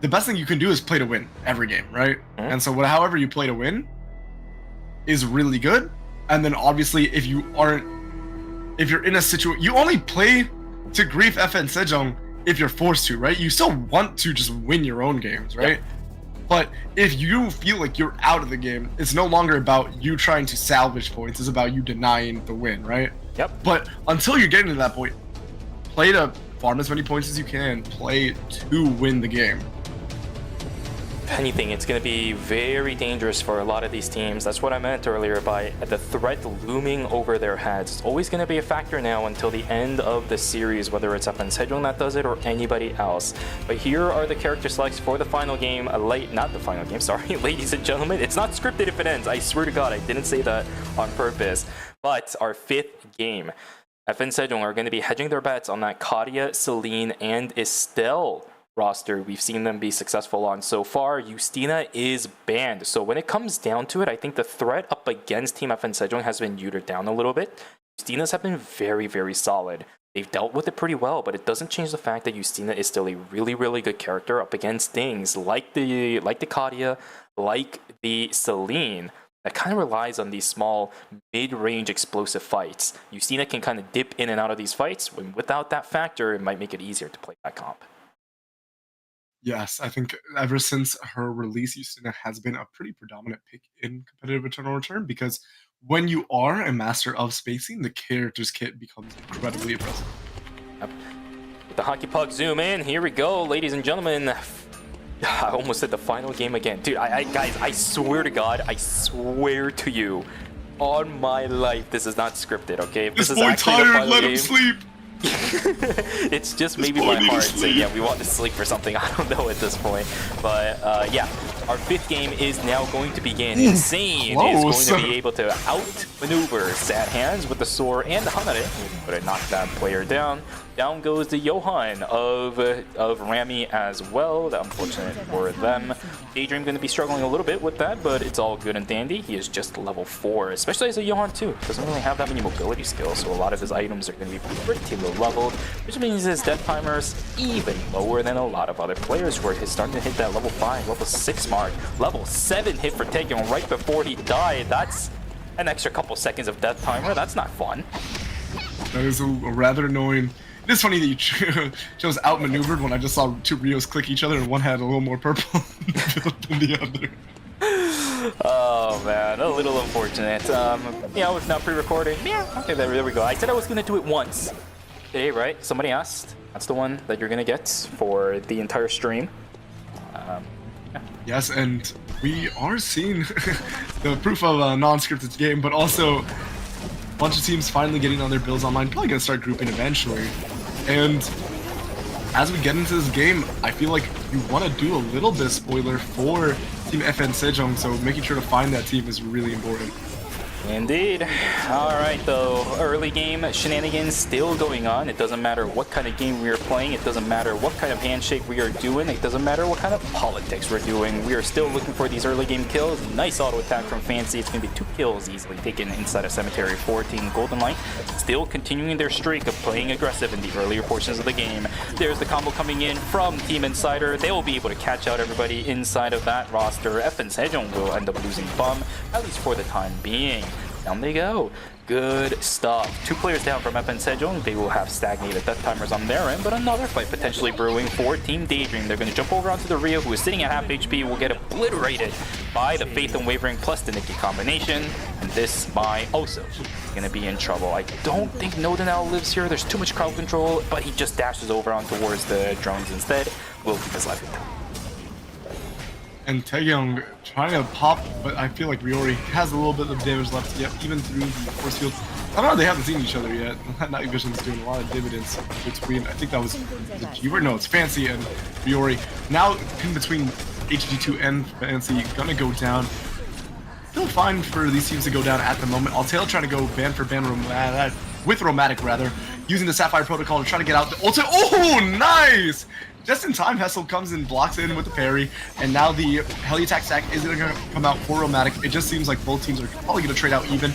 the best thing you can do is play to win every game, right? And so however you play to win is really good. And then obviously if you're in a situation, you only play to grief FN Sejong if you're forced to, right? You still want to just win your own games, right? Yep. But if you feel like you're out of the game, it's no longer about you trying to salvage points. It's about you denying the win, right? Yep. But until you're getting to that point, play to farm as many points as you can. Play to win the game. If anything, it's going to be very dangerous for a lot of these teams. That's what I meant earlier by the threat looming over their heads. It's always going to be a factor now until the end of the series, whether it's FN Sejong that does it or anybody else. But here are the character selects for the final game. Not the final game, sorry, ladies and gentlemen. It's not scripted if it ends. I swear to God, I didn't say that on purpose. But our 5th game, FN Sejong are going to be hedging their bets on that Kadia, Celine, and Estelle roster we've seen them be successful on so far. Justina is banned. So when it comes down to it, I think the threat up against Team FN Sejong has been neutered down a little bit. Justinas have been very, very solid. They've dealt with it pretty well, but it doesn't change the fact that Justina is still a really, really good character up against things like the Kadia, like the Celine, that kind of relies on these small, mid-range explosive fights. Justina can kind of dip in and out of these fights. Without that factor, it might make it easier to play that comp. Yes, I think ever since her release, Justina has been a pretty predominant pick in competitive Eternal Return because when you are a master of spacing, the character's kit becomes incredibly impressive. Yep. With the hockey puck zoom in, here we go, ladies and gentlemen. I almost said the final game again. Dude, guys, I swear to God, I swear to you, on my life, this is not scripted, okay? If this boy tired, let him sleep. It's just maybe my heart saying, yeah, we want to sleep or something. I don't know at this point. But yeah, our 5th game is now going to begin. Insane is going to be able to outmaneuver Sad Hands with the Soar and the Hanare. But it knocked that player down. Down goes the Johan of Rami as well. Unfortunate for them. Daydream going to be struggling a little bit with that, but it's all good and dandy. He is just level 4, especially as a Johan too. Doesn't really have that many mobility skills, so a lot of his items are going to be pretty low leveled, which means his death timer's even lower than a lot of other players who are starting to hit that level 5, level 6 mark. Level 7 hit for taking right before he died. That's an extra couple seconds of death timer. That's not fun. That is a rather annoying. It is funny that you chose outmaneuvered when I just saw two Rios click each other and one had a little more purple than the other. Oh man, a little unfortunate. Yeah, it's not pre-recorded. Yeah, okay, there we go. I said I was gonna do it once today, right? Somebody asked. That's the one that you're gonna get for the entire stream. Yes, and we are seeing the proof of a non-scripted game, but also a bunch of teams finally getting on their builds online. Probably gonna start grouping eventually. And as we get into this game, I feel like you want to do a little bit of spoiler for Team FN Sejong, so making sure to find that team is really important. Indeed. Alright though, early game shenanigans still going on. It doesn't matter what kind of game we are playing, it doesn't matter what kind of handshake we are doing, it doesn't matter what kind of politics we're doing. We are still looking for these early game kills. Nice auto attack from Fancy. It's going to be 2 kills easily taken inside of Cemetery for Team Golden Light. Still continuing their streak of playing aggressive in the earlier portions of the game. There's the combo coming in from Team Insider. They will be able to catch out everybody inside of that roster. FN Sejong will end up losing Bum, at least for the time being. Down they go. Good stuff. 2 players down from FN Sejong. They will have stagnated death timers on their end, but another fight potentially brewing for Team Daydream. They're going to jump over onto the Rio, who is sitting at half HP, will get obliterated by the Faith Unwavering plus the Nikki combination. And this Mai also going to be in trouble. I don't think Noda now lives here. There's too much crowd control, but he just dashes over on towards the drones instead. Will keep his life. And Taehyung trying to pop, but I feel like Riori has a little bit of damage left yet, even through the force field. I don't know, they haven't seen each other yet. Night Vision's doing a lot of dividends between, I think that was the keyword? No, it's Fancy and Riori. Now, in between HG2 and Fancy, gonna go down. Still fine for these teams to go down at the moment. Altail trying to go ban for ban with Romantic, rather, using the Sapphire Protocol to try to get out the ulti. Oh, nice! Just in time, Hessel comes and blocks it in with the parry, and now the heli attack stack is going to come out for Romantic. It just seems like both teams are probably going to trade out even.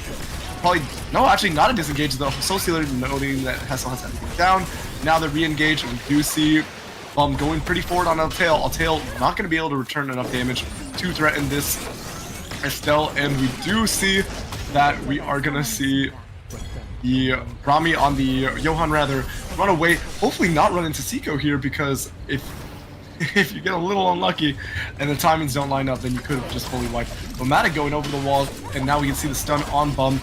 Probably, no, actually not a disengage though. So Stealer noting that Hessel has everything down. Now they're re-engaged, and we do see going pretty forward on Altail. Altail not going to be able to return enough damage to threaten this Estelle, and we do see that we are going to see the Rami on the Johan rather run away. Hopefully not run into Seiko here, because if you get a little unlucky and the timings don't line up, then you could have just fully wiped. Romantic going over the wall, and now we can see the stun on Bum,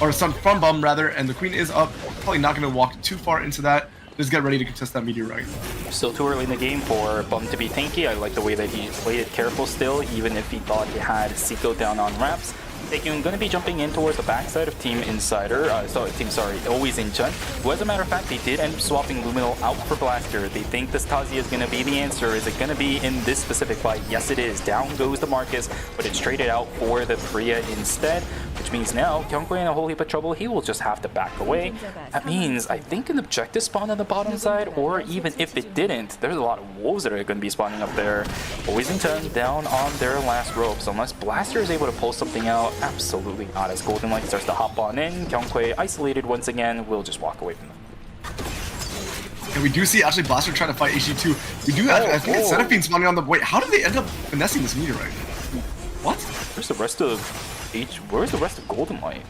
or stun from Bum rather, and the Queen is up. Probably not going to walk too far into that. Just get ready to contest that meteorite. Still too early in the game for Bum to be tanky. I like the way that he played it careful still, even if he thought he had Seiko down on ramps. They're going to be jumping in towards the backside of Team Insider, Always in Chun, who as a matter of fact, they did end up swapping Luminal out for Blaster. They think this Tazi is going to be the answer. Is it going to be in this specific fight? Yes, it is. Down goes the Marcus, but it's traded out for the Priya instead, which means now Kyungkwae in a whole heap of trouble. He will just have to back away. That means, I think, an objective spawn on the bottom side, or even if it didn't, there's a lot of wolves that are going to be spawning up there. Always in Chun down on their last ropes. Unless Blaster is able to pull something out, absolutely not. As Golden Light starts to hop on in, Kyungkwae isolated once again, will just walk away from them. And we do see actually Blaster trying to fight HG2. We do have, I think it's Seraphine spawning on the... Wait, how did they end up finessing this meteorite? What? Where's the rest of Golden Light?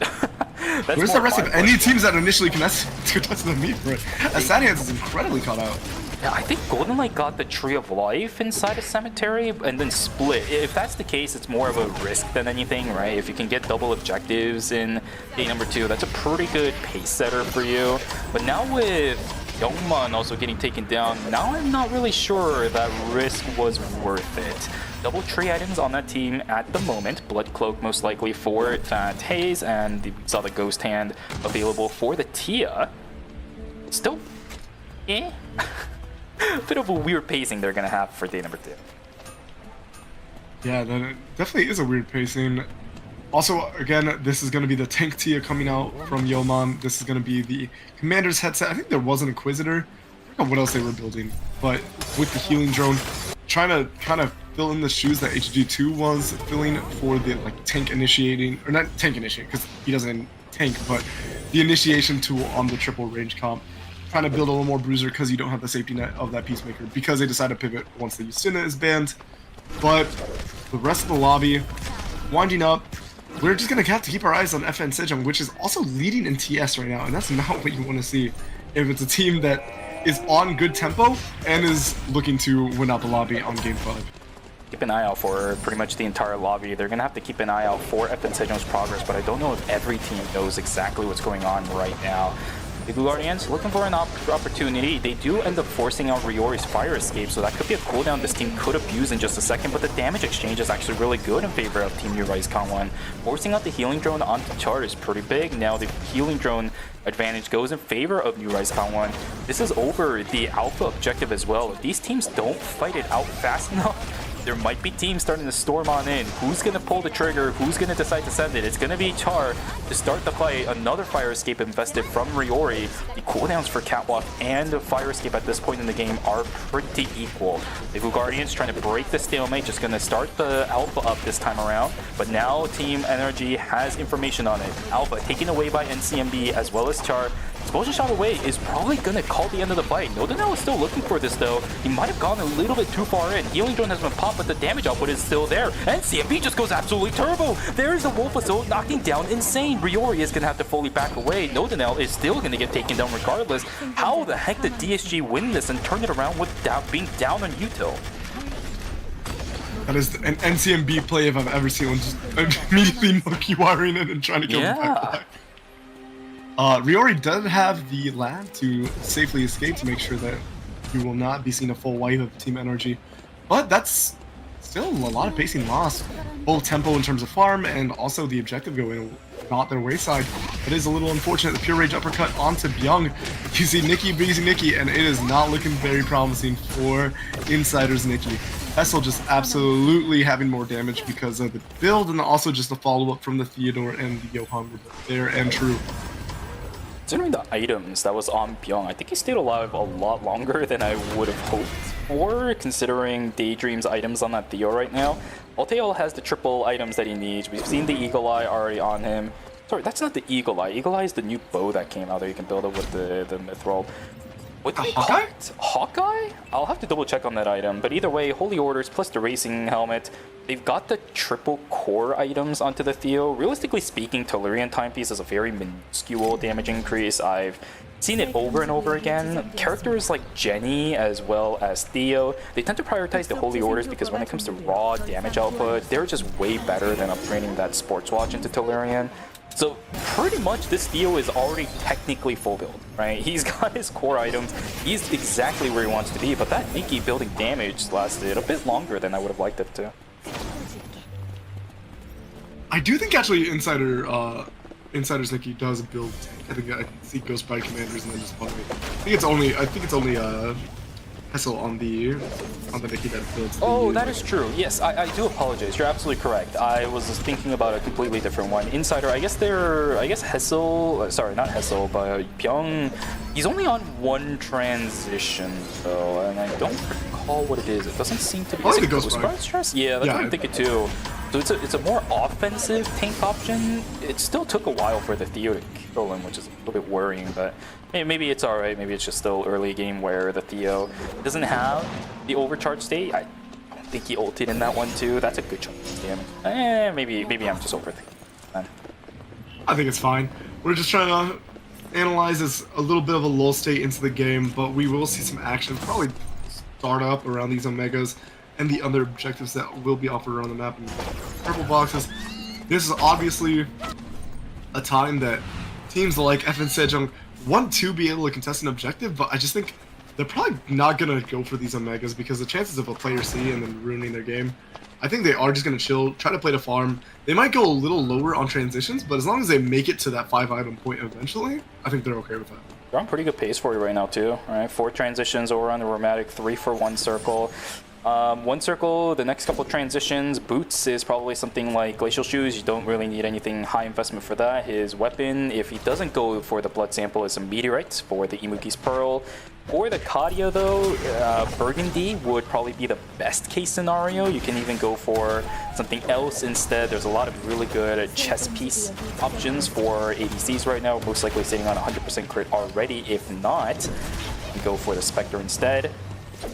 Where's the rest of any teams that initially finessed to touch the meteorite? Asanians is incredibly caught out. Yeah, I think Golden Light got the Tree of Life inside a Cemetery and then split. If that's the case, it's more of a risk than anything, right? If you can get double objectives in day number 2, that's a pretty good pace setter for you. But now with Youngman also getting taken down, now I'm not really sure that risk was worth it. Double tree items on that team at the moment. Blood Cloak most likely for that Haze, and we saw the Ghost Hand available for the Tia. Still, eh? Bit of a weird pacing they're gonna have for day number 2. Yeah, that definitely is a weird pacing. Also, again, this is gonna be the Tank Tia coming out from Yeoman. This is gonna be the Commander's headset. I think there was an Inquisitor. I don't know what else they were building, but with the healing drone, trying to kind of fill in the shoes that HG2 was filling for the tank initiating, or not tank initiating, because he doesn't tank, but the initiation tool on the triple range comp. Trying to build a little more bruiser because you don't have the safety net of that Peacemaker, because they decide to pivot once the Yusuna is banned. But the rest of the lobby winding up. we're just gonna have to keep our eyes on FN Sejong, which is also leading in TS right now, and that's not what you want to see if it's a team that is on good tempo and is looking to win out the lobby on game 5. Keep an eye out for pretty much the entire lobby. They're going to have to keep an eye out for FN Sejong's progress, but I don't know if every team knows exactly what's going on right now. The Blue Guardians looking for an opportunity. They do end up forcing out Riori's fire escape, so that could be a cooldown this team could abuse in just a second, but the damage exchange is actually really good in favor of Team Uri's Kangwon. Forcing out the healing drone onto Char is pretty big. Now the healing drone advantage goes in favor of Uri's Kangwon. This is over the alpha objective as well. If these teams don't fight it out fast enough, there might be teams starting to storm on in. Who's going to pull the trigger? Who's going to decide to send it? It's going to be Char to start the fight. Another fire escape invested from Riori. The cooldowns for Catwalk and fire escape at this point in the game are pretty equal. The Blue Guardians trying to break the stalemate, just going to start the alpha up this time around. But now Team Energy has information on it. Alpha taken away by NCMB as well as Char. Explosion shot away is probably going to call the end of the fight. Nodanel is still looking for this though. He might have gone a little bit too far in. Healing drone has been popped, but the damage output is still there. And CMB just goes absolutely turbo. There's a Wolf Assault knocking down Insane. Riori is going to have to fully back away. Nodanel is still going to get taken down regardless. How the heck did DSG win this and turn it around without being down on util? That is an NCMB play if I've ever seen one. Just immediately monkey wiring it and trying to kill the back. Riori does have the lab to safely escape to make sure that you will not be seeing a full wipe of Team Energy. But that's still a lot of pacing loss. Both tempo in terms of farm and also the objective going not their wayside. It is a little unfortunate. The Pure Rage uppercut onto Byung. You see Nikki beating Nikki, and it is not looking very promising for Insider's Nikki. Hessel just absolutely having more damage because of the build, and also just a follow-up from the Theodore and the Johan were there and true. Considering the items that was on Byung, I think he stayed alive a lot longer than I would have hoped for, considering Daydream's items on that Theo right now. Alteo has the triple items that he needs. We've seen the Eagle Eye already on him. Sorry, that's not the Eagle Eye. Eagle Eye is the new bow that came out that you can build up with the Mithril. What do they call it? Hawkeye? I'll have to double check on that item, but either way, Holy Orders plus the Racing Helmet. They've got the triple core items onto the Theo. Realistically speaking, Tellurian Timepiece is a very minuscule damage increase. I've seen it over and over again. Characters like Jenny as well as Theo, they tend to prioritize the Holy Orders because when it comes to raw damage output, they're just way better than upgrading that Sports Watch into Tellurian. So pretty much this Theo is already technically full build, right? He's got his core items. He's exactly where he wants to be, but that Nikki building damage lasted a bit longer than I would have liked it to. I do think actually Insider's Nikki does build tank. I think I can see Ghost by Commanders and then just follow me. I think it's only Hessel on the Nikki that builds. Oh, that is true. Yes, I do apologize. You're absolutely correct. I was just thinking about a completely different one. Insider, I guess Hessel, sorry, not Hessel, but Byung, he's only on one transition though, and I don't recall what it is. It doesn't seem to be. Probably the Ghost Prime stress. Yeah, that's what I'm thinking too. So it's a more offensive tank option. It still took a while for the Theo to kill him, which is a little bit worrying, but maybe it's alright. Maybe it's just still early game where the Theo doesn't have the overcharge state. I don't think he ulted in that one too. That's a good chunk of damage. Maybe I'm just overthinking. I think it's fine. We're just trying to analyze this a little bit of a lull state into the game, but we will see some action probably start up around these Omegas and the other objectives that will be offered around the map in purple boxes. This is obviously a time that teams like FN Sejong want to be able to contest an objective, but I just think they're probably not going to go for these Omegas because the chances of a player C and then ruining their game, I think they are just going to chill, try to play the farm. They might go a little lower on transitions, but as long as they make it to that 5-item point eventually, I think they're okay with that. They're on pretty good pace for you right now too, right? 4 transitions over on the Romantic, 3 for 1 circle. 1 circle, the next couple transitions, boots is probably something like Glacial Shoes. You don't really need anything high investment for that. His weapon, if he doesn't go for the blood sample, is a meteorite for the Imuki's Pearl. For the Kadia though, Burgundy would probably be the best case scenario. You can even go for something else instead. There's a lot of really good chess piece options for ADCs right now, most likely sitting on 100% crit already. If not, you can go for the Spectre instead.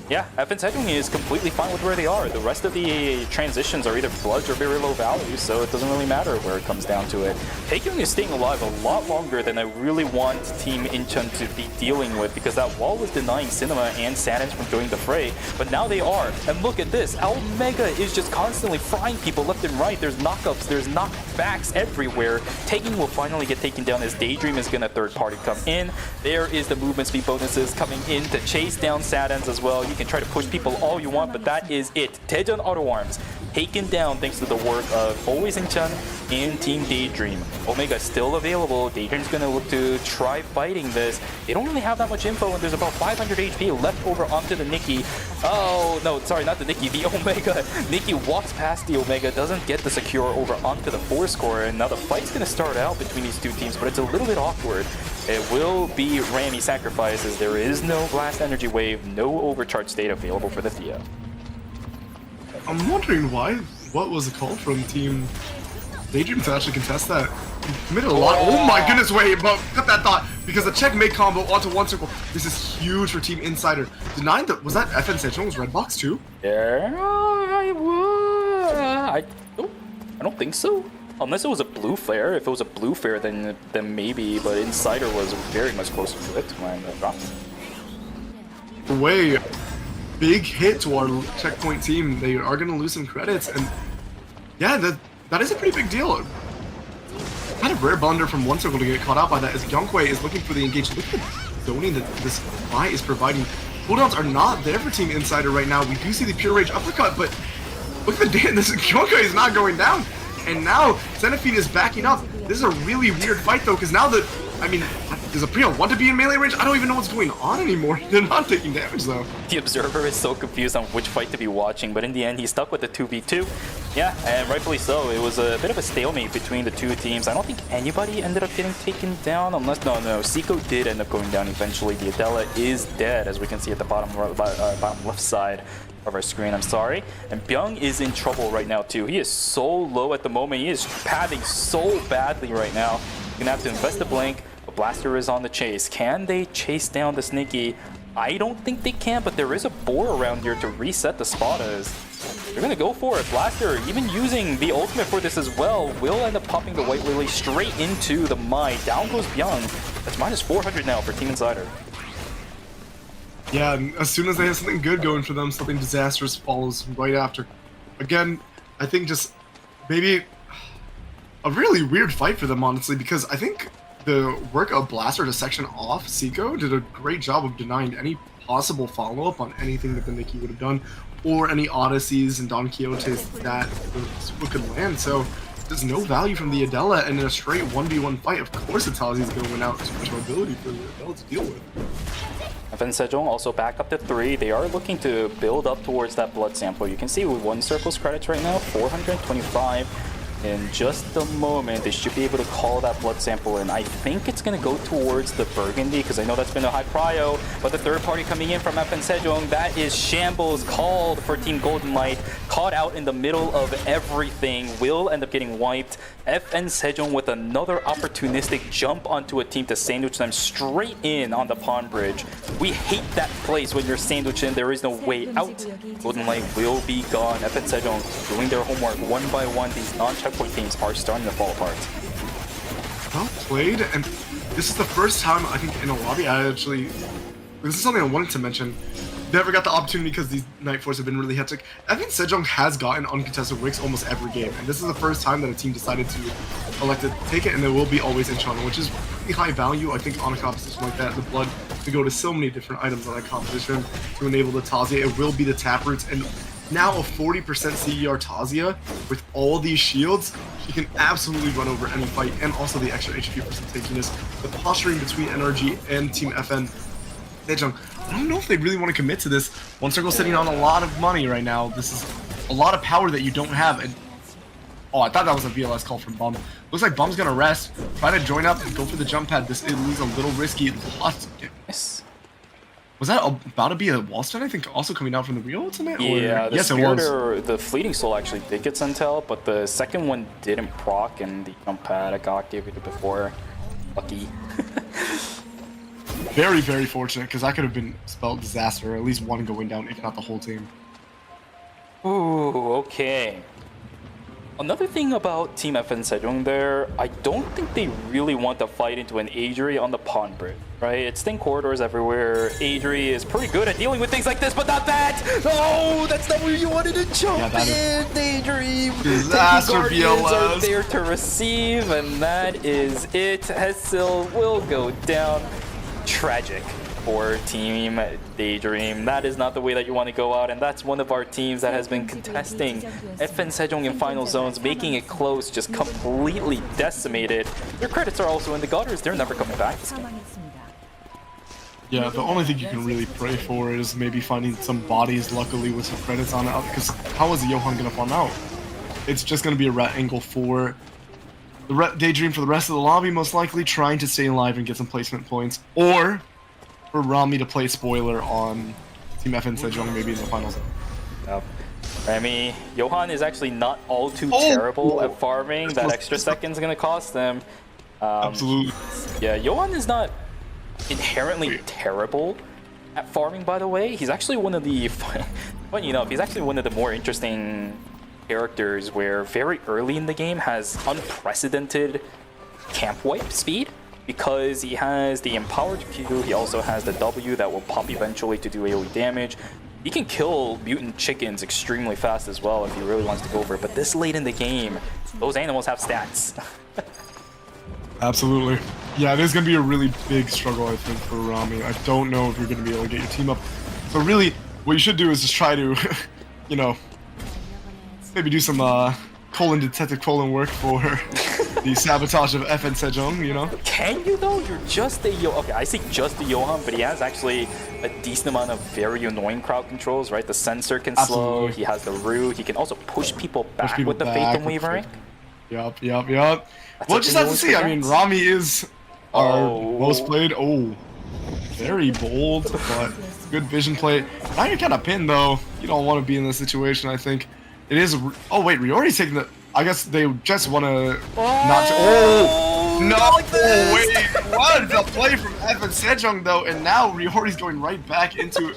Yeah, FN Sejong is completely fine with where they are. The rest of the transitions are either bloods or very low value, so it doesn't really matter where it comes down to it. Taekyung is staying alive a lot longer than I really want Team Incheon to be dealing with, because that wall was denying Cinema and Sanins from joining the fray, but now they are. And look at this, Omega is just constantly frying people left and right. There's knockups, there's knockbacks everywhere. Taekyung will finally get taken down as Daydream is gonna third party come in. There is the movement speed bonuses coming in to chase down Sadens as well. You can try to push people all you want, but that is it. Daejeon Auto Arms taken down thanks to the work of always Incheon and Team Daydream. Omega still available. Daydream's gonna look to try fighting this. They don't really have that much info, and there's about 500 HP left over onto the Nikki. Oh no, sorry, not the Nikki, the Omega. Nikki walks past the Omega, doesn't get the secure over onto the 4-score, and now the fight's gonna start out between these two teams, but it's a little bit awkward. It will be Rami sacrifices. There is no blast energy wave, no overcharge state available for the Thea. I'm wondering what was the call from Team Daydream to actually contest that? He committed a lot. Oh my goodness, wait, but cut that thought, because the checkmate combo onto one circle. This is huge for Team Insider. Denying the, was that FN Sejong's red box too? Yeah, I don't think so. Unless it was a blue flare. If it was a blue flare, then maybe. But Insider was very much closer to it when it dropped. Way big hit to our checkpoint team. They are going to lose some credits, and yeah, that is a pretty big deal. Kind of rare blunder from one circle to get caught out by that, as Youngkway is looking for the engage. Look at the zoning that this buy is providing. Cooldowns are not there for Team Insider right now. We do see the pure rage uppercut, but look at the damn, this Youngkway is not going down. And now Xenophine is backing up. This is a really weird fight though, because now that, I mean, does Apriya want to be in melee range? I don't even know what's going on anymore. They're not taking damage though. The observer is so confused on which fight to be watching, but in the end, he's stuck with the 2v2. Yeah, and rightfully so. It was a bit of a stalemate between the two teams. I don't think anybody ended up getting taken down, unless, no, Seiko did end up going down eventually. The Adela is dead, as we can see at the bottom left side of our screen, I'm sorry. And Byung is in trouble right now too. He is so low at the moment. He is pathing so badly right now. You're gonna have to invest a blink. But Blaster is on the chase. Can they chase down this Nikki? I don't think they can, but there is a boar around here to reset the spottas. They're gonna go for it. Blaster, even using the ultimate for this as well, will end up popping the White Lily straight into the Mai. Down goes Byung. That's minus 400 now for Team Insider. Yeah, and as soon as they have something good going for them, something disastrous follows right after. Again, I think just maybe a really weird fight for them, honestly, because I think the work of Blaster to section off Seiko did a great job of denying any possible follow-up on anything that the Nikki would have done, or any Odysseys and Don Quixotes that the Super could land. So there's no value from the Adela, and in a straight 1v1 fight, of course Itazi is going to win out. Too much mobility for the Adela to deal with. FN Sejong also back up to 3. They are looking to build up towards that blood sample. You can see with 1 circle's credits right now, 425. In just a moment, they should be able to call that blood sample in. I think it's going to go towards the Burgundy, because I know that's been a high prio. But the third party coming in from FN Sejong, that is Shambles, called for Team Golden Light. Caught out in the middle of everything, will end up getting wiped. FN Sejong with another opportunistic jump onto a team to sandwich them straight in on the Pawn Bridge. We hate that place when you're sandwiched in. There is no way out. Golden Light will be gone. FN Sejong doing their homework one by one. These non-checkpoint teams are starting to fall apart. Well played, and this is the first time I think in a lobby this is something I wanted to mention. Never got the opportunity because these Night Force have been really hectic. I think Sejong has gotten uncontested wicks almost every game, and this is the first time that a team decided to elect to take it, and there will be always in channel, which is pretty high value. I think on a composition like that, the blood to go to so many different items on that composition to enable the Tazia. It will be the Taproots, and now a 40% CER Tazia with all these shields, she can absolutely run over any fight, and also the extra HP for tankiness. The posturing between NRG and Team FN. Sejong, I don't know if they really want to commit to this. One Circle sitting on a lot of money right now. This is a lot of power that you don't have. And oh, I thought that was a VLS call from Bum. Looks like Bum's gonna rest, try to join up and go for the jump pad. This is a little risky. Lots of damage. Was that about to be a wall stun, I think, also coming out from the real ultimate? Yeah, yes, it was. The Fleeting Soul actually did get Sentel, but the second one didn't proc, and the jump pad got activated before. Lucky. Very, very fortunate, because that could have been spelled disaster, or at least one going down, if not the whole team. Ooh, okay. Another thing about Team FN Sejong there, I don't think they really want to fight into an Adri on the pawn bridge, right? It's thin corridors everywhere. Adri is pretty good at dealing with things like this, but not that! Oh, that's not where you wanted to jump in, Adri! Disaster Guardians are BLS. there to receive, and that is it. Hessil will go down. Tragic for Team Daydream. That is not the way that you want to go out, and that's one of our teams that has been contesting FN Sejong in final zones, making it close, just completely decimated. Their credits are also in the gutters. They're never coming back this game. Yeah, the only thing you can really pray for is maybe finding some bodies, luckily, with some credits on it, because how is Johan going to farm out? It's just going to be a rat angle for the Daydream for the rest of the lobby, most likely, trying to stay alive and get some placement points, or for Rami to play spoiler on Team FN Sejong maybe in the finals. Yep. Remy, Johan is actually not all too terrible at farming. That extra second's gonna cost them. Absolutely. Yeah, Johan is not inherently terrible at farming, by the way. He's actually one of the, funny enough, he's actually one of the more interesting characters where very early in the game has unprecedented camp wipe speed. Because he has the empowered Q, he also has the W that will pop eventually to do AoE damage. He can kill mutant chickens extremely fast as well if he really wants to go over it. But this late in the game, those animals have stats. Absolutely. Yeah, it is going to be a really big struggle, I think, for Rami. I don't know if you're going to be able to get your team up. So really, what you should do is just try to, you know, maybe do some detective colon work for the sabotage of FN Sejong, you know? Can you though? You're just a okay, I say just a Johan, but he has actually a decent amount of very annoying crowd controls, right? The sensor can slow, he has the root, he can also push people back with the Faithum Weavering. Yup. We'll just have to see. I mean, Rami is our most played. Oh, very bold, but good vision play. Now you're kind of pinned though. You don't want to be in this situation, I think. It is. Oh wait, Riori's taking the. I guess they just want to not. Oh no! Like wait, what a play from FN Sejong though, and now Riori's going right back into.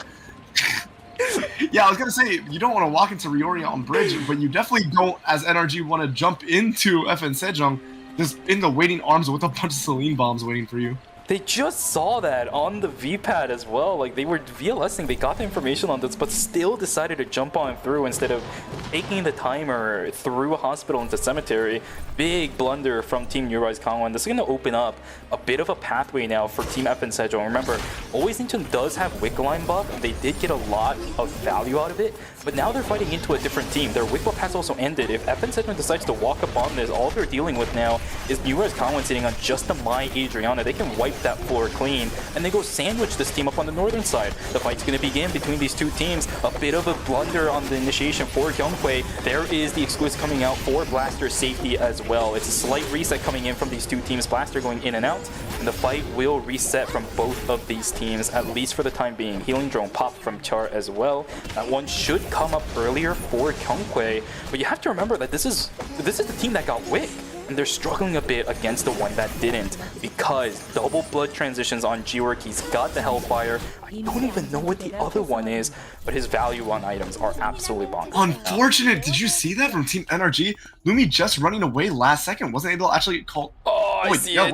Yeah, I was gonna say you don't want to walk into Riori on bridge, but you definitely don't, as NRG, want to jump into FN Sejong, just in the waiting arms with a bunch of Celine bombs waiting for you. They just saw that on the V-pad as well. Like, they were VLSing, they got the information on this, but still decided to jump on through instead of taking the timer through a hospital into cemetery. Big blunder from Team Uri's Kangwon. This is going to open up a bit of a pathway now for Team FN Sejong. Remember, Always Newton does have Wick Line buff. They did get a lot of value out of it, but now they're fighting into a different team. Their Wick buff has also ended. If FN Sejong decides to walk up on this, all they're dealing with now is Uri's Kangwon sitting on just the My Adriana. They can wipe that floor clean, and they go sandwich this team up on the northern side. The fight's going to begin between these two teams. A bit of a blunder on the initiation for Gyeonghui. There is the exclusive coming out for Blaster's safety as well. It's a slight reset coming in from these two teams. Blaster going in and out, and the fight will reset from both of these teams, at least for the time being. Healing drone popped from Char as well. That one should come up earlier for Gyeonghui, but you have to remember that this is the team that got Wick. And they're struggling a bit against the one that didn't, because double blood transitions on G-Work. He's got the Hellfire. I don't even know what the other one is, but his value on items are absolutely bonkers. Unfortunate. Did you see that from Team NRG? Lumi just running away last second. Wasn't able to actually call. Oh, I wait, see yeah, it.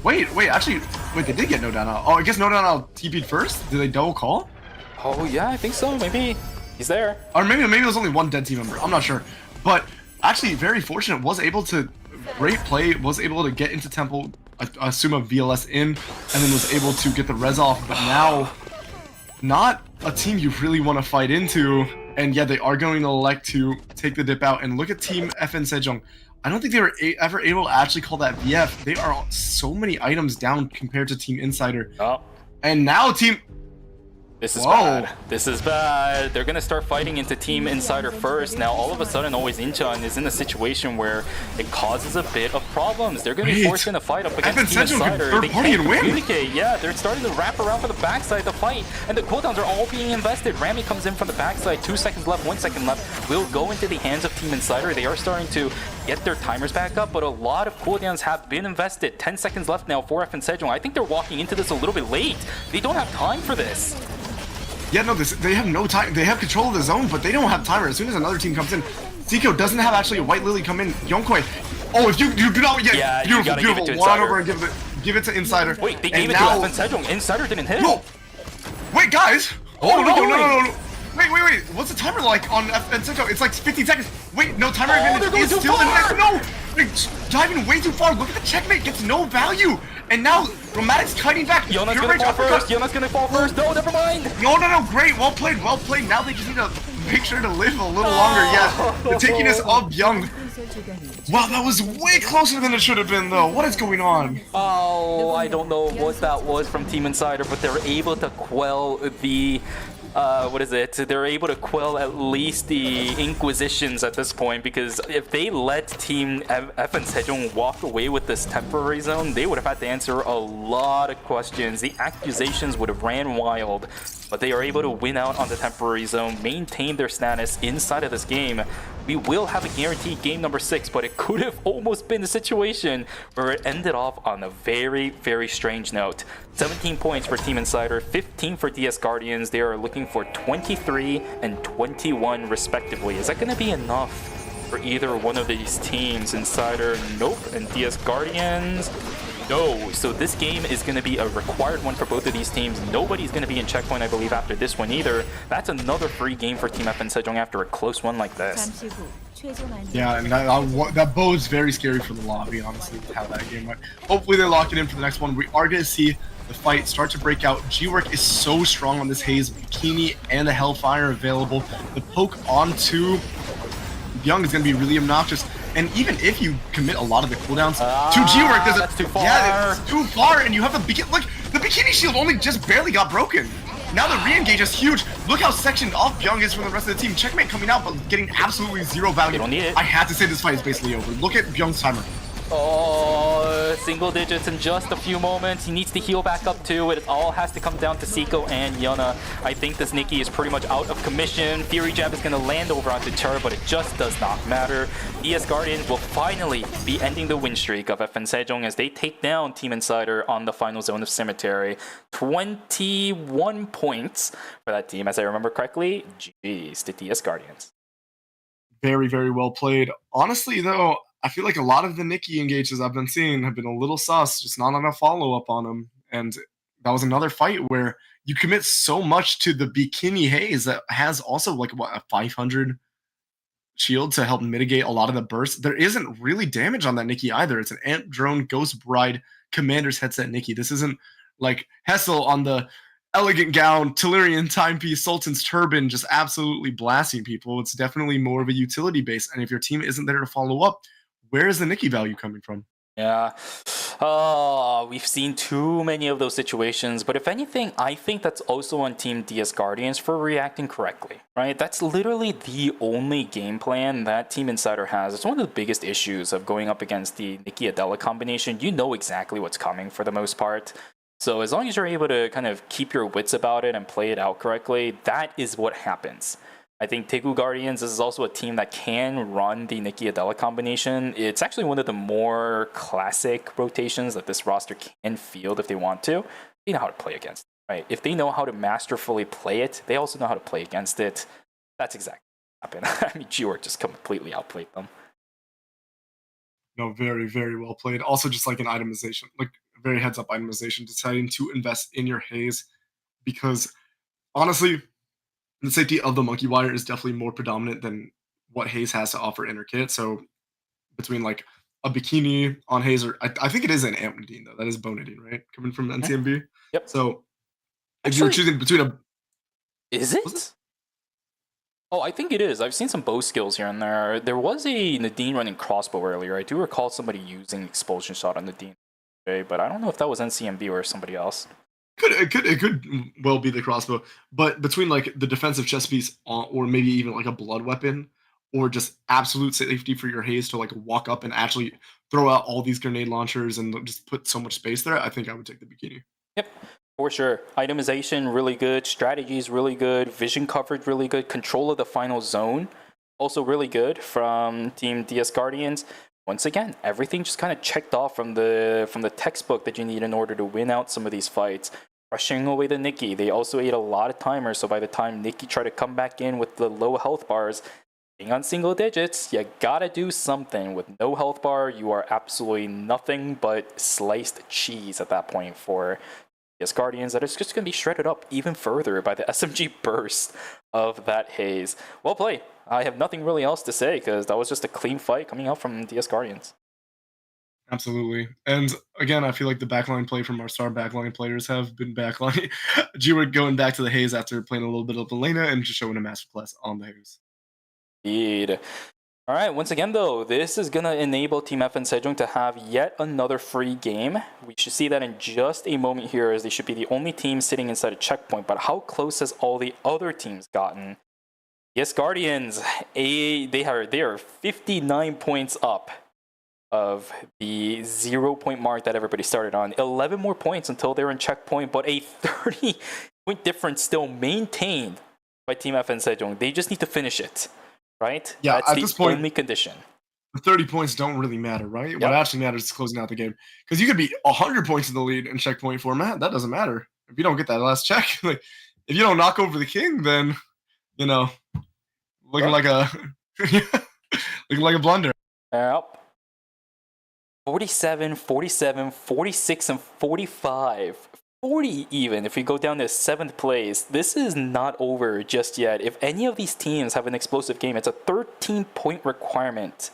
Wait, actually, they did get no down out. Oh, I guess no down out TP'd first? Did they double call? Oh, yeah, I think so. Maybe he's there. Or maybe there's only one dead team member. I'm not sure. But actually, very fortunate. Was able to, great play, was able to get into Temple, assume a VLS in, and then was able to get the res off. But now, not a team you really want to fight into. And yeah, they are going to elect to take the dip out. And look at Team FN Sejong. I don't think they were ever able to actually call that VF. They are so many items down compared to Team Insider. Oh. And now Team... This is Whoa. bad. This is bad. They're gonna start fighting into Team Insider first. Now, all of a sudden, Always Inchan is in a situation where it causes a bit of problems. They're gonna be forced in a fight up against Team Insider. They can't communicate. Yeah, they're starting to wrap around for the backside of the fight, and the cooldowns are all being invested. Rami comes in from the backside. 2 seconds left, 1 second left. Will go into the hands of Team Insider. They are starting to get their timers back up, but a lot of cooldowns have been invested. 10 seconds left now for FN Sejong. I think they're walking into this a little bit late. They don't have time for this. Yeah, no, they have no time. They have control of the zone, but they don't have timer. As soon as another team comes in, Zico doesn't have actually a White Lily come in. Yonkoi, oh, if you do not, yeah, beautiful, beautiful. Run over and give it to Insider. Wait, they gave it to FN Sejong. Insider didn't hit. No, wait, guys. Oh no. Wait. What's the timer like on FN Sejong? It's like 15 seconds. Wait, no timer advantage is still in there. No, diving way too far. Look at the checkmate. Gets no value. And now, Romantic's kiting back. Yona's gonna fall first. Yona's gonna fall first. No, never mind. No. Great. Well played. Now they just need to make sure to live a little longer. Yeah, the takiness of Young. Wow, that was way closer than it should have been, though. What is going on? Oh, I don't know what that was from Team Insider, but they're able to quell the... They're able to quell at least the Inquisitions at this point, because if they let Team FN Sejong walk away with this temporary zone, they would have had to answer a lot of questions. The accusations would have ran wild, but they are able to win out on the temporary zone, maintain their status inside of this game. We will have a guaranteed game number 6, but it could have almost been a situation where it ended off on a very, very strange note. 17 points for Team Insider, 15 for DS Guardians. They are looking for 23 and 21 respectively. Is that going to be enough for either one of these teams? Insider, nope. And DS Guardians, no. So this game is going to be a required one for both of these teams. Nobody's going to be in checkpoint, I believe, after this one either. That's another free game for Team FN Sejong after a close one like this. Yeah, and that bodes very scary for the lobby, honestly, how that game went. Hopefully they lock it in for the next one. We are going to see the fight start to break out. G-Work is so strong on this Haze. Bikini and the Hellfire available. The poke onto Young is going to be really obnoxious. And even if you commit a lot of the cooldowns to G-Work, that's too far. Yeah, it's too far, and you have the bikini. Look, the bikini shield only just barely got broken. Now the re-engage is huge. Look how sectioned off Young is from the rest of the team. Checkmate coming out, but getting absolutely zero value. They don't need it. I had to say this fight is basically over. Look at Young's timer. Oh, single digits in just a few moments. He needs to heal back up too. It all has to come down to Seiko and Yuna. I think this Nikki is pretty much out of commission. Fury Jab is going to land over onto Char, but it just does not matter. DS Guardians will finally be ending the win streak of FN Sejong as they take down Team Insider on the final zone of Cemetery. 21 points for that team, as I remember correctly. GG's to DS Guardians. Very, very well played. Honestly, though, I feel like a lot of the Nikki engages I've been seeing have been a little sus, just not enough follow-up on them. And that was another fight where you commit so much to the Bikini Haze that has also like, what, a 500 shield to help mitigate a lot of the bursts. There isn't really damage on that Nikki either. It's an Amp Drone, Ghost Bride, Commander's Headset Nikki. This isn't like Hessel on the Elegant Gown, Tellurian Timepiece, Sultan's Turban, just absolutely blasting people. It's definitely more of a utility base. And if your team isn't there to follow up, where is the Nikki value coming from? Yeah. Oh, we've seen too many of those situations. But if anything, I think that's also on Team DS Guardians for reacting correctly, right? That's literally the only game plan that Team Insider has. It's one of the biggest issues of going up against the Nikki Adela combination. You know exactly what's coming for the most part. So as long as you're able to kind of keep your wits about it and play it out correctly, that is what happens. I think Daegu Guardians is also a team that can run the Nikki Adela combination. It's actually one of the more classic rotations that this roster can field if they want to. They know how to play against it, right? If they know how to masterfully play it, they also know how to play against it. That's exactly what happened. I mean, G-Work just completely outplayed them. No, very, very well played. Also, just like an itemization, like a very heads-up itemization, deciding to invest in your Haze, because honestly, the safety of the Monkey Wire is definitely more predominant than what Haze has to offer in her kit. So between like a Bikini on Haze, or I think it is an Amp Nadine though. That is Bo Nadine, right? Coming from NCMB. Yep. So if you were choosing between a... Is it? Oh, I think it is. I've seen some bow skills here and there. There was a Nadine running crossbow earlier. I do recall somebody using Expulsion Shot on Nadine, but I don't know if that was NCMB or somebody else. It could well be the crossbow, but between like the defensive chest piece or maybe even like a blood weapon or just absolute safety for your haze to like walk up and actually throw out all these grenade launchers and just put so much space there, I think I would take the bikini. Yep, for sure. Itemization really good, strategy is really good, vision coverage really good, control of the final zone also really good from Team DS Guardians. Once again, everything just kind of checked off from the textbook that you need in order to win out some of these fights. Rushing away the Nikki, they also ate a lot of timers, so by the time Nikki tried to come back in with the low health bars, being on single digits, you gotta do something. With no health bar, you are absolutely nothing but sliced cheese at that point for DS Guardians. That is just gonna be shredded up even further by the SMG burst of that haze. Well played. I have nothing really else to say because that was just a clean fight coming out from DS Guardians. Absolutely. And again, I feel like the backline play from our star backline players have been backline. Jiwa going back to the haze after playing a little bit of Elena and just showing a masterclass on the haze. Indeed. All right, once again, though, this is going to enable Team FN Sejong to have yet another free game. We should see that in just a moment here, as they should be the only team sitting inside a checkpoint. But how close has all the other teams gotten? Yes, Guardians, they are 59 points up of the 0-point mark that everybody started on. 11 more points until they're in checkpoint, but a 30-point difference still maintained by Team FN Sejong. They just need to finish it, right? Yeah, that's at the this point, only condition. The 30 points don't really matter, right? Yep. What actually matters is closing out the game. Because you could be 100 points in the lead in checkpoint format. That doesn't matter. If you don't get that last check, like, if you don't knock over the king, then, you know, looking like a looking like a blunder. Yep. 47, 47, 46, and 45. 40 even, if we go down to 7th place. This is not over just yet. If any of these teams have an explosive game, it's a 13-point requirement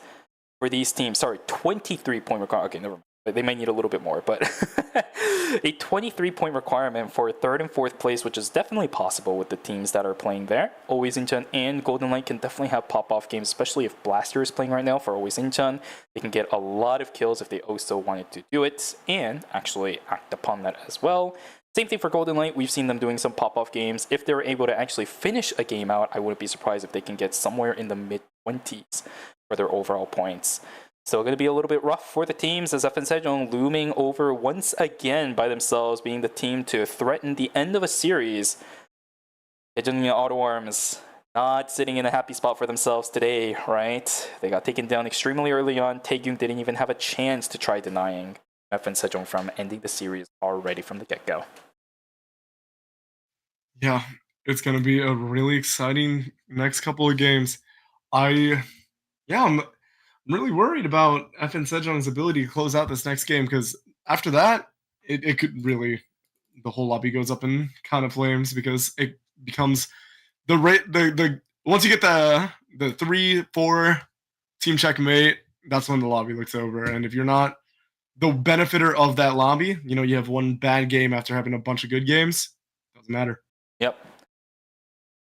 for these teams. Sorry, 23-point requirement. Okay, never mind. They might need a little bit more, but a 23-point requirement for 3rd and 4th place, which is definitely possible with the teams that are playing there. Always Incheon and Golden Light can definitely have pop-off games, especially if Blaster is playing right now for Always Incheon. They can get a lot of kills if they also wanted to do it, and actually act upon that as well. Same thing for Golden Light. We've seen them doing some pop-off games. If they're able to actually finish a game out, I wouldn't be surprised if they can get somewhere in the mid-20s for their overall points. Still going to be a little bit rough for the teams, as FN Sejong looming over once again by themselves, being the team to threaten the end of a series. Daejeon Auto Arms not sitting in a happy spot for themselves today, right? They got taken down extremely early on. Taegyung didn't even have a chance to try denying FN Sejong from ending the series already from the get-go. Yeah, it's going to be a really exciting next couple of games. I'm really worried about FN Sejong's ability to close out this next game, because after that, it could really, the whole lobby goes up in kind of flames, because it becomes the once you get the 3-4 team checkmate, that's when the lobby looks over. And if you're not the benefiter of that lobby, you know, you have one bad game after having a bunch of good games, doesn't matter. Yep.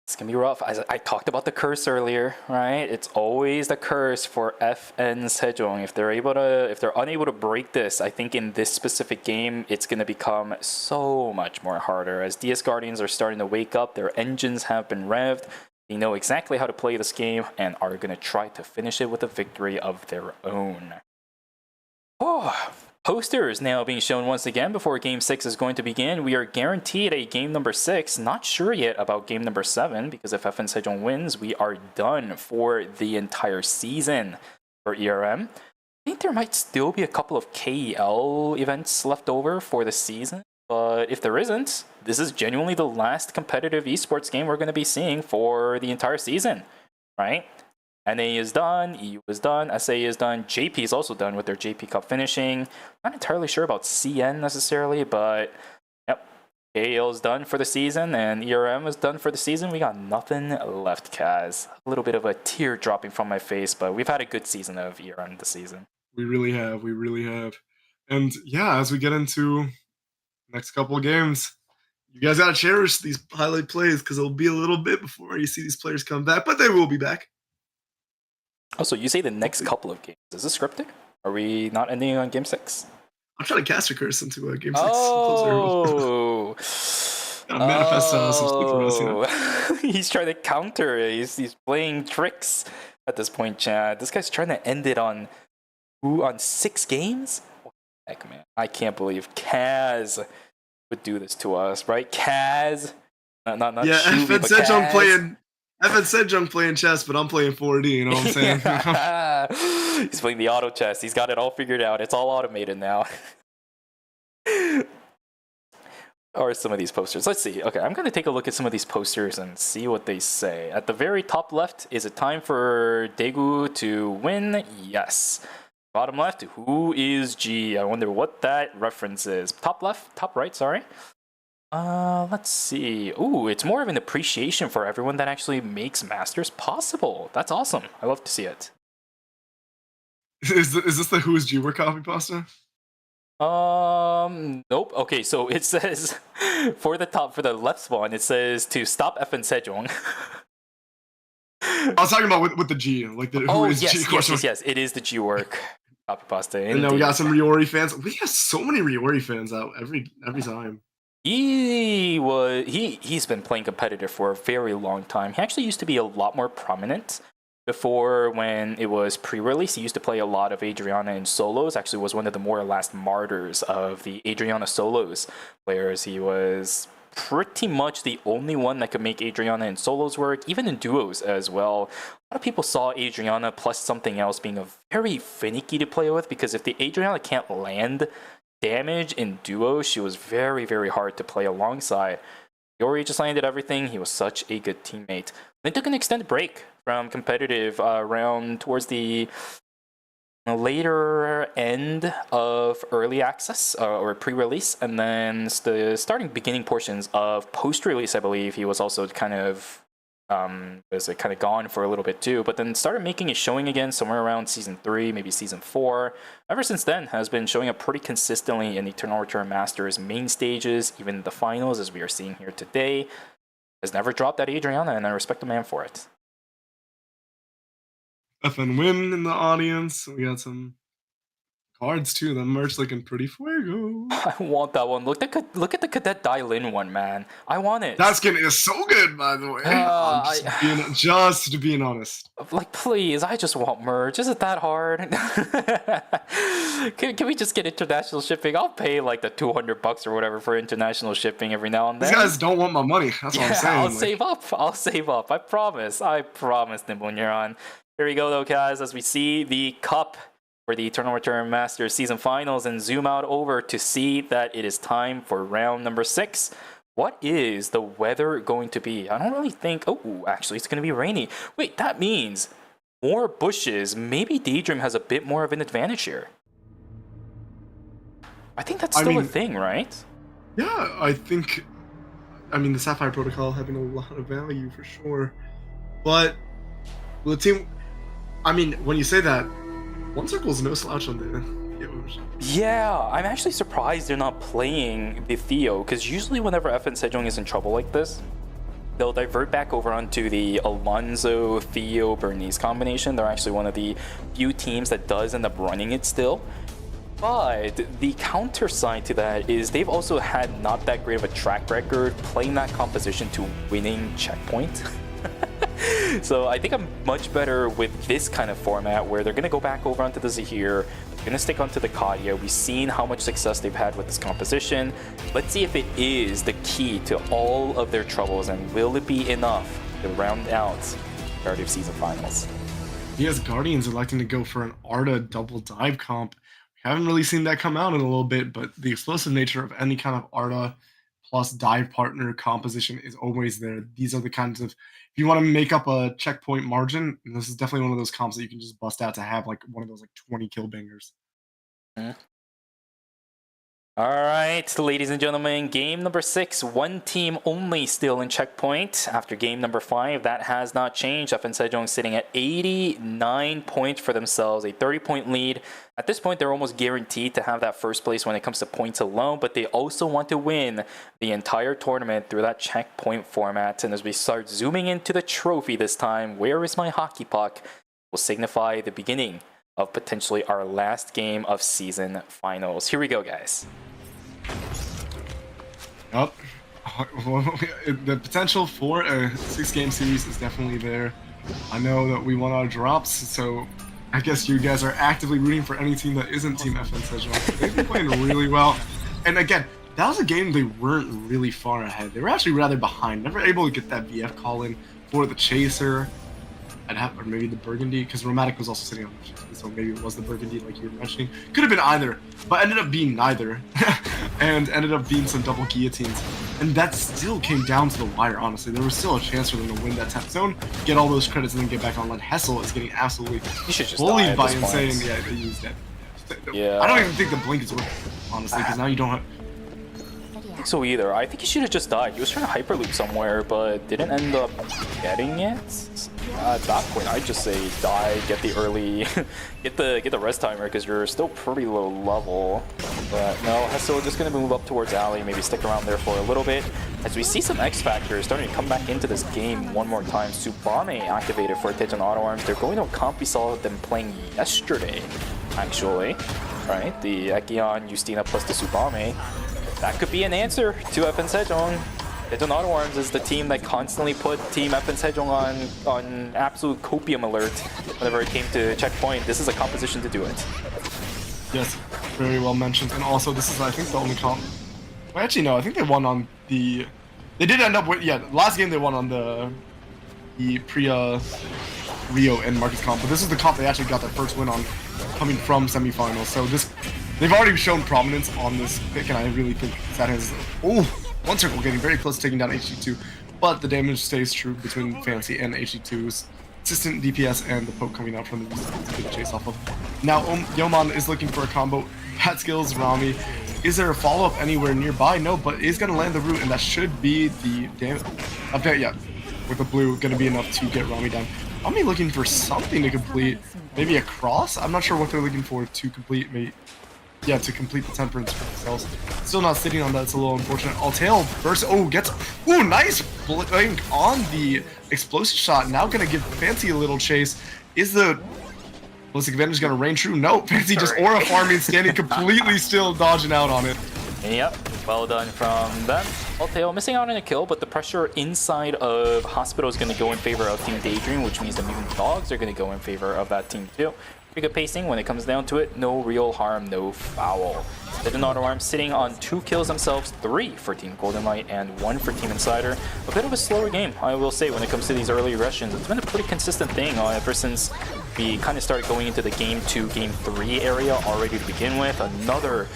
It's gonna be rough. I talked about the curse earlier, right? It's always the curse for FN Sejong. If they're unable to break this, I think in this specific game, it's gonna become so much more harder. As DS Guardians are starting to wake up, their engines have been revved. They know exactly how to play this game and are gonna try to finish it with a victory of their own. Oh. Posters now being shown once again before Game 6 is going to begin. We are guaranteed a Game number 6. Not sure yet about Game number 7, because if FN Sejong wins, we are done for the entire season for ERM. I think there might still be a couple of KEL events left over for the season, but if there isn't, this is genuinely the last competitive esports game we're going to be seeing for the entire season, right? NA is done, EU is done, SA is done, JP is also done with their JP Cup finishing. Not entirely sure about CN necessarily, but yep, KL is done for the season, and ERM is done for the season. We got nothing left, Kaz. A little bit of a tear dropping from my face, but we've had a good season of ERM this season. We really have. And yeah, as we get into next couple of games, you guys got to cherish these highlight plays, because it'll be a little bit before you see these players come back, but they will be back. Also, you say the next couple of games. Is this scripted? Are we not ending on Game 6? I'm trying to cast a curse into Game 6. Oh, Manifest some sleep for us, you know? He's trying to counter. He's playing tricks at this point, Chad. This guy's trying to end it on 6 games? What the heck, man? I can't believe Kaz would do this to us, right? Kaz? Not Yeah, Shubi, FN but said Kaz. I'm playing chess, but I'm playing 4D, you know what I'm saying? He's playing the auto chess. He's got it all figured out. It's all automated now. Or some of these posters. Let's see. Okay, I'm going to take a look at some of these posters and see what they say. At the very top left, is it time for Daegu to win? Yes. Bottom left, who is G? I wonder what that reference is. Top left, top right, sorry. Let's see. Ooh, it's more of an appreciation for everyone that actually makes Masters possible. That's awesome. I love to see it. Is this the Who is G word copy pasta? Nope. Okay, so it says for the left one, it says to stop FN Sejong. I was talking about with the G, like the Who is G question. Yes. It is the G work copy pasta. And then we got some Riori fans. We have so many Riori fans out every time. He's been playing competitive for a very long time. He actually used to be a lot more prominent before when it was pre-release. He used to play a lot of Adriana in solos. Actually was one of the more last martyrs of the Adriana solos players. He was pretty much the only one that could make Adriana in solos work, even in duos as well. A lot of people saw Adriana plus something else being a very finicky to play with, because if the Adriana can't land damage in duos, she was very, very hard to play alongside. Yori just landed everything. He was such a good teammate. They took an extended break from competitive around towards the later end of early access or pre-release, and then the beginning portions of post-release. I believe he was also kind of gone for a little bit too, but then started making a showing again somewhere around season 3, maybe season 4. Ever since then, has been showing up pretty consistently in the Eternal Return Masters main stages, even the finals, as we are seeing here today. Has never dropped that Adriana, and I respect the man for it. FN Win in the audience. We got some cards too. The merch looking pretty fuego. I want that one. Look at the Cadet Dailin one, man. I want it. That skin is so good, by the way. Just being honest. Like, please, I just want merch. Is it that hard? Can we just get international shipping? I'll pay like the $200 or whatever for international shipping every now and then. These guys don't want my money. That's what I'm saying. I'll save up. I promise, Nimbun, you're on. Here we go, though, guys, as we see the cup for the Eternal Return Masters season finals and zoom out over to see that it is time for round number 6. What is the weather going to be? I don't really think... Oh, actually, it's going to be rainy. Wait, that means more bushes. Maybe Daydream has a bit more of an advantage here. I think that's still a thing, right? Yeah, I think... the Sapphire Protocol having a lot of value for sure. But the team... when you say that, One Circle's no slouch on the... Yeah, I'm actually surprised they're not playing the Theo, because usually whenever FN Sejong is in trouble like this, they'll divert back over onto the Alonso, Theo, Bernice combination. They're actually one of the few teams that does end up running it still. But the counter side to that is they've also had not that great of a track record playing that composition to winning Checkpoint. So I think I'm much better with this kind of format where they're going to go back over onto the Zahir, they're going to stick onto the Kadia. We've seen how much success they've had with this composition. Let's see if it is the key to all of their troubles, and will it be enough to round out Guardian Season Finals. Yes, Guardians electing to go for an Arda double dive comp. We haven't really seen that come out in a little bit, but the explosive nature of any kind of Arda plus dive partner composition is always there. These are the kinds of, if you want to make up a checkpoint margin, this is definitely one of those comps that you can just bust out to have like one of those like 20 kill bangers. All right, ladies and gentlemen, game number 6, one team only still in Checkpoint. After game number 5, that has not changed. FN Sejong sitting at 89 points for themselves, a 30-point lead. At this point, they're almost guaranteed to have that first place when it comes to points alone, but they also want to win the entire tournament through that Checkpoint format. And as we start zooming into the trophy this time, where is my hockey puck, will signify the beginning of potentially our last game of season finals. Here we go, guys. Yup. The potential for a 6-game series is definitely there. I know that we won our drops, so I guess you guys are actively rooting for any team that isn't Team FN Sejong. They've been playing really well. And again, that was a game they weren't really far ahead. They were actually rather behind. Never able to get that VF call in for the Chaser. Or maybe the Burgundy, because Romantic was also sitting on the Chaser, so maybe it was the Burgundy like you were mentioning. Could have been either, but ended up being neither. And ended up being some double guillotines. And that still came down to the wire, honestly. There was still a chance for them to win that 10th zone, get all those credits, and then get back online. Hessel is getting absolutely bullied by Insane. Yeah, he's dead. Yeah. I don't even think the blink is working, honestly, because now you don't have... I think so either. I think he should have just died. He was trying to hyperloop somewhere, but didn't end up getting it. At that point, I'd just say die, get the early, get the rest timer, because you're still pretty low level. But no, Hessel just gonna move up towards Alley, maybe stick around there for a little bit. As we see some X Factors starting to come back into this game one more time. Subame activated for Tejon Auto Arms. They're going to a comp we saw them playing yesterday, actually. Right, the Ekion, Justina plus the Subame. That could be an answer to FN Sejong. Tejon Auto Arms is the team that constantly put Team FN Sejong on absolute copium alert whenever it came to checkpoint. This is a composition to do it. Yes, very well mentioned. And also, this is, I think, the only comp. Well, actually, no, I think they won on the... They did end up with... Yeah, last game they won on the Priya, Rio, and Marcus comp. But this is the comp they actually got their first win on coming from semifinals. So this... They've already shown prominence on this pick, and I really think Sadhands is... Oh! One circle getting very close to taking down HG2, but the damage stays true between Fancy and HG2's consistent DPS and the poke coming out from the to get a chase off of. Now Yeoman is looking for a combo. Pat skills Rami. Is there a follow-up anywhere nearby? No, but is going to land the root, and that should be the damage. Okay, yeah, with the blue, going to be enough to get Rami down. Rami looking for something to complete. Maybe a cross? I'm not sure what they're looking for to complete. Maybe. Yeah, to complete the temperance for themselves. Still not sitting on that, it's a little unfortunate. Altail burst, gets, nice blink on the explosive shot. Now gonna give Fancy a little chase. Is the ballistic advantage gonna reign true? No, Fancy just aura farming, standing completely still, dodging out on it. Yep, well done from them. Altail missing out on a kill, but the pressure inside of Hospital is gonna go in favor of Team Daydream, which means the Mutant Dogs are gonna go in favor of that team too. Pretty good pacing when it comes down to it. No real harm, no foul. Tejon Auto Arms sitting on 2 kills themselves, 3 for Team Golden Light and 1 for Team Insider. A bit of a slower game, I will say, when it comes to these early aggressions. It's been a pretty consistent thing ever since we kind of started going into the Game 2, Game 3 area already to begin with. Another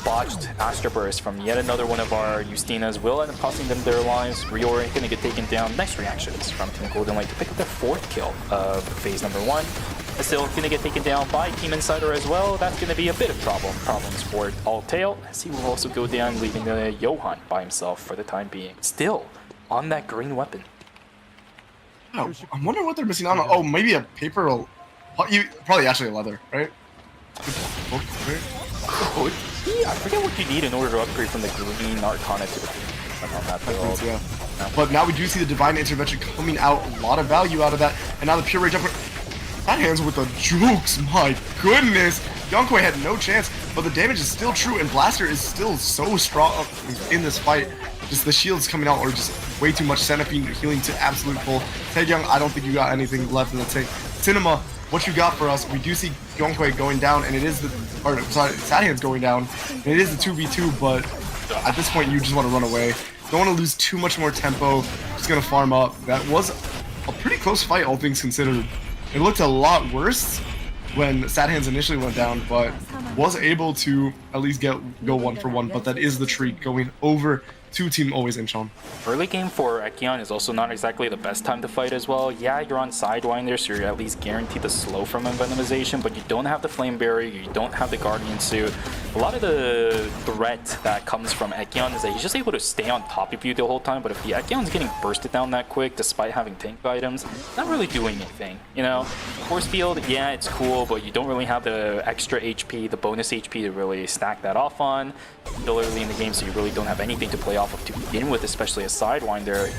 botched Astra Burst from yet another one of our Justinas will end up costing them their lives. Riori gonna get taken down. Nice reactions from Team Golden Light to pick up their 4th kill of phase number 1. Still gonna get taken down by Team Insider as well. That's gonna be a bit of problems for Altail, as he will also go down, leaving the Johan by himself for the time being. Still on that green weapon. Oh, I'm wondering what they're missing out on. Oh, maybe a paper or probably actually a leather, right? I forget what you need in order to upgrade from the green Arcana to the green on that build. Yeah. But now we do see the Divine Intervention coming out, a lot of value out of that, and now the Pure Rage up. That hands with the jukes, my goodness! Yonkoi had no chance, but the damage is still true, and Blaster is still so strong in this fight. Just the shields coming out, or just way too much Centipede healing to absolute full. Taekyung, I don't think you got anything left in the tank. Cinema, what you got for us? We do see Yonkoi going down, and it is the, or sorry, Sadhands going down, and it is the 2v2, but at this point you just want to run away. Don't want to lose too much more tempo, just gonna farm up. That was a pretty close fight, all things considered. It looked a lot worse when Sadhands initially went down, but was able to at least go 1-for-1. But that is the treat, going over to Team Always Incheon. Early game for Ekion is also not exactly the best time to fight as well. Yeah, you're on Sidewinder, so you're at least guaranteed the slow from Envenomization, but you don't have the Flame Barrier, you don't have the Guardian Suit. A lot of the threat that comes from Ekion is that he's just able to stay on top of you the whole time, but if the Ekion's getting bursted down that quick, despite having tank items, not really doing anything, you know? Force Field, yeah, it's cool, but you don't really have the extra HP, the bonus HP to really stack that off on. Still early in the game, so you really don't have anything to play off of to begin with, especially a Sidewinder.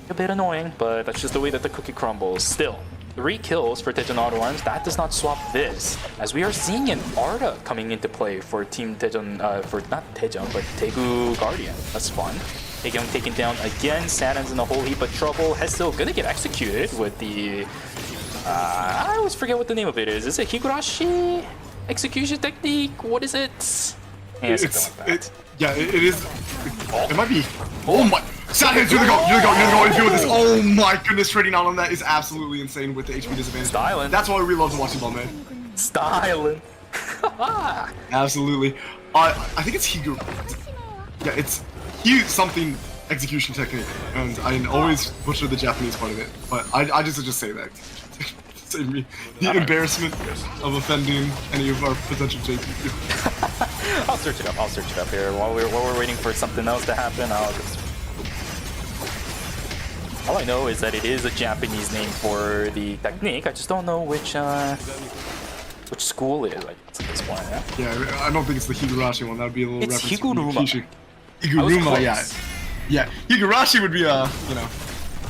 A bit annoying, but that's just the way that the cookie crumbles. Still, 3 kills for Daejeon Auto Arms. That does not swap this, as we are seeing an Arda coming into play for Team Daejeon, for not Daejeon, but Daegu Guardian. That's fun. Taekyung taken down again. Satan's in a whole heap of trouble. Hesto gonna get executed with the... I always forget what the name of it is. Is it Higurashi execution technique? What is it? Yeah, it is. It might be. Oh my! Satan's, you're the go! You're the go! You're the go! You're doing this! Oh my goodness! Trading out on that is absolutely insane with the HP disadvantage. Styling. That's why we really love to watch the ball, man. Styling. Absolutely. I think it's Higu. Yeah, it's something execution technique, and I always butcher the Japanese part of it. But I just say that. Save me the embarrassment of offending any of our potential JP. I'll search it up. I'll search it up here while we're waiting for something else to happen. All I know is that it is a Japanese name for the technique. I just don't know which school it is. Like at this point. Yeah, I don't think it's the Higurashi one. That would be a little It's reference. Higuruma. Higuruma, yeah. Higurashi would be a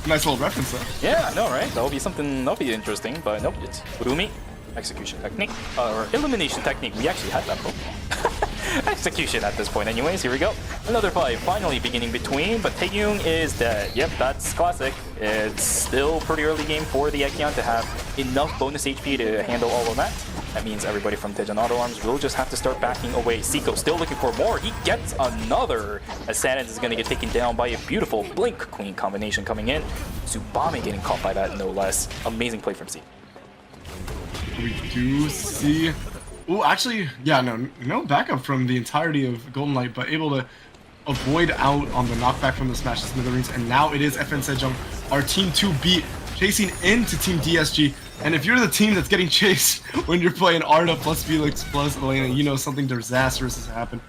nice little reference though. Yeah, I know, right? That'll be something. That'll be interesting. But nope, it's Urumi. Execution technique, or elimination technique. We actually had that Pokemon. Execution at this point anyways. Here we go. Another fight finally beginning between, but Taeyong is dead. Yep, that's classic. It's still pretty early game for the Ekion to have enough bonus HP to handle all of that. That means everybody from Daejeon Auto Arms will just have to start backing away. Seiko still looking for more. He gets another, as Satan's is going to get taken down by a beautiful Blink Queen combination coming in. Tsubame getting caught by that, no less. Amazing play from Seiko. We do see... Oh, actually, yeah, no backup from the entirety of Golden Light, but able to avoid out on the knockback from the Smash Smithereens, and now it is FN Sejong, our Team 2 beat, chasing into Team DSG. And if you're the team that's getting chased when you're playing Arda plus Felix plus Elena, you know something disastrous has happened.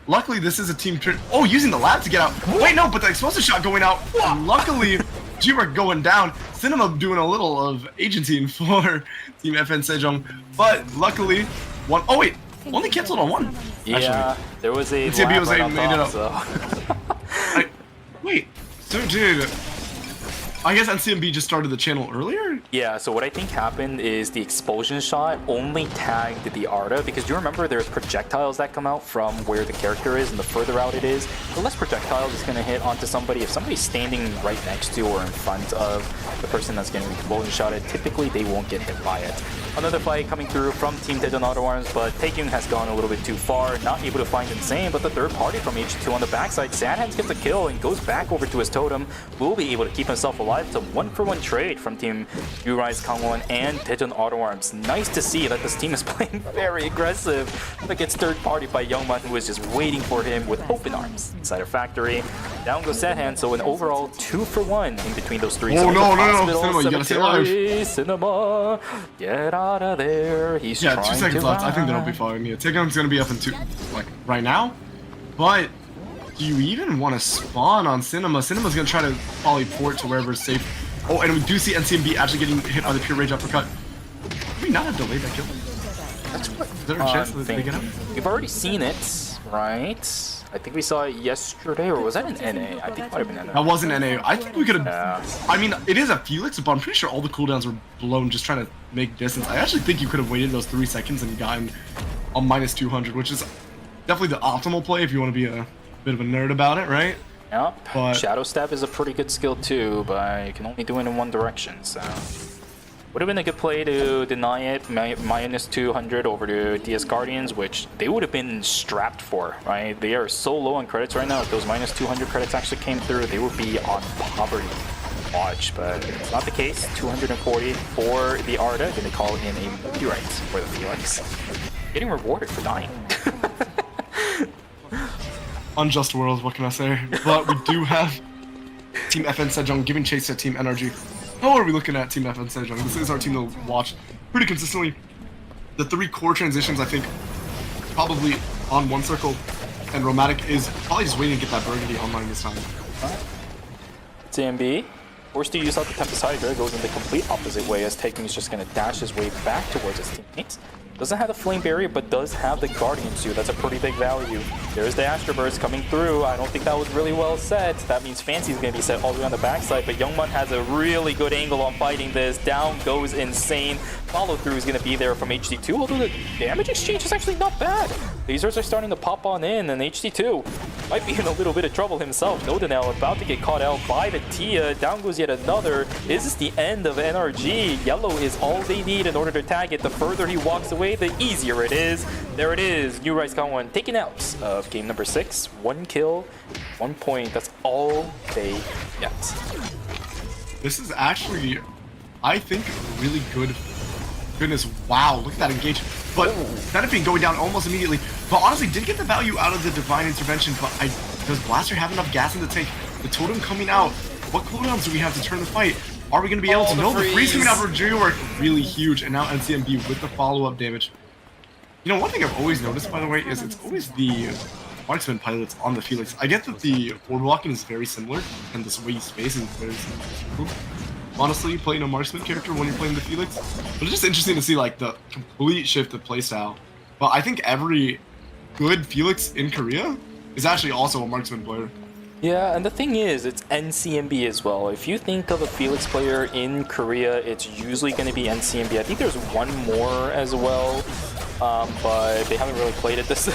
Luckily, this is a team... Oh, using the lab to get out. Wait, no, but the explosive shot going out. Luckily, G-Rock going down. Cinema doing a little of agenting for Team FN Sejong. But luckily, one... Oh, wait. Only canceled on one. Yeah, actually. There was a... TB was right able to end it up. So. Wait. So, dude... I guess NCMB just started the channel earlier? Yeah, so what I think happened is the expulsion shot only tagged the Arda, because do you remember there's projectiles that come out from where the character is, and the further out it is, the less projectiles it's going to hit onto somebody. If somebody's standing right next to or in front of the person that's getting expulsion shotted, typically they won't get hit by it. Another fight coming through from Team Daejeon Auto Arms, but Taekyung has gone a little bit too far, not able to find Insane, but the third party from H2 on the backside, Sadhands gets a kill and goes back over to his totem, will be able to keep himself alive. It's a 1-for-1 trade from Team U-Rise Kangwon and Daejeon Auto Arms. Nice to see that this team is playing very aggressive. That gets third party by Youngman, who is just waiting for him with open arms inside a factory. Down goes Sadhands, so an overall 2-for-1 in between those three. Oh, so no, Cinema, you gotta stay alive. Cinema, get out of there. He's yeah, trying 2 seconds to left. I think that'll be fine. Yeah, Taekyung's gonna be up in 2, like, right now. But do you even want to spawn on Cinema? Cinema's gonna try to polyport to wherever is safe. Oh, and we do see NCMB actually getting hit on the pure rage uppercut. Did we not have delayed that kill? That's what Is there a chance that they get him? we've already seen it, right? I think we saw it yesterday, or was that an NA? I think it might have been NA. That wasn't NA. I think we could have... Yeah. I mean, it is a Felix, but I'm pretty sure all the cooldowns were blown just trying to make distance. I actually think you could have waited those 3 seconds and gotten a -200, which is definitely the optimal play if you want to be a bit of a nerd about it, right? Yep. But Shadow Step is a pretty good skill too, but you can only do it in one direction, so... Would have been a good play to deny it, -200 over to DS Guardians, which they would have been strapped for, right? They are so low on credits right now. If those -200 credits actually came through, they would be on poverty watch, but it's not the case. 240 for the Arda, then they call in a meteorite for the Felix. Getting rewarded for dying. unjust world, what can I say? But we do have Team FN Sejong giving chase to Team NRG. How are we looking at Team FN Sejong? This is our team to watch pretty consistently. The 3 core transitions, I think, probably on 1 circle, and Romantic is probably just waiting to get that Burgundy online this time. TMB, forced to use out the Tempest Hydra, goes in the complete opposite way as Taekyung is just going to dash his way back towards his teammates. Doesn't have the Flame Barrier, but does have the Guardian suit. That's a pretty big value. There's the Astro Burst coming through. I don't think that was really well set. That means Fancy's going to be set all the way on the backside, but Youngmun has a really good angle on fighting this. Down goes Insane. Follow through is going to be there from HD2, although the damage exchange is actually not bad. Lasers are starting to pop on in, and HD2 might be in a little bit of trouble himself. Nodanel about to get caught out by the Tia. Down goes yet another. Is this the end of NRG? Yellow is all they need in order to tag it. The further he walks away, the easier it is. There it is. New Rise Gangwon taken out of game number 6. 1 kill, 1 point. That's all they get. This is actually, I think, really good. Goodness, wow, look at that engagement. But Benefit going down almost immediately. But honestly, did get the value out of the Divine Intervention, but does Blaster have enough gas in the tank? The Totem coming out. What cooldowns do we have to turn the fight? Are we going to be able to? No, the freeze coming out for J-Work, really huge. And now NCMB with the follow-up damage. You know, one thing I've always noticed, by the way, is it's always the marksman pilots on the Felix. I get that the orb blocking is very similar, and this way space is very similar. Honestly, playing a marksman character when you're playing the Felix, but it's just interesting to see like the complete shift of playstyle. But I think every good Felix in Korea is actually also a marksman player. Yeah, and the thing is, it's NCMB as well. If you think of a Felix player in Korea, it's usually going to be NCMB. I think there's one more as well, but they haven't really played it this.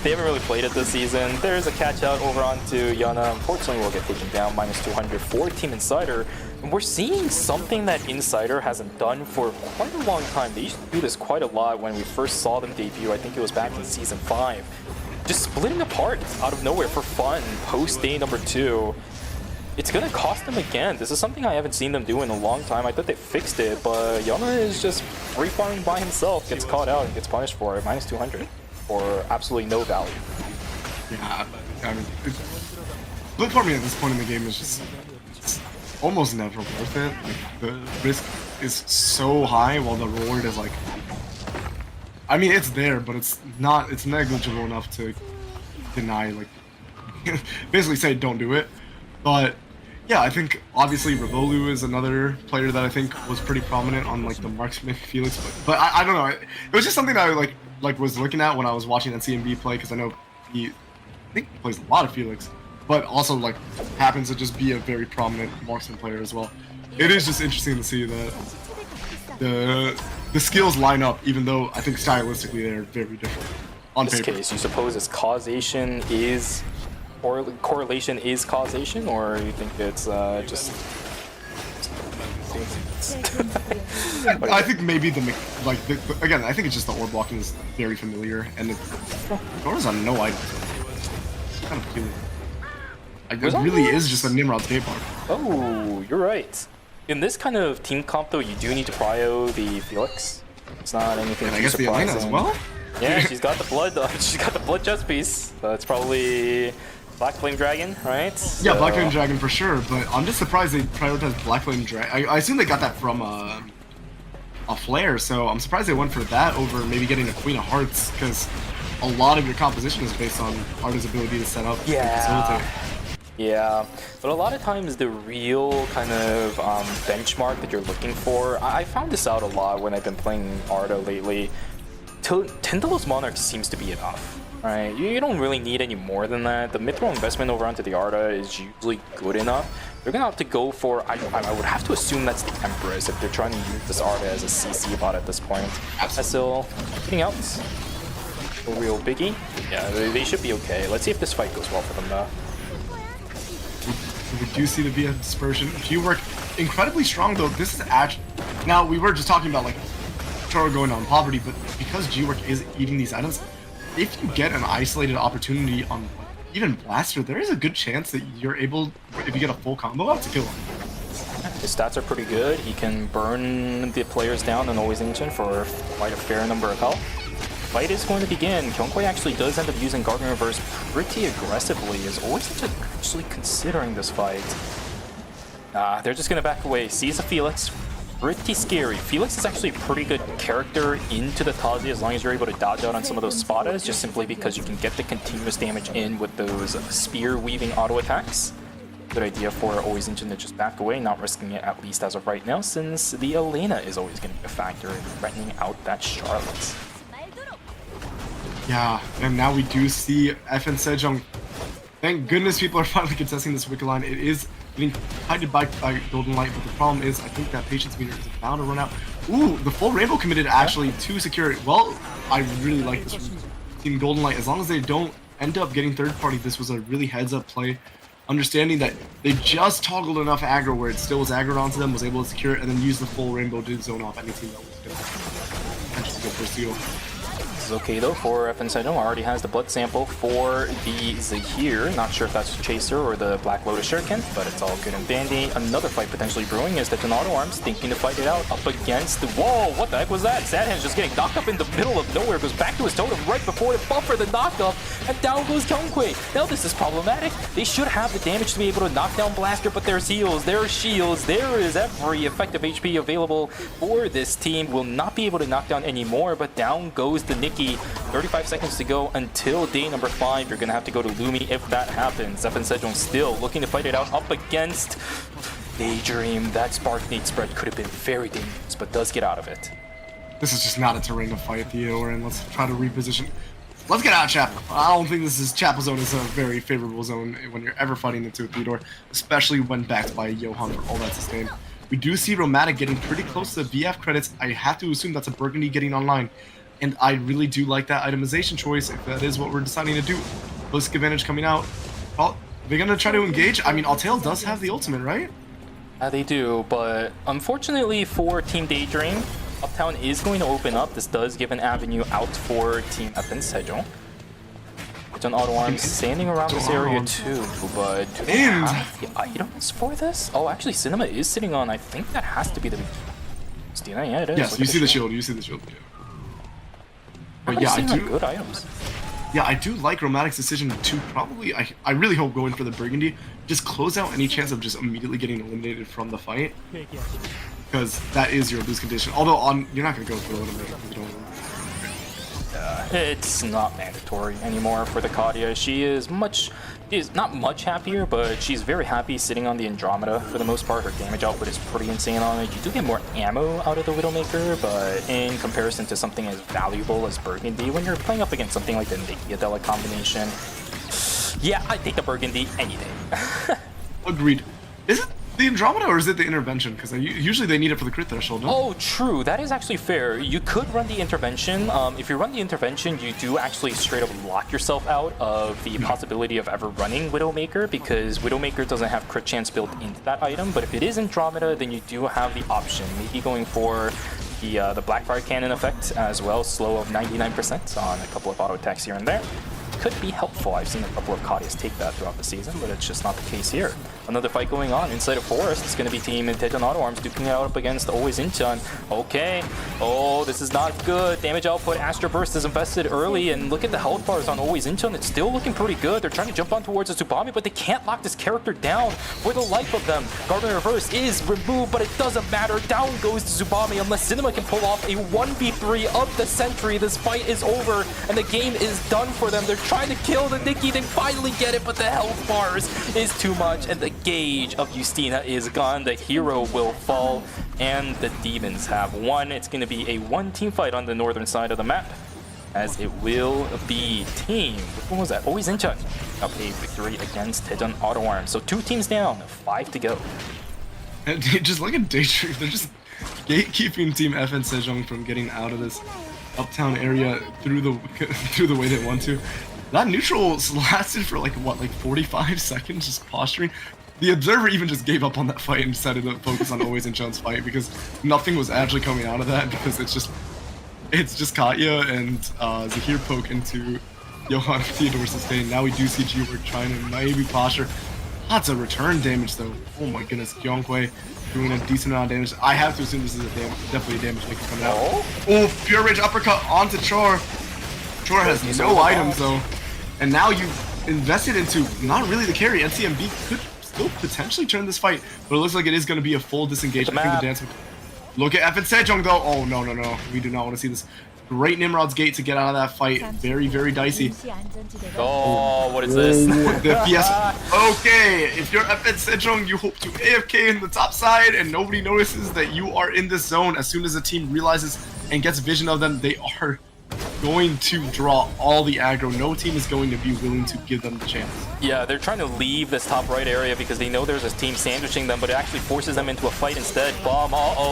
They haven't really played it this season. There's a catch out over onto Yana. Unfortunately, will get taken down -200 for Team Insider. And we're seeing something that Insider hasn't done for quite a long time. They used to do this quite a lot when we first saw them debut. I think it was back in Season 5. Just splitting apart out of nowhere for fun post day number 2. It's gonna cost them again. This is something I haven't seen them do in a long time. I thought they fixed it, but Yana is just free farming by himself, gets caught out and gets punished for it. -200 for absolutely no value. Yeah, I mean, split farming at this point in the game is just almost never worth it. Like, the risk is so high while the reward is like, I mean, it's there, but it's negligible enough to deny, like, basically say don't do it. But yeah, I think obviously Revolu is another player that I think was pretty prominent on like the marksman Felix, but I don't know. It was just something that I like was looking at when I was watching NCMB play, because I know I think he plays a lot of Felix, but also like happens to just be a very prominent marksman player as well. It is just interesting to see that the skills line up, even though I think stylistically they're very different on paper. In this case, you suppose it's causation is, or correlation is causation, or you think it's just... I think maybe again, I think it's just the orb blocking is very familiar, and the Dora's on no items. It's kind of appealing. It really is just a Nimrod skate park. Oh, you're right. In this kind of team comp, though, you do need to prio the Felix. It's not anything And I too guess the surprising. Elena as well? Yeah, she's got the blood. She's got the blood chest piece. So it's probably Black Flame Dragon, right? Yeah, Black Flame Dragon for sure. But I'm just surprised they prioritized Black Flame Dragon. I assume they got that from a Flare, so I'm surprised they went for that over maybe getting a Queen of Hearts, because a lot of your composition is based on Arda's ability to set up and facilitate. Yeah, but a lot of times the real kind of benchmark that you're looking for, I found this out a lot when I've been playing Arda lately. 10 Delos Monarchs seems to be enough, right? You don't really need any more than that. The Mithril investment over onto the Arda is usually good enough. They're gonna have to go for, I would have to assume that's the Empress if they're trying to use this Arda as a CC bot at this point. Still getting out. A real biggie. Yeah, they should be okay. Let's see if this fight goes well for them though. We do see the VF dispersion. G-Work incredibly strong though. This is actually, now we were just talking about like Toro going on poverty, but because G-Work is eating these items, if you get an isolated opportunity on even Blaster, there is a good chance that you're able, if you get a full combo out, to kill him. His stats are pretty good. He can burn the players down and always engine for quite a fair number of health. Fight is going to begin. Kyungkway actually does end up using Guardian Reverse pretty aggressively. Is always actually considering this fight. They're just gonna back away. Sees a Felix. Pretty scary. Felix is actually a pretty good character into the Tazi as long as you're able to dodge out on some of those spottas, just simply because you can get the continuous damage in with those spear weaving auto attacks. Good idea for Always Engine to just back away, not risking it at least as of right now, since the Elena is always going to be a factor in threatening out that Charlotte. Yeah, and now we do see FN Sejong. Thank goodness people are finally contesting this wicked line. It is getting tightened by Golden Light, but the problem is I think that patience meter is about to run out. Ooh, the full rainbow committed actually to secure it. Well, I really like this Team Golden Light. As long as they don't end up getting third party, this was a really heads up play. Understanding that they just toggled enough aggro where it still was aggroed onto them, was able to secure it, and then use the full rainbow to zone off any team that was going to potentially go for a steal. This is okay though for FN Sejong. Already has the blood sample for the Zahir. Not sure if that's Chaser or the Black Lotus Shuriken, but it's all good and dandy. Another fight potentially brewing is the Auto Arms thinking to fight it out up against the... Whoa, what the heck was that? Sadhands just getting knocked up in the middle of nowhere. Goes back to his totem right before the buffer the knockup, and down goes Kyungkwae. Now this is problematic. They should have the damage to be able to knock down Blaster, but there's heals, there's shields, there is every effective HP available for this team. Will not be able to knock down anymore, but down goes the Nikki. 35 seconds to go until day number 5. You're gonna have to go to Lumi if that happens. FN Sejong still looking to fight it out up against Daydream. That Spark Nade spread could have been very dangerous, but does get out of it. This is just not a terrain to fight Theo, and let's try to reposition. Let's get out of Chapel. I don't think this is Chapel Zone is a very favorable zone when you're ever fighting into a Theodore, especially when backed by Johan for all that sustain. We do see Romantic getting pretty close to the VF credits. I have to assume that's a Burgundy getting online. And I really do like that itemization choice, if that is what we're deciding to do. Ballistic advantage coming out. Oh, they're going to try to engage? I mean, Altail does have the ultimate, right? They do, but unfortunately for Team Daydream, Uptown is going to open up. This does give an avenue out for Team FN Sejong. It's on Auto Arms standing around this area too, but do they have the items for this? Oh, actually, Cinema is sitting on, I think that has to be the... Stina, yeah, it is. Yes, you see the shield, you see the shield. Yeah. But yeah, I do. Good items. Yeah, I do like Romantic's decision to probably. I really hope going for the Burgundy, just close out any chance of just immediately getting eliminated from the fight, because that is your lose condition. Although you're not gonna go for it. It's not mandatory anymore for the Kadia. She is not much happier, but she's very happy sitting on the Andromeda for the most part. Her damage output is pretty insane on it. You do get more ammo out of the Widowmaker, but in comparison to something as valuable as Burgundy, when you're playing up against something like the Nikki Adela combination, yeah, I'd take the Burgundy any day. Agreed. Is it the Andromeda or is it the Intervention? Because usually they need it for the crit threshold, no? Oh, true. That is actually fair. You could run the Intervention. If you run the Intervention, you do actually straight up lock yourself out of the possibility of ever running Widowmaker, because Widowmaker doesn't have crit chance built into that item. But if it is Andromeda, then you do have the option. Maybe going for the Blackfire Cannon effect as well, slow of 99% on a couple of auto attacks here and there. Could be helpful. I've seen a couple of Kadias take that throughout the season, but it's just not the case here. Another fight going on inside of Forest. It's going to be Team Tejon Auto Arms duking it out up against Always Incheon. Okay. Oh, this is not good. Damage output. Astro Burst is invested early, and look at the health bars on Always Incheon. It's still looking pretty good. They're trying to jump on towards the Tsubame, but they can't lock this character down for the life of them. Guardian Reverse is removed, but it doesn't matter. Down goes Tsubame unless Cinema can pull off a 1v3 of the Sentry. This fight is over, and the game is done for them. They're trying to kill the Nikki. They finally get it, but the health bars is too much, and the gauge of Justina is gone. The hero will fall, and the Demons have won. It's going to be a one-team fight on the northern side of the map, as it will be Team... What was that? Always Incheon up a victory against Tejon Auto Arms. So 2 teams down, 5 to go. And just look at Daydream. They're just gatekeeping Team FN Sejong from getting out of this uptown area through the way they want to. That neutral lasted for like 45 seconds, just posturing. The Observer even just gave up on that fight and decided to focus on Always Incheon's fight, because nothing was actually coming out of that, because it's just Katya and Zahir poke into Johan Theodore sustain. Now we do see G-Work trying to maybe posture. Lots of return damage though. Oh my goodness, Kyungkwae doing a decent amount of damage. I have to assume this is definitely a damage maker coming out. Oh, Pure Rage uppercut onto Chor. Chor has no items though. And now you've invested into not really the carry. NCMB could still potentially turn this fight, but it looks like it is going to be a full disengage. I think the dance. Look at FN Sejong though. Oh no. We do not want to see this. Great Nimrod's Gate to get out of that fight. Very, very dicey. Oh, what is this? The fiesta. Okay, if you're FN Sejong, you hope to AFK in the top side and nobody notices that you are in this zone. As soon as the team realizes and gets vision of them, they are going to draw all the aggro. No team is going to be willing to give them the chance. Yeah, they're trying to leave this top right area because they know there's a team sandwiching them, but it actually forces them into a fight instead. Bomb,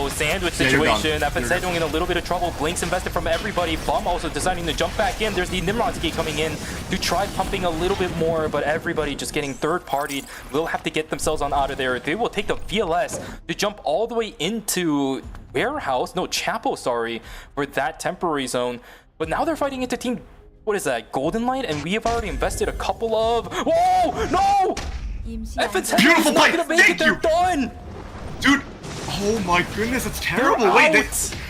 sandwich situation. FN Sejong in a little bit of trouble. Blinks invested from everybody. Bomb also deciding to jump back in. There's the Nimrod's Gate coming in to try pumping a little bit more, but everybody just getting third-partied. Will have to get themselves on out of there. They will take the VLS to jump all the way into Chapel, sorry, for that temporary zone. But now they're fighting into team, what is that, Golden Light? And we have already invested a couple of... Whoa! No! Beautiful fight! Thank They're you! done! Dude, oh my goodness, that's terrible. Wait,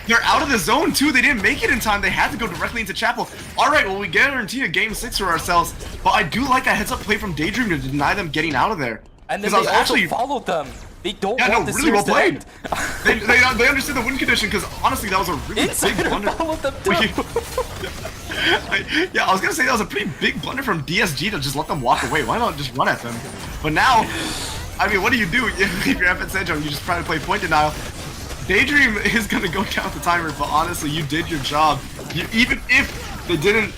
they're out of the zone too. They didn't make it in time. They had to go directly into Chapel. Alright, well, we guarantee a game 6 for ourselves. But I do like that heads-up play from Daydream to deny them getting out of there. And then they also followed them. They don't want this really well played. they understood the win condition because honestly that was a really big blunder. Yeah, I was gonna say that was a pretty big blunder from DSG to just let them walk away. Why not just run at them? But now, I mean, what do? If you're FN Sejong, you just try to play point denial. Daydream is gonna go down the timer, but honestly, you did your job. Even if they didn't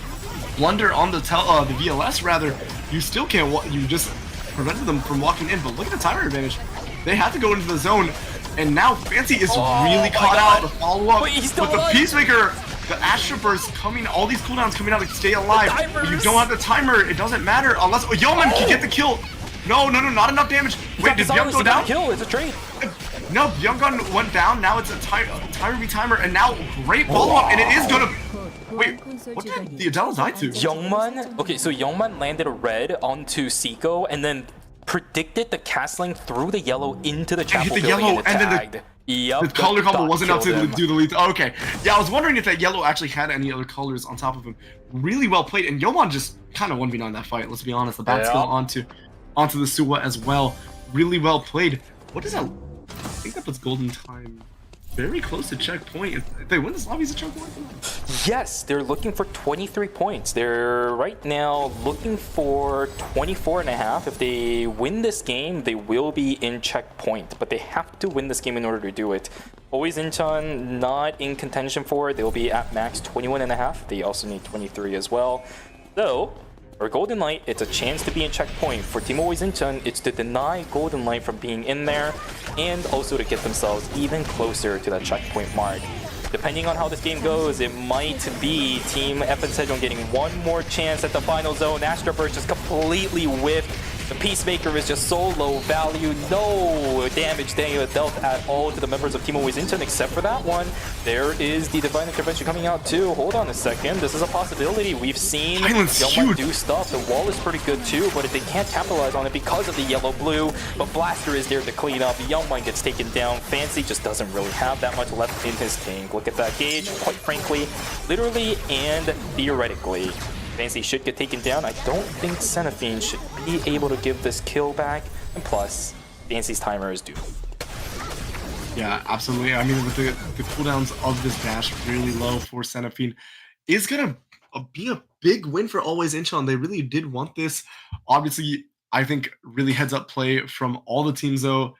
blunder on the VLS, rather, you still can't. You just prevented them from walking in. But look at the timer advantage. They had to go into the zone, and now Fancy is really caught out to follow up. But the Peacemaker, the Astro Burst coming, all these cooldowns coming out to stay alive. But you don't have the timer, it doesn't matter unless Yeoman can get the kill. No, not enough damage. Wait, did Young go down? Kill. It's a trade. No, Young Gun went down. Now it's a timer v timer, and now great follow up, and it is gonna. Wait, what did the Adele die to? Youngman. Okay, so Youngman landed a red onto Seiko, and then predicted the castling through the yellow into the Chapel building yellow, and then the color combo wasn't enough to do the lead. Oh, okay, yeah, I was wondering if that yellow actually had any other colors on top of him. Really well played, and Yoman just kind of 1v9 that fight. Let's be honest, the bat skill onto the Suwa as well. Really well played. What is that? I think that puts Golden Time very close to checkpoint. If they win this lobby, is a checkpoint? Yes, they're looking for 23 points. They're right now looking for 24.5. If they win this game, they will be in checkpoint, but they have to win this game in order to do it. Always Incheon not in contention for it. They'll be at max 21.5. They also need 23 as well. So, for Golden Light, it's a chance to be in checkpoint. For Team Always Incheon, it's to deny Golden Light from being in there and also to get themselves even closer to that checkpoint mark. Depending on how this game goes, it might be Team FN Sejong getting one more chance at the final zone. Astro Burst just completely whiffed. The Peacemaker is just so low value. No damage dealt at all to the members of Team Always Incheon except for that one. There is the Divine Intervention coming out too. Hold on a second. This is a possibility. We've seen Youngman do stuff. The wall is pretty good too, but if they can't capitalize on it because of the yellow-blue, but Blaster is there to clean up. Youngman gets taken down. Fancy just doesn't really have that much left in his tank. Look at that gauge. Quite frankly, literally and theoretically, Fancy should get taken down. I don't think Xenophine should be able to give this kill back. And plus, Fancy's timer is due. Yeah, absolutely. I mean, with the cooldowns of this dash really low for Xenophine, is going to be a big win for Always Incheon. They really did want this. Obviously, I think really heads-up play from all the teams, though,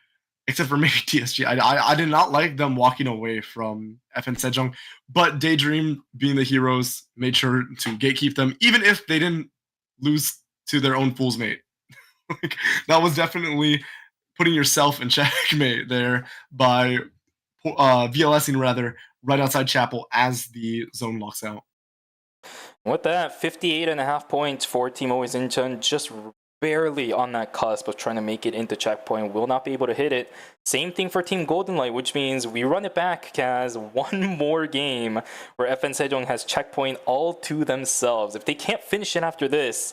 except for maybe TSG. I did not like them walking away from FN Sejong, but Daydream, being the heroes, made sure to gatekeep them, even if they didn't lose to their own Fool's Mate. Like, that was definitely putting yourself in checkmate there by VLSing, rather, right outside Chapel as the zone locks out. With that, 58.5 points for Team Always Incheon, just barely on that cusp of trying to make it into checkpoint. Will not be able to hit it. Same thing for Team Golden Light, which means we run it back as one more game where FN Sejong has checkpoint all to themselves. If they can't finish it after this,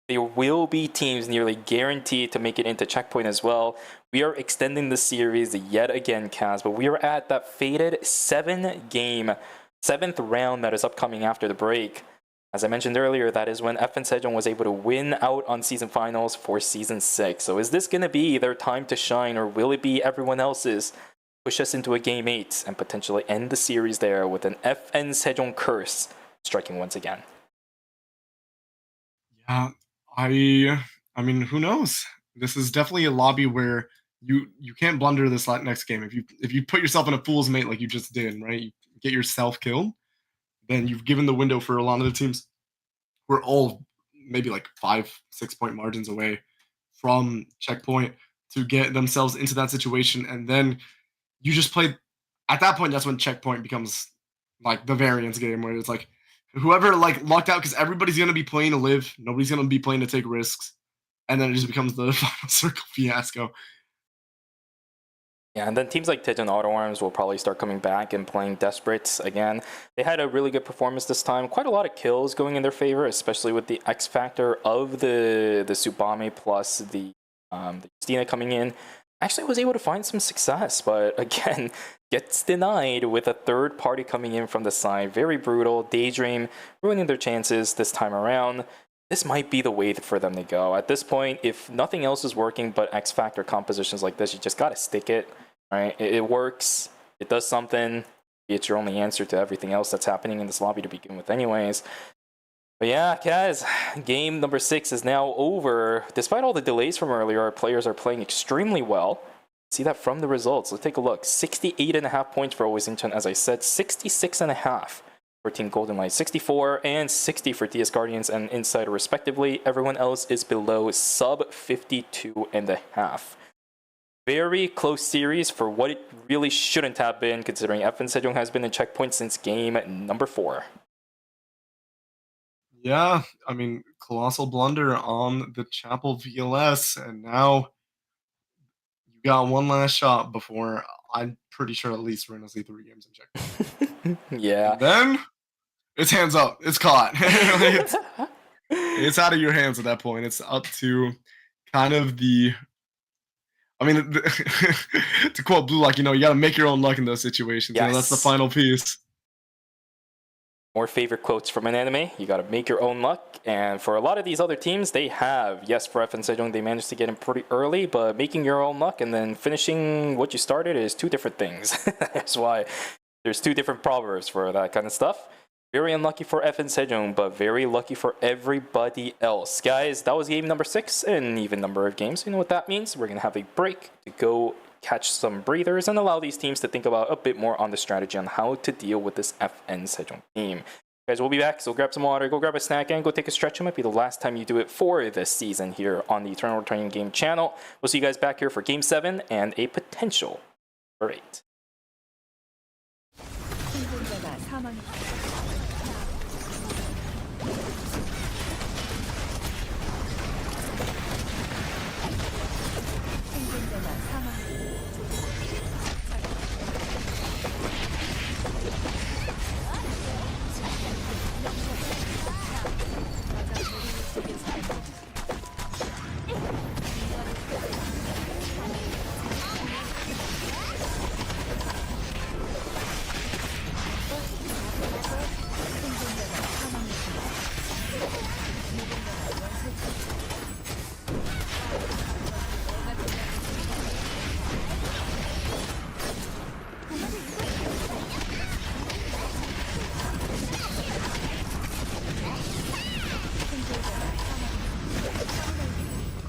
there will be teams nearly guaranteed to make it into checkpoint as well. We are extending the series yet again, Kaz, but we are at that fated 7th round that is upcoming after the break. As I mentioned earlier, that is when FN Sejong was able to win out on season finals for season 6. So is this going to be their time to shine, or will it be everyone else's? push us into a game 8 and potentially end the series there with an FN Sejong curse striking once again. Yeah, I mean, who knows? This is definitely a lobby where you can't blunder this next game. If you put yourself in a fool's mate like you just did, right? You get yourself killed, then you've given the window for a lot of the teams. We're all maybe like 5-6 point margins away from checkpoint to get themselves into that situation, and then you just play. At that point, that's when checkpoint becomes like the variance game where it's like whoever like lucked out because everybody's gonna be playing to live, nobody's gonna be playing to take risks, and then it just becomes the final circle fiasco. Yeah, and then teams like Tej and Auto Arms will probably start coming back and playing Desperate again. They had a really good performance this time. Quite a lot of kills going in their favor, especially with the X factor of the Tsubame plus the Justina coming in. Actually was able to find some success, but again, gets denied with a third party coming in from the side. Very brutal. Daydream ruining their chances this time around. This might be the way for them to go. At this point, if nothing else is working but X Factor compositions like this, you just gotta stick it, right? It works. It does something. It's your only answer to everything else that's happening in this lobby to begin with anyways. But yeah, guys, game number 6 is now over. Despite all the delays from earlier, our players are playing extremely well. See that from the results. Let's take a look. 68.5 points for Always Incheon, as I said. 66.5 for Team Golden Light. 64 and 60 for DS Guardians and Insider, respectively. Everyone else is below sub 52.5. Very close series for what it really shouldn't have been, considering FN Sejong has been in checkpoint since game number 4. Yeah, I mean, colossal blunder on the Chapel VLS, and now you got one last shot before I'm pretty sure at least we're gonna see 3 games in checkpoint. Yeah. And then it's hands up. It's caught. It's out of your hands at that point. It's up to kind of the. I mean, to quote Blue, like, you know, you got to make your own luck in those situations. Yes. You know, that's the final piece. More favorite quotes from an anime. You gotta make your own luck. And for a lot of these other teams, they have. Yes, for FN Sejong, they managed to get in pretty early, but making your own luck and then finishing what you started is 2 different things. That's why there's 2 different proverbs for that kind of stuff. Very unlucky for FN Sejong, but very lucky for everybody else. Guys, that was game number 6, an even number of games. You know what that means? We're gonna have a break to go catch some breathers and allow these teams to think about a bit more on the strategy on how to deal with this FN Sejong team. Guys, we'll be back, so grab some water, go grab a snack, and go take a stretch. It might be the last time you do it for this season here on the Eternal Returning Game channel. We'll see you guys back here for Game 7 and a potential for 8.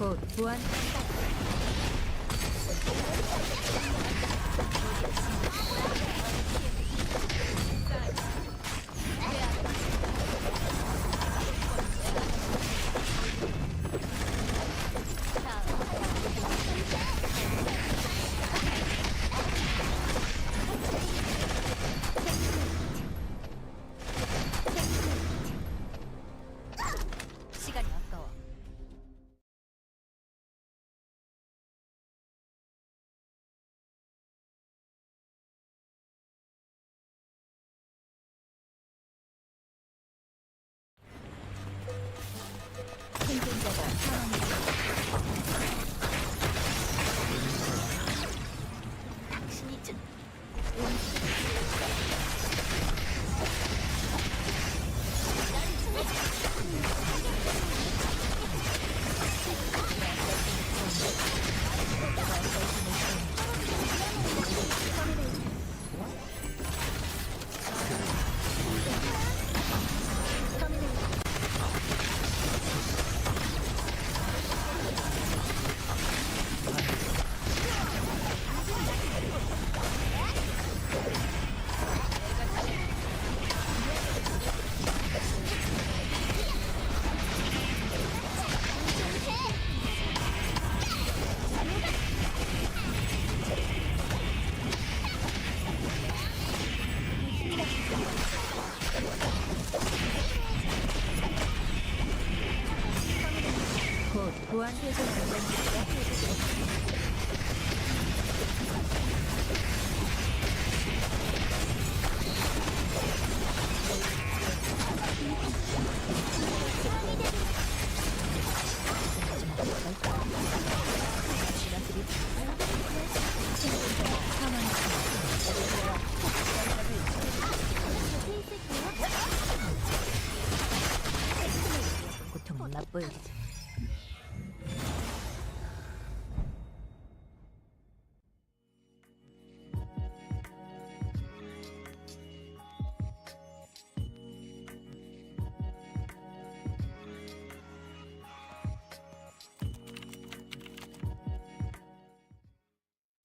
곧 부활. 최종 운전기가 회복되었습니다. 고통은 맛보여주지.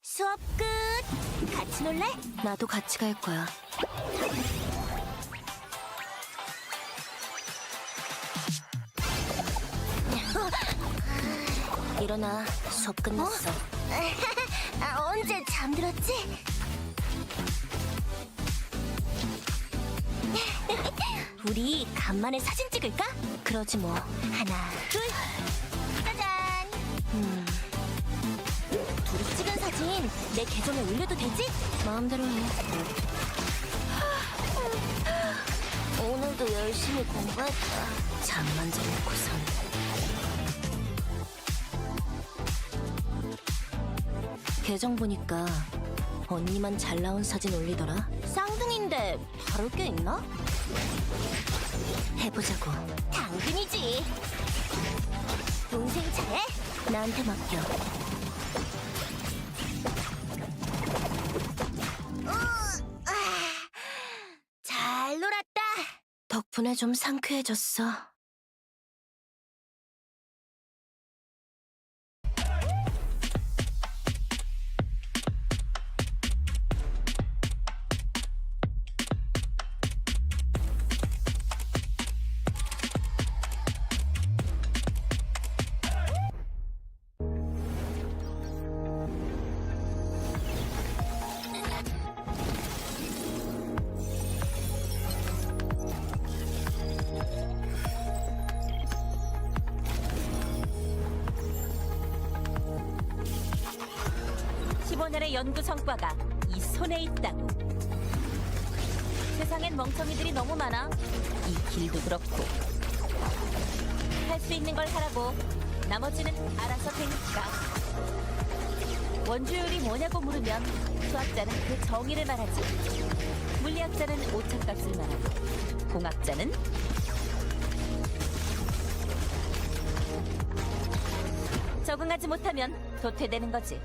수업 끝. 같이 놀래? 나도 같이 갈 거야. 일어나. 수업 끝났어. 언제 잠들었지? 우리 간만에 사진 찍을까? 그러지 뭐. 하나, 둘. 짜잔. 둘이 찍은 사진 내 계정에 올려도 되지? 마음대로 해. 오늘도 열심히 공부했다. 잠만 잘 놓고선. 계정 보니까 언니만 잘 나온 사진 올리더라. 쌍둥이인데 다를 게 있나? 해보자고. 당근이지. 동생 잘해? 나한테 맡겨. 잘 놀았다. 덕분에 좀 상쾌해졌어. 의 연구 성과가 이 손에 있다고. 세상엔 멍청이들이 너무 많아. 이 길도 그렇고. 할 수 있는 걸 하라고. 나머지는 알아서 되니까. 원주율이 뭐냐고 물으면 수학자는 그 정의를 말하지. 물리학자는 오차값을 말하고. 공학자는 적응하지 못하면 도태되는 거지.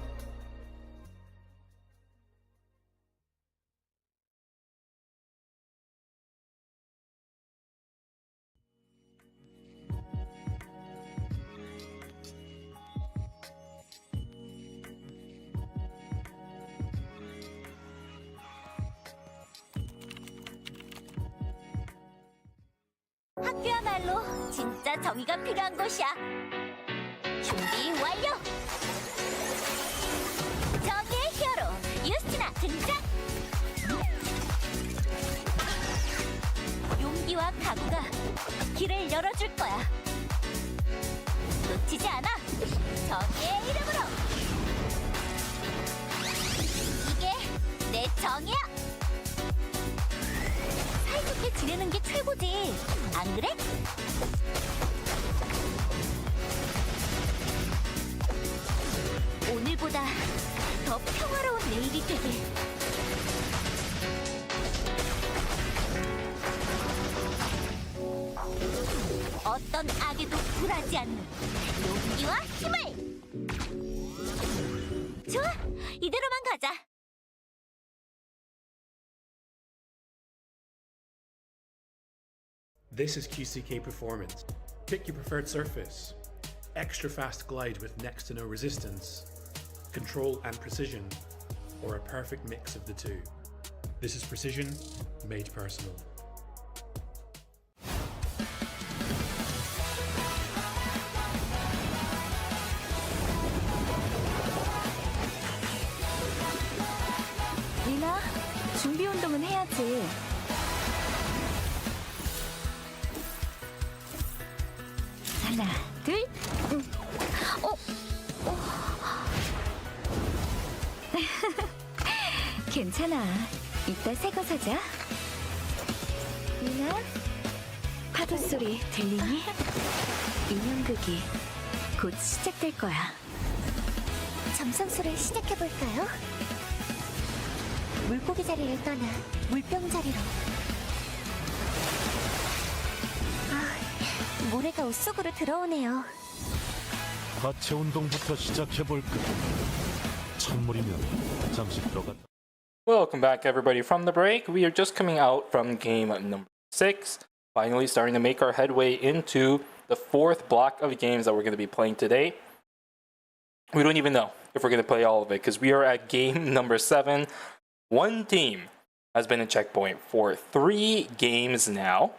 학교야말로 진짜 정의가 필요한 곳이야. 준비 완료! 정의의 히어로 유스티나 등장! 용기와 각오가 길을 열어줄 거야. 놓치지 않아! 정의의 이름으로! 이게 내 정의야! 사이좋게 지내는 게 최고지. 안 그래? 오늘보다 더 평화로운 내일이 되길. 어떤 악에도 굴하지 않는 용기와 힘을! 좋아! 이대로만 가자. This is QCK Performance. Pick your preferred surface. Extra fast glide with next to no resistance. Control and precision, or a perfect mix of the two. This is precision made personal. 리나, 준비 운동은 해야지. 하나, 둘. 괜찮아. 이따 새 거 사자. 유나, 파도 소리 들리니? 인형극이 곧 시작될 거야. 점성술을 시작해볼까요? 물고기 자리를 떠나 물병 자리로. 모래가 옷 속으로 들어오네요. 하체 운동부터 시작해볼까? 찬물이면 잠시 들어갔다. Welcome back, everybody, from the break. We are just coming out from game number 6, finally starting to make our headway into the 4th block of games that we're going to be playing today. We don't even know if we're going to play all of it because we are at game number 7. One team has been in checkpoint for 3 games now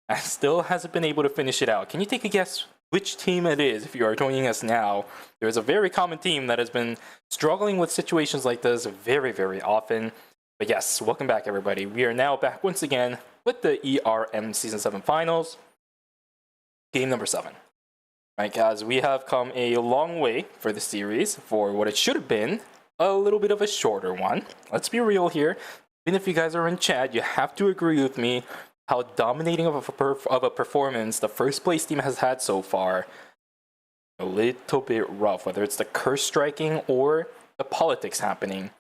and still hasn't been able to finish it out. Can you take a guess which team it is if you are joining us now? There's a very common team that has been struggling with situations like this very, very often. But yes, welcome back, everybody. We are now back once again with the ERM Season 7 Finals, game number 7. Right, guys, we have come a long way for the series for what it should have been a little bit of a shorter one. Let's be real here. Even if you guys are in chat, you have to agree with me how dominating of a performance the first place team has had so far. A little bit rough, whether it's the curse striking or the politics happening.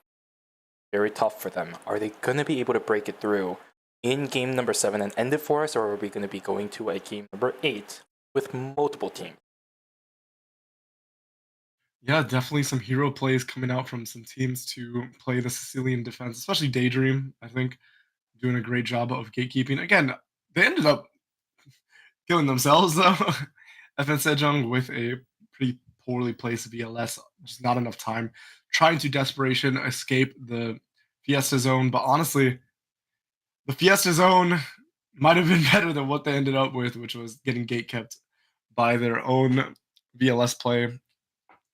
Very tough for them. Are they going to be able to break it through in game number 7 and end it for us, or are we going to be going to a game number 8 with multiple teams? Yeah, definitely some hero plays coming out from some teams to play the Sicilian defense, especially Daydream, I think, doing a great job of gatekeeping. Again, they ended up killing themselves, though. FN with a pretty poorly placed VLS, just not enough time, trying to desperation escape the Fiesta zone. But honestly, the Fiesta zone might have been better than what they ended up with, which was getting gate kept by their own VLS play.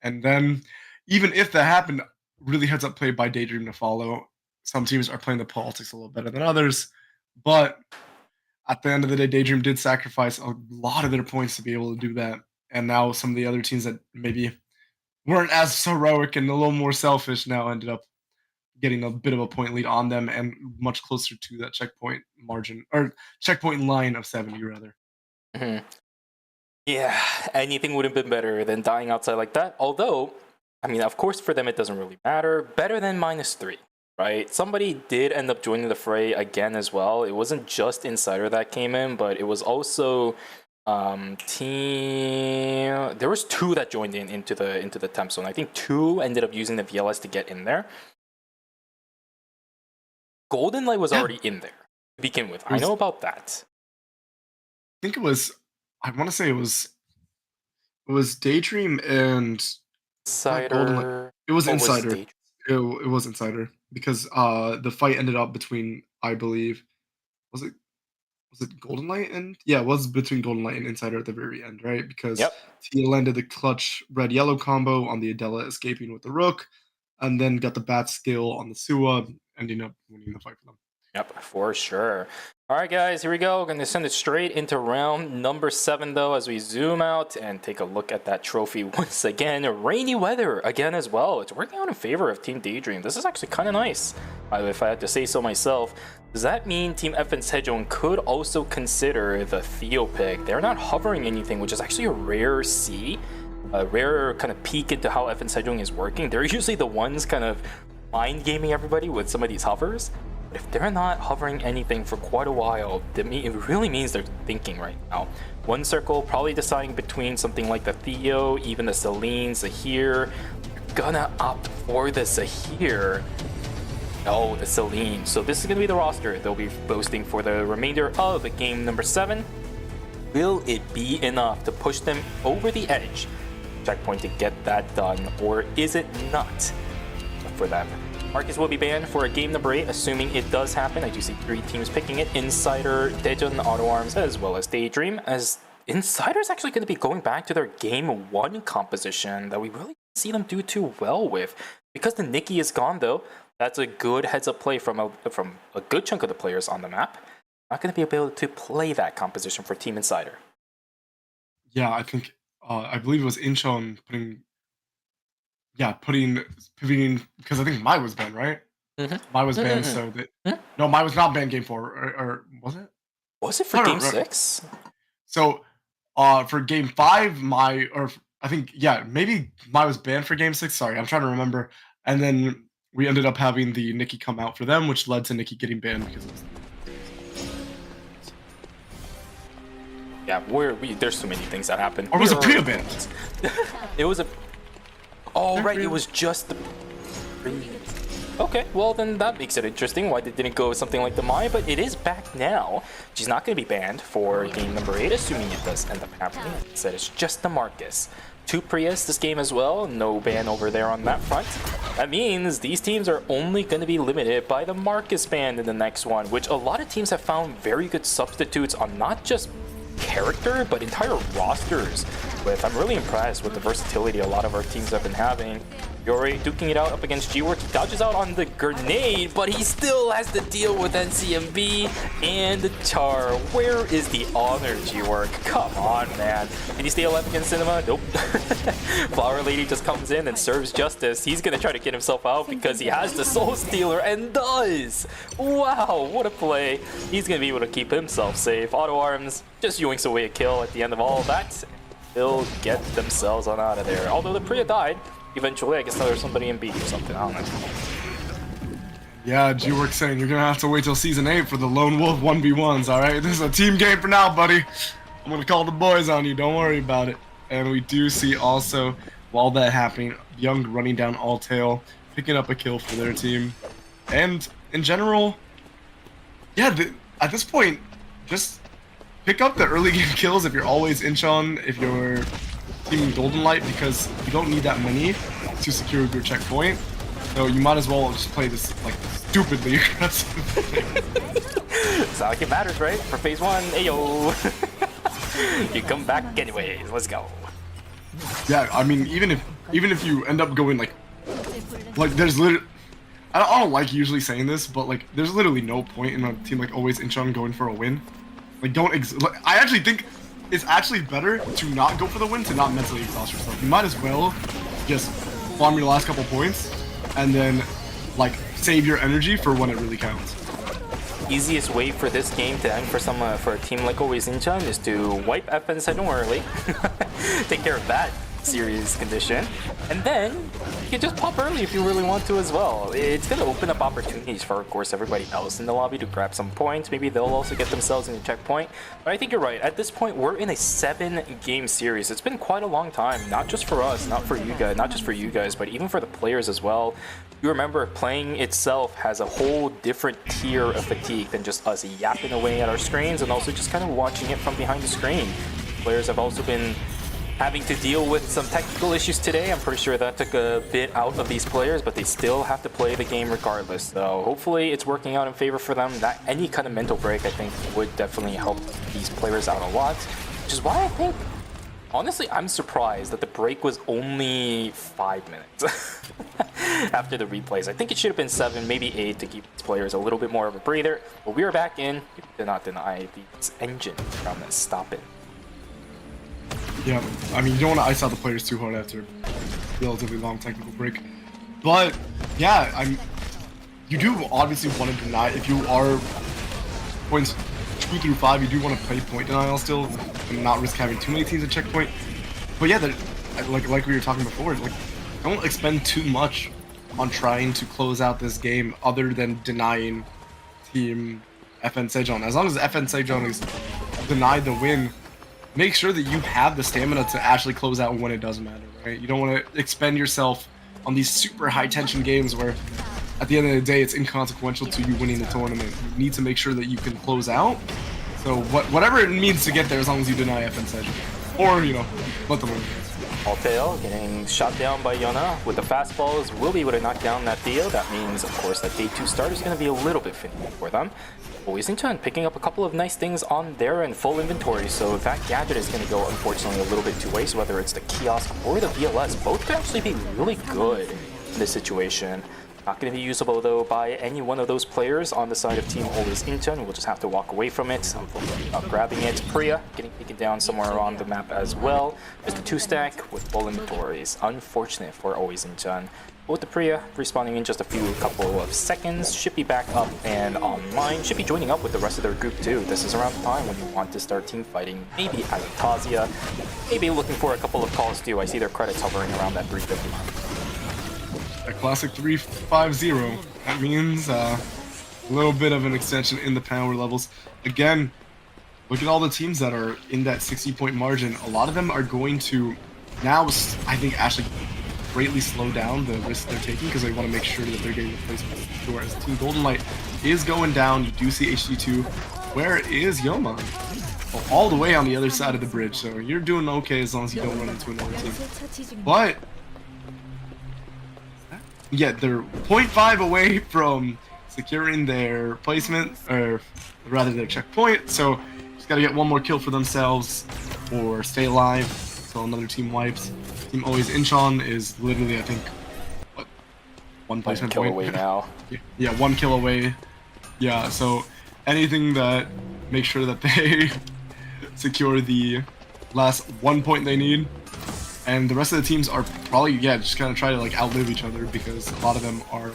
And then, even if that happened, really heads up play by Daydream to follow. Some teams are playing the politics a little better than others, but at the end of the day, Daydream did sacrifice a lot of their points to be able to do that. And now some of the other teams that maybe weren't as heroic and a little more selfish now ended up getting a bit of a point lead on them and much closer to that checkpoint margin, or checkpoint line of 70, rather. Mm-hmm. Yeah, anything would have been better than dying outside like that. Although, I mean, of course, for them, it doesn't really matter. Better than -3, right? Somebody did end up joining the fray again as well. It wasn't just Insider that came in, but it was also team. There was 2 that joined into the temp zone. I think 2 ended up using the VLS to get in there. Golden Light was already in there to begin with. I know about that. I think it was. I want to say it was Daydream and Insider. It was Insider. It was Insider because the fight ended up between, I believe, was it Golden Light and it was between Golden Light and Insider at the very end, right? Because he landed the clutch red-yellow combo on the Adela escaping with the Rook, and then got the bat skill on the Suwa, ending up winning the fight for them. Yep, for sure. All right, guys, here we go. We're going to send it straight into round number 7, though, as we zoom out and take a look at that trophy once again. Rainy weather again as well. It's working out in favor of Team Daydream. This is actually kind of nice, if I had to say so myself. Does that mean Team FN Sejong could also consider the Theo pick? They're not hovering anything, which is actually a rare see. A rare kind of peek into how FN Sejong is working. They're usually the ones kind of mind gaming everybody with some of these hovers. But if they're not hovering anything for quite a while, it really means they're thinking right now. One circle, probably deciding between something like the Theo, even the Celine, Zahir. You're gonna opt for the Zahir. No, the Celine. So this is gonna be the roster they'll be boasting for the remainder of game number 7. Will it be enough to push them over the edge? Checkpoint to get that done, or is it not for them? Marcus will be banned for game number 8, assuming it does happen. I do see 3 teams picking it. Insider, Daejeon Auto Arms, as well as Daydream, as Insider is actually going to be going back to their game 1 composition that we really didn't see them do too well with. Because the Nikki is gone, though, that's a good heads-up play from a good chunk of the players on the map. Not going to be able to play that composition for Team Insider. Yeah, I think, I believe it was Incheon putting yeah, pivoting because I think Mai was banned, right? Mhm. Mai was banned, so that no, Mai was not banned game 4, or was it? Was it for No, no, game no. 6? So, for game 5, I think maybe Mai was banned for game 6. Sorry, I'm trying to remember. And then we ended up having the Nikki come out for them, which led to Nikki getting banned because of this. Yeah, there's too many things that happened. Or was it Priya banned? It was a. Oh right, it was just the. Okay, well then that makes it interesting why they didn't go with something like the Mai, but it is back now. She's not going to be banned for game number 8, assuming it does end up happening. Instead, it's just the Marcus. 2 Prius this game as well, no ban over there on that front. That means these teams are only going to be limited by the Marcus ban in the next one, which a lot of teams have found very good substitutes on not just character, but entire rosters with. I'm really impressed with the versatility a lot of our teams have been having. Yori duking it out up against G-Work. He dodges out on the grenade, but he still has to deal with NCMB and the Char. Where is the honor, G-Work? Come on, man. Can you stay alive against Cinema? Nope. Flower Lady just comes in and serves justice. He's gonna try to get himself out because he has the Soul Stealer and does! Wow, what a play. He's gonna be able to keep himself safe. Auto Arms just yoinks away a kill at the end of all of that. They'll get themselves on out of there. Although the Priya died, eventually I guess there's somebody in B or something, I don't know. Yeah, G-Work saying you're gonna have to wait till season 8 for the Lone Wolf 1v1s, alright? This is a team game for now, buddy. I'm gonna call the boys on you, don't worry about it. And we do see also, while that happening, Young running down Alltail, picking up a kill for their team. And in general, yeah, at this point, just pick up the early game kills if you're always Incheon, if you're teaming Golden Light, because you don't need that many to secure your checkpoint. So you might as well just play this like stupidly aggressive. It's not like it matters, right? For phase 1, ayo. You come back anyways, let's go. Yeah, I mean, even if you end up going like there's literally, I don't like usually saying this, but like there's literally no point in a team like always Incheon going for a win. Like I actually think it's actually better to not go for the win, to not mentally exhaust yourself. You might as well just farm your last couple points and then like save your energy for when it really counts. Easiest way for this game to end for a team like always Incheon is to wipe FN Sedong early, take care of that serious condition, and then you can just pop early if you really want to as well. It's going to open up opportunities for, of course, everybody else in the lobby to grab some points. Maybe they'll also get themselves in a checkpoint. But I think you're right. At this point, we're in a 7-game series. It's been quite a long time, not just for us, not just for you guys, but even for the players as well. You remember, playing itself has a whole different tier of fatigue than just us yapping away at our screens and also just kind of watching it from behind the screen. Players have also been having to deal with some technical issues today. I'm pretty sure that took a bit out of these players, but they still have to play the game regardless. So hopefully it's working out in favor for them. That any kind of mental break, I think, would definitely help these players out a lot. Which is why I think, honestly, I'm surprised that the break was only 5 minutes after the replays. I think it should have been 7, maybe 8 to keep these players a little bit more of a breather. But we are back in. You cannot deny this engine from stopping. Yeah, I mean, you don't want to ice out the players too hard after a relatively long technical break. But, yeah, you do obviously want to deny, if you are points 2 through 5, you do want to play point denial still and not risk having too many teams at checkpoint. But yeah, like we were talking before, like, don't expend too much on trying to close out this game other than denying team FN Sejong. As long as FN Sejong is denied the win, make sure that you have the stamina to actually close out when it doesn't matter, right? You don't want to expend yourself on these super high tension games where at the end of the day it's inconsequential to you winning the tournament. You need to make sure that you can close out. So whatever it means to get there, as long as you deny FN Sejong. Or, you know, let them win. Alltail getting shot down by Yona with the fastballs, will be able to knock down that Theo. That means, of course, that day 2 start is going to be a little bit finicky for them. Always Incheon picking up a couple of nice things on their end, full inventory, so that gadget is going to go, unfortunately, a little bit to waste, whether it's the kiosk or the VLS. Both could actually be really good in this situation. Not going to be usable though by any one of those players on the side of Team Always Incheon. We'll just have to walk away from it. I'm not grabbing it. Priya getting taken down somewhere on the map as well. Just a 2-stack with full inventories. Unfortunate for Always Incheon. With the Priya respawning in just a couple of seconds, should be back up and online. Should be joining up with the rest of their group too. This is around the time when you want to start team fighting. Maybe as a Tazia. Maybe looking for a couple of calls too. I see their credits hovering around that 350 mark. A classic 3-5-0. That means a little bit of an extension in the power levels. Again, look at all the teams that are in that 60-point margin. A lot of them are going to now, I think, actually greatly slow down the risks they're taking because they want to make sure that they're getting the placements. Whereas Team Golden Light is going down. You do see HD2. Where is Yeoman? Well, all the way on the other side of the bridge. So you're doing okay as long as you don't run into another team. But yeah, they're 0.5 away from securing their placement, or rather their checkpoint. So just gotta get one more kill for themselves or stay alive until another team wipes. Team Always Incheon is literally, I think, what, one placement kill point away now. Yeah, 1 kill away. Yeah, so anything that makes sure that they secure the last 1 point they need. And the rest of the teams are probably, yeah, just gonna try to like outlive each other because a lot of them are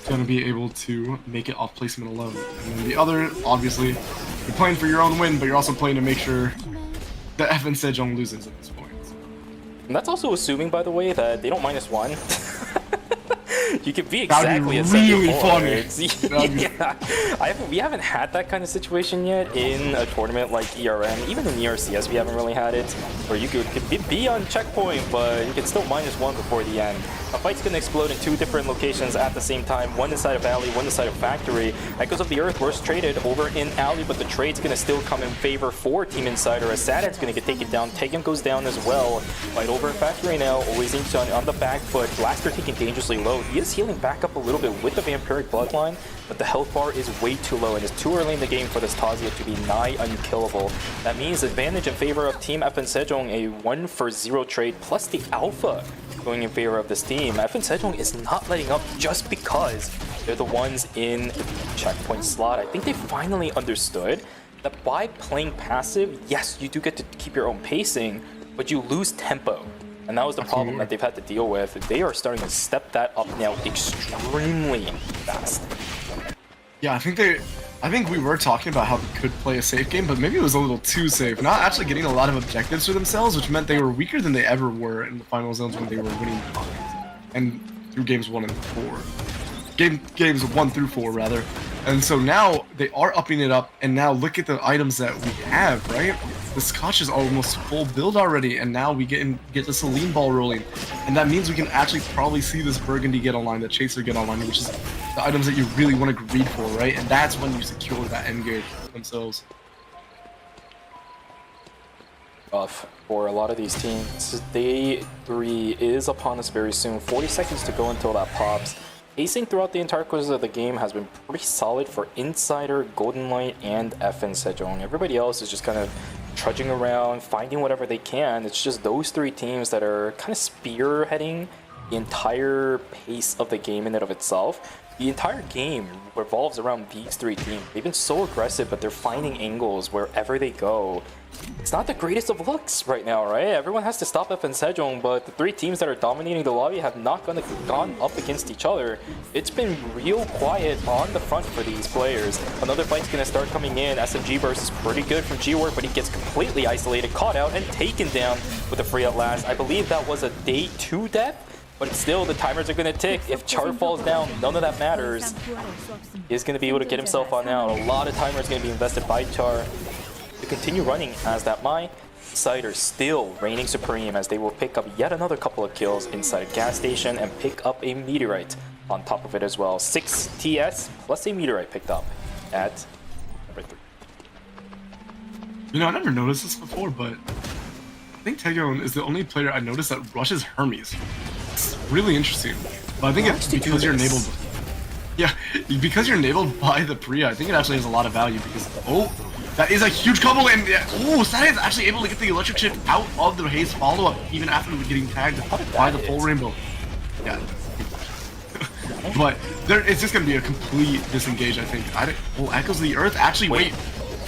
gonna be able to make it off placement alone. And then the other, obviously, you're playing for your own win, but you're also playing to make sure that FN Sejong loses at this point. And that's also assuming, by the way, that they don't -1. You could be exactly That'd be really funny. Yeah, we haven't had that kind of situation yet in a tournament like ERM. Even in ERCS, we haven't really had it, where you could be on checkpoint, but you could still -1 before the end. A fight's gonna explode in 2 different locations at the same time. One inside of Alley, one inside of Factory. Echoes of the Earth were traded over in Alley, but the trade's gonna still come in favor for Team Insider as Sadet's gonna get taken down. Tegan goes down as well. Fight over in Factory now. Always Incheon on the back foot. Blaster taken dangerously low. He is healing back up a little bit with the Vampiric Bloodline, but the health bar is way too low and it's too early in the game for this Tazia to be nigh unkillable. That means advantage in favor of Team FN Sejong, a 1-for-0 trade plus the Alpha going in favor of this team. FN Sejong is not letting up just because they're the ones in checkpoint slot. I think they finally understood that by playing passive, yes, you do get to keep your own pacing, but you lose tempo. And that was the problem that they've had to deal with. They are starting to step that up now extremely fast. Yeah, I think we were talking about how they could play a safe game, but maybe it was a little too safe. Not actually getting a lot of objectives for themselves, which meant they were weaker than they ever were in the final zones when they were winning and through games 1 and 4. Games 1 through 4 rather. And so now they are upping it up, and now look at the items that we have, right? The Scotch is almost full build already, and now we get the Celine ball rolling. And that means we can actually probably see this Burgundy get online, the Chaser get online, which is the items that you really want to greed for, right? And that's when you secure that end game themselves. Tough for a lot of these teams. Day 3 is upon us very soon. 40 seconds to go until that pops. Pacing throughout the entire course of the game has been pretty solid for Insider, Golden Light, and FN Sejong. Everybody else is just kind of trudging around, finding whatever they can. It's just those 3 teams that are kind of spearheading the entire pace of the game in and of itself. The entire game revolves around these 3 teams. They've been so aggressive, but they're finding angles wherever they go. It's not the greatest of looks right now, right? Everyone has to stop FN Sejong, but the 3 teams that are dominating the lobby have not gone up against each other. It's been real quiet on the front for these players. Another fight's gonna start coming in. SMG burst is pretty good from G-Work, but he gets completely isolated, caught out, and taken down with a free at last. I believe that was a day 2 death. But still, the timers are going to tick. If Char falls down, none of that matters. He's going to be able to get himself on out. A lot of timers going to be invested by Char to continue running as that My Insider still reigning supreme as they will pick up yet another couple of kills inside a gas station and pick up a meteorite on top of it as well. 6 TS plus a meteorite picked up at number 3. You know, I never noticed this before, but I think Taeyeon is the only player I noticed that rushes Hermes. It's really interesting. But I think it's because you're enabled. Yeah, because you're enabled by the Priya, I think it actually has a lot of value because, oh, that is a huge couple, and oh, Sadie is actually able to get the electric shift out of the haze follow-up even after getting tagged by the full rainbow. Yeah. but it's just gonna be a complete disengage, I think. Echoes of the Earth. Actually,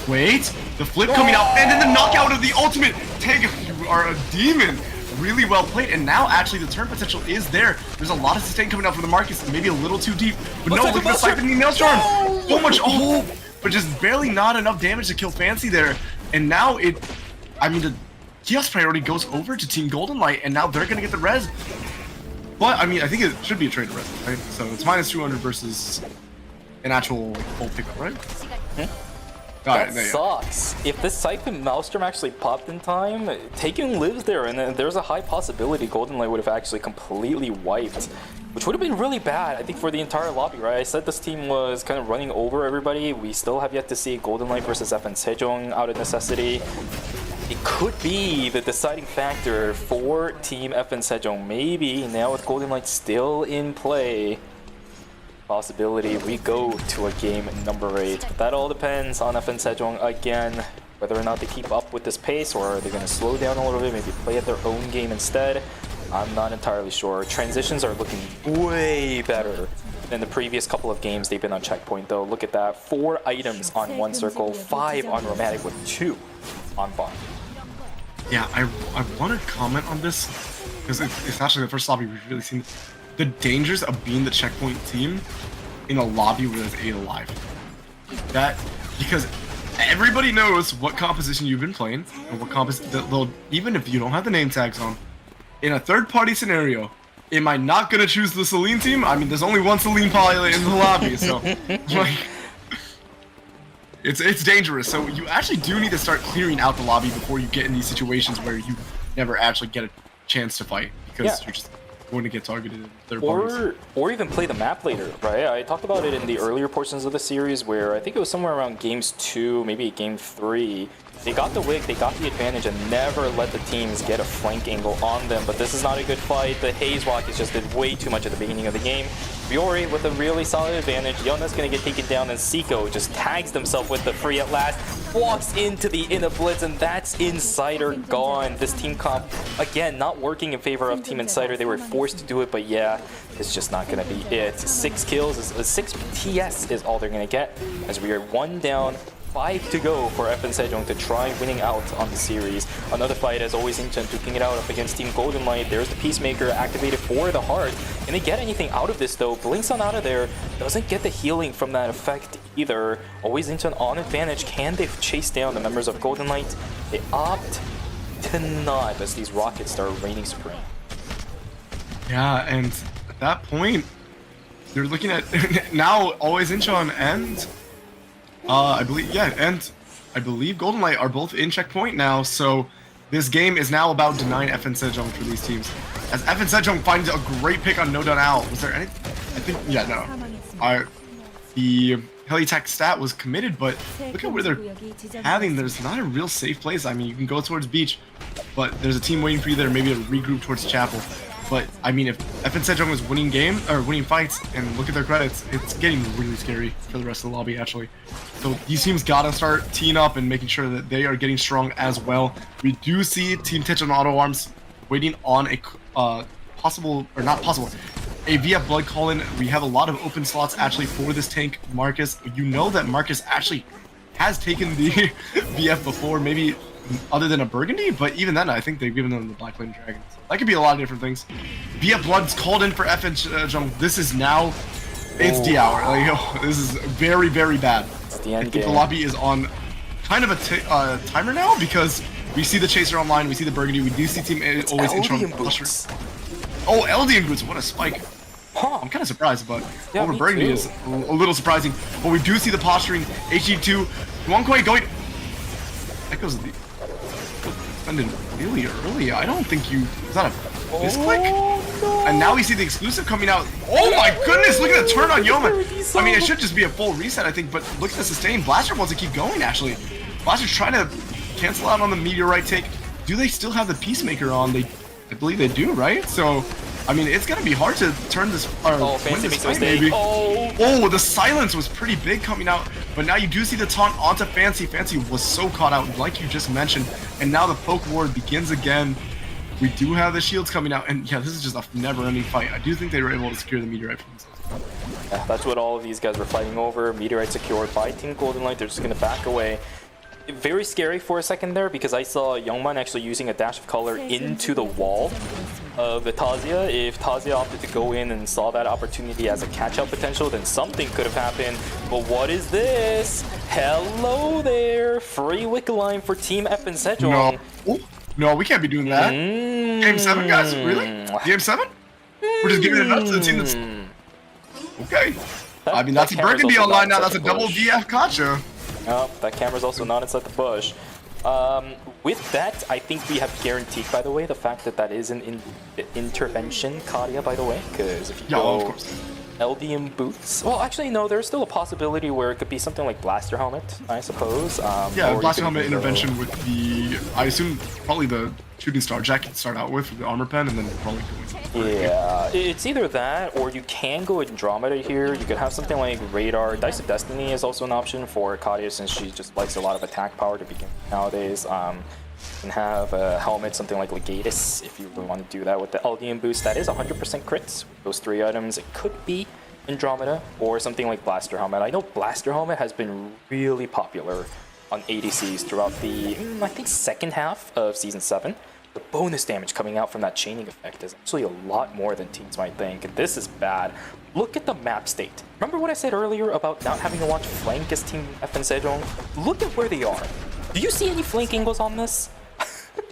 wait, the flip coming out, and then the knockout of the ultimate. Tag, you are a demon. Really well played, and now actually the turn potential is there. There's a lot of sustain coming out from the Marcus, maybe a little too deep, but no, look at the siphoning Maelstrom. So much hope, but just barely not enough damage to kill Fancy there. And now the kiosk priority goes over to Team Golden Light, and now they're gonna get the res. But I mean, I think it should be a trade res, right? So it's -200 versus an actual full pickup, right? That sucks. If this Siphon Maelstrom actually popped in time, Taken lives there, and there's a high possibility Golden Light would have actually completely wiped, which would have been really bad, I think, for the entire lobby, right? I said this team was kind of running over everybody. We still have yet to see Golden Light versus FNCheong out of necessity. It could be the deciding factor for Team FNCheong. Maybe now with Golden Light still in play, possibility we go to a game number 8. But that all depends on FNCheong again, whether or not they keep up with this pace, or are they going to slow down a little bit, maybe play at their own game instead. I'm not entirely sure. Transitions are looking way better than the previous couple of games they've been on checkpoint, though. Look at that, 4 items on 1 circle, 5 on romantic with 2 on bot. Yeah, I want to comment on this because it's actually the first lobby we've really seen the dangers of being the checkpoint team in a lobby where there's 8 alive. Because everybody knows what composition you've been playing and what composition, even if you don't have the name tags on, in a third-party scenario, am I not gonna choose the Celine team? I mean, there's only one Celine pilot in the lobby, so like, it's dangerous. So you actually do need to start clearing out the lobby before you get in these situations where you never actually get a chance to fight because you're just going to get targeted in third parties. Or even play the map later, right? I talked about it in the earlier portions of the series where I think it was somewhere around games 2, maybe game 3. They got the wig, they got the advantage, and never let the teams get a flank angle on them. But this is not a good fight. The Haze Rockets just did way too much at the beginning of the game. Fiore with a really solid advantage. Yona's gonna get taken down, and Seiko just tags himself with the free at last. Walks into the Inner Blitz, and that's Insider gone. This team comp, again, not working in favor of Team Insider. They were forced to do it, but yeah, it's just not gonna be it. 6 kills, 6 TS is all they're gonna get, as we are 1 down. 5 to go for FNCheong to try winning out on the series. Another fight, as always, Incheon duking it out up against Team Golden Light. There's the Peacemaker activated for the heart. Can they get anything out of this, though? Blinks on out of there. Doesn't get the healing from that effect either. Always Incheon on advantage. Can they chase down the members of Golden Light? They opt to not, as these rockets start reigning supreme. Yeah, and at that point, you're looking at now always Incheon and I believe Golden Light are both in checkpoint now, so this game is now about denying FNCheong for these teams. As FNCheong finds a great pick on No Done Out. Was there any? I think, yeah, no. The Helitech stat was committed, but look at where they're having. There's not a real safe place. I mean, you can go towards beach, but there's a team waiting for you there, maybe to regroup towards chapel. But I mean, if FNCheong was winning winning fights, and look at their credits, it's getting really scary for the rest of the lobby actually. So these teams gotta start teeing up and making sure that they are getting strong as well. We do see Team Techeon Auto Arms waiting on a a VF Blood call-in. We have a lot of open slots actually for this tank, Marcus. You know that Marcus actually has taken the VF before, maybe other than a Burgundy, but even then I think they've given them the Black Flame Dragon. So that could be a lot of different things. VF Blood's called in for FNCheong. This is now, it's the hour. Like, this is very, very bad. I think the lobby is on kind of a timer now because we see the Chaser online, we see the Burgundy, we do see Team always Incheon. Oh, Eldian Boots, what a spike. I'm kind of surprised, but over Burgundy is a little surprising. But we do see the posturing, HG2, Wongkoi going. Echoes of the ended really early. I don't think you, is that a misclick? No. And now we see the exclusive coming out. Oh my goodness, look at the turn on Yoma. I mean, it should just be a full reset, I think, but look at the sustain. Blaster wants to keep going, actually. Blaster's trying to cancel out on the Meteorite take. Do they still have the Peacemaker on? I believe they do, right? So, I mean, it's gonna be hard to turn this, Fancy makes a mistake. Maybe. Oh, the silence was pretty big coming out, but now you do see the taunt onto Fancy. Fancy was so caught out, like you just mentioned, and now the poke ward begins again. We do have the shields coming out, and yeah, this is just a never-ending fight. I do think they were able to secure the Meteorite for themselves. Yeah, that's what all of these guys were fighting over. Meteorite secured by Team Golden Light. They're just going to back away. Very scary for a second there because I saw Youngman actually using a dash of color into the wall of the Tazia. If Tazia opted to go in and saw that opportunity as a catch-up potential, then something could have happened. But what is this? Hello there! Free wick line for Team FN Sejong. No. Ooh, no, we can't be doing that. Game 7, guys? Really? Game 7? We're just giving it up to the team that's... Okay. I mean, that's a Burgundy online now. That's a double DF Kacha. Oh, that camera's also not inside the bush. With that, I think we have guaranteed, by the way, the fact that that is an intervention, Kadia, by the way, because if you go of course. LDM boots, well, actually, no, there's still a possibility where it could be something like Blaster Helmet, I suppose. Yeah, or Blaster you could Helmet even go- intervention with the, I assume, probably the Shooting Star jacket to start out with the armor pen, and then probably go into Yeah, it's either that, or you can go Andromeda here. You could have something like Radar. Dice of Destiny is also an option for Kadia since she just likes a lot of attack power to begin nowadays. You can have a helmet, something like Legatus, if you really want to do that with the LDM boost. That is 100% crits. Those 3 items, it could be Andromeda or something like Blaster Helmet. I know Blaster Helmet has been really popular on ADCs throughout the, I think, second half of Season 7. The bonus damage coming out from that chaining effect is actually a lot more than teams might think, and this is bad. Look at the map state. Remember what I said earlier about not having to watch flank as Team FN Sejong? Look at where they are. Do you see any flank angles on this?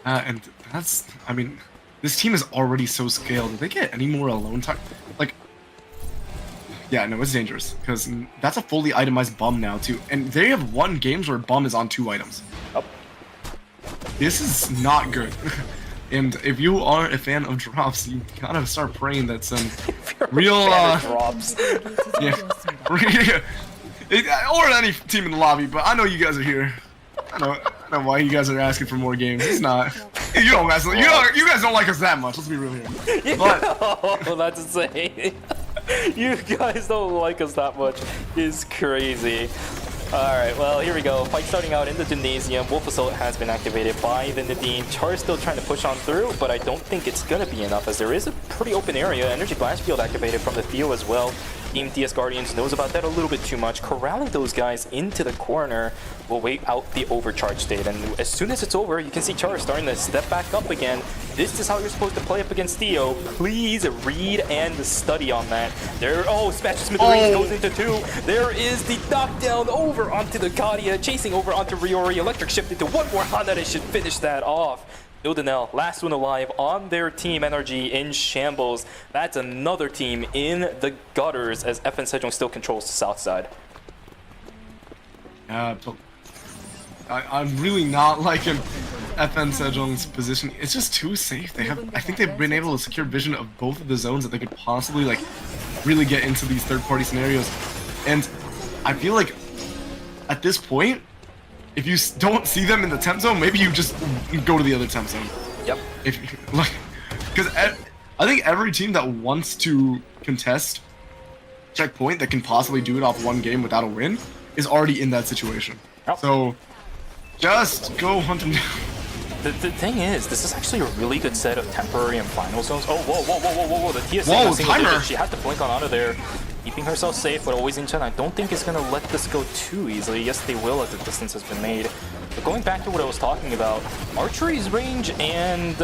and that's, I mean, this team is already so scaled. Did they get any more alone time? Like, yeah, no, it's dangerous because that's a fully itemized bum now too, and they have won games where bum is on 2 items. Oh. This is not good. And if you are a fan of drops, you gotta start praying that some real drops. yeah, or any team in the lobby. But I know you guys are here. I know why you guys are asking for more games. It's not. You don't guys. You guys don't like us that much. Let's be real here. But Oh, that's insane. You guys don't like us that much is crazy. Alright, well, here we go. Fight starting out in the gymnasium. Wolf Assault has been activated by the Nadine. Char's still trying to push on through, but I don't think it's going to be enough as there is a pretty open area. Energy Blast Field activated from the Theo as well. Team DS Guardians knows about that a little bit too much. Corralling those guys into the corner will wait out the overcharge state. And as soon as it's over, you can see Char starting to step back up again. This is how you're supposed to play up against Theo. Please read and study on that. There, oh, Smash Smithereens goes into 2. There is the knockdown over onto the Kadia, chasing over onto Riori. Electric shift into one more Hana that should finish that off. Ildanel, last one alive on their team. NRG in shambles. That's another team in the gutters as FN Sejong still controls the south side. but I'm really not liking FN Sejong's position. It's just too safe. I think they've been able to secure vision of both of the zones that they could possibly like really get into these third-party scenarios. And I feel like at this point, if you don't see them in the temp zone, maybe you just go to the other temp zone. Yep. If like, because I think every team that wants to contest checkpoint that can possibly do it off one game without a win is already in that situation. Yep. So just go hunt them down. The thing is, this is actually a really good set of temporary and final zones. Oh, whoa. The TSA was single digit. She had to blink on out of there. Keeping herself safe, but always in Chen. I don't think it's going to let this go too easily. Yes, they will as the distance has been made. But going back to what I was talking about, Archery's range and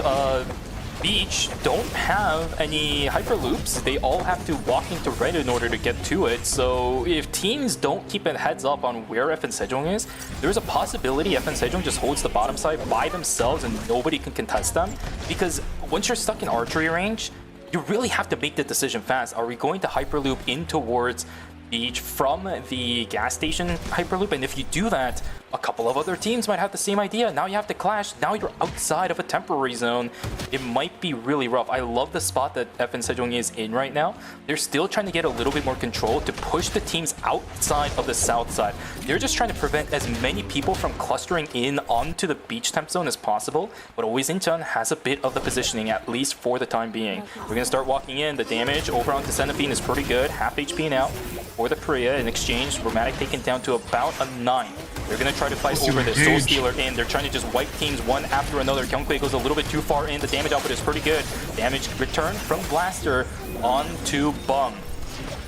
Beach don't have any hyper loops. They all have to walk into red in order to get to it. So if teams don't keep a heads up on where FN Sejong is, there's a possibility FN Sejong just holds the bottom side by themselves and nobody can contest them. Because once you're stuck in archery range, you really have to make the decision fast. Are we going to hyperloop in towards Beach from the gas station hyperloop? And if you do that, a couple of other teams might have the same idea. Now you have to clash. Now you're outside of a temporary zone. It might be really rough. I love the spot that FN Sejong is in right now. They're still trying to get a little bit more control to push the teams outside of the south side. They're just trying to prevent as many people from clustering in onto the beach temp zone as possible. But always Incheon has a bit of the positioning, at least for the time being. We're going to start walking in. The damage over onto Centipede is pretty good. Half HP now for the Priya. In exchange, Romantic taken down to about a 9. They're going to try to fight over the Soul Stealer in. They're trying to just wipe teams one after another. Kyungkwae goes a little bit too far in. The damage output is pretty good. Damage return from Blaster onto Bum.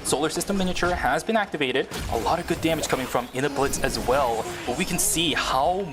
Solar System Miniature has been activated. A lot of good damage coming from in a blitz as well. But we can see how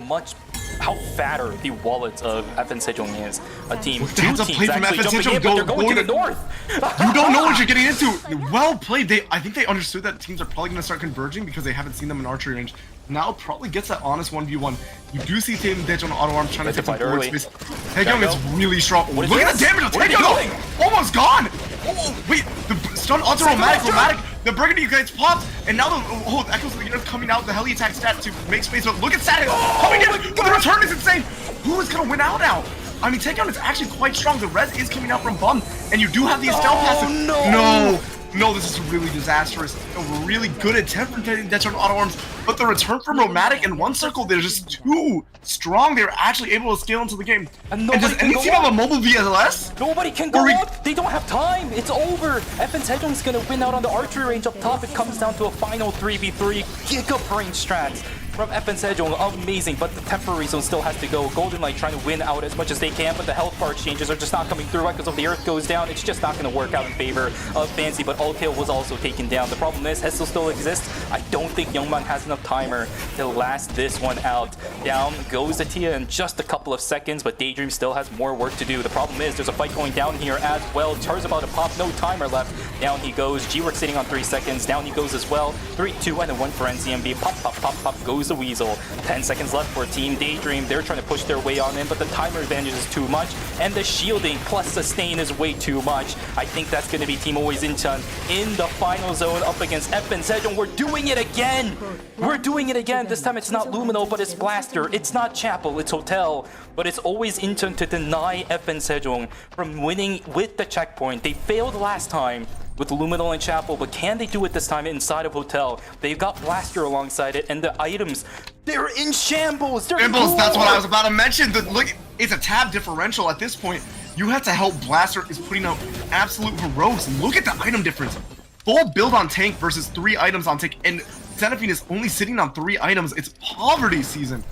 fatter the wallet of FN Sejong is. A team, two That's a teams play from actually FN jumping Sejong. in, but they're going to the north. You don't know what you're getting into. Well played. I think they understood that teams are probably going to start converging because they haven't seen them in archery range. Now probably gets that honest 1v1. You do see Taeyong on auto arms trying to take some forward space. Taeyong is really strong. Look at the damage of Taeyong! Almost gone! Oh, wait, the stun onto Romantic. The Burgundy gets popped, and now the Echoes of the Earth coming out, the heli attack stat to make space. But look at Static coming in, but the return is insane. Who is going to win out now? I mean, Takedown is actually quite strong. The res is coming out from Bum, and you do have the Estelle passes. No, this is really disastrous. A really good attempt from Taeyong on auto arms, but the return from Romantic in one circle, they're just too strong. They're actually able to scale into the game. And does any team have a mobile VLS? Nobody can go up. They don't have time. It's over. FN Sejong's gonna win out on the archery range up top. It comes down to a final 3v3. Giga brain strats from FN Sejong, amazing, but the temporary zone still has to go. Golden Light trying to win out as much as they can, but the health bar exchanges are just not coming through. Echoes of the Earth goes down. It's just not going to work out in favor of Fancy, but Ultail was also taken down. The problem is, Hessel still exists. I don't think Youngman has enough timer to last this one out. Down goes Atia in just a couple of seconds, but Daydream still has more work to do. The problem is, there's a fight going down here as well. Char's about to pop, no timer left. Down he goes. G-Work sitting on 3 seconds. Down he goes as well. 3, 2, and a 1 for NCMB. Pop, pop, pop, pop goes the Weasel. 10 seconds left for Team Daydream. They're trying to push their way on in, but the timer advantage is too much, and the shielding plus sustain is way too much. I think that's going to be Team Always Incheon in the final zone up against FN Sejong. We're doing it again! We're doing it again! This time it's not Luminal, but it's Blaster. It's not Chapel, it's Hotel. But it's Always Incheon to deny FN Sejong from winning with the checkpoint. They failed last time with Luminal and Chapel, but can they do it this time inside of Hotel? They've got Blaster alongside it, and the items, they're in shambles! They're shambles, that's what I was about to mention. Look, it's a tab differential at this point. You have to help. Blaster is putting out absolute heroics. Look at the item difference. Full build on tank versus 3 items on tank, and Xenophine is only sitting on 3 items. It's poverty season.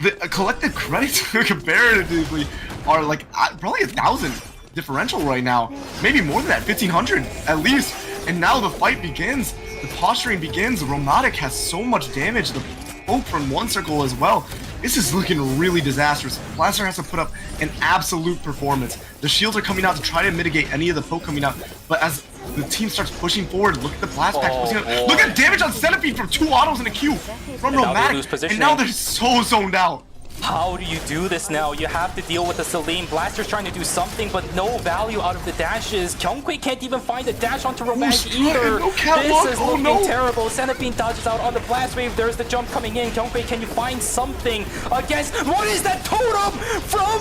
The collective credits comparatively are like probably 1,000 differential right now, maybe more than that, 1,500 at least. And now the fight begins, the posturing begins. Romatic has so much damage, the poke from one circle as well. This is looking really disastrous. Blaster has to put up an absolute performance. The shields are coming out to try to mitigate any of the poke coming out, but as the team starts pushing forward, look at the blast packs pushing out. Look at damage on Centipede from 2 autos in a queue from Romatic, and now they're so zoned out. How do you do this now? You have to deal with the Celine. Blaster's trying to do something, but no value out of the dashes. Kyungkwae can't even find a dash onto Romantic either. This is looking terrible. Centipede dodges out on the blast wave. There's the jump coming in. Kyungkwae, can you find something against... What is that totem from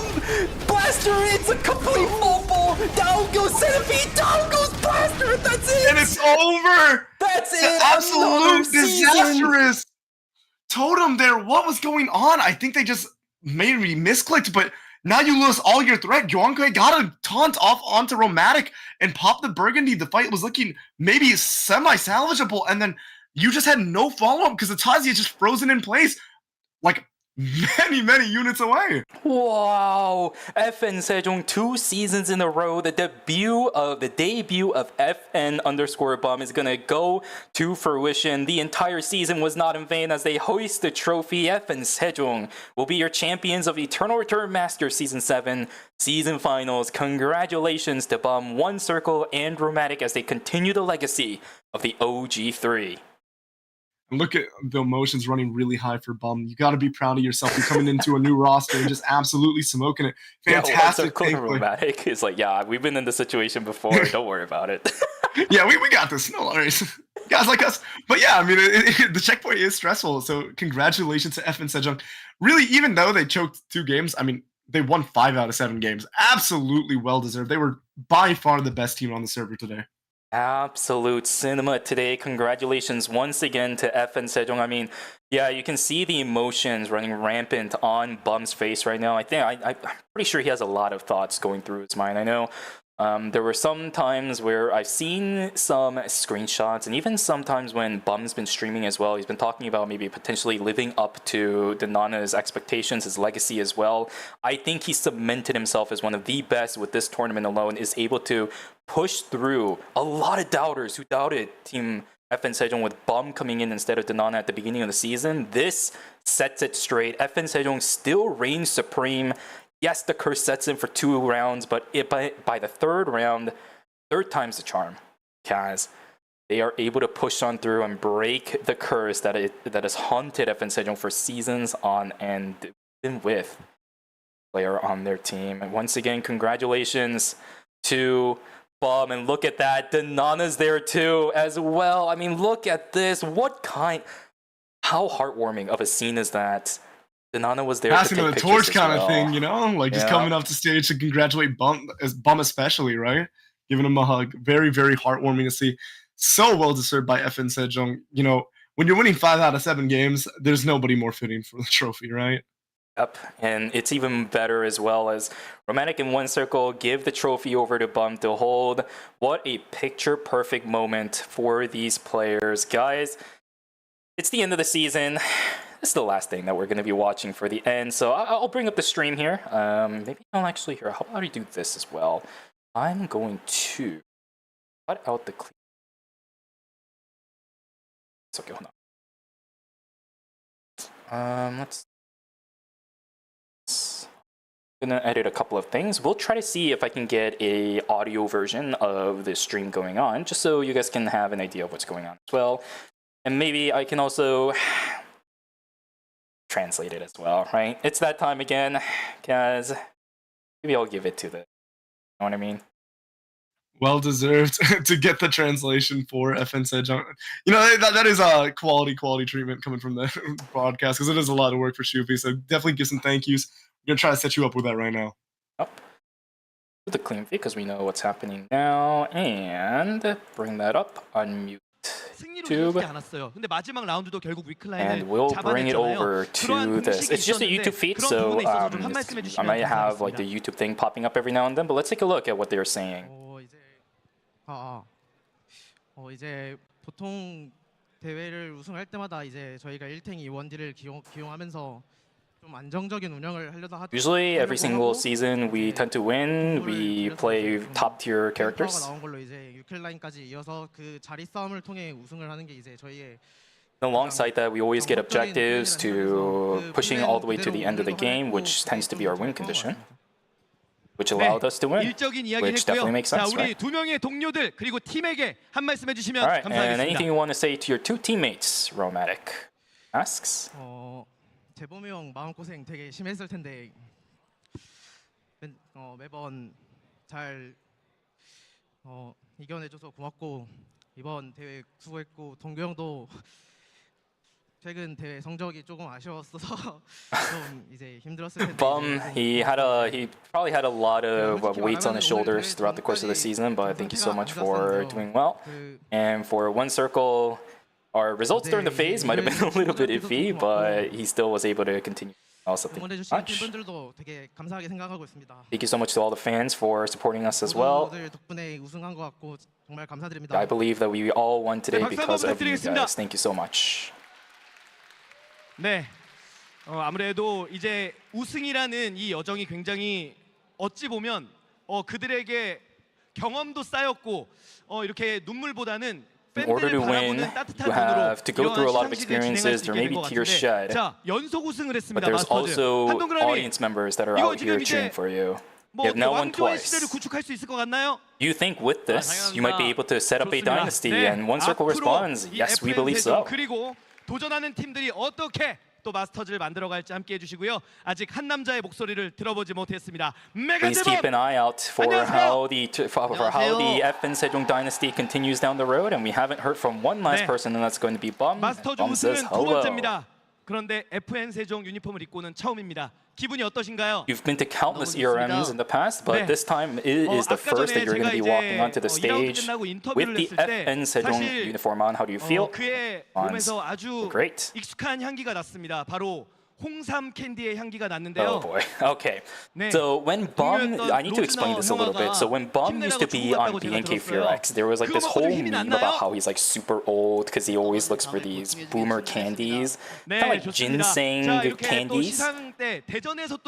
Blaster? It's a complete fumble. Down goes Centipede. Down goes Blaster. That's it. And it's over. That's it. Absolute disastrous totem there. What was going on? I think they just maybe misclicked, but now you lose all your threat. Gyeongkwae got a taunt off onto Romatic and popped the Burgundy. The fight was looking maybe semi-salvageable, and then you just had no follow-up because the Tazi is just frozen in place like many units away. Wow, FN Sejong 2 seasons in a row. The debut of FN_Bum is gonna go to fruition. The entire season was not in vain as they hoist the trophy. FN Sejong will be your champions of Eternal Return Masters Season 7 Season Finals. Congratulations to Bum, One Circle, and Romatic as they continue the legacy of the OG3. Look at the emotions running really high for Bum. You got to be proud of yourself. You're coming into a new roster and just absolutely smoking it. Fantastic. Yeah, Romantic is like, yeah, we've been in this situation before. Don't worry about it. Yeah, we got this. No worries. Guys like us. But yeah, I mean, the checkpoint is stressful. So congratulations to FN Sejong. Really, even though they choked 2 games, I mean, they won 5 out of 7 games. Absolutely well-deserved. They were by far the best team on the server today. Absolute cinema today. Congratulations once again to FN Sejong. I mean, yeah, you can see the emotions running rampant on Bum's face right now. I'm pretty sure he has a lot of thoughts going through his mind. I know There were some times where I've seen some screenshots, and even sometimes when Bum's been streaming as well, he's been talking about maybe potentially living up to Nana's expectations, his legacy as well. I think he cemented himself as one of the best with this tournament alone, is able to push through a lot of doubters who doubted Team FN Sejong with Bum coming in instead of Nana at the beginning of the season. This sets it straight. FN Sejong still reigns supreme. Yes, the curse sets in for 2 rounds, but by the 3rd round, 3rd time's the charm. Kaz, they are able to push on through and break the curse that has haunted FN Sejong for seasons on end, even with player on their team. And once again, congratulations to Bum, and look at that, Nana's there too as well. I mean, look at this. How heartwarming of a scene is that? Nana was there passing to the take torch pictures as kind of well. thing, you know, like just coming up to stage to congratulate Bum especially, right? Giving him a hug. Very, very heartwarming to see. So well deserved by FN Sejong. You know, when you're winning 5 out of 7 games, there's nobody more fitting for the trophy, right? Yep, and it's even better as well as Romantic in one circle give the trophy over to Bum to hold. What a picture-perfect moment for these players. Guys, it's the end of the season. This is the last thing that we're going to be watching for the end, so I'll bring up the stream here. Maybe I'll actually here. How about I do this as well? I'm going to cut out the clip. It's okay, hold on. I'm gonna edit a couple of things. We'll try to see if I can get a audio version of this stream going on, just so you guys can have an idea of what's going on as well. And maybe I can also translate it as well, right? It's that time again, guys. Maybe I'll give it to the, you know what I mean? Well deserved to get the translation for FN Sejong. You know, that is a quality treatment coming from the broadcast, because it is a lot of work for Shuvi. So definitely give some thank yous. We're gonna try to set you up with that right now. Up the clean feed because we know what's happening now, and bring that up. Unmute YouTube, and we'll bring it over to this. It's just a YouTube feed, so I might have like the YouTube thing popping up every now and then. But let's take a look at what they're saying. 이제 보통 대회를 우승할 때마다 이제 저희가 1탱 2원딜을 기용하면서 좀 안정적인 운영을 하려다 Usually, every single season we tend to win. We play top tier characters. 나온 걸로 이제 6킬 라인까지 이어서 그 자리 싸움을 통해 우승을 하는 게 이제 저희의 Alongside that, we always get objectives to pushing all the way to the end of the game, which tends to be our win condition, which allowed us to win, which definitely makes sense, right? 두 명의 동료들 그리고 팀에게 한 말씀 해주시면 All right, and 감사하겠습니다. anything you want to say to your 2 teammates, Romantic asks. 재범이 형 마음고생 되게 심했을 텐데 매번 잘 이겨내줘서 고맙고 이번 대회 수고했고 동규 형도 최근 대회 성적이 조금 아쉬웠어서 좀 이제 힘들었을 텐데 He probably had a lot of weights on his shoulders throughout the course of the season, but thank you so much for doing well. And for one circle, our results during the phase might have been a little bit iffy, but he still was able to continue. Also, thank you so much. 팬분들도 되게 감사하게 생각하고 있습니다. Thank you so much to all the fans for supporting us as well. 덕분에 우승한 것 같고 정말 감사드립니다. I believe that we all won today because of you guys. Thank you so much. 네, 아무래도 이제 우승이라는 이 여정이 굉장히 어찌 보면 그들에게 경험도 쌓였고 이렇게 눈물보다는 In order to win, you have to go through a lot of experiences. There may be tears shed, but there's also audience members that are out here cheering for you. You have now won twice. You think with this, you might be able to set up a dynasty, and One Circle responds, yes, we believe so. 그리고 도전하는 팀들이 어떻게 또 마스터즈를 만들어갈지 함께해 주시고요. 아직 한 남자의 목소리를 들어보지 못했습니다. Please keep an eye out for how the FN Sejong dynasty continues down the road, and we haven't heard from one last person, and that's going to be Bum. 마스터즈 Bum says 우승은 두 hello. 번째입니다. 그런데 FN 세종 유니폼을 입고는 처음입니다. 기분이 어떠신가요? You've been to countless ERMs in the past, but this time it is the first that you're going to be walking onto the stage with the FN Sejong uniform on. How do you feel? 그의 몸에서 아주 great. 익숙한 향기가 났습니다. 바로 홍삼 캔디의 향기가 Oh 났는데요. boy. Okay. 네. So when Bum, 동료였던 I need to explain this a little bit. So when Bum used to be on BNK Fear X, there was like this whole meme about how he's like super old because he always looks for these boomer candies, kind of like ginseng candies.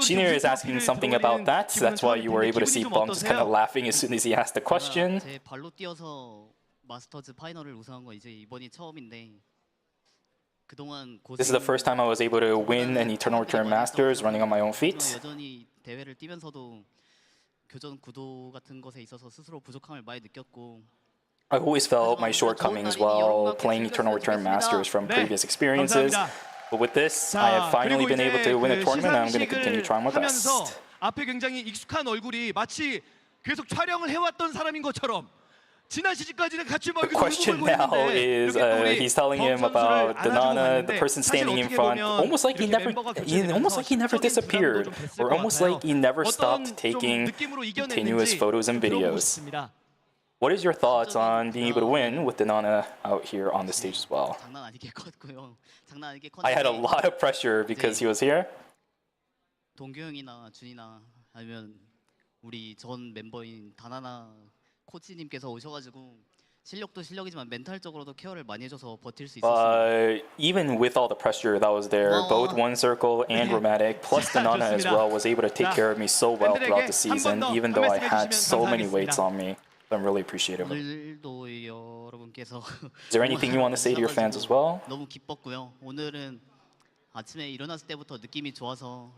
Shinir is asking something about that. So that's why you were able to see Bum just kind of laughing as soon as he asked the question. 제 발로 뛰어서 마스터즈 파이널을 우승한 건 이제 이번이 처음인데 그동안 This is the first time I was able to win an Eternal Return Masters running on my own feet. 여전히 대회를 뛰면서도 교전 구도 같은 것에 있어서 스스로 부족함을 많이 느꼈고 I've always felt my shortcomings while playing Eternal Return Masters from previous experiences. But with this, I have finally been able to win a tournament and I'm going to continue trying my best. 앞에 굉장히 익숙한 얼굴이 마치 계속 촬영을 해왔던 사람인 것처럼 지난 시즌까지는 같이 The question now is he's telling him about Danana, the person standing in front, almost like he never disappeared, or almost like he never stopped taking continuous photos and videos. What is your thoughts on being able to win with Danana out here on the stage as well? 장난 아니게 컸고요. 장난 아니게 컸는데 I had a lot of pressure because he was here. 동규 형이나 준이나 아니면 우리 전 멤버인 다나나 코치님께서 오셔가지고 실력도 실력이지만 멘탈적으로도 케어를 많이 해줘서 버틸 수 있었어요. Even with all the pressure that was there, both One Circle and Romantic, plus Danana as well, was able to take care of me so well throughout the season, even though I had so many weights on me. I'm really appreciative. 오늘도 여러분께서 Is there anything you want to say to your fans as well? 너무 기뻤고요. 오늘은 아침에 일어났을 때부터 느낌이 좋아서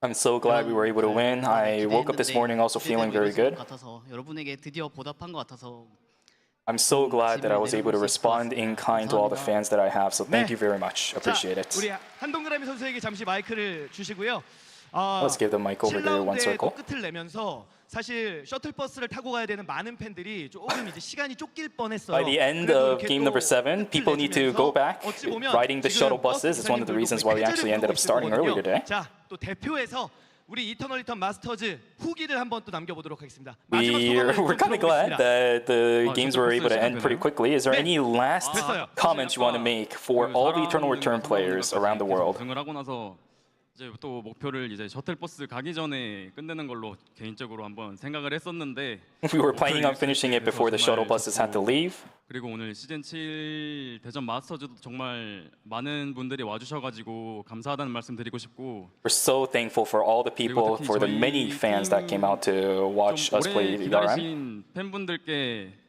I'm so glad we were able to win. I woke up this morning also feeling very good. 여러분에게 드디어 보답한 것 같아서 I'm so glad that I was able to respond in kind to all the fans that I have. So thank you very much. Appreciate it. 우리 한동그라미 선수에게 잠시 마이크를 주시고요. Let's give the mic over to One Circle. 끝을 내면서 사실 셔틀버스를 타고 가야 되는 많은 팬들이 조금 이제 시간이 쫓길 뻔했어요. By the end of game number 7, people need to go back. Riding the shuttle buses is one of the reasons why we actually ended up starting early today. 자, 또 대표해서 우리 이터널 리턴 마스터즈 후기를 한번 또 남겨보도록 하겠습니다. We're kind of glad that the games were able to end pretty quickly. Is there any last comments you want to make for all the Eternal Return players around the world? 이제 또 목표를 이제 셔틀버스 가기 전에 끝내는 걸로 개인적으로 한번 생각을 했었는데 We were planning on finishing it before the shuttle buses had to leave. 그리고 오늘 시즌 7 대전 마스터즈도 정말 많은 분들이 와주셔가지고 감사하다는 말씀 드리고 싶고 We're so thankful for all the people, for the many fans that came out to watch us play 오래 ERM. 기다리신 팬분들께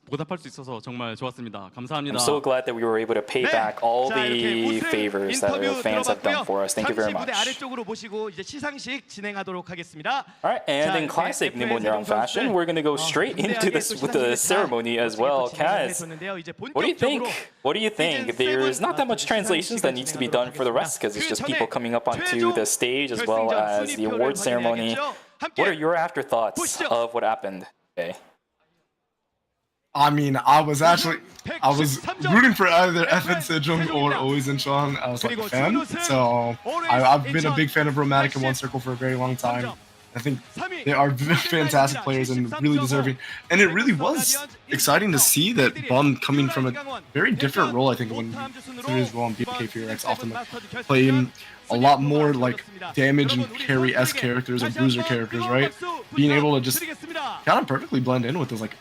보답할 수 있어서 정말 좋았습니다. 감사합니다. I'm so glad that we were able to pay back all the favors that our fans have done for us. Thank you very much. 아래쪽으로 모시고 이제 시상식 진행하도록 하겠습니다. All right, and in classic Nimon fashion, we're going to go straight into this with the ceremony as well. Kaz, what do you think? What do you think? There's not that much translations that needs to be done for the rest because it's just people coming up onto the stage as well as the award ceremony. What are your afterthoughts of what happened today? I mean, I was rooting for either FN Sejong or Always in Chong. I was like a fan, so I've been a big fan of Romantic and One Circle for a very long time. I think they are fantastic players and really deserving. And it really was exciting to see that Bum coming from a very different role, I think, when through his role on BK Fear X, often playing a lot more like damage and carry-esque characters or bruiser characters, right? Being able to just kind of perfectly blend in with those like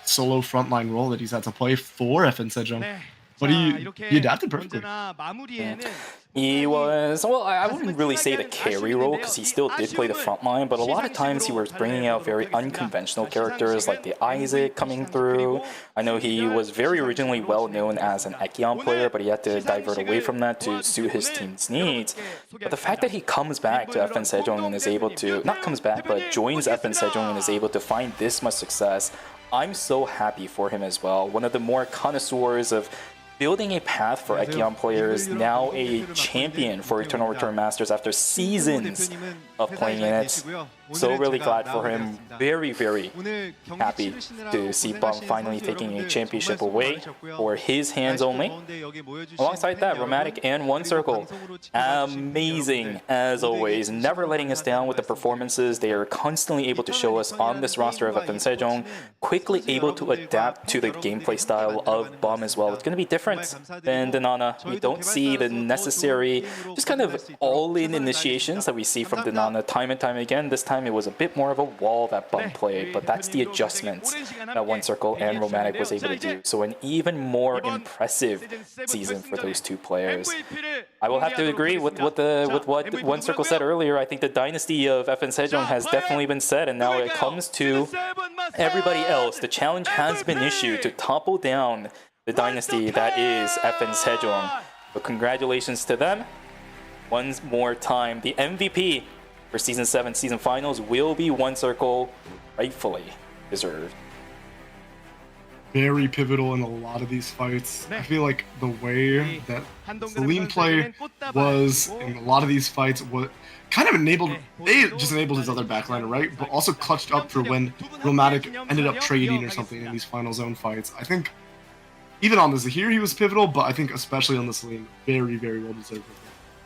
solo frontline role that he's had to play for FN Sejong. But he adapted perfectly. He was, well, I wouldn't really say the carry role because he still did play the front line, but a lot of times he was bringing out very unconventional characters like the Isaac coming through. I know he was very originally well known as an Ekion player, but he had to divert away from that to suit his team's needs. But the fact that he comes back to FN Sejong and is able to, not comes back, but joins FN Sejong and is able to find this much success, I'm so happy for him as well. One of the more connoisseurs of building a path for Ekion players, now a champion for Eternal Return Masters after seasons of playing in it. So really glad for him. Very, very happy to see Bum finally taking a championship away for his hands only. Alongside that, Romantic and One Circle, amazing as always, never letting us down with the performances. They are constantly able to show us on this roster of FN Sejong, quickly able to adapt to the gameplay style of Bum as well. It's going to be different than Danana. We don't see the necessary, just kind of all-in initiations that we see from Danana time and time again. This time it was a bit more of a wall that Bum played, but that's the adjustments that One Circle and Romantic was able to do. So an even more impressive season for those two players. I will have to agree with what One Circle said earlier. I think the dynasty of FN Sejong has definitely been said, and now it comes to everybody else. The challenge has been issued to topple down the dynasty that is FN Sejong. So congratulations to them. One more time, the MVP for Season 7 Season Finals will be One Circle, rightfully deserved. Very pivotal in a lot of these fights. I feel like the way that Celine play was in a lot of these fights was kind of enabled, just enabled his other backliner, right? But also clutched up for when Romantic ended up trading or something in these final zone fights. I think even on the Zahir he was pivotal, but I think especially on the Celine, very, very well deserved.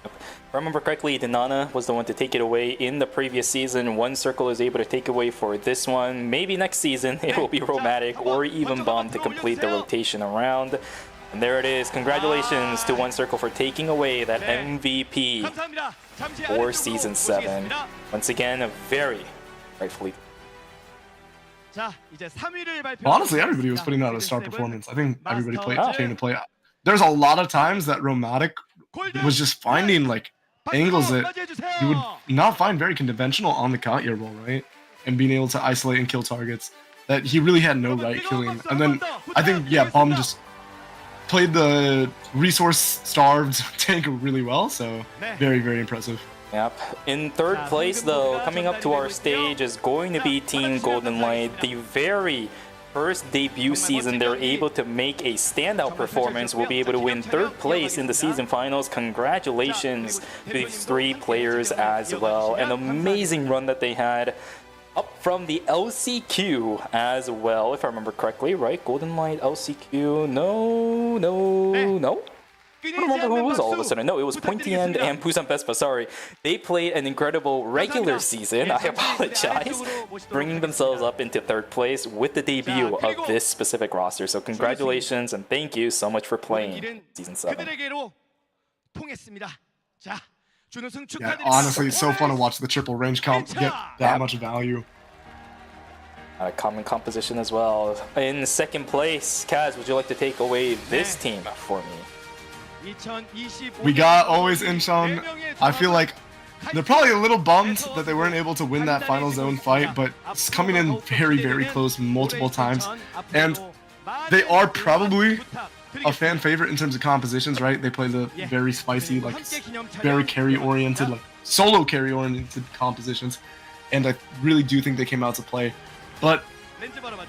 If I remember correctly, Danana was the one to take it away in the previous season. One Circle is able to take away for this one. Maybe next season it will be Romantic or even Bomb to complete the rotation around. And there it is. Congratulations to One Circle for taking away that MVP for Season 7. Once again, a very rightfully. Honestly, everybody was putting out a star performance. I think everybody came to play. There's a lot of times that Romantic was just finding like angles that you would not find very conventional on the Katya role, right? And being able to isolate and kill targets that he really had no right killing. And then I think, yeah, Bum just played the resource-starved tank really well, so very, very impressive. Yep. In third place, though, coming up to our stage is going to be Team Golden Light. The very first debut season, they're able to make a standout performance. Will be able to win third place in the season finals. Congratulations to these three players as well. An amazing run that they had. Up from the LCQ as well, if I remember correctly, right? Golden Light, LCQ, no. I don't remember who it was all of a sudden. No, it was Pointy End and Busan Vespa, sorry. They played an incredible regular season, I apologize, bringing themselves up into third place with the debut of this specific roster. So congratulations and thank you so much for playing Season 7. Yeah, honestly, it's so fun to watch the triple range comp get that much value. A common composition as well. In second place, Kaz, would you like to take away this team for me? We got always Incheon. I feel like they're probably a little bummed that they weren't able to win that final zone fight, but it's coming in very, very close multiple times. And they are probably a fan favorite in terms of compositions, right? They play the very spicy, like very carry-oriented, like solo carry-oriented compositions. And I really do think they came out to play. But,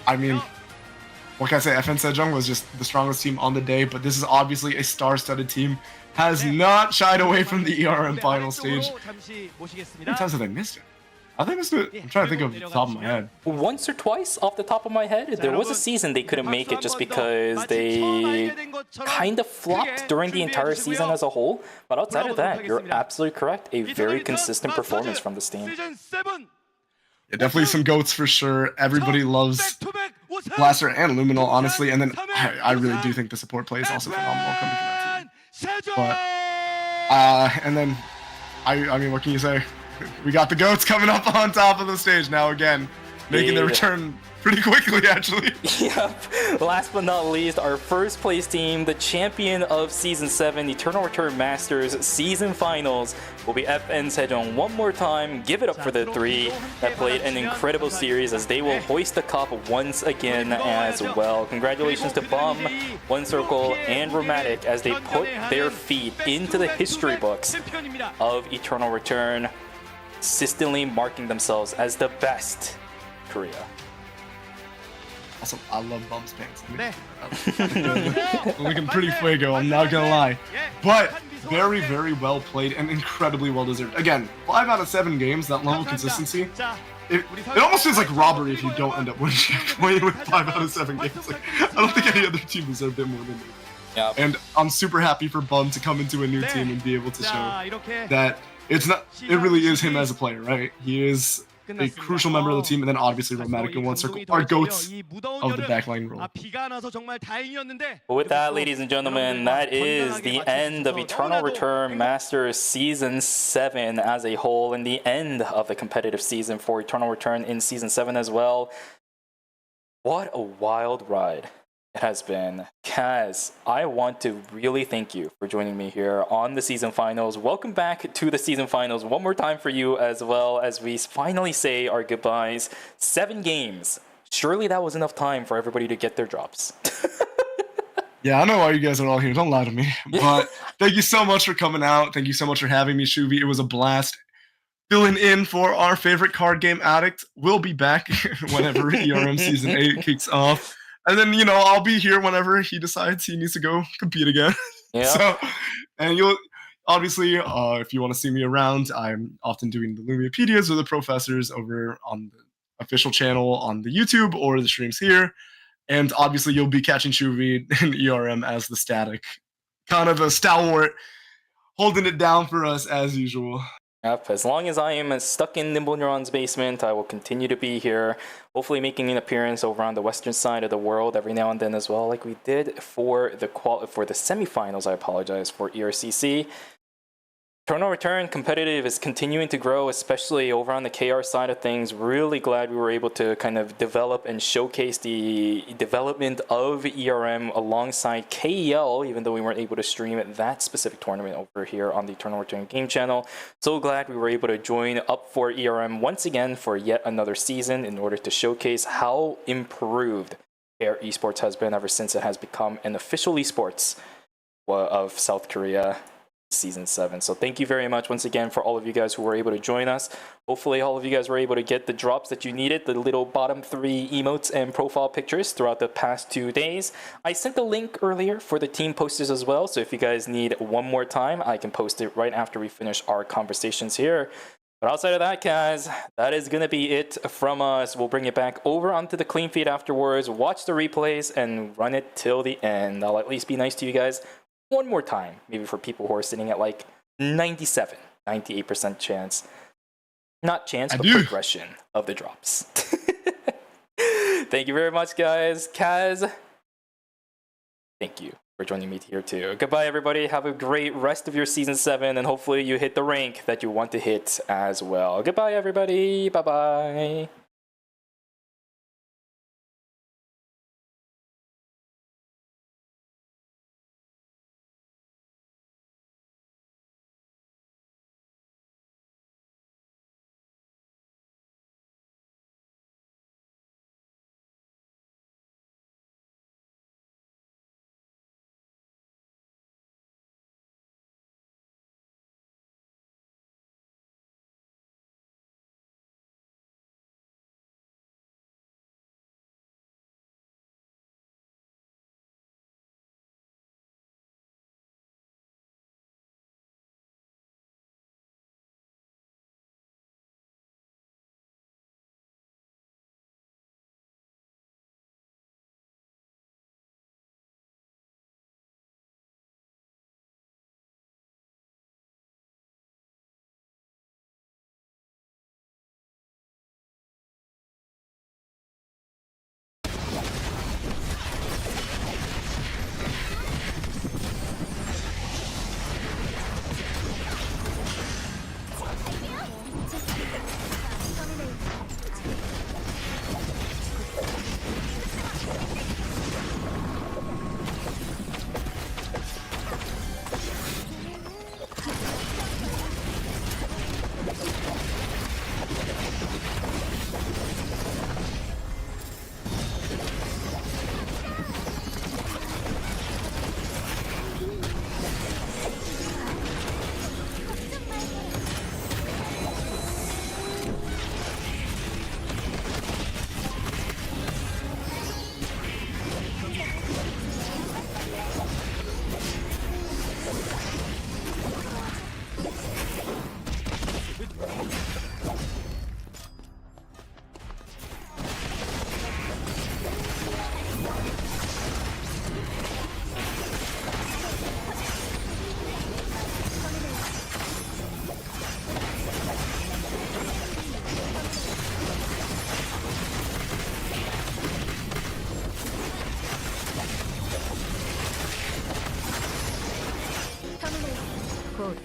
I mean, what can I say? FN Sejong was just the strongest team on the day, but this is obviously a star-studded team. Has not shied away from the ERM final stage. How many times have they missed it? I think I missed it. I'm trying to think of the top of my head. Once or twice off the top of my head. There was a season they couldn't make it just because they kind of flopped during the entire season as a whole. But outside of that, you're absolutely correct. A very consistent performance from this team. Yeah, definitely some goats for sure. Everybody loves Blaster and Luminal, honestly. And then I really do think the support play is also phenomenal coming from that team. But, and then, I mean, what can you say? We got the goats coming up on top of the stage now again, making their return pretty quickly, actually. Yep. Last but not least, our first place team, the champion of Season 7, Eternal Return Masters Season Finals, will be FN Sejong one more time. Give it up for the three that played an incredible series as they will hoist the cup once again as well. Congratulations to Bum, One Circle, and Romantic as they put their feet into the history books of Eternal Return, consistently marking themselves as the best in Korea. Also, I love Bum's pants. Looking pretty fuego, I'm not gonna lie. But very, very well played and incredibly well deserved. Again, 5 out of 7 games, that level of consistency. It almost feels like robbery if you don't end up winning with 5 out of 7 games. Like, I don't think any other team deserved it more than me. Yeah. And I'm super happy for Bum to come into a new team and be able to show that it really is him as a player, right? He is a crucial member of the team, and then obviously Romantic and One Circle are goats of the backline role. But with that, ladies and gentlemen, that is the end of Eternal Return Masters Season 7 as a whole, and the end of the competitive season for Eternal Return in Season 7 as well. What a wild ride it has been. Kaz, I want to really thank you for joining me here on the season finals. Welcome back to the season finals one more time for you, as well as we finally say our goodbyes. 7 games. Surely that was enough time for everybody to get their drops. Yeah, I know why you guys are all here. Don't lie to me. But thank you so much for coming out. Thank you so much for having me, Shuvi. It was a blast. Filling in for our favorite card game addict. We'll be back whenever ERM Season 8 kicks off. And then, you know, I'll be here whenever he decides he needs to go compete again. Yeah. So, and you'll, obviously, if you want to see me around, I'm often doing the Lumiapedias or the professors over on the official channel on the YouTube or the streams here. And obviously, you'll be catching Shuvi and ERM as the static, kind of a stalwart, holding it down for us as usual. Yep, as long as I am stuck in Nimble Neuron's basement, I will continue to be here, hopefully making an appearance over on the western side of the world every now and then as well, like we did for the semifinals, I apologize, for ERCC. Eternal Return competitive is continuing to grow, especially over on the KR side of things. Really glad we were able to kind of develop and showcase the development of ERM alongside KEL, even though we weren't able to stream that specific tournament over here on the Eternal Return game channel. So glad we were able to join up for ERM once again for yet another season in order to showcase how improved KR Esports has been ever since it has become an official esports of South Korea. Season 7. So thank you very much once again for all of you guys who were able to join us. Hopefully all of you guys were able to get the drops that you needed, the little bottom 3 emotes and profile pictures throughout the past 2 days. I sent the link earlier for the team posters as well, so if you guys need one more time, I can post it right after we finish our conversations here. But outside of that, guys, that is going to be it from us. We'll bring it back over onto the clean feed afterwards, watch the replays, and run it till the end. I'll at least be nice to you guys one more time, maybe for people who are sitting at like 98% chance. Not chance, but progression of the drops. Thank you very much, guys. Kaz, thank you for joining me here too. Goodbye, everybody. Have a great rest of your Season 7, and hopefully you hit the rank that you want to hit as well. Goodbye, everybody. Bye-bye. 곧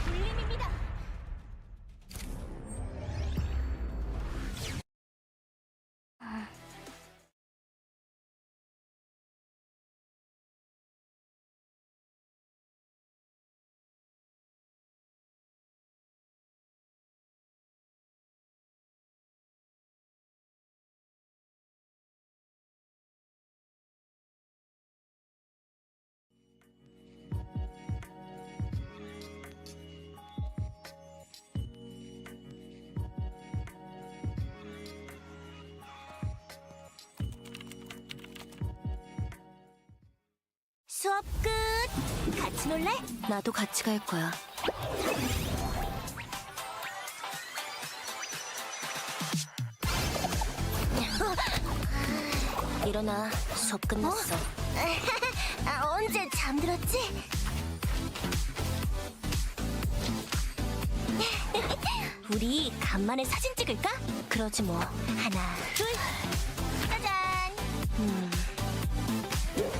굴림입니다. 수업 끝. 같이 놀래? 나도 같이 갈 거야. 일어나. 수업 끝났어. 언제 잠들었지? 우리 간만에 사진 찍을까? 그러지 뭐. 하나, 둘. 짜잔.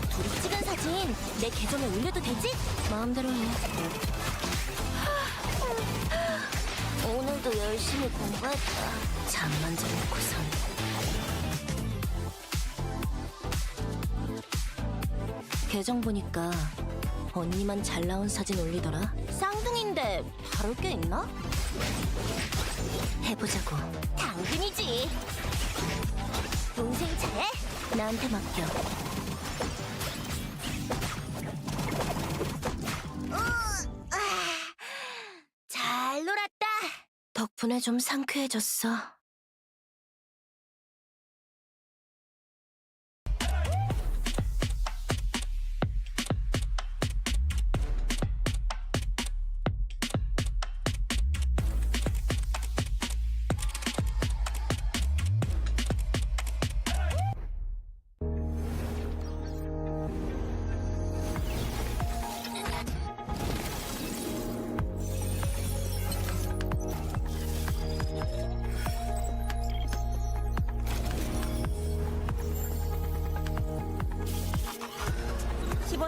둘이 찍은 사진 내 계정에 올려도 되지? 마음대로 해. 오늘도 열심히 공부했다. 잠만 잘 놓고선. 계정 보니까 언니만 잘 나온 사진 올리더라. 쌍둥이인데 다를 게 있나? 해보자고. 당근이지. 동생 잘해? 나한테 맡겨. 잘 놀았다. 덕분에 좀 상쾌해졌어.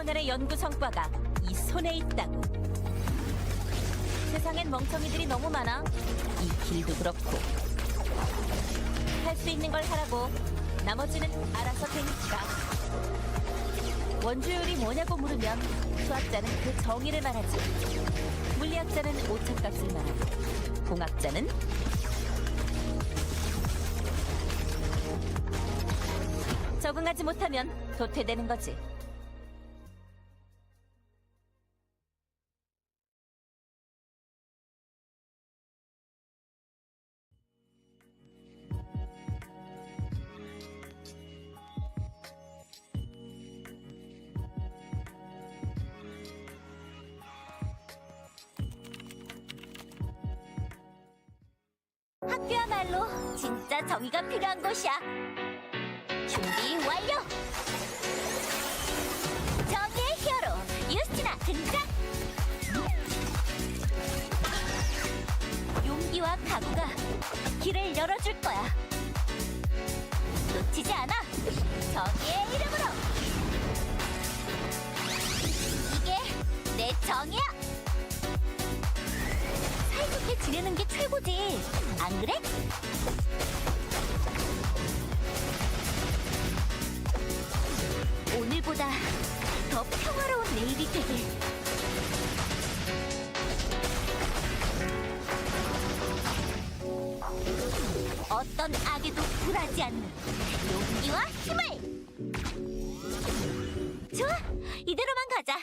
오늘의 연구 성과가 이 손에 있다고. 세상엔 멍청이들이 너무 많아. 이 길도 그렇고. 할 수 있는 걸 하라고. 나머지는 알아서 되니까. 원주율이 뭐냐고 물으면 수학자는 그 정의를 말하지. 물리학자는 오차값을 말하고. 공학자는 적응하지 못하면 도태되는 거지. 학교야말로 진짜 정의가 필요한 곳이야. 준비 완료! 정의의 히어로 유스티나 등장! 용기와 각오가 길을 열어줄 거야. 놓치지 않아! 정의의 이름으로! 이게 내 정의야! 사이좋게 지내는 게 최고지. 안 그래? 오늘보다 더 평화로운 내일이 되길. 어떤 악에도 굴하지 않는 용기와 힘을! 좋아! 이대로만 가자.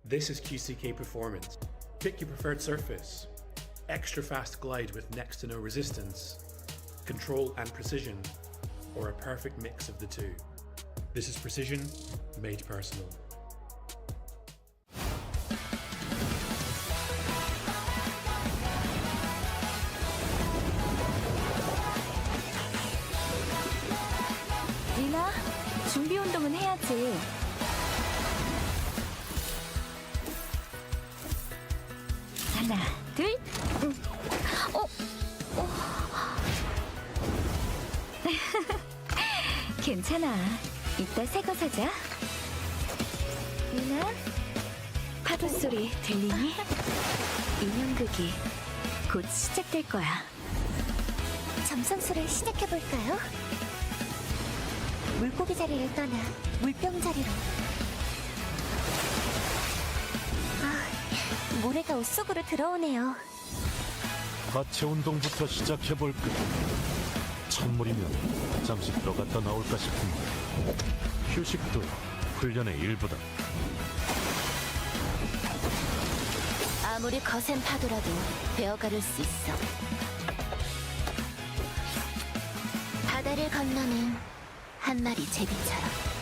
This is QCK Performance. Pick your preferred surface. Extra fast glide with next to no resistance. Control and precision, or a perfect mix of the two. This is precision made personal. 운동은 해야지. 하나, 둘. 괜찮아. 이따 새 거 사자. 미나, 파도 소리 들리니? 인형극이 곧 시작될 거야. 점성술을 시작해볼까요? 물고기 자리를 떠나 물병 자리로. 모래가 옷 속으로 들어오네요. 하체 운동부터 시작해볼까? 찬물이면 잠시 들어갔다 나올까 싶은데 휴식도 훈련의 일부다. 아무리 거센 파도라도 베어가를 수 있어. 바다를 건너는 한 마리 제비처럼.